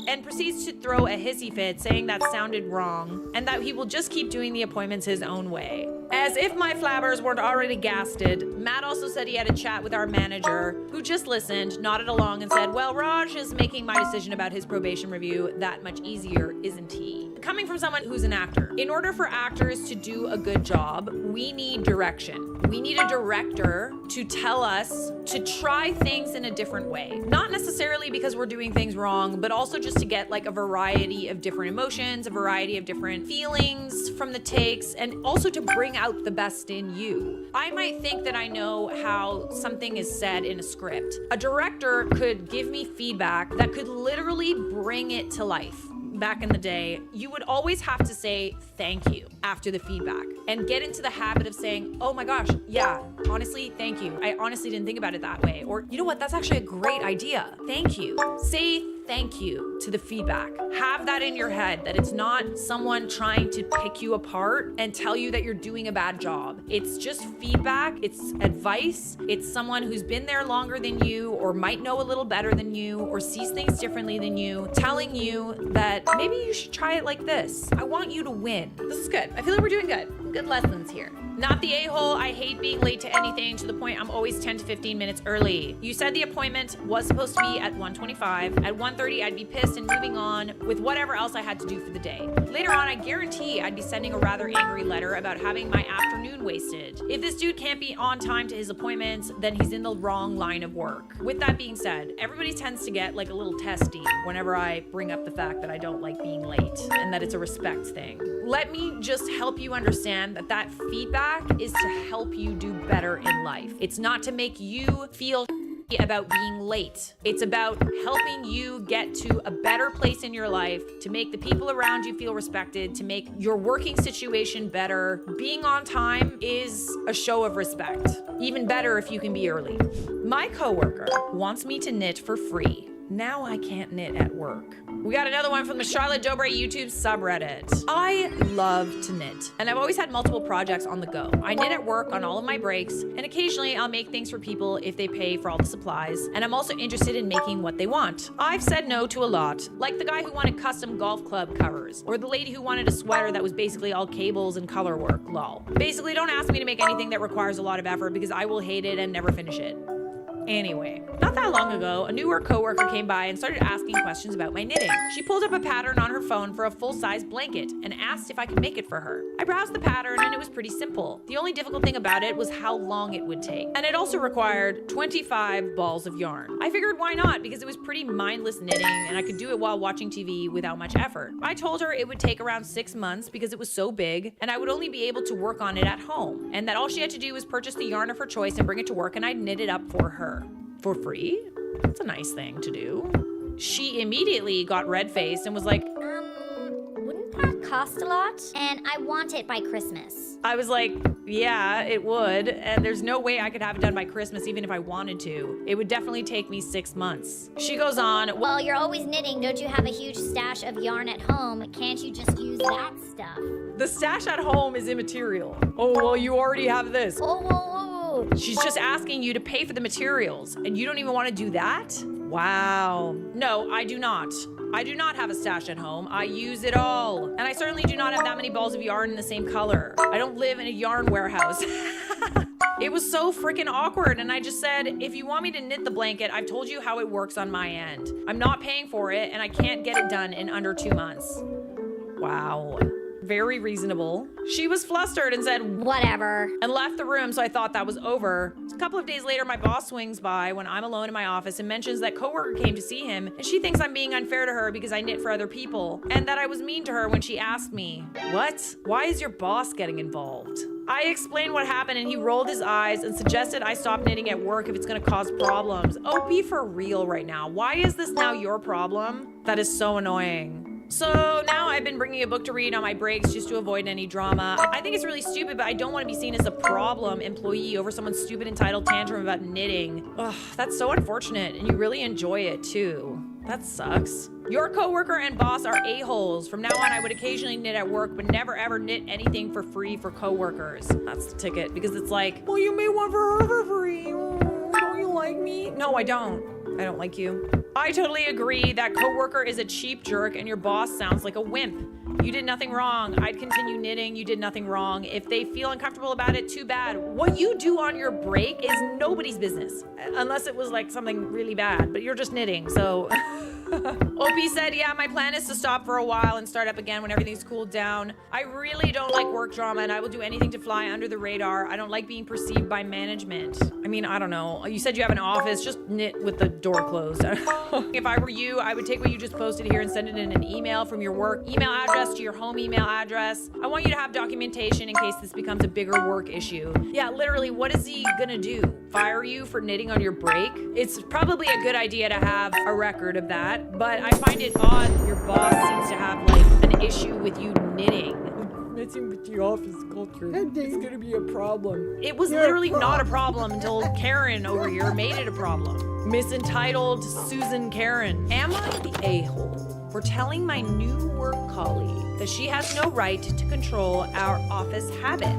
and proceeds to throw a hissy fit saying that sounded wrong and that he will just keep doing the appointments his own way. As if my flabbers weren't already gasted, Matt also said he had a chat with our manager, who just listened, nodded along and said, well, Raj is making my decision about his probation review that much easier, isn't he? The coming from someone who's an actor. In order for actors to do a good job, we need direction. We need a director to tell us to try things in a different way. Not necessarily because we're doing things wrong, but also just to get like a variety of different emotions, a variety of different feelings from the takes, and also to bring out the best in you. I might think that I know how something is said in a script. A director could give me feedback that could literally bring it to life. Back in the day, you would always have to say thank you after the feedback and get into the habit of saying, oh my gosh, yeah, honestly, thank you. I honestly didn't think about it that way. Or, you know what, that's actually a great idea. Thank you. Say thank you to the feedback. Have that in your head, that it's not someone trying to pick you apart and tell you that you're doing a bad job. It's just feedback, it's advice, it's someone who's been there longer than you or might know a little better than you or sees things differently than you, telling you that maybe you should try it like this. I want you to win. This is good. I feel like we're doing good. Good lessons here. Not the a-hole. I hate being late to anything, to the point I'm always 10 to 15 minutes early. You said the appointment was supposed to be at 1:25. At 1:30, I'd be pissed and moving on with whatever else I had to do for the day. Later on, I guarantee I'd be sending a rather angry letter about having my afternoon wasted. If this dude can't be on time to his appointments, then he's in the wrong line of work. With that being said, everybody tends to get like a little testy whenever I bring up the fact that I don't like being late and that it's a respect thing. Let me just help you understand that that feedback is to help you do better in life. It's not to make you feel about being late. It's about helping you get to a better place in your life, to make the people around you feel respected, to make your working situation better. Being on time is a show of respect. Even better if you can be early. My coworker wants me to knit for free. Now I can't knit at work. We got another one from the Charlotte Dobre YouTube subreddit. I love to knit, and I've always had multiple projects on the go. I knit at work on all of my breaks, and occasionally I'll make things for people if they pay for all the supplies, and I'm also interested in making what they want. I've said no to a lot, like the guy who wanted custom golf club covers, or the lady who wanted a sweater that was basically all cables and color work, lol. Basically, don't ask me to make anything that requires a lot of effort because I will hate it and never finish it. Anyway, not that long ago, a newer coworker came by and started asking questions about my knitting. She pulled up a pattern on her phone for a full-size blanket and asked if I could make it for her. I browsed the pattern and it was pretty simple. The only difficult thing about it was how long it would take. And it also required 25 balls of yarn. I figured why not, because it was pretty mindless knitting and I could do it while watching TV without much effort. I told her it would take around 6 months because it was so big and I would only be able to work on it at home, and that all she had to do was purchase the yarn of her choice and bring it to work and I'd knit it up for her. For free? That's a nice thing to do. She immediately got red-faced and was like, wouldn't that cost a lot? And I want it by Christmas. I was like, yeah, it would. And there's no way I could have it done by Christmas even if I wanted to. It would definitely take me 6 months. She goes on, well, you're always knitting. Don't you have a huge stash of yarn at home? Can't you just use that stuff? The stash at home is immaterial. Oh, well, you already have this. Oh. She's just asking you to pay for the materials, and you don't even want to do that? Wow. No, I do not. I do not have a stash at home. I use it all. And I certainly do not have that many balls of yarn in the same color. I don't live in a yarn warehouse. It was so freaking awkward, and I just said, if you want me to knit the blanket, I've told you how it works on my end. I'm not paying for it, and I can't get it done in under 2 months. Wow. Very reasonable. She was flustered and said, whatever, and left the room, so I thought that was over. A couple of days later, my boss swings by when I'm alone in my office and mentions that coworker came to see him, and she thinks I'm being unfair to her because I knit for other people, and that I was mean to her when she asked me, what? Why is your boss getting involved? I explained what happened and he rolled his eyes and suggested I stop knitting at work if it's gonna cause problems. Oh, be for real right now. Why is this now your problem? That is so annoying. So now I've been bringing a book to read on my breaks just to avoid any drama. I think it's really stupid, but I don't want to be seen as a problem employee over someone's stupid entitled tantrum about knitting. Ugh, that's so unfortunate, and you really enjoy it too. That sucks. Your coworker and boss are a-holes. From now on, I would occasionally knit at work, but never ever knit anything for free for coworkers. That's the ticket, because it's like, well, you made one for her for free. Don't you like me? No, I don't. I don't like you. I totally agree that coworker is a cheap jerk and your boss sounds like a wimp. You did nothing wrong. I'd continue knitting. You did nothing wrong. If they feel uncomfortable about it, too bad. What you do on your break is nobody's business, unless it was like something really bad, but you're just knitting, so. OP said, yeah, my plan is to stop for a while and start up again when everything's cooled down. I really don't like work drama, and I will do anything to fly under the radar. I don't like being perceived by management. I mean, I don't know. You said you have an office. Just knit with the door closed. If I were you, I would take what you just posted here and send it in an email from your work email address to your home email address. I want you to have documentation in case this becomes a bigger work issue. Yeah, literally, what is he gonna do? Fire you for knitting on your break? It's probably a good idea to have a record of that, but I find it odd your boss seems to have like an issue with you knitting. Messing with the office culture. It's gonna be a problem. It was literally not a problem until Karen over here made it a problem. Misentitled Susan Karen. Am I the a-hole for telling my new work colleague that she has no right to control our office habit?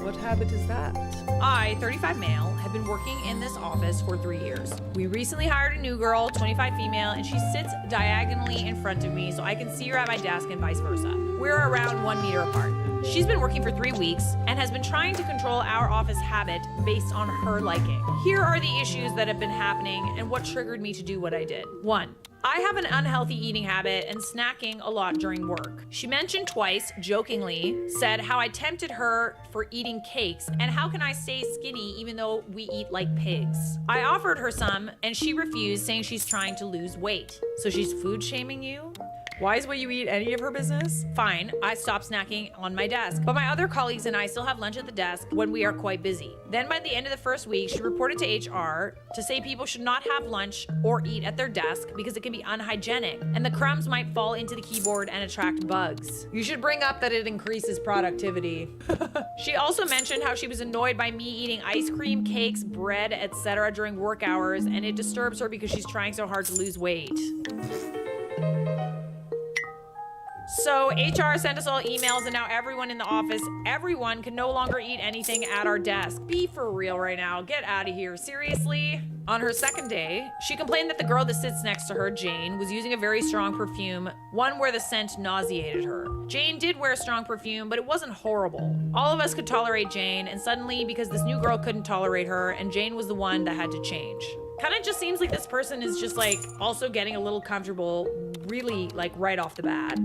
What habit is that? I, 35 male, have been working in this office for 3 years. We recently hired a new girl, 25 female, and she sits diagonally in front of me so I can see her at my desk and vice versa. We're around 1 meter apart. She's been working for 3 weeks and has been trying to control our office habit based on her liking. Here are the issues that have been happening and what triggered me to do what I did. 1. I have an unhealthy eating habit and snacking a lot during work. She mentioned twice, jokingly, said how I tempted her for eating cakes and how can I stay skinny even though we eat like pigs. I offered her some and she refused, saying she's trying to lose weight. So she's food shaming you? Why is what you eat any of her business? Fine, I stopped snacking on my desk, but my other colleagues and I still have lunch at the desk when we are quite busy. Then by the end of the first week, she reported to HR to say people should not have lunch or eat at their desk because it can be unhygienic and the crumbs might fall into the keyboard and attract bugs. You should bring up that it increases productivity. She also mentioned how she was annoyed by me eating ice cream, cakes, bread, etc. during work hours, and it disturbs her because she's trying so hard to lose weight. So HR sent us all emails and now everyone in the office, everyone can no longer eat anything at our desk. Be for real right now. Get out of here. Seriously? On her second day, she complained that the girl that sits next to her, Jane, was using a very strong perfume, one where the scent nauseated her. Jane did wear strong perfume, but it wasn't horrible. All of us could tolerate Jane, and suddenly, because this new girl couldn't tolerate her, and Jane was the one that had to change. Kind of just seems like this person is just like also getting a little comfortable really like right off the bat.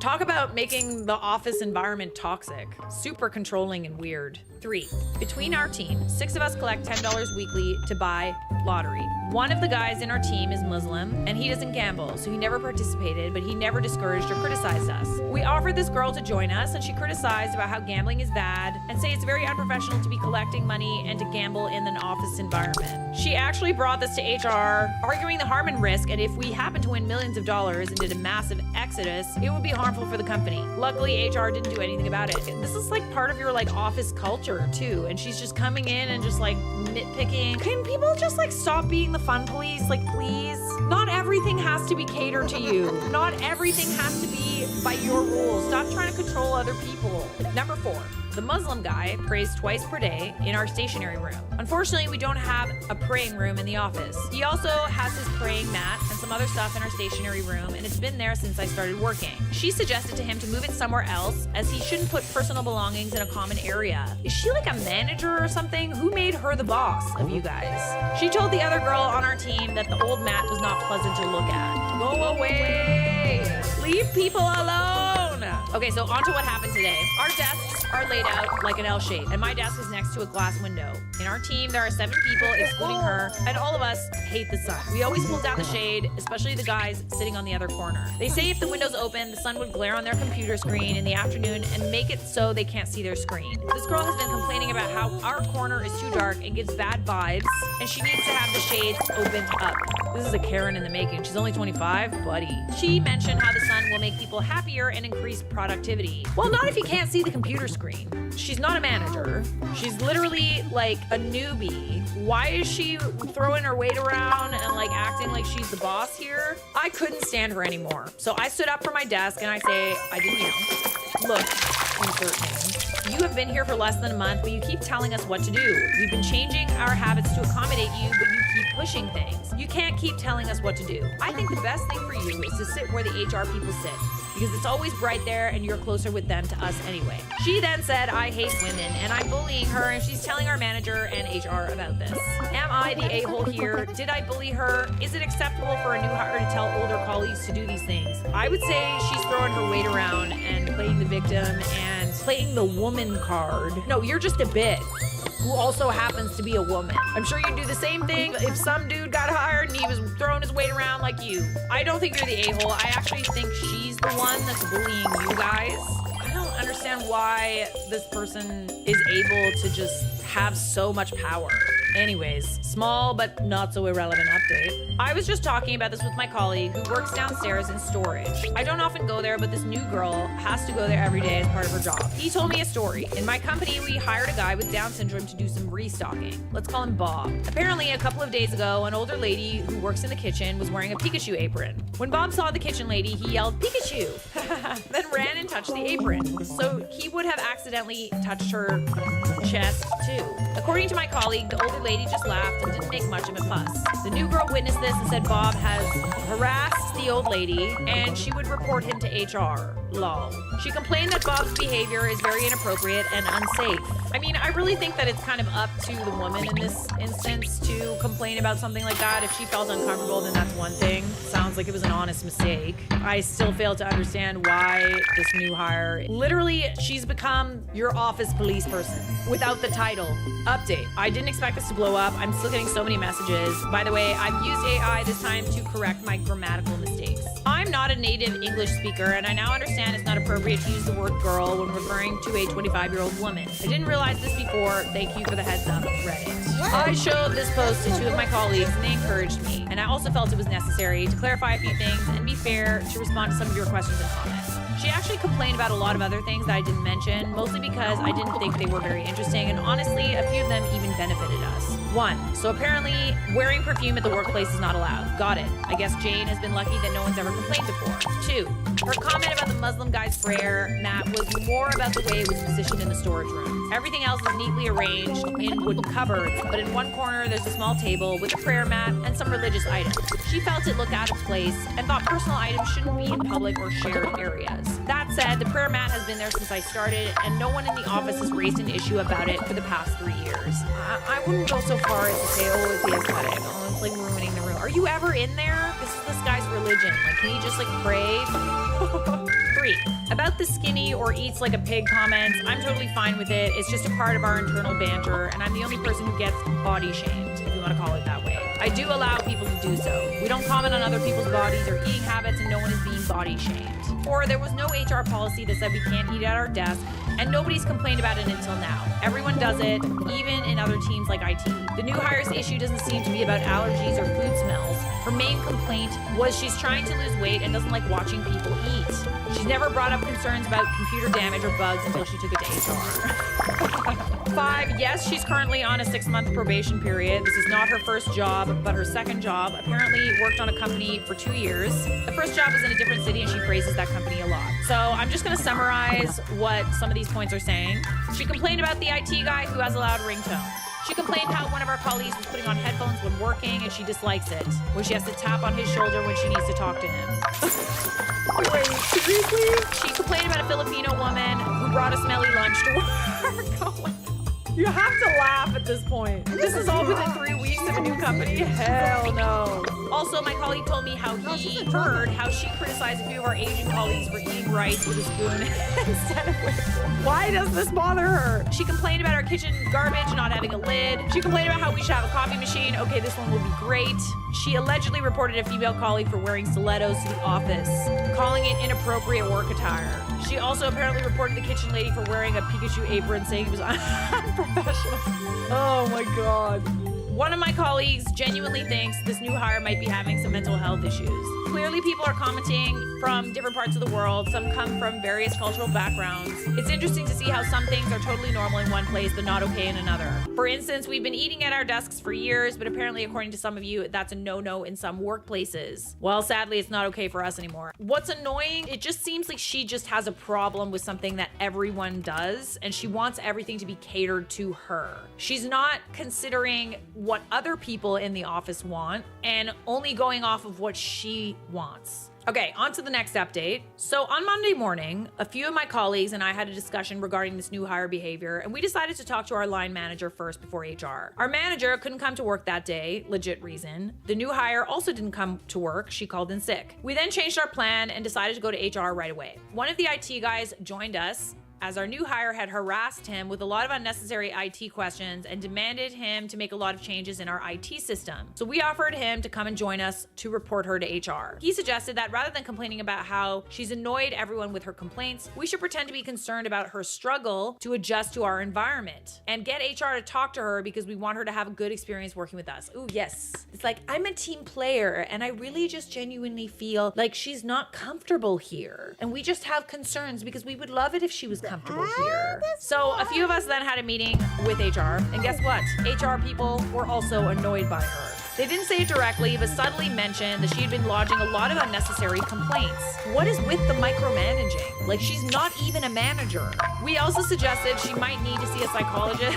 Talk about making the office environment toxic. Super controlling and weird. 3. Between our team, 6 of us collect $10 weekly to buy lottery. One of the guys in our team is Muslim and he doesn't gamble, so he never participated, but he never discouraged or criticized us. We offered this girl to join us and she criticized about how gambling is bad and say it's very unprofessional to be collecting money and to gamble in an office environment. She actually brought this to HR, arguing the harm and risk, and if we happen to win millions of dollars and did a massive exodus, it would be harmful for the company. Luckily, HR didn't do anything about it. This is like part of your like office culture too, and she's just coming in and just like nitpicking. Can people just like stop being the fun police? Like, please? Not everything has to be catered to you. Not everything has to be by your rules. Stop trying to control other people. Number 4. The Muslim guy prays twice per day in our stationery room. Unfortunately, we don't have a praying room in the office. He also has his praying mat and some other stuff in our stationery room, and it's been there since I started working. She suggested to him to move it somewhere else, as he shouldn't put personal belongings in a common area. Is she like a manager or something? Who made her the boss of you guys? She told the other girl on our team that the old mat was not pleasant to look at. Go away! Leave people alone! Okay, so on to what happened today. Our desks are laid out like an L shape, and my desk is next to a glass window. In our team, there are 7 people, excluding her, and all of us hate the sun. We always pull down the shade, especially the guys sitting on the other corner. They say if the window's open, the sun would glare on their computer screen in the afternoon and make it so they can't see their screen. This girl has been complaining about how our corner is too dark and gives bad vibes, and she needs to have the shades opened up. This is a Karen in the making. She's only 25, buddy. She mentioned how the sun will make people happier and increase productivity. Well, not if you can't see the computer screen. She's not a manager. She's literally like a newbie. Why is she throwing her weight around and like acting like she's the boss here? I couldn't stand her anymore. So I stood up from my desk and I say, I didn't know. Look, insert name. You have been here for less than a month, but you keep telling us what to do. We've been changing our habits to accommodate you, but you keep pushing things. You can't keep telling us what to do. I think the best thing for you is to sit where the HR people sit, because it's always bright there and you're closer with them to us anyway. She then said, I hate women, and I'm bullying her, and she's telling our manager and HR about this. Am I the a-hole here? Did I bully her? Is it acceptable for a new hire to tell older colleagues to do these things? I would say she's throwing her weight around and playing the victim and playing the woman card. No, you're just a bit who also happens to be a woman. I'm sure you'd do the same thing if some dude got hired and he was throwing his weight around like you. I don't think you're the a-hole. I actually think she's the one that's bullying you guys. I don't understand why this person is able to just have so much power. Anyways, small but not so irrelevant update. I was just talking about this with my colleague who works downstairs in storage. I don't often go there, but this new girl has to go there every day as part of her job. He told me a story. In my company, we hired a guy with Down syndrome to do some restocking. Let's call him Bob. Apparently, a couple of days ago, an older lady who works in the kitchen was wearing a Pikachu apron. When Bob saw the kitchen lady, he yelled, Pikachu! Then ran and touched the apron. So he would have accidentally touched her chest too. According to my colleague, the older lady just laughed and didn't make much of a fuss. The new girl witnessed this and said Bob has harassed the old lady and she would report him to HR. Lol. She complained that Bob's behavior is very inappropriate and unsafe. I mean, I really think that it's kind of up to the woman in this instance to complain about something like that. If she felt uncomfortable, then that's one thing. Sounds like it was an honest mistake. I still fail to understand why this new hire, literally, she's become your office police person without the title. Update. I didn't expect this to blow up. I'm still getting so many messages. By the way, I've used AI this time to correct my grammatical mistakes. I'm not a native English speaker, and I now understand it's not appropriate to use the word girl when referring to a 25-year-old woman. I didn't realize this before. Thank you for the heads up, Reddit. I showed this post to two of my colleagues, and they encouraged me, and I also felt it was necessary to clarify a few things and be fair to respond to some of your questions and comments. She actually complained about a lot of other things that I didn't mention, mostly because I didn't think they were very interesting, and honestly, a few of them even benefited us. 1. So apparently, wearing perfume at the workplace is not allowed. Got it. I guess Jane has been lucky that no one's ever complained before. 2. Her comment about the Muslim guy's prayer mat was more about the way it was positioned in the storage room. Everything else is neatly arranged in wooden cupboards, but in one corner there's a small table with a prayer mat and some religious items. She felt it looked out of place and thought personal items shouldn't be in public or shared areas. That said, the prayer mat has been there since I started, and no one in the office has raised an issue about it for the past 3 years. I wouldn't go so far as to say, oh, it's the aesthetic. Oh, it's like ruining the room. Are you ever in there? This is this guy's religion. Like, can he just like pray? 3. About the skinny or eats like a pig comments, I'm totally fine with it. It's just a part of our internal banter, and I'm the only person who gets body shamed, if you want to call it that way. I do allow people to do so. We don't comment on other people's bodies or eating habits, and no one is being body shamed. 4. There was no HR policy that said we can't eat at our desk, and nobody's complained about it until now. Everyone does it, even in other teams like IT. The new hire's issue doesn't seem to be about allergies or food smells. Her main complaint was she's trying to lose weight and doesn't like watching people eat. She's never brought up concerns about computer damage or bugs until she took it to HR. 5, yes, she's currently on a 6-month probation period. This is not her first job, but her second job. Apparently worked on a company for 2 years. The first job was in a different city, and she praises that company a lot. So I'm just gonna summarize what some of these points are saying. She complained about the IT guy who has a loud ringtone. She complained how one of our colleagues was putting on headphones when working, and she dislikes it, when she has to tap on his shoulder when she needs to talk to him. Wait, seriously? She complained about a Filipino woman who brought a smelly lunch to work. You have to laugh at this point. This is all within 3 weeks of a new company? Hell no. Also, my colleague told me how he heard how she criticized a few of our Asian colleagues for eating rice with a spoon instead of with a fork. Why does this bother her? She complained about our kitchen garbage not having a lid. She complained about how we should have a coffee machine. Okay, this one will be great. She allegedly reported a female colleague for wearing stilettos to the office, calling it inappropriate work attire. She also apparently reported the kitchen lady for wearing a Pikachu apron, saying it was unprofessional. Oh my god. One of my colleagues genuinely thinks this new hire might be having some mental health issues. Clearly, people are commenting from different parts of the world. Some come from various cultural backgrounds. It's interesting to see how some things are totally normal in one place, but not okay in another. For instance, we've been eating at our desks for years, but apparently, according to some of you, that's a no-no in some workplaces. Well, sadly, it's not okay for us anymore. What's annoying, it just seems like she just has a problem with something that everyone does, and she wants everything to be catered to her. She's not considering what other people in the office want and only going off of what she wants. Okay, on to the next update. So on Monday morning, a few of my colleagues and I had a discussion regarding this new hire behavior, and we decided to talk to our line manager first before HR. Our manager couldn't come to work that day, legit reason. The new hire also didn't come to work, she called in sick. We then changed our plan and decided to go to HR right away. One of the IT guys joined us, as our new hire had harassed him with a lot of unnecessary IT questions and demanded him to make a lot of changes in our IT system. So we offered him to come and join us to report her to HR. He suggested that rather than complaining about how she's annoyed everyone with her complaints, we should pretend to be concerned about her struggle to adjust to our environment and get HR to talk to her because we want her to have a good experience working with us. Ooh, yes. It's like, I'm a team player and I really just genuinely feel like she's not comfortable here. And we just have concerns because we would love it if she was comfortable here. So a few of us then had a meeting with HR, and guess what? HR people were also annoyed by her. They didn't say it directly, but subtly mentioned that she had been lodging a lot of unnecessary complaints. What is with the micromanaging? Like, she's not even a manager. We also suggested she might need to see a psychologist,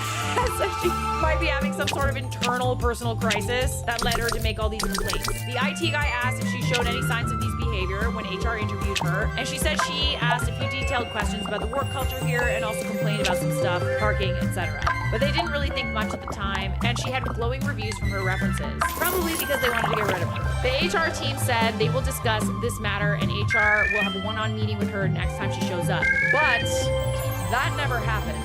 so she might be having some sort of internal personal crisis that led her to make all these complaints. The IT guy asked if she showed any signs of these behavior when HR interviewed her, and she said she asked a few detailed questions about the work culture here and also complained about some stuff, parking, etc. But they didn't really think much at the time, and she had glowing reviews from her references, probably because they wanted to get rid of her. The HR team said they will discuss this matter and HR will have a one-on meeting with her next time she shows up. But that never happened.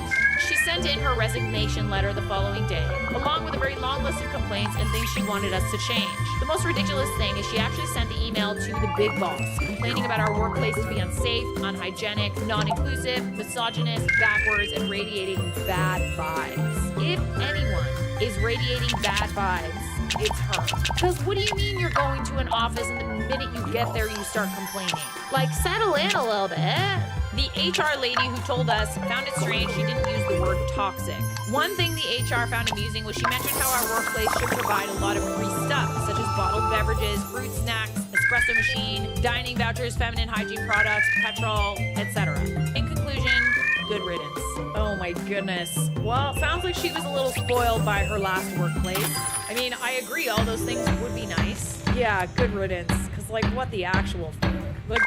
She sent in her resignation letter the following day, along with a very long list of complaints and things she wanted us to change. The most ridiculous thing is she actually sent the email to the big boss, complaining about our workplace to be unsafe, unhygienic, non-inclusive, misogynist, backwards, and radiating bad vibes. If anyone is radiating bad vibes, it's her. Because what do you mean you're going to an office and the minute you get there you start complaining? Like, settle in a little bit. The HR lady who told us found it strange she didn't use the word toxic. One thing the HR found amusing was she mentioned how our workplace should provide a lot of free stuff, such as bottled beverages, fruit snacks, espresso machine, dining vouchers, feminine hygiene products, petrol, etc. In conclusion, good riddance. Oh my goodness. Well, sounds like she was a little spoiled by her last workplace. I mean, I agree, all those things would be nice. Yeah, good riddance. Cause like, what the actual fuck? Like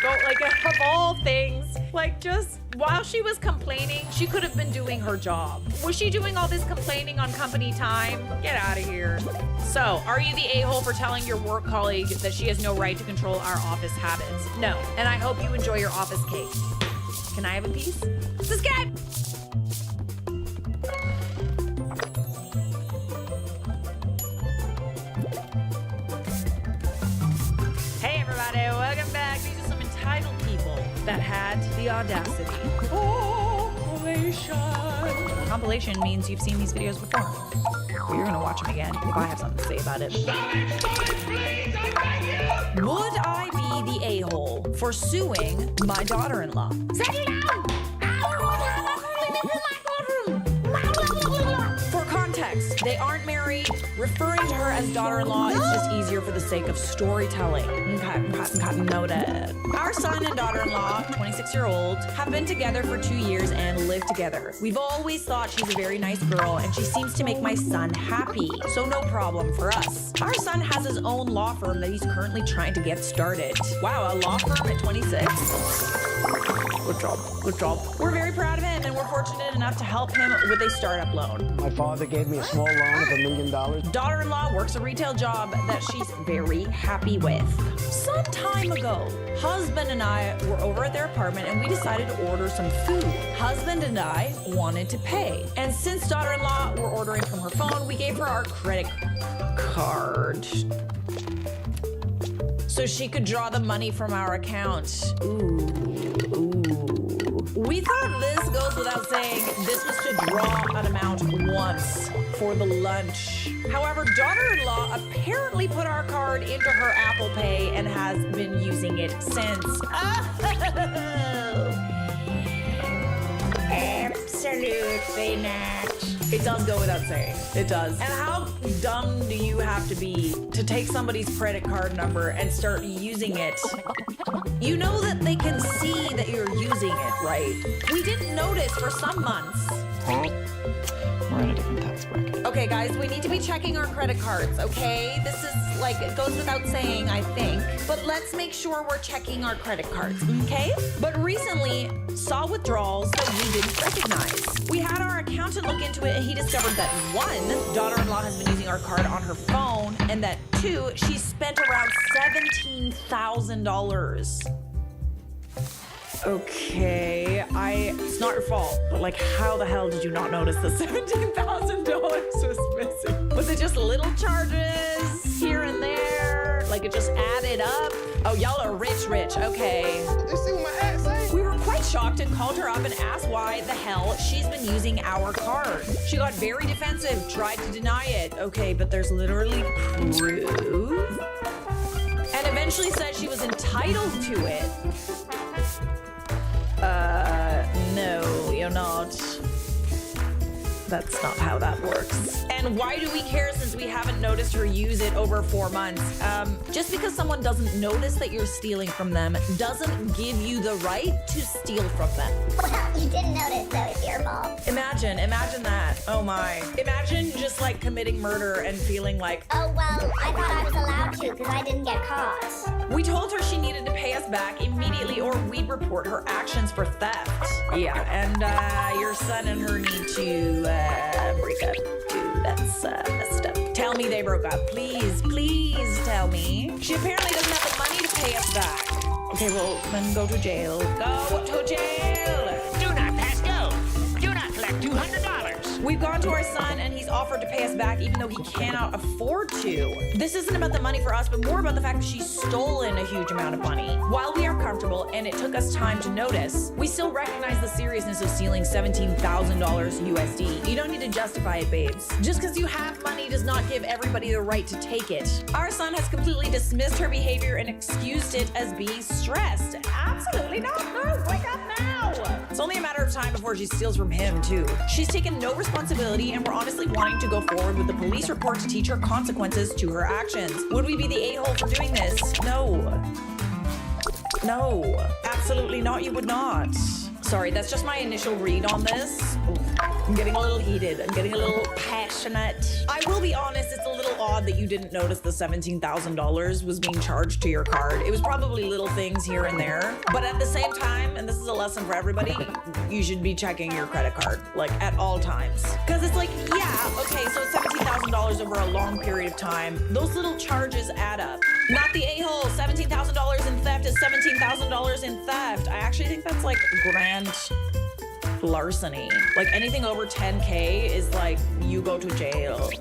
of all things, like just while she was complaining, she could have been doing her job. Was she doing all this complaining on company time? Get out of here. So, are you the a-hole for telling your work colleague that she has no right to control our office habits? No, and I hope you enjoy your office cake. Can I have a piece? Subscribe! Hey everybody, welcome back. These are some entitled people that had the audacity. Compilation. Compilation means you've seen these videos before. Well, you're gonna watch them again if I have something to say about it. Would I be the a-hole for suing my daughter-in-law? Set it down! For context, they aren't married. Referring to her as daughter-in-law is just easier for the sake of storytelling. Noted. Our son and daughter-in-law, 26-year-old, have been together for 2 years and live together. We've always thought she's a very nice girl and she seems to make my son happy, so no problem for us. Our son has his own law firm that he's currently trying to get started. Wow, a law firm at 26? Good job. Good job. We're very proud of him and we're fortunate enough to help him with a startup loan. My father gave me a small loan of $1 million. Daughter-in-law works a retail job that she's very happy with. Some time ago, husband and I were over at their apartment and we decided to order some food. Husband and I wanted to pay. And since daughter-in-law were ordering from her phone, we gave her our credit card so she could draw the money from our account. Ooh. We thought this goes without saying. This was to draw an amount once for the lunch. However, daughter-in-law apparently put our card into her Apple Pay and has been using it since. Absolutely not. It does go without saying. It does. And how dumb do you have to be to take somebody's credit card number and start using it? You know that they can see that you're using it, right? We didn't notice for some months. We're in a different tax bracket. Okay, guys, we need to be checking our credit cards, okay? This is like, it goes without saying, I think. But let's make sure we're checking our credit cards, okay? But recently, saw withdrawals that we didn't recognize. We had our accountant look into it and he discovered that 1, daughter-in-law has been using our card on her phone, and that 2, she spent around $17,000. Okay, it's not your fault, but like, how the hell did you not notice the $17,000 was missing? Was it just little charges here and there? Like it just added up? Oh, y'all are rich, okay. You see what my hat say? We were quite shocked and called her up and asked why the hell she's been using our card. She got very defensive, tried to deny it. Okay, but there's literally proof. And eventually said she was entitled to it. No, you're not. That's not how that works. And why do we care since we haven't noticed her use it over 4 months? Just because someone doesn't notice that you're stealing from them doesn't give you the right to steal from them. Well, you didn't notice, so it's your fault. Imagine that. Oh my. Imagine just like committing murder and feeling like, oh, well, I thought I was allowed to because I didn't get caught. We told her she needed to pay us back immediately or we'd report her actions for theft. Yeah, and your son and her need to break up too. That's messed up. Tell me they broke up. Please tell me. She apparently doesn't have the money to pay us back. Okay, well, then go to jail. Go to jail! Do not pass go. Do not collect $200. We've gone to our son and he's offered to pay us back even though he cannot afford to. This isn't about the money for us, but more about the fact that she's stolen a huge amount of money. While we are comfortable and it took us time to notice, we still recognize the seriousness of stealing $17,000 USD. You don't need to justify it, babes. Just because you have money does not give everybody the right to take it. Our son has completely dismissed her behavior and excused it as being stressed. Absolutely not. No, wake up now. It's only a matter of time before she steals from him, too. She's taken no responsibility, and we're honestly wanting to go forward with the police report to teach her consequences to her actions. Would we be the a-hole for doing this? No. No, absolutely not. You would not. Sorry, that's just my initial read on this. I'm getting a little heated. I'm getting a little passionate. I will be honest, it's a little odd that you didn't notice the $17,000 was being charged to your card. It was probably little things here and there. But at the same time, and this is a lesson for everybody, you should be checking your credit card, like at all times. Because it's like, yeah, okay, so it's $17,000 over a long period of time. Those little charges add up. Not the a-hole. $17,000 in theft is $17,000 in theft. I actually think that's like grand larceny. Like anything over 10K is like, you go to jail.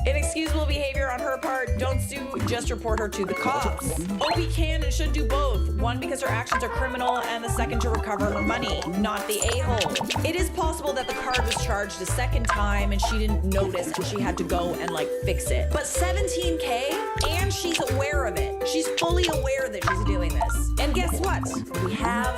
Inexcusable behavior on her part. Don't sue, just report her to the cops. Oh, we can and should do both. One, because her actions are criminal, and the second, to recover her money, not the a-hole. It is possible that the card was charged a second time and she didn't notice and she had to go and like fix it. But $17K, and she's aware of it. She's fully aware that she's doing this. And guess what? We have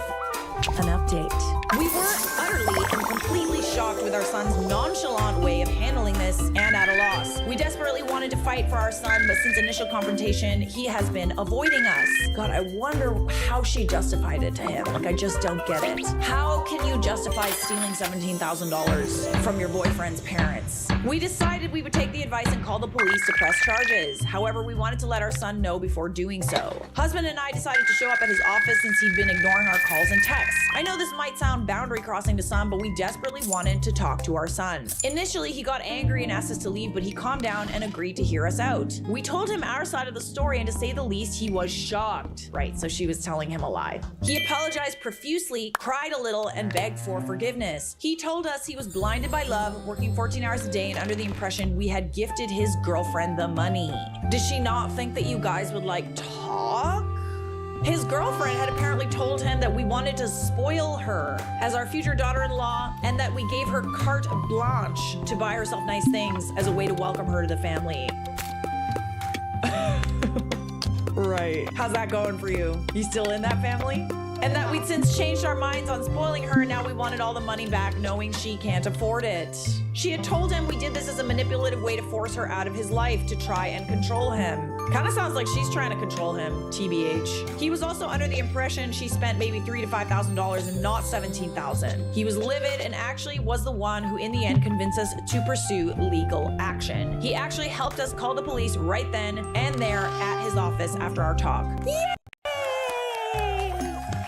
an update. We were utterly and completely shocked with our son's nonchalant way of handling this and at a loss. We desperately wanted to fight for our son, but since initial confrontation, he has been avoiding us. God, I wonder how she justified it to him. Like, I just don't get it. How can you justify stealing $17,000 from your boyfriend's parents? We decided we would take the advice and call the police to press charges. However, we wanted to let our son know before doing so. Husband and I decided to show up at his office since he'd been ignoring our calls and texts. I know this might sound boundary crossing to some, but we desperately wanted to talk to our son. Initially, he got angry and asked us to leave, but he calmed down and agreed to hear us out. We told him our side of the story, and to say the least, he was shocked. Right, so she was telling him a lie. He apologized profusely, cried a little, and begged for forgiveness. He told us he was blinded by love, working 14 hours a day, and under the impression we had gifted his girlfriend the money. Did she not think that you guys would like talk? His girlfriend had apparently told him that we wanted to spoil her as our future daughter-in-law and that we gave her carte blanche to buy herself nice things as a way to welcome her to the family. Right. How's that going for you? You still in that family? And that we'd since changed our minds on spoiling her, and now we wanted all the money back knowing she can't afford it. She had told him we did this as a manipulative way to force her out of his life to try and control him. Kind of sounds like she's trying to control him, TBH. He was also under the impression she spent maybe $3,000 to $5,000 and not $17,000. He was livid and actually was the one who in the end convinced us to pursue legal action. He actually helped us call the police right then and there at his office after our talk.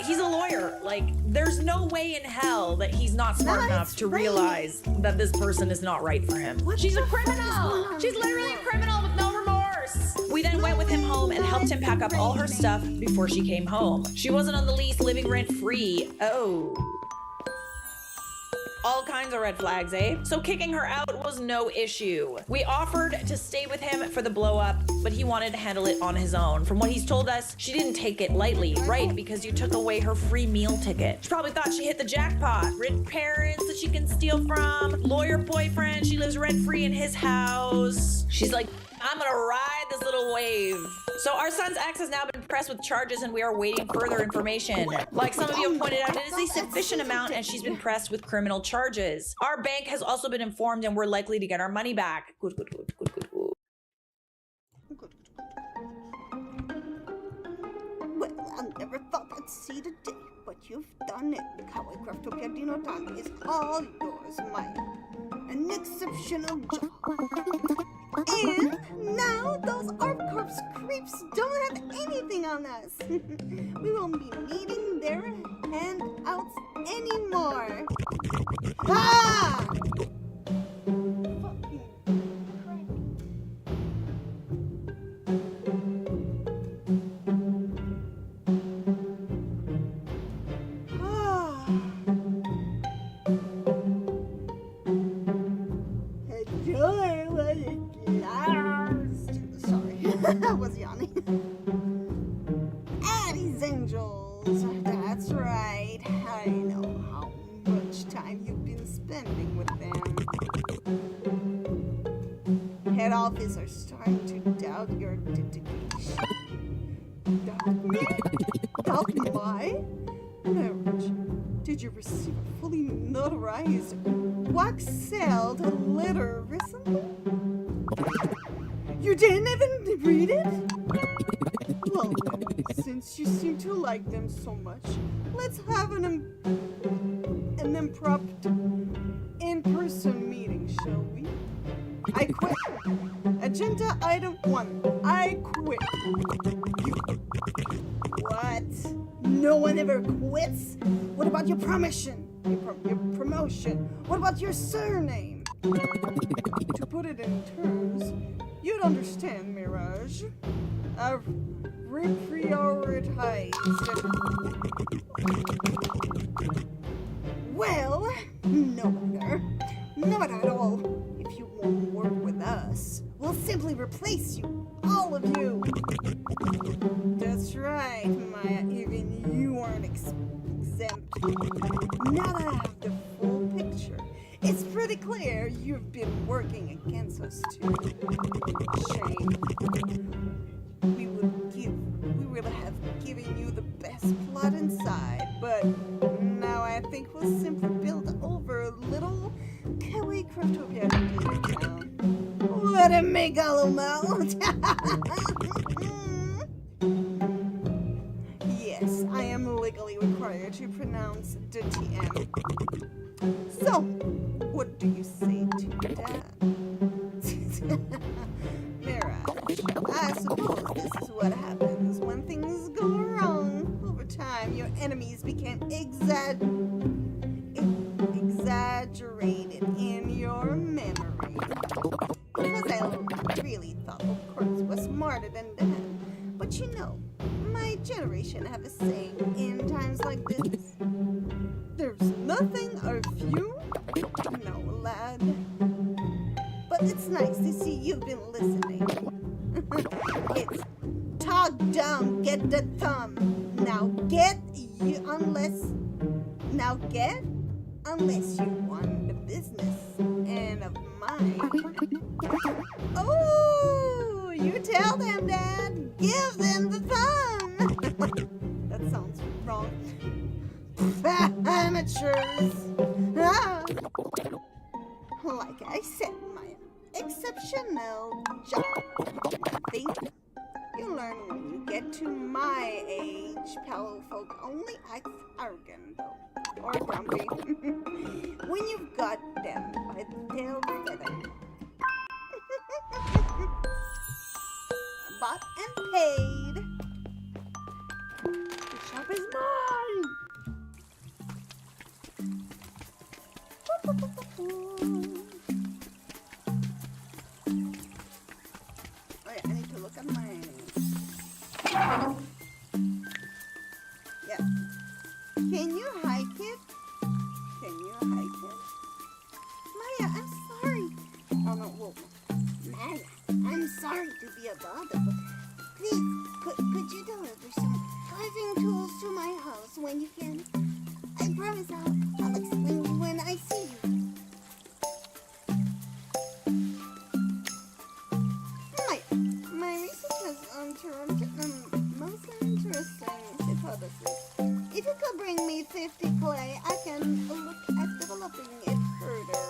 He's a lawyer. Like, there's no way in hell that he's not smart enough to realize that this person is not right for him. She's a criminal. She's literally a criminal with no remorse. We then went with him home and helped him pack up all her stuff before she came home. She wasn't on the lease, living rent-free. Oh. All kinds of red flags, eh? So kicking her out was no issue. We offered to stay with him for the blow up, but he wanted to handle it on his own. From what he's told us, she didn't take it lightly, right? Because you took away her free meal ticket. She probably thought she hit the jackpot. Rich parents that she can steal from. Lawyer boyfriend, she lives rent-free in his house. She's like, I'm gonna ride this little wave. So our son's ex has now been pressed with charges and we are waiting further information. Like some of you have pointed out, it is a sufficient amount and she's been pressed with criminal charges. Our bank has also been informed and we're likely to get our money back. Good, good, good, good, good, good. Well, I never thought I'd see the day, but you've done it. Kawaii Craftopia Dino Time is all yours, Maya. An exceptional job. And now those Arp Corps creeps don't have anything on us. We won't be needing their handouts anymore. Ah! I was yawning. Addie's Angels. That's right. I know how much time you've been spending with them. Head office are starting to doubt your dedication. Doubt me? Doubt my marriage? Did you receive a fully notarized, wax-sealed letter recently? You didn't even read it? Well then, since you seem to like them so much, let's have an impromptu in-person meeting, shall we? I quit. Agenda item 1. I quit. What? No one ever quits? What about your promotion? Your promotion? What about your surname? To put it in terms, you'd understand, Mirage. I've reprioritized. Well, no matter. No matter at all. If you won't work with us, we'll simply replace you. All of you. That's right, Maya. Even you aren't exempt. Now that I have the full picture, it's pretty clear you've been working against us too. Shame. We would have given you the best plot inside, but now I think we'll simply build over a little Kawaii Craftopia town. What a megalomouth! Yes, I am legally required to pronounce the TM. So, what do you say to that? Mirage, I suppose this is what happens when things go wrong. Over time, your enemies became exaggerated in your memory. Because I really thought of course was smarter than that. But you know, my generation have a saying in times like this. There's nothing of you? No, lad. But it's nice to see you've been listening. It's talk down, get the thumb. get unless you want the business end of mine. Oh, you tell them, Dad. Give them the thumb. That sounds wrong. Amateurs. Ah. Like I said, my exceptional job. Think you learn when you get to my age. Fellow folk only act arrogant though, or grumpy. When you've got them by the tail feather. Bought and paid. The shop is mine. Wait, I need to look at my... Yeah. Can you hike it? Can you hike it? Maya, I'm sorry. Oh no, whoa. Maya, I'm sorry to be a bother, but please, could you deliver some carving tools to my house when you can? I promise I'll explain when I see you. My research has most interesting hypothesis. If you could bring me 50 clay, I can look at developing it further.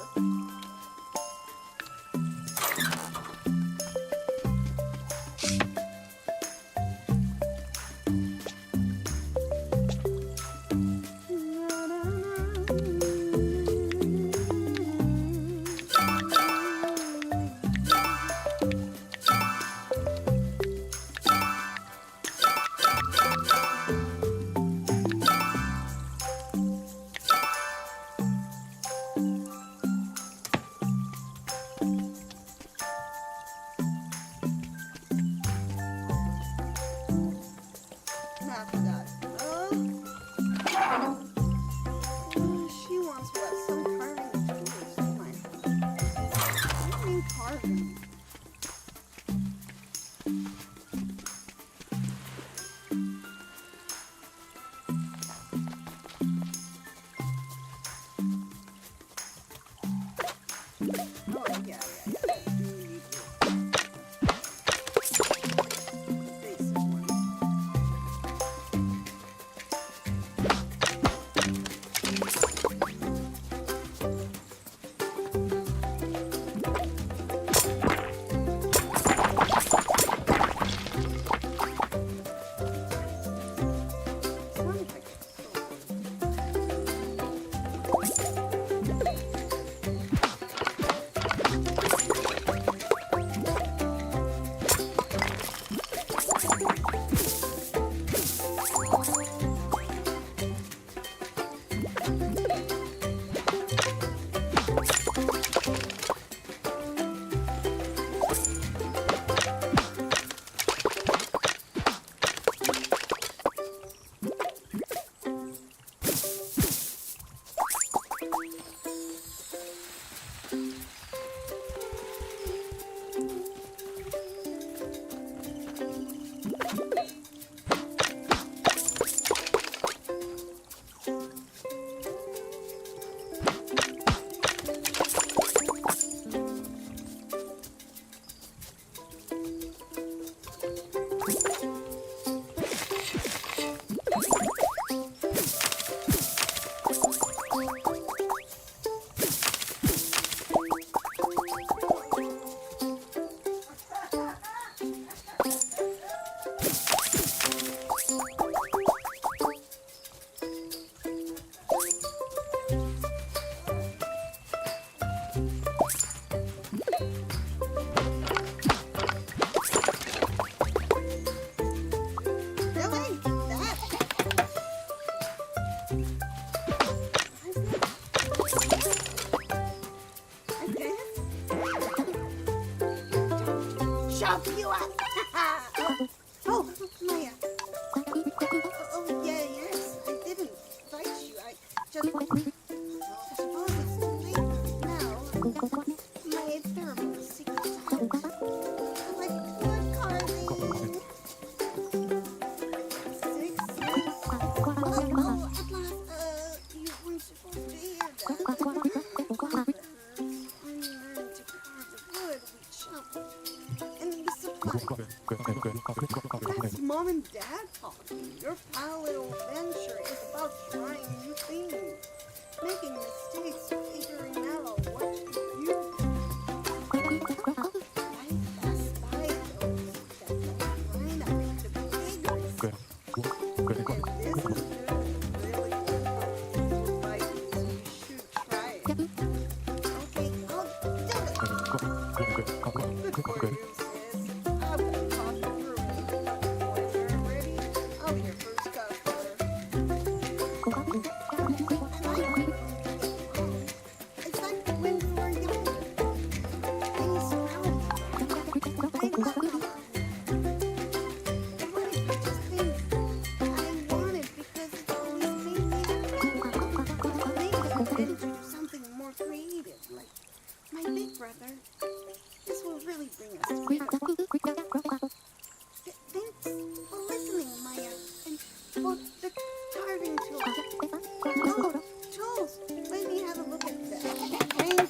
She wants some carving tools to my house. What do you mean carving? Oh, yeah. Basic one. Chop you up! Oh, Maya. Oh, yeah, yes. I didn't fight you. I just... I suppose it's too late now. My terrible secret's out. Like wood carving. 6, 6. Oh, at last, you weren't That's Mom and Dad talking. Your pal little venture is about trying new things, making mistakes, figuring out what to do. I pass by those that don't line up into big risks. And this is really good advice. You should try it. Okay, I'll do it. Good for you, sis. I've got coffee through. When you're ready, I'll be your first customer. It's like when we were young. Things around me. I love it. It was just things I wanted because it's always made me happy. Maybe I'm ready to do something more creative, like my big brother. This will really bring us together. Thanks for listening, Maya, and for the carving tools. Oh, tools! Let me have a look at that. Thank you.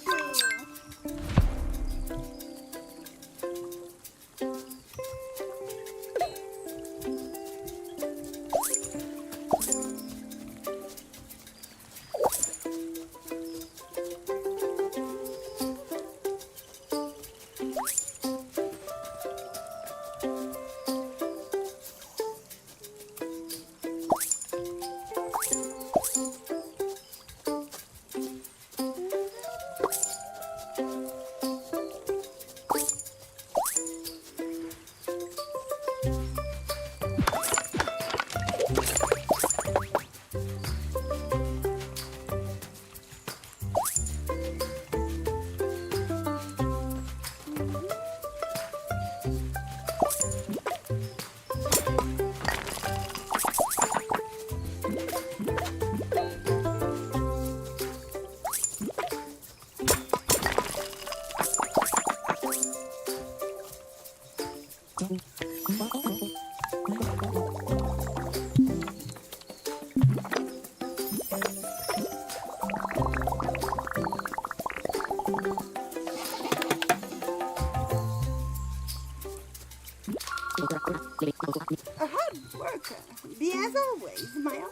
A hard worker. Be as always, Maya. Now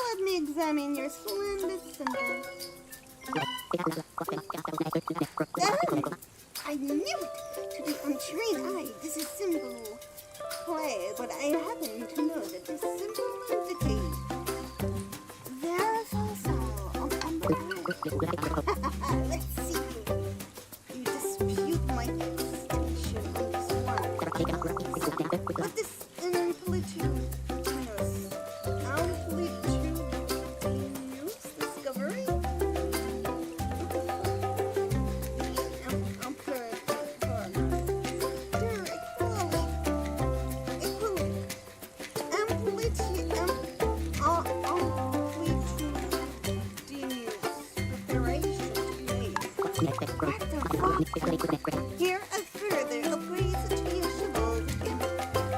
let me examine your splendid symbol. I knew it! To the untrained eye, this is simple clay, but I happen to know that this symbol indicates there's also on the eye. Let's see. You dispute my extinction on this one. But this amplitude discovery? Here a further upgrades to your symbols can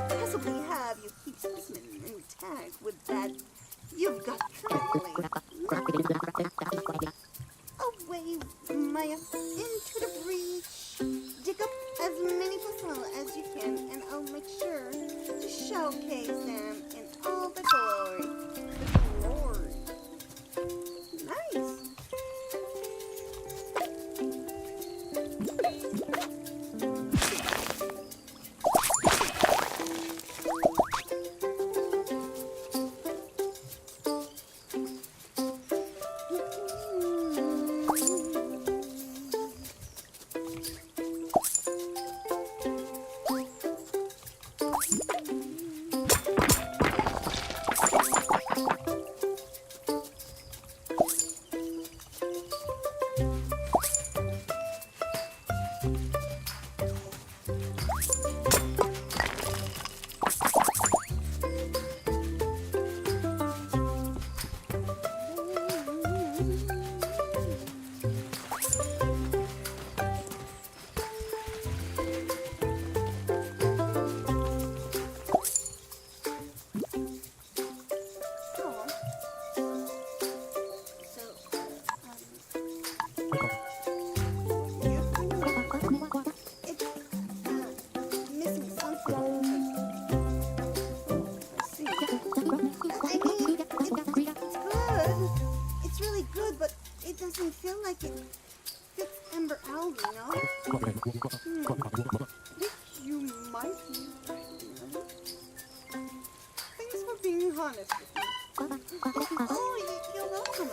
possibly have you keep specimen intact with that you've got currently. Away, Maya, into the breach. Dig up as many puzzles as you can, and I'll make sure to showcase them in all the glory. The glory. Nice. it doesn't feel like it fits Ember Alb, you know? You might be right, you know? Thanks for being honest with me. Oh, you're welcome.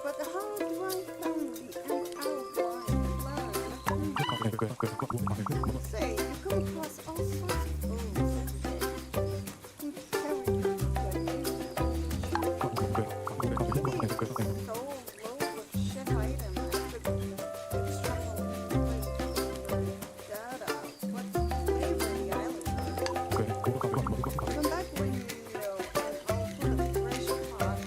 But how do I find the Ember Alb line? Say, you come across all sorts of fools every day. And carry them so loads of shit items after the external data. What flavor the island is. Come back when you know, and I'll put a fresh pot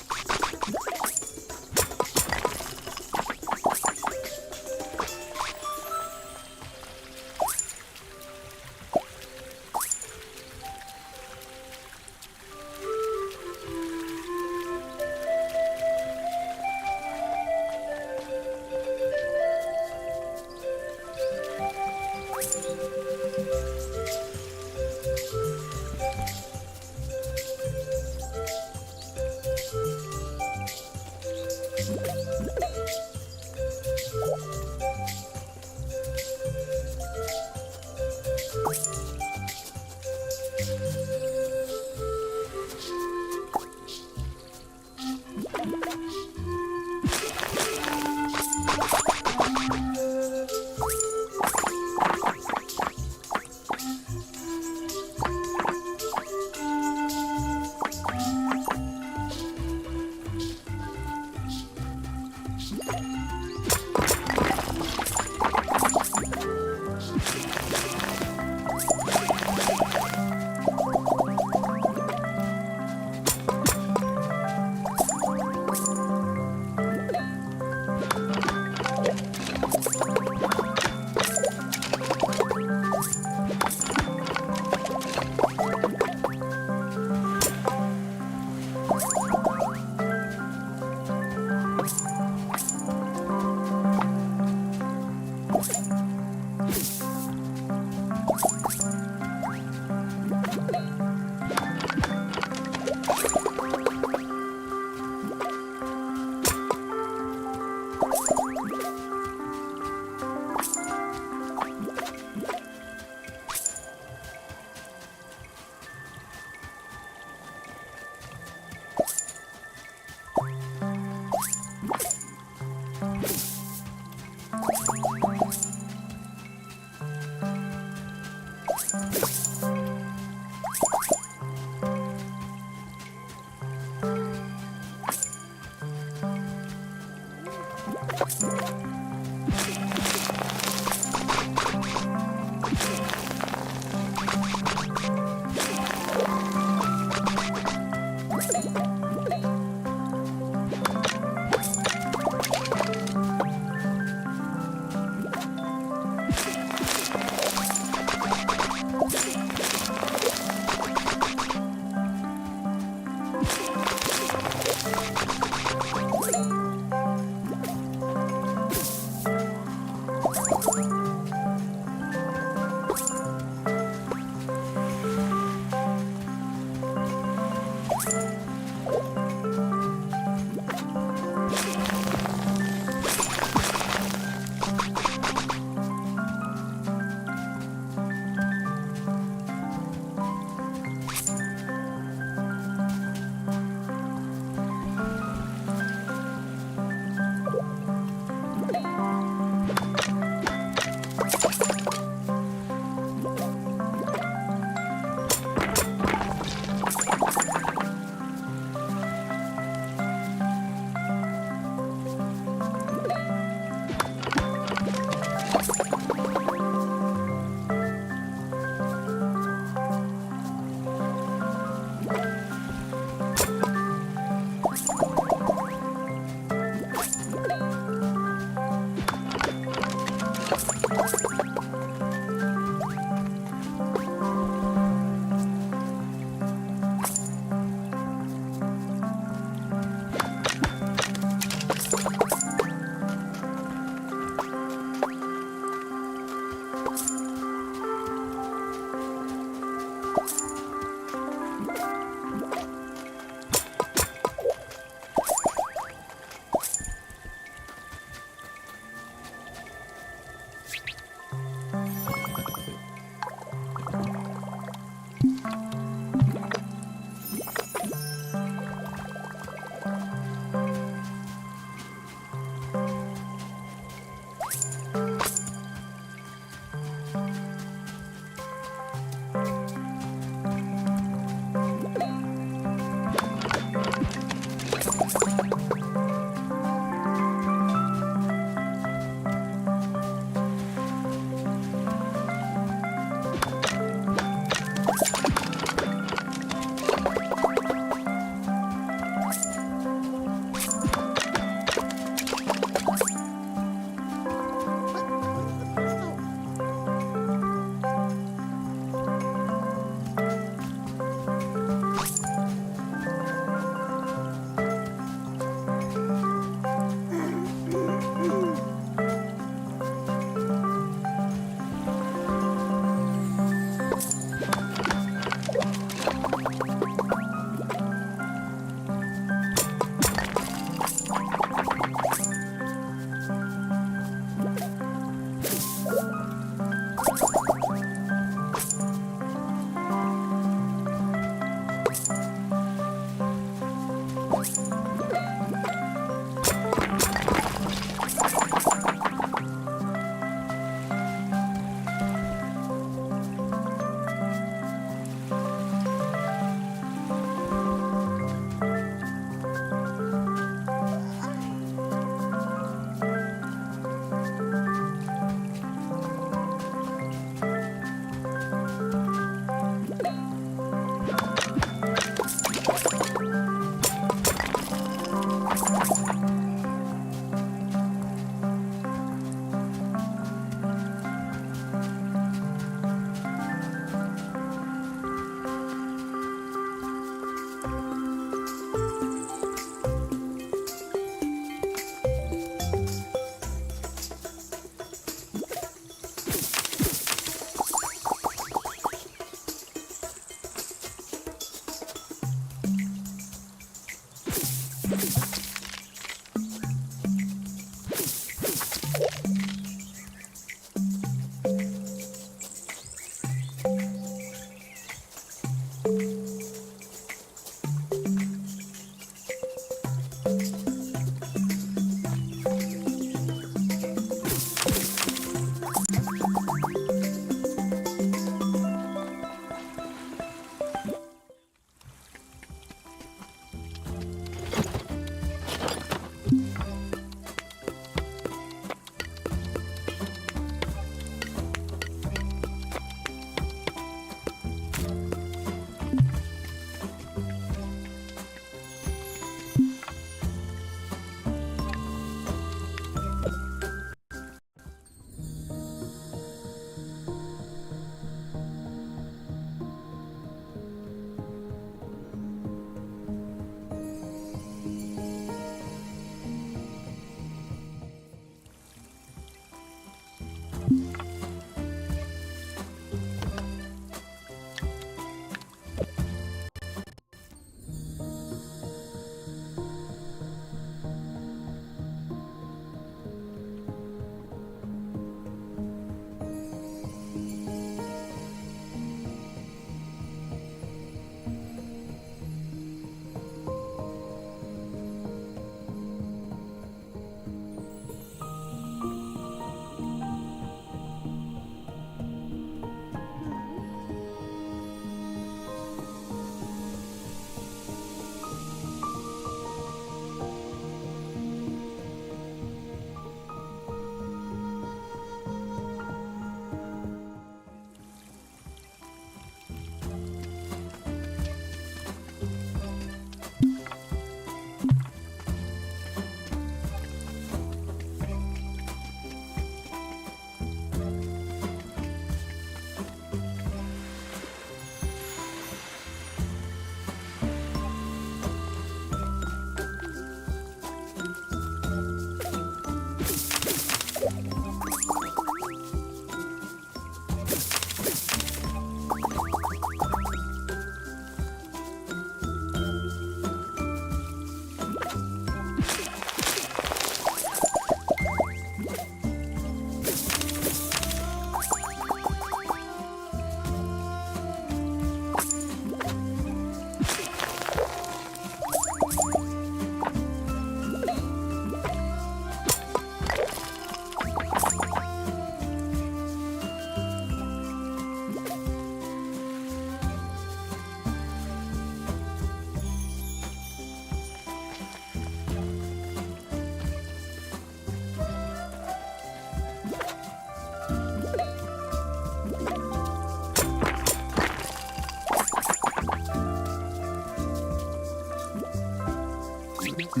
Oh,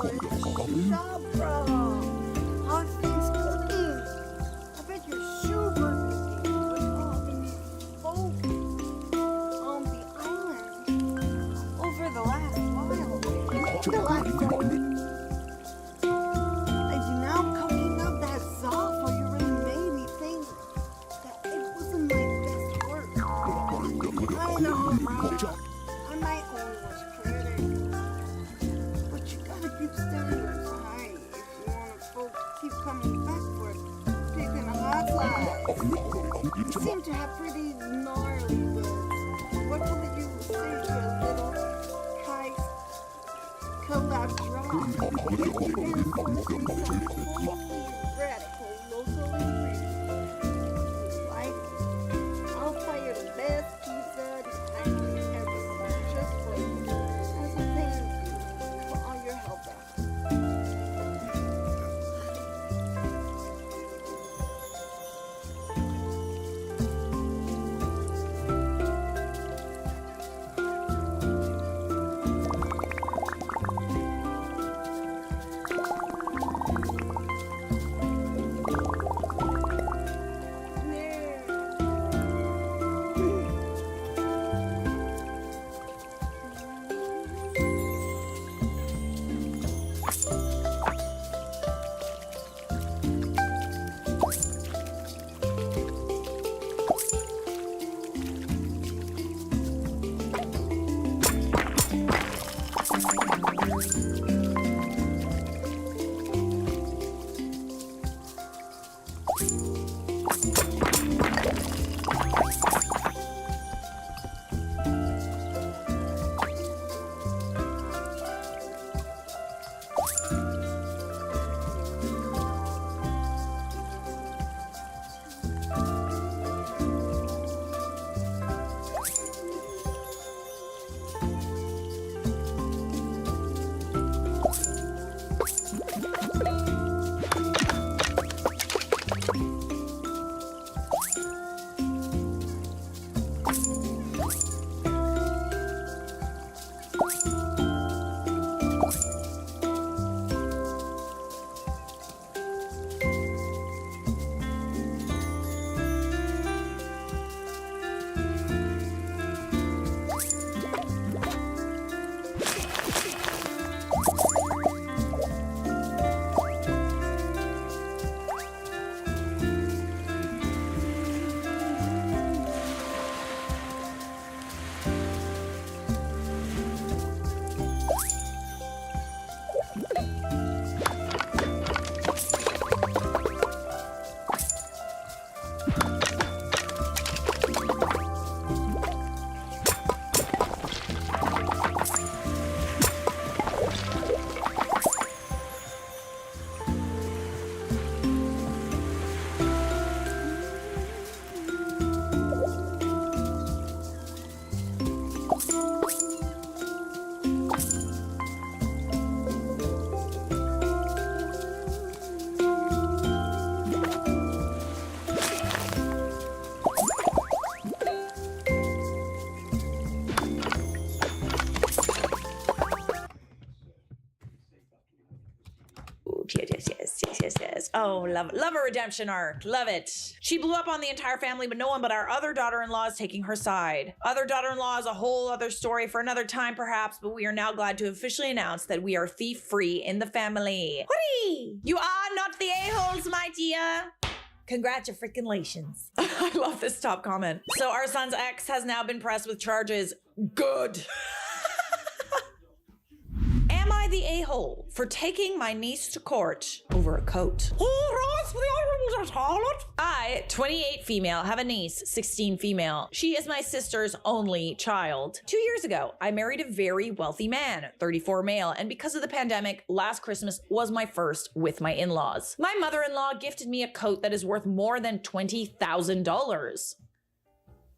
it's Sabra. How's things cooking? I bet you're super busy with all the new folk on the island over the last while. And now cooking up that Zaffa, you really made me think that it wasn't my best work. I know, Ma. I might own was critic. But you gotta keep standards high if you want folks to keep coming back for picking a hot slice. You seem to have pretty gnarly bits. What will you say to a little kite collab drop? And forcing some totally radical local ingredients. Like, I'll fire the best pizza designer ever made just for you as a thank you for all your help out. Yes. Oh, love a redemption arc. Love it. She blew up on the entire family, but no one but our other daughter-in-law is taking her side. Other daughter-in-law is a whole other story for another time, perhaps, but we are now glad to officially announce that we are thief-free in the family. Hooray! You are not the a-holes, my dear. Congratulations. I love this top comment. So our son's ex has now been pressed with charges. Good. Am I the a-hole for taking my niece to court over a coat? I, 28 female, have a niece, 16 female. She is my sister's only child. 2 years ago, I married a very wealthy man, 34 male, and because of the pandemic, last Christmas was my first with my in-laws. My mother-in-law gifted me a coat that is worth more than $20,000.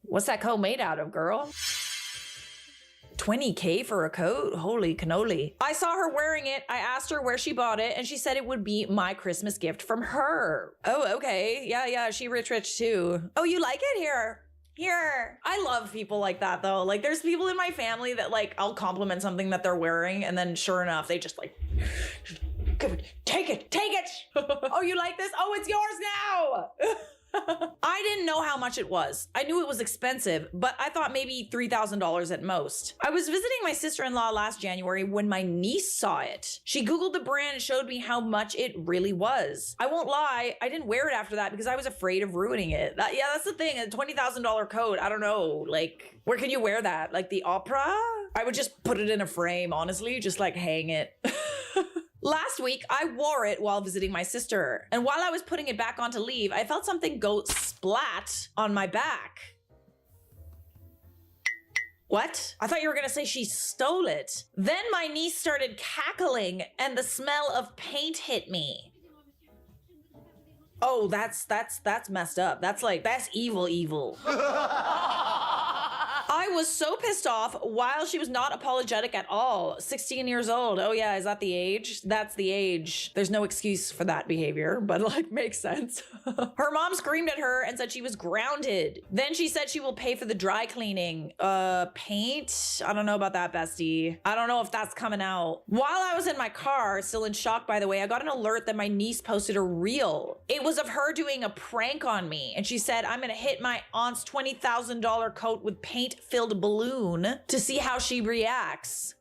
What's that coat made out of, girl? $20K for a coat? Holy cannoli. I saw her wearing it. I asked her where she bought it, and she said it would be my Christmas gift from her. Oh, okay. Yeah, she rich too. Oh, you like it? Here. Here. I love people like that though. Like there's people in my family that like I'll compliment something that they're wearing and then sure enough they just like take it. Oh, you like this? Oh, it's yours now. I didn't know how much it was. I knew it was expensive, but I thought maybe $3,000 at most. I was visiting my sister-in-law last January when my niece saw it. She Googled the brand and showed me how much it really was. I won't lie, I didn't wear it after that because I was afraid of ruining it. Yeah, that's the thing, a $20,000 coat, I don't know, like, where can you wear that? Like the opera? I would just put it in a frame, honestly, just like hang it. Last week, I wore it while visiting my sister. And while I was putting it back on to leave, I felt something go splat on my back. What? I thought you were gonna say she stole it. Then my niece started cackling and the smell of paint hit me. Oh, that's messed up. That's evil. I was so pissed off while she was not apologetic at all. 16 years old. Oh yeah, is that the age? That's the age. There's no excuse for that behavior, but like makes sense. Her mom screamed at her and said she was grounded. Then she said she will pay for the dry cleaning. Paint? I don't know about that, bestie. I don't know if that's coming out. While I was in my car, still in shock by the way, I got an alert that my niece posted a reel. It was of her doing a prank on me. And she said, I'm gonna hit my aunt's $20,000 coat with paint-filled balloon to see how she reacts.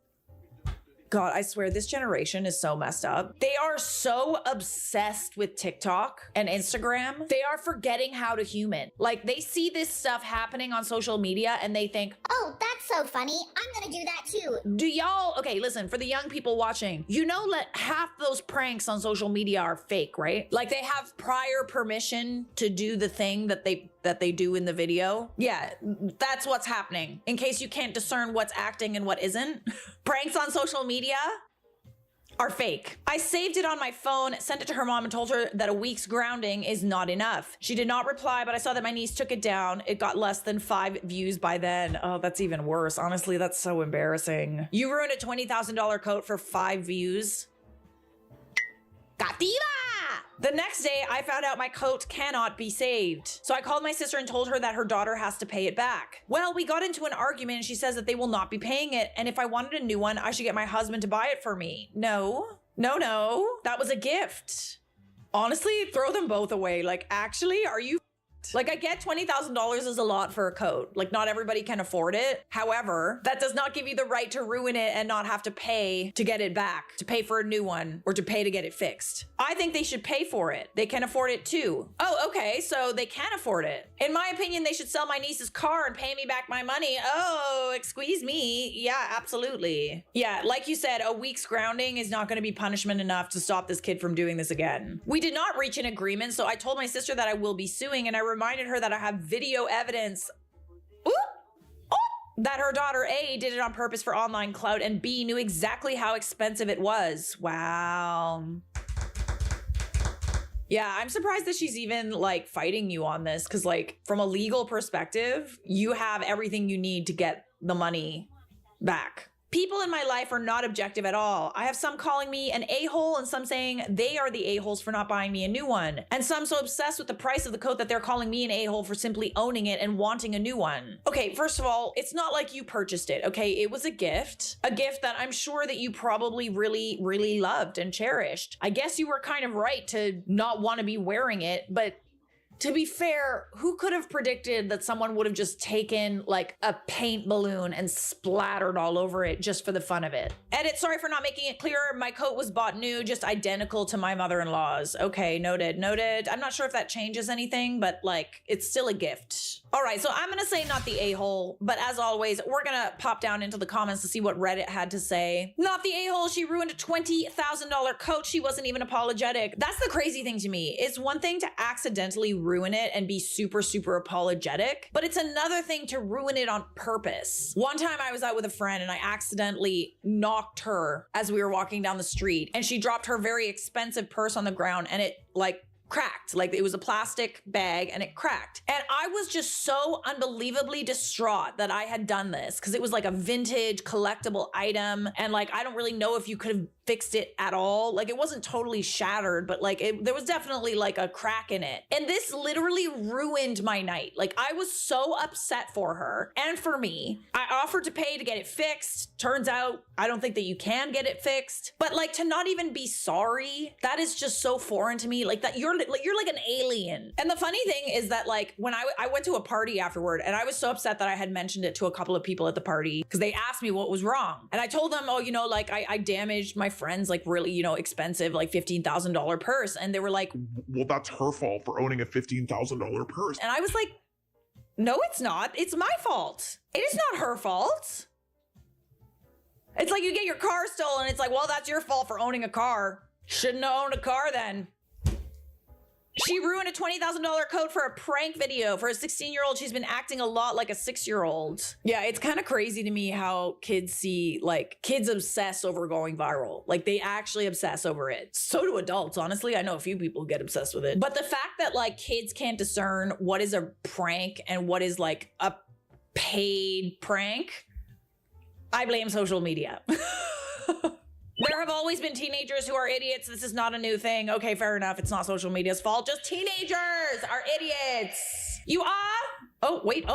God, I swear this generation is so messed up. They are so obsessed with TikTok and Instagram. They are forgetting how to human. Like they see this stuff happening on social media and they think, oh, that's so funny. I'm gonna do that too. Do y'all, okay, listen, for the young people watching, you know that half those pranks on social media are fake, right? Like they have prior permission to do the thing that they do in the video. Yeah, that's what's happening. In case you can't discern what's acting and what isn't. Pranks on social media are fake. I saved it on my phone, sent it to her mom and told her that a week's grounding is not enough. She did not reply, but I saw that my niece took it down. It got less than 5 views by then. Oh, that's even worse. Honestly, that's so embarrassing. You ruined a $20,000 coat for 5 views. Cativa! The next day, I found out my coat cannot be saved. So I called my sister and told her that her daughter has to pay it back. Well, we got into an argument and she says that they will not be paying it. And if I wanted a new one, I should get my husband to buy it for me. No. That was a gift. Honestly, throw them both away. Like, actually, are you... Like, I get $20,000 is a lot for a coat. Like, not everybody can afford it. However, that does not give you the right to ruin it and not have to pay to get it back, to pay for a new one, or to pay to get it fixed. I think they should pay for it. They can afford it too. Oh, okay, so they can afford it. In my opinion, they should sell my niece's car and pay me back my money. Oh, excuse me. Yeah, absolutely. Yeah, like you said, a week's grounding is not gonna be punishment enough to stop this kid from doing this again. We did not reach an agreement, so I told my sister that I will be suing, and I reminded her that I have video evidence that her daughter A did it on purpose for online clout and B knew exactly how expensive it was. Wow. Yeah, I'm surprised that she's even like fighting you on this because like from a legal perspective, you have everything you need to get the money back. People in my life are not objective at all. I have some calling me an a-hole and some saying they are the a-holes for not buying me a new one. And some so obsessed with the price of the coat that they're calling me an a-hole for simply owning it and wanting a new one. Okay, first of all, it's not like you purchased it, okay? It was a gift that I'm sure that you probably really, really loved and cherished. I guess you were kind of right to not want to be wearing it, but to be fair, who could have predicted that someone would have just taken like a paint balloon and splattered all over it just for the fun of it? Edit, sorry for not making it clearer. My coat was bought new, just identical to my mother-in-law's. Okay, noted. I'm not sure if that changes anything, but like it's still a gift. All right, so I'm gonna say not the a-hole, but as always, we're gonna pop down into the comments to see what Reddit had to say. Not the a-hole, she ruined a $20,000 coat. She wasn't even apologetic. That's the crazy thing to me. It's one thing to accidentally ruin it and be super, super apologetic, but it's another thing to ruin it on purpose. One time I was out with a friend and I accidentally knocked her as we were walking down the street and she dropped her very expensive purse on the ground and it like cracked. Like it was a plastic bag and it cracked. And I was just so unbelievably distraught that I had done this because it was like a vintage collectible item. And like, I don't really know if you could have fixed it at all. Like it wasn't totally shattered, but like there was definitely like a crack in it. And this literally ruined my night. Like I was so upset for her and for me. I offered to pay to get it fixed. Turns out I don't think that you can get it fixed. But like to not even be sorry, that is just so foreign to me. Like that you're like an alien. And the funny thing is that like when I went to a party afterward and I was so upset that I had mentioned it to a couple of people at the party because they asked me what was wrong. And I told them, oh, you know, like I damaged my friend's like really, you know, expensive, like $15,000 purse. And they were like, well, that's her fault for owning a $15,000 purse. And I was like, no, it's not. It's my fault. It is not her fault. It's like you get your car stolen. It's like, well, that's your fault for owning a car. Shouldn't have owned a car then. She ruined a $20,000 coat for a prank video for a 16-year-old. She's been acting a lot like a 6-year-old. Yeah, it's kind of crazy to me how kids see, like, kids obsess over going viral. Like, they actually obsess over it. So do adults, honestly. I know a few people who get obsessed with it. But the fact that, like, kids can't discern what is a prank and what is, like, a paid prank, I blame social media. There have always been teenagers who are idiots. This is not a new thing. Okay, fair enough. It's not social media's fault. Just teenagers are idiots. You are? Oh, wait.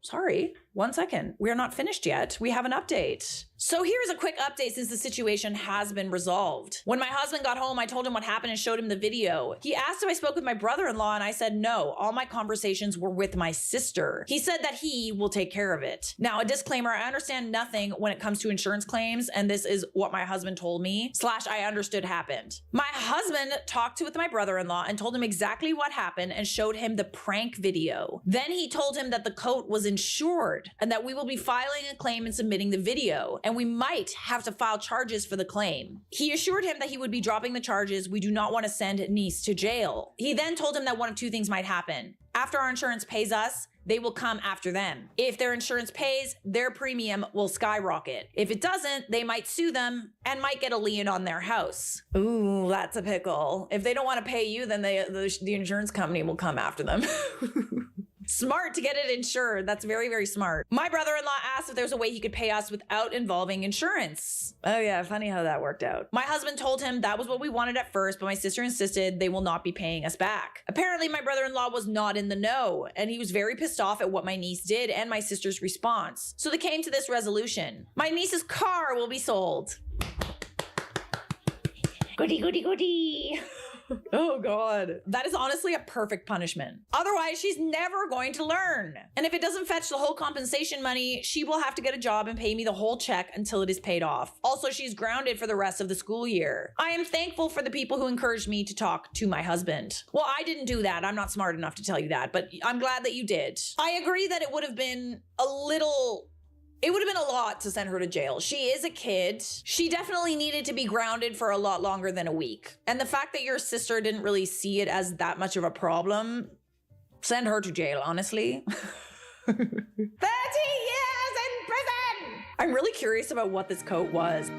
Sorry. 1 second. We're not finished yet. We have an update. So here's a quick update since the situation has been resolved. When my husband got home, I told him what happened and showed him the video. He asked if I spoke with my brother-in-law and I said no. All my conversations were with my sister. He said that he will take care of it. Now, a disclaimer, I understand nothing when it comes to insurance claims, and this is what my husband told me / I understood happened. My husband talked with my brother-in-law and told him exactly what happened and showed him the prank video. Then he told him that the coat was insured and that we will be filing a claim and submitting the video, and we might have to file charges for the claim. He assured him that he would be dropping the charges. We do not want to send niece to jail. He then told him that one of two things might happen. After our insurance pays us, they will come after them. If their insurance pays, their premium will skyrocket. If it doesn't, they might sue them and might get a lien on their house. Ooh, that's a pickle. If they don't want to pay you, then the insurance company will come after them. Smart to get it insured. That's very, very smart. My brother-in-law asked if there's a way he could pay us without involving insurance. Oh yeah, funny how that worked out. My husband told him that was what we wanted at first, but my sister insisted they will not be paying us back. Apparently, my brother-in-law was not in the know, and he was very pissed off at what my niece did and my sister's response. So they came to this resolution. My niece's car will be sold. Goody, goody, goody. Oh God. That is honestly a perfect punishment. Otherwise, she's never going to learn. And if it doesn't fetch the whole compensation money, she will have to get a job and pay me the whole check until it is paid off. Also, she's grounded for the rest of the school year. I am thankful for the people who encouraged me to talk to my husband. Well, I didn't do that. I'm not smart enough to tell you that, but I'm glad that you did. I agree that it would have been a lot to send her to jail. She is a kid. She definitely needed to be grounded for a lot longer than a week. And the fact that your sister didn't really see it as that much of a problem, send her to jail, honestly. 30 years in prison! I'm really curious about what this coat was.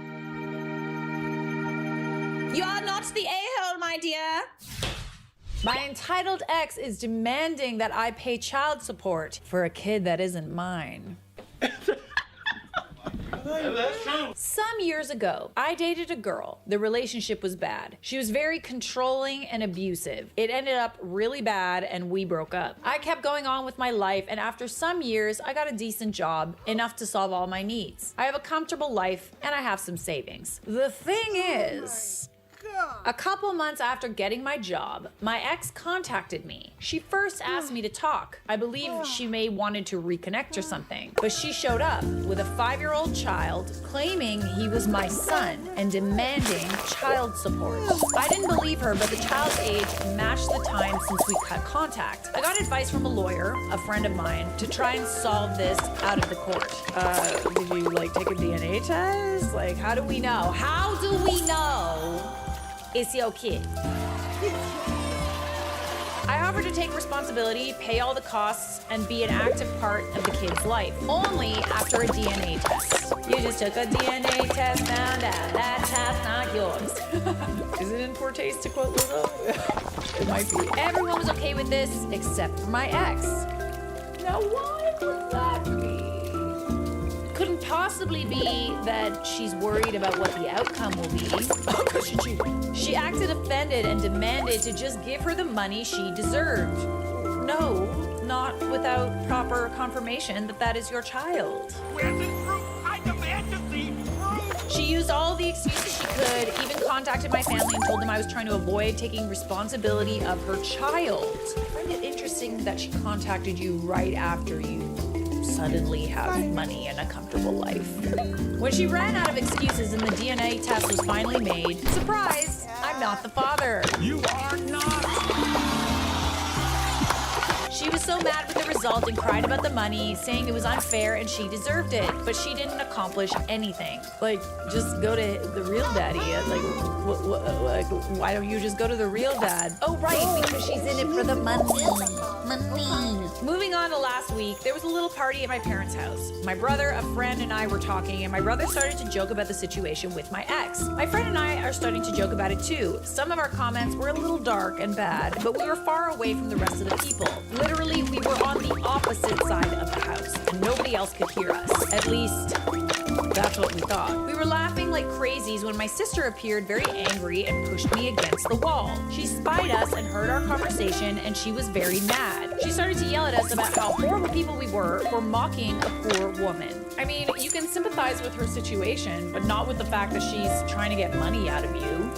You are not the a-hole, my dear. My entitled ex is demanding that I pay child support for a kid that isn't mine. That's true. Some years ago, I dated a girl. The relationship was bad. She was very controlling and abusive. It ended up really bad and we broke up. I kept going on with my life, and after some years, I got a decent job, enough to solve all my needs. I have a comfortable life and I have some savings. The thing is, a couple months after getting my job, my ex contacted me. She first asked me to talk. I believe she may wanted to reconnect or something, but she showed up with a 5-year-old child claiming he was my son and demanding child support. I didn't believe her, but the child's age matched the time since we cut contact. I got advice from a lawyer, a friend of mine, to try and solve this out of the court. Did you take a DNA test? How do we know? How do we know it's your kid? I offered to take responsibility, pay all the costs, and be an active part of the kid's life, only after a DNA test. You just took a DNA test, found out that child's not yours. Is it in poor taste to quote Lizzo? It might be. Everyone was okay with this, except for my ex. Now why would that be? Couldn't possibly be that she's worried about what the outcome will be. Because she cheated. She acted offended and demanded to just give her the money she deserved. No, not without proper confirmation that that is your child. Where's this proof? I demand to see proof! She used all the excuses she could, even contacted my family and told them I was trying to avoid taking responsibility of her child. I find it interesting that she contacted you right after you suddenly have money and a comfortable life. When she ran out of excuses and the DNA test was finally made, surprise, I'm not the father. You are not! She was so mad with the result and cried about the money, saying it was unfair and she deserved it, but she didn't accomplish anything. Like, just go to the real daddy. Like, why don't you just go to the real dad? Oh, right, because she's in it for the money. Moving on to last week, there was a little party at my parents' house. My brother, a friend, and I were talking, and my brother started to joke about the situation with my ex. My friend and I are starting to joke about it too. Some of our comments were a little dark and bad, but we were far away from the rest of the people. Literally, we were on the opposite side of the house, and nobody else could hear us. At least, that's what we thought. We were laughing like crazies when my sister appeared very angry and pushed me against the wall. She spied us and heard our conversation, and she was very mad. She started to yell at us about how horrible people we were for mocking a poor woman. I mean, you can sympathize with her situation, but not with the fact that she's trying to get money out of you.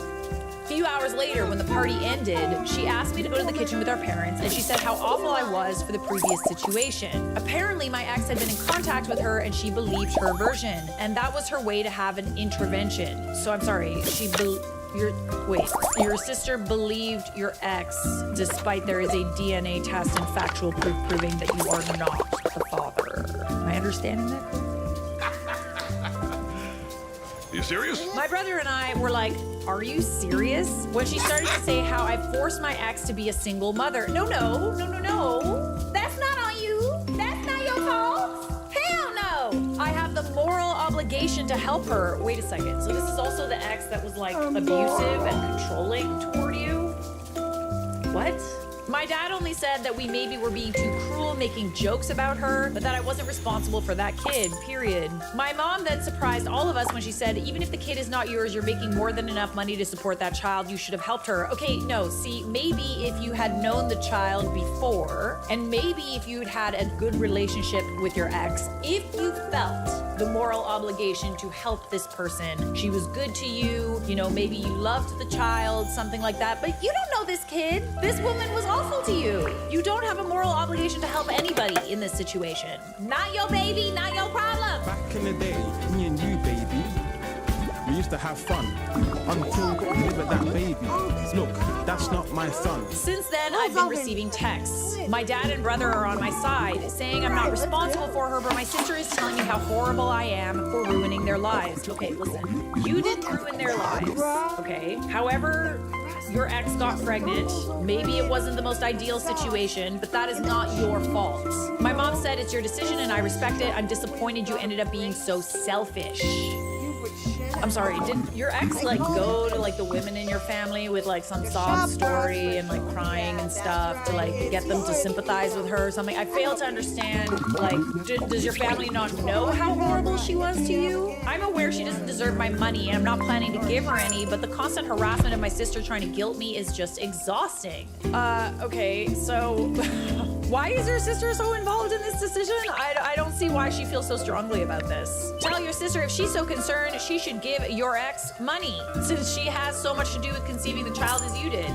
A few hours later, when the party ended, she asked me to go to the kitchen with our parents, and she said how awful I was for the previous situation. Apparently, my ex had been in contact with her, and she believed her version, and that was her way to have an intervention. So I'm sorry, your sister believed your ex, despite there is a DNA test and factual proof proving that you are not the father. Am I understanding that correctly? You serious? My brother and I were like, are you serious? When she started to say how I forced my ex to be a single mother. No. That's not on you. That's not your fault. Hell no. I have the moral obligation to help her. Wait a second. So this is also the ex that was like abusive and controlling toward you? What? My dad only said that we maybe were being too cruel, making jokes about her, but that I wasn't responsible for that kid, period. My mom then surprised all of us when she said, even if the kid is not yours, you're making more than enough money to support that child, you should have helped her. Okay, no, see, maybe if you had known the child before, and maybe if you had a good relationship with your ex, if you felt the moral obligation to help this person, she was good to you, you know, maybe you loved the child, something like that, but you don't know this kid. This woman was awful to you. You don't have a moral obligation to help anybody in this situation. Not your baby, not your problem. Back in the day, me and you, baby, we used to have fun until you delivered that baby. Look, that's not my son. Since then, I've been receiving texts. My dad and brother are on my side, saying I'm not responsible for her, but my sister is telling me how horrible I am for ruining their lives. Okay, listen, you didn't ruin their lives, okay? However, your ex got pregnant. Maybe it wasn't the most ideal situation, but that is not your fault. My mom said it's your decision and I respect it. I'm disappointed you ended up being so selfish. I'm sorry, didn't your ex like go to like the women in your family with like some sob story and like crying and stuff to like get them to sympathize with her or something? I fail to understand, like, does your family not know how horrible she was to you? I'm aware she doesn't deserve my money and I'm not planning to give her any, but the constant harassment of my sister trying to guilt me is just exhausting. Okay, so why is your sister so involved in this decision? I don't see why she feels so strongly about this. Tell your sister if she's so concerned, she should give your ex money, since she has so much to do with conceiving the child as you did.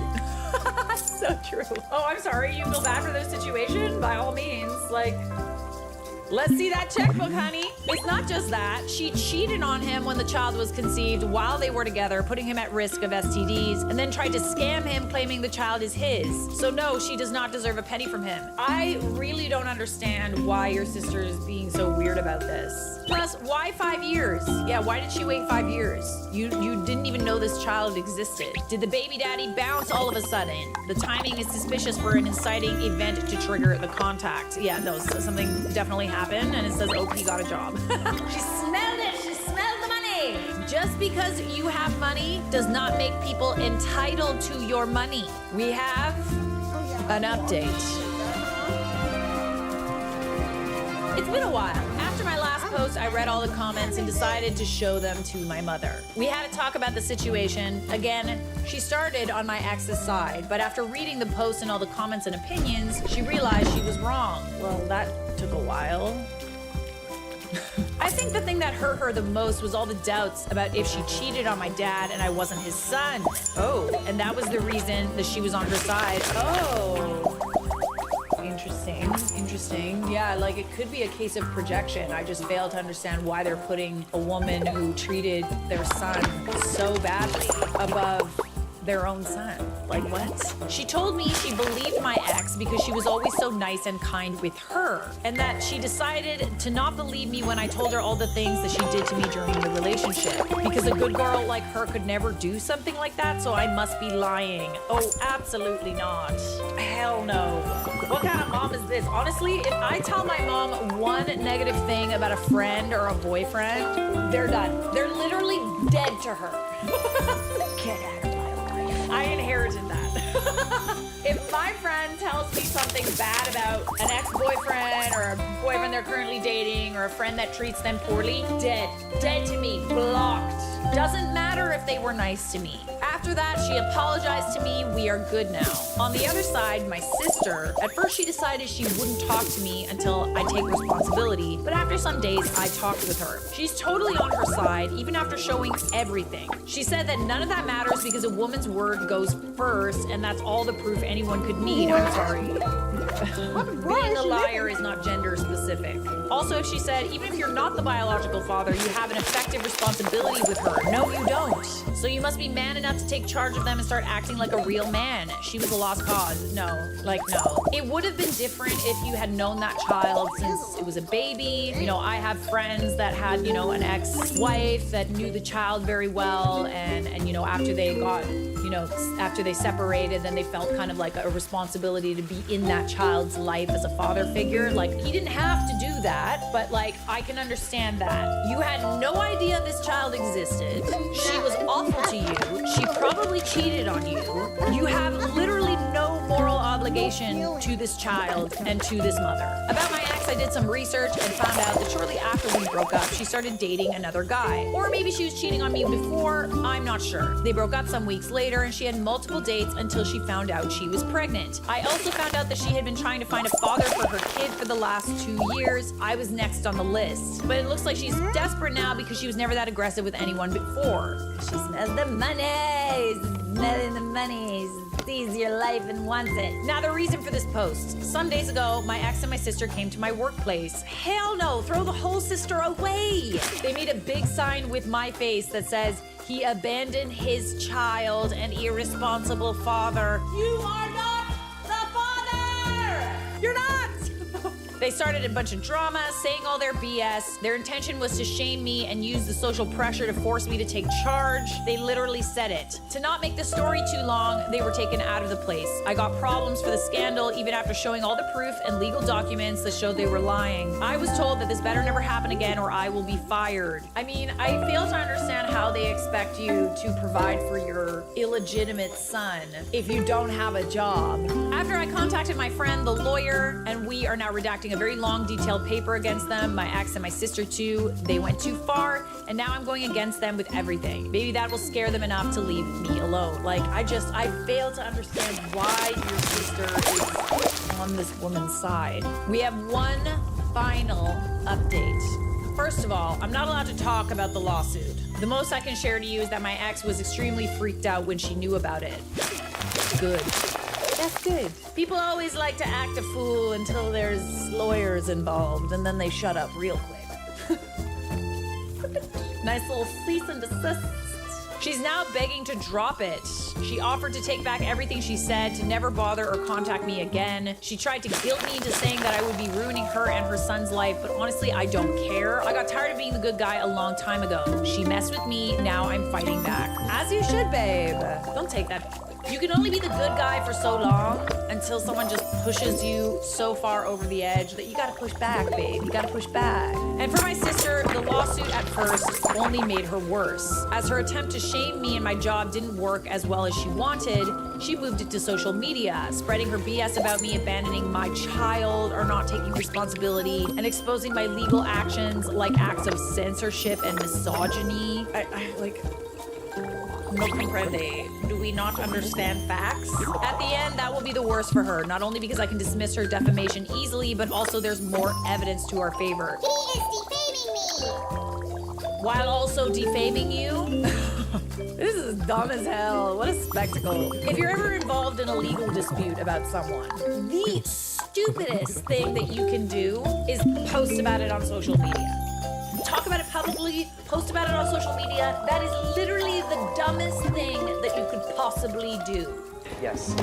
So true. Oh, I'm sorry, you feel bad for their situation? By all means, like, let's see that checkbook, honey. It's not just that. She cheated on him when the child was conceived while they were together, putting him at risk of STDs, and then tried to scam him, claiming the child is his. So no, she does not deserve a penny from him. I really don't understand why your sister is being so weird about this. Plus, why 5 years? Yeah, why did she wait 5 years? You didn't even know this child existed. Did the baby daddy bounce all of a sudden? The timing is suspicious for an inciting event to trigger the contact. Yeah, no, so something definitely happened, and it says OP got a job. She smelled it. She smelled the money. Just because you have money does not make people entitled to your money. We have an update. It's been a while. After my last post, I read all the comments and decided to show them to my mother. We had to talk about the situation. Again, she started on my ex's side, but after reading the post and all the comments and opinions, she realized she was wrong. Well, that took a while. I think the thing that hurt her the most was all the doubts about if she cheated on my dad and I wasn't his son. Oh, and that was the reason that she was on her side. Oh. Interesting. Yeah, like it could be a case of projection. I just fail to understand why they're putting a woman who treated their son so badly above their own son. Like what? She told me she believed my ex because she was always so nice and kind with her, and that she decided to not believe me when I told her all the things that she did to me during the relationship, because a good girl like her could never do something like that, so I must be lying. Oh, absolutely not. Hell no. What kind of mom is this? Honestly, if I tell my mom one negative thing about a friend or a boyfriend, they're done. They're literally dead to her. Get out of my life. I inherited that. If my friend tells me something bad about an ex-boyfriend or a boyfriend they're currently dating or a friend that treats them poorly, dead. Dead to me. Blocked. Doesn't matter if they were nice to me. After that, she apologized to me. We are good now. On the other side, my sister, at first she decided she wouldn't talk to me until I take responsibility, but after some days, I talked with her. She's totally on her side, even after showing everything. She said that none of that matters because a woman's word goes first, and that's all the proof anyone could need. I'm sorry. Being a liar is not gender specific. Also, she said, even if you're not the biological father, you have an effective responsibility with her. No, you don't. So you must be man enough to take charge of them and start acting like a real man. She was a lost cause. No. It would have been different if you had known that child since it was a baby. You know, I have friends that had, an ex-wife that knew the child very well, and after they got, after they separated, then they felt kind of like a responsibility to be in that child's life as a father figure. Like, he didn't have to do that, but I can understand that. You had no idea this child existed. She was awful to you. She probably cheated on you. You have literally no moral obligation to this child and to this mother. About my ex, I did some research and found out that shortly after we broke up, she started dating another guy. Or maybe she was cheating on me before, I'm not sure. They broke up some weeks later and she had multiple dates until she found out she was pregnant. I also found out that she had been trying to find a father for her kid for the last 2 years. I was next on the list. But it looks like she's desperate now because she was never that aggressive with anyone before. She smells the money, smelling the money, sees your life and wants it. Now the reason for this post. Some days ago, my ex and my sister came to my workplace. Hell no, throw the whole sister away. They made a big sign with my face that says, he abandoned his child, an irresponsible father. You are not the father! You're not! They started a bunch of drama, saying all their BS. Their intention was to shame me and use the social pressure to force me to take charge. They literally said it. To not make the story too long, they were taken out of the place. I got problems for the scandal even after showing all the proof and legal documents that showed they were lying. I was told that this better never happen again or I will be fired. I mean, I fail to understand how they expect you to provide for your illegitimate son if you don't have a job. After I contacted my friend, the lawyer, and we are now redacting a very long, detailed paper against them, my ex and my sister too. They went too far, and now I'm going against them with everything. Maybe that will scare them enough to leave me alone. I fail to understand why your sister is on this woman's side. We have one final update. First of all, I'm not allowed to talk about the lawsuit. The most I can share to you is that my ex was extremely freaked out when she knew about it. Good. That's good. People always like to act a fool until there's lawyers involved, and then they shut up real quick. Nice little cease and desist. She's now begging to drop it. She offered to take back everything she said, to never bother or contact me again. She tried to guilt me into saying that I would be ruining her and her son's life, but honestly, I don't care. I got tired of being the good guy a long time ago. She messed with me, now I'm fighting back. As you should, babe. Don't take that You can only be the good guy for so long until someone just pushes you so far over the edge that you gotta push back, babe. You gotta push back. And for my sister, the lawsuit at first only made her worse. As her attempt to shame me and my job didn't work as well as she wanted, she moved it to social media, spreading her BS about me abandoning my child or not taking responsibility and exposing my legal actions like acts of censorship and misogyny. No comprende. Do we not understand facts? At the end, that will be the worst for her, not only because I can dismiss her defamation easily, but also there's more evidence to our favor. He is defaming me! While also defaming you? This is dumb as hell. What a spectacle. If you're ever involved in a legal dispute about someone, the stupidest thing that you can do is post about it on social media. Talk about it publicly, post about it on social media. That is literally the dumbest thing that you could possibly do. Yes.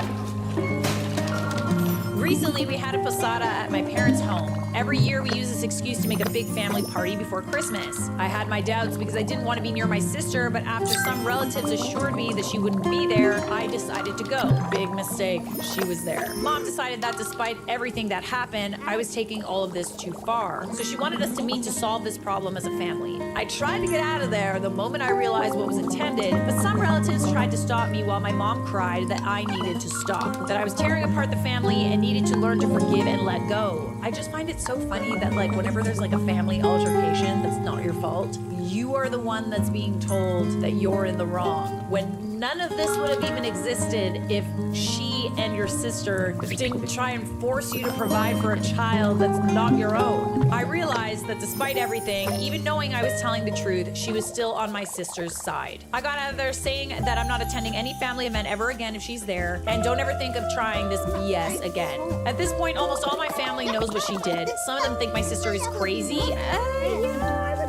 Recently, we had a posada at my parents' home. Every year, we use this excuse to make a big family party before Christmas. I had my doubts because I didn't want to be near my sister, but after some relatives assured me that she wouldn't be there, I decided to go. Big mistake. She was there. Mom decided that despite everything that happened, I was taking all of this too far. So she wanted us to meet to solve this problem as a family. I tried to get out of there the moment I realized what was intended, but some relatives tried to stop me while my mom cried that I needed to stop, that I was tearing apart the family and needed to learn to forgive and let go. I just find it so funny that like whenever there's like a family altercation that's not your fault, you are the one that's being told that you're in the wrong, when none of this would have even existed if she and your sister didn't try and force you to provide for a child that's not your own. I realized that despite everything, even knowing I was telling the truth, she was still on my sister's side. I got out of there saying that I'm not attending any family event ever again if she's there, and don't ever think of trying this BS again. At this point, almost all my family knows what she did. Some of them think my sister is crazy.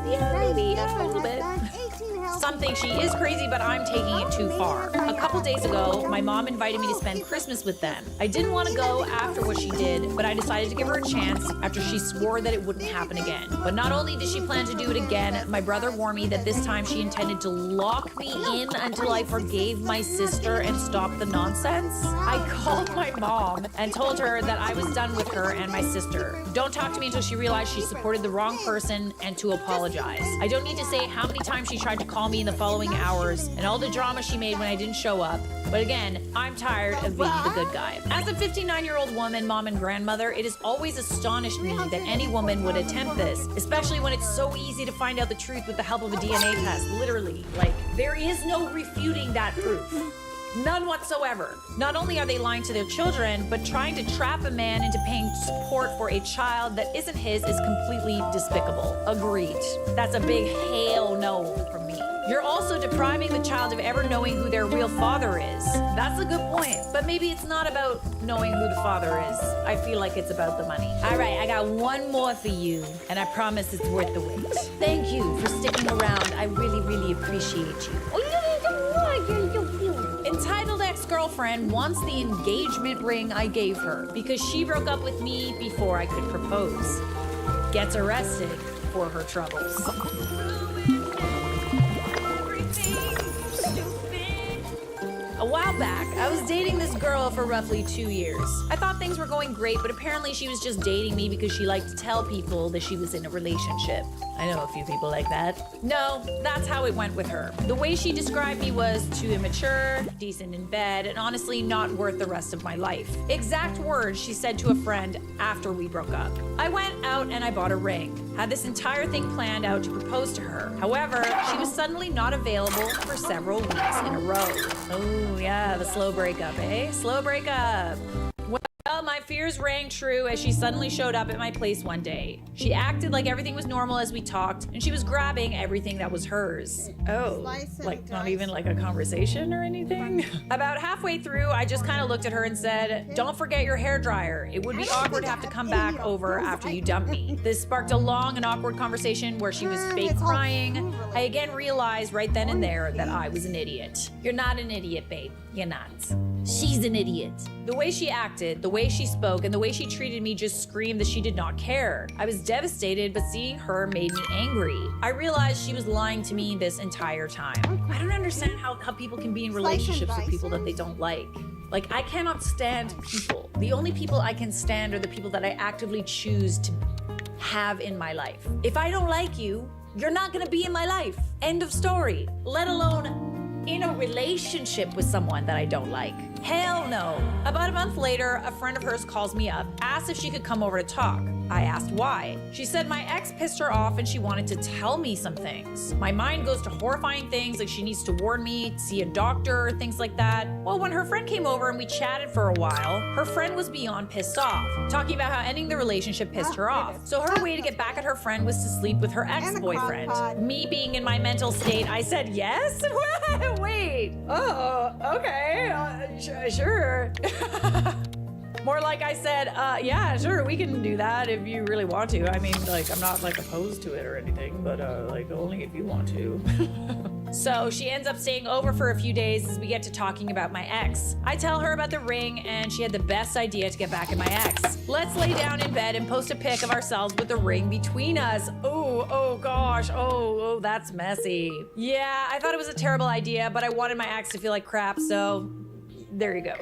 Maybe a little bit. Some think she is crazy, but I'm taking it too far. A couple days ago, my mom invited me to spend Christmas with them. I didn't want to go after what she did, but I decided to give her a chance after she swore that it wouldn't happen again. But not only did she plan to do it again, my brother warned me that this time she intended to lock me in until I forgave my sister and stopped the nonsense. I called my mom and told her that I was done with her and my sister. Don't talk to me until she realized she supported the wrong person and to apologize. I don't need to say how many times she tried to call me in the following hours and all the drama she made when I didn't show up. But again, I'm tired of being the good guy. As a 59-year-old woman, mom, and grandmother, it has always astonished me that any woman would attempt this, especially when it's so easy to find out the truth with the help of a DNA test, literally. Like, there is no refuting that proof. None whatsoever. Not only are they lying to their children, but trying to trap a man into paying support for a child that isn't his is completely despicable. Agreed. That's a big hell no from me. You're also depriving the child of ever knowing who their real father is. That's a good point. But maybe it's not about knowing who the father is. I feel like it's about the money. All right, I got one more for you, and I promise it's worth the wait. Thank you for sticking around. I really, really appreciate you. Entitled ex-girlfriend wants the engagement ring I gave her because she broke up with me before I could propose. Gets arrested for her troubles. A while back, I was dating this girl for roughly 2 years. I thought things were going great, but apparently she was just dating me because she liked to tell people that she was in a relationship. I know a few people like that. No, that's how it went with her. The way she described me was too immature, decent in bed, and honestly not worth the rest of my life. Exact words she said to a friend after we broke up. I went out and I bought a ring. Had this entire thing planned out to propose to her. However, she was suddenly not available for several weeks in a row. Oh yeah, the slow breakup, eh? Slow breakup. Well, my fears rang true as she suddenly showed up at my place one day. She acted like everything was normal as we talked, and she was grabbing everything that was hers. Oh, like not even like a conversation or anything? About halfway through, I just kind of looked at her and said, "Don't forget your hairdryer. It would be awkward to have to come back over after you dump me." This sparked a long and awkward conversation where she was fake crying. I again realized right then and there that I was an idiot. You're not an idiot, babe. You're not. She's an idiot. The way she acted, the way way she spoke and the way she treated me just screamed that she did not care. I was devastated, but seeing her made me angry. I realized she was lying to me this entire time. I don't understand how people can be in relationships with people that they don't like. Like, I cannot stand people. The only people I can stand are the people that I actively choose to have in my life. If I don't like you, you're not gonna be in my life. End of story. Let alone in a relationship with someone that I don't like. Hell no. About a month later, a friend of hers calls me up, asked if she could come over to talk. I asked why. She said my ex pissed her off and she wanted to tell me some things. My mind goes to horrifying things like she needs to warn me, see a doctor, things like that. Well, when her friend came over and we chatted for a while, her friend was beyond pissed off, talking about how ending the relationship pissed her off. So her way to get back at her friend was to sleep with her ex-boyfriend. Me being in my mental state, I said yes? Wait. Oh, okay. Sure. More like I said, yeah, sure, we can do that if you really want to. I mean, like, I'm not, like, opposed to it or anything, but, like, only if you want to. So she ends up staying over for a few days as we get to talking about my ex. I tell her about the ring, and she had the best idea to get back at my ex. Let's lay down in bed and post a pic of ourselves with the ring between us. Oh gosh, oh, that's messy. Yeah, I thought it was a terrible idea, but I wanted my ex to feel like crap, so there you go.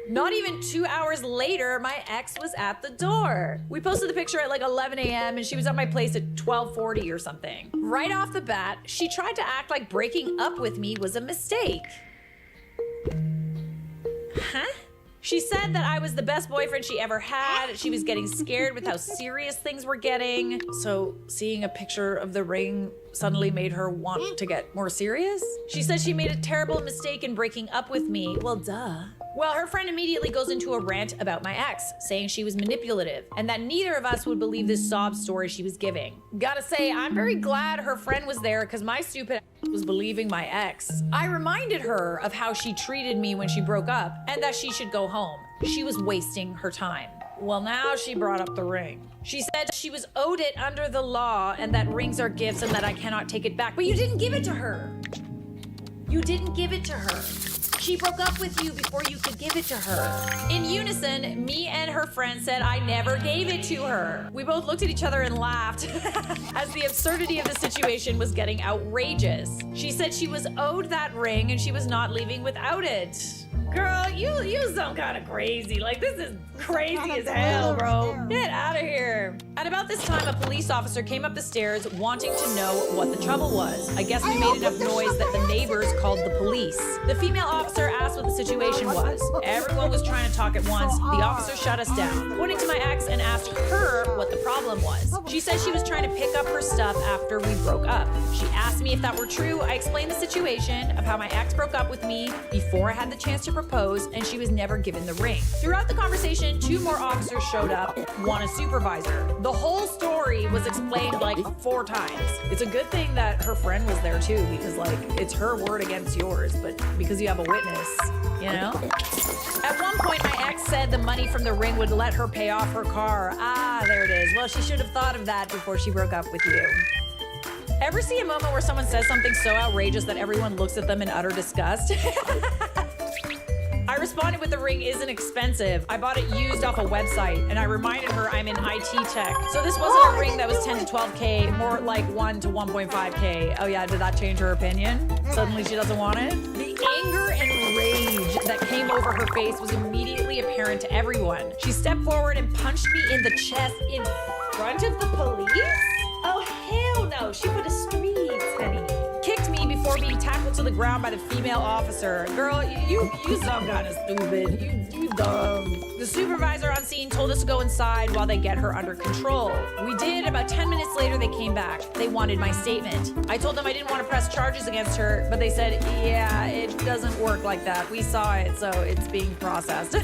Not even 2 hours later, my ex was at the door. We posted the picture at like 11 a.m. and she was at my place at 12:40 or something. Right off the bat, she tried to act like breaking up with me was a mistake. Huh? She said that I was the best boyfriend she ever had. She was getting scared with how serious things were getting. So seeing a picture of the ring suddenly made her want to get more serious? She said she made a terrible mistake in breaking up with me. Well, duh. Well, her friend immediately goes into a rant about my ex, saying she was manipulative and that neither of us would believe this sob story she was giving. Gotta say, I'm very glad her friend was there because my stupid ass was believing my ex. I reminded her of how she treated me when she broke up and that she should go home. She was wasting her time. Well, now she brought up the ring. She said she was owed it under the law and that rings are gifts and that I cannot take it back. But you didn't give it to her. You didn't give it to her. She broke up with you before you could give it to her. In unison, me and her friend said I never gave it to her. We both looked at each other and laughed as the absurdity of the situation was getting outrageous. She said she was owed that ring and she was not leaving without it. Girl, you sound kind of crazy. Like, this is crazy as hell, bro. Get out of here. At about this time, a police officer came up the stairs wanting to know what the trouble was. I guess we made enough noise that the neighbors called the police. The female officer asked what the situation was. Everyone was trying to talk at once. The officer shut us down, pointing to my ex and asked her what the problem was. She said she was trying to pick up her stuff after we broke up. She asked me if that were true. I explained the situation of how my ex broke up with me before I had the chance to propose, and she was never given the ring. Throughout the conversation, 2 more officers showed up, one a supervisor. The whole story was explained like 4 times. It's a good thing that her friend was there too, because like it's her word against yours, but because you have a witness, you know? At one point, my ex said the money from the ring would let her pay off her car. Ah, there it is. Well, she should have thought of that before she broke up with you. Ever see a moment where someone says something so outrageous that everyone looks at them in utter disgust? I responded with the ring isn't expensive. I bought it used off a website, and I reminded her I'm in IT tech. So this wasn't a ring that was 10 to 12K, more like 1 to 1.5K. Oh yeah, did that change her opinion? Suddenly she doesn't want it? The anger and rage that came over her face was immediately apparent to everyone. She stepped forward and punched me in the chest in front of the police? Oh hell no, she put a street, honey. Kicked me before being tackled to the ground by the female officer. Girl, you sound kind of stupid. You dumb. The supervisor on scene told us to go inside while they get her under control. We did. About 10 minutes later, they came back. They wanted my statement. I told them I didn't want to press charges against her, but they said, yeah, it doesn't work like that. We saw it, so it's being processed.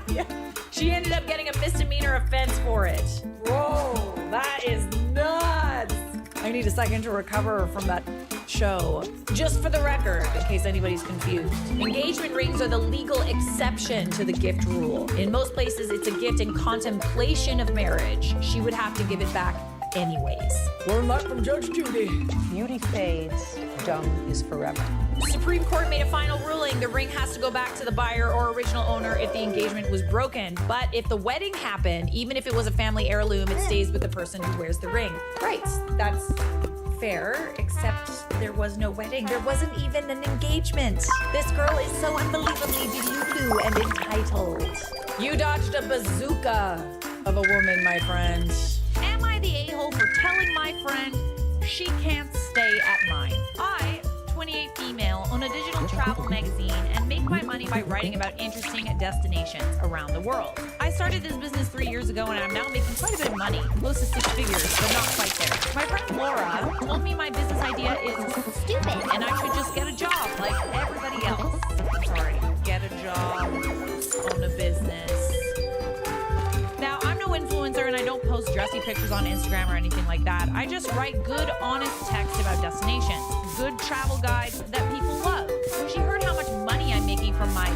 Yeah. She ended up getting a misdemeanor offense for it. Whoa, that is nuts. I need a second to recover from that show. Just for the record, in case anybody's confused, engagement rings are the legal exception to the gift rule. In most places, it's a gift in contemplation of marriage. She would have to give it back anyways. Learn that from Judge Judy. Beauty fades, dumb is forever. Supreme Court made a final ruling. The ring has to go back to the buyer or original owner if the engagement was broken. But if the wedding happened, even if it was a family heirloom, it stays with the person who wears the ring. Right, that's fair, except there was no wedding. There wasn't even an engagement. This girl is so unbelievably delulu and entitled. You dodged a bazooka of a woman, my friend. Am I the a-hole for telling my friend she can't stay at mine? I, 28 female, own a digital travel magazine and make my money by writing about interesting destinations around the world. I started this business 3 years ago and I'm now making quite a bit of money, close to 6 figures, but not quite there. My friend Laura told me my business idea is stupid and I should just get a job like everybody else. Sorry, get a job, own a business. Now, I'm no influencer and I don't post dressy pictures on Instagram or anything like that. I just write good, honest text about destinations, good travel guides that people love. When she heard how much money I'm making from my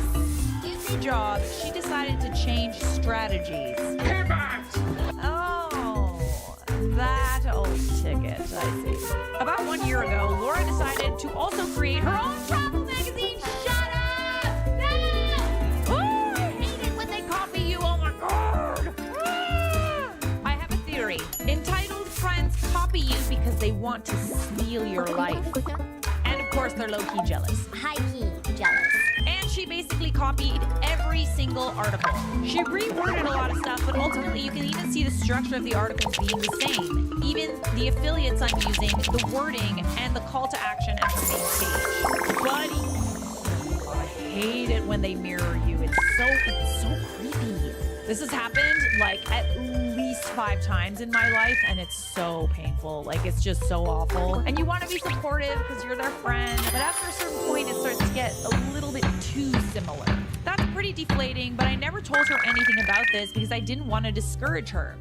stupid job, she decided to change strategies. Oh, that old ticket, I see. About 1 year ago, Laura decided to also create her own travel magazine. Shut up! No! Oh, I hate it when they copy you. Oh my God! I have a theory. Entitled friends copy you because they want to steal your life. And of course, they're low-key jealous. High-key jealous. And she basically copied every single article. She reworded a lot of stuff, but ultimately you can even see the structure of the articles being the same. Even the affiliates I'm using, the wording, and the call to action at the same page. But I hate it when they mirror you. It's so creepy. This has happened like at least 5 times in my life, and it's so painful. Like, it's just so awful. And you want to be supportive because you're their friend, but after a certain point, it starts to get a little bit too similar. That's pretty deflating, but I never told her anything about this because I didn't want to discourage her.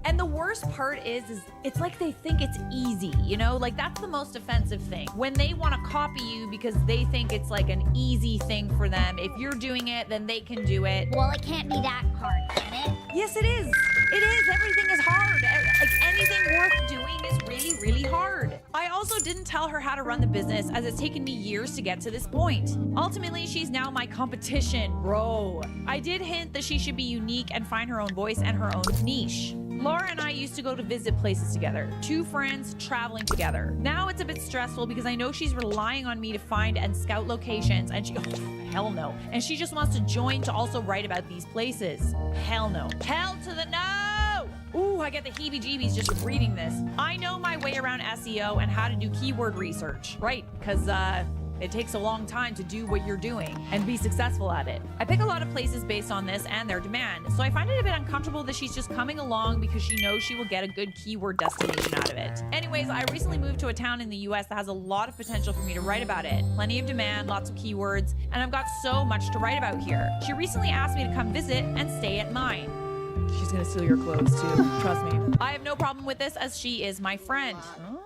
And the worst part is it's like they think it's easy, you know? Like, that's the most offensive thing. When they want to copy you because they think it's like an easy thing for them. If you're doing it, then they can do it. Well, it can't be that hard, can it? Yes, it is. It is. Everything is hard. Like, anything worth doing is really, really hard. I also didn't tell her how to run the business as it's taken me years to get to this point. Ultimately, she's now my competition, bro. I did hint that she should be unique and find her own voice and her own niche. Laura and I used to go to visit places together. 2 friends traveling together. Now it's a bit stressful because I know she's relying on me to find and scout locations and she, oh, hell no. And she just wants to join to also write about these places. Hell no. Hell to the no! Ooh, I get the heebie-jeebies just reading this. I know my way around SEO and how to do keyword research, right? Because, it takes a long time to do what you're doing and be successful at it. I pick a lot of places based on this and their demand, so I find it a bit uncomfortable that she's just coming along because she knows she will get a good keyword destination out of it. Anyways, I recently moved to a town in the US that has a lot of potential for me to write about it. Plenty of demand, lots of keywords, and I've got so much to write about here. She recently asked me to come visit and stay at mine. She's gonna steal your clothes too, trust me. I have no problem with this as she is my friend. Oh,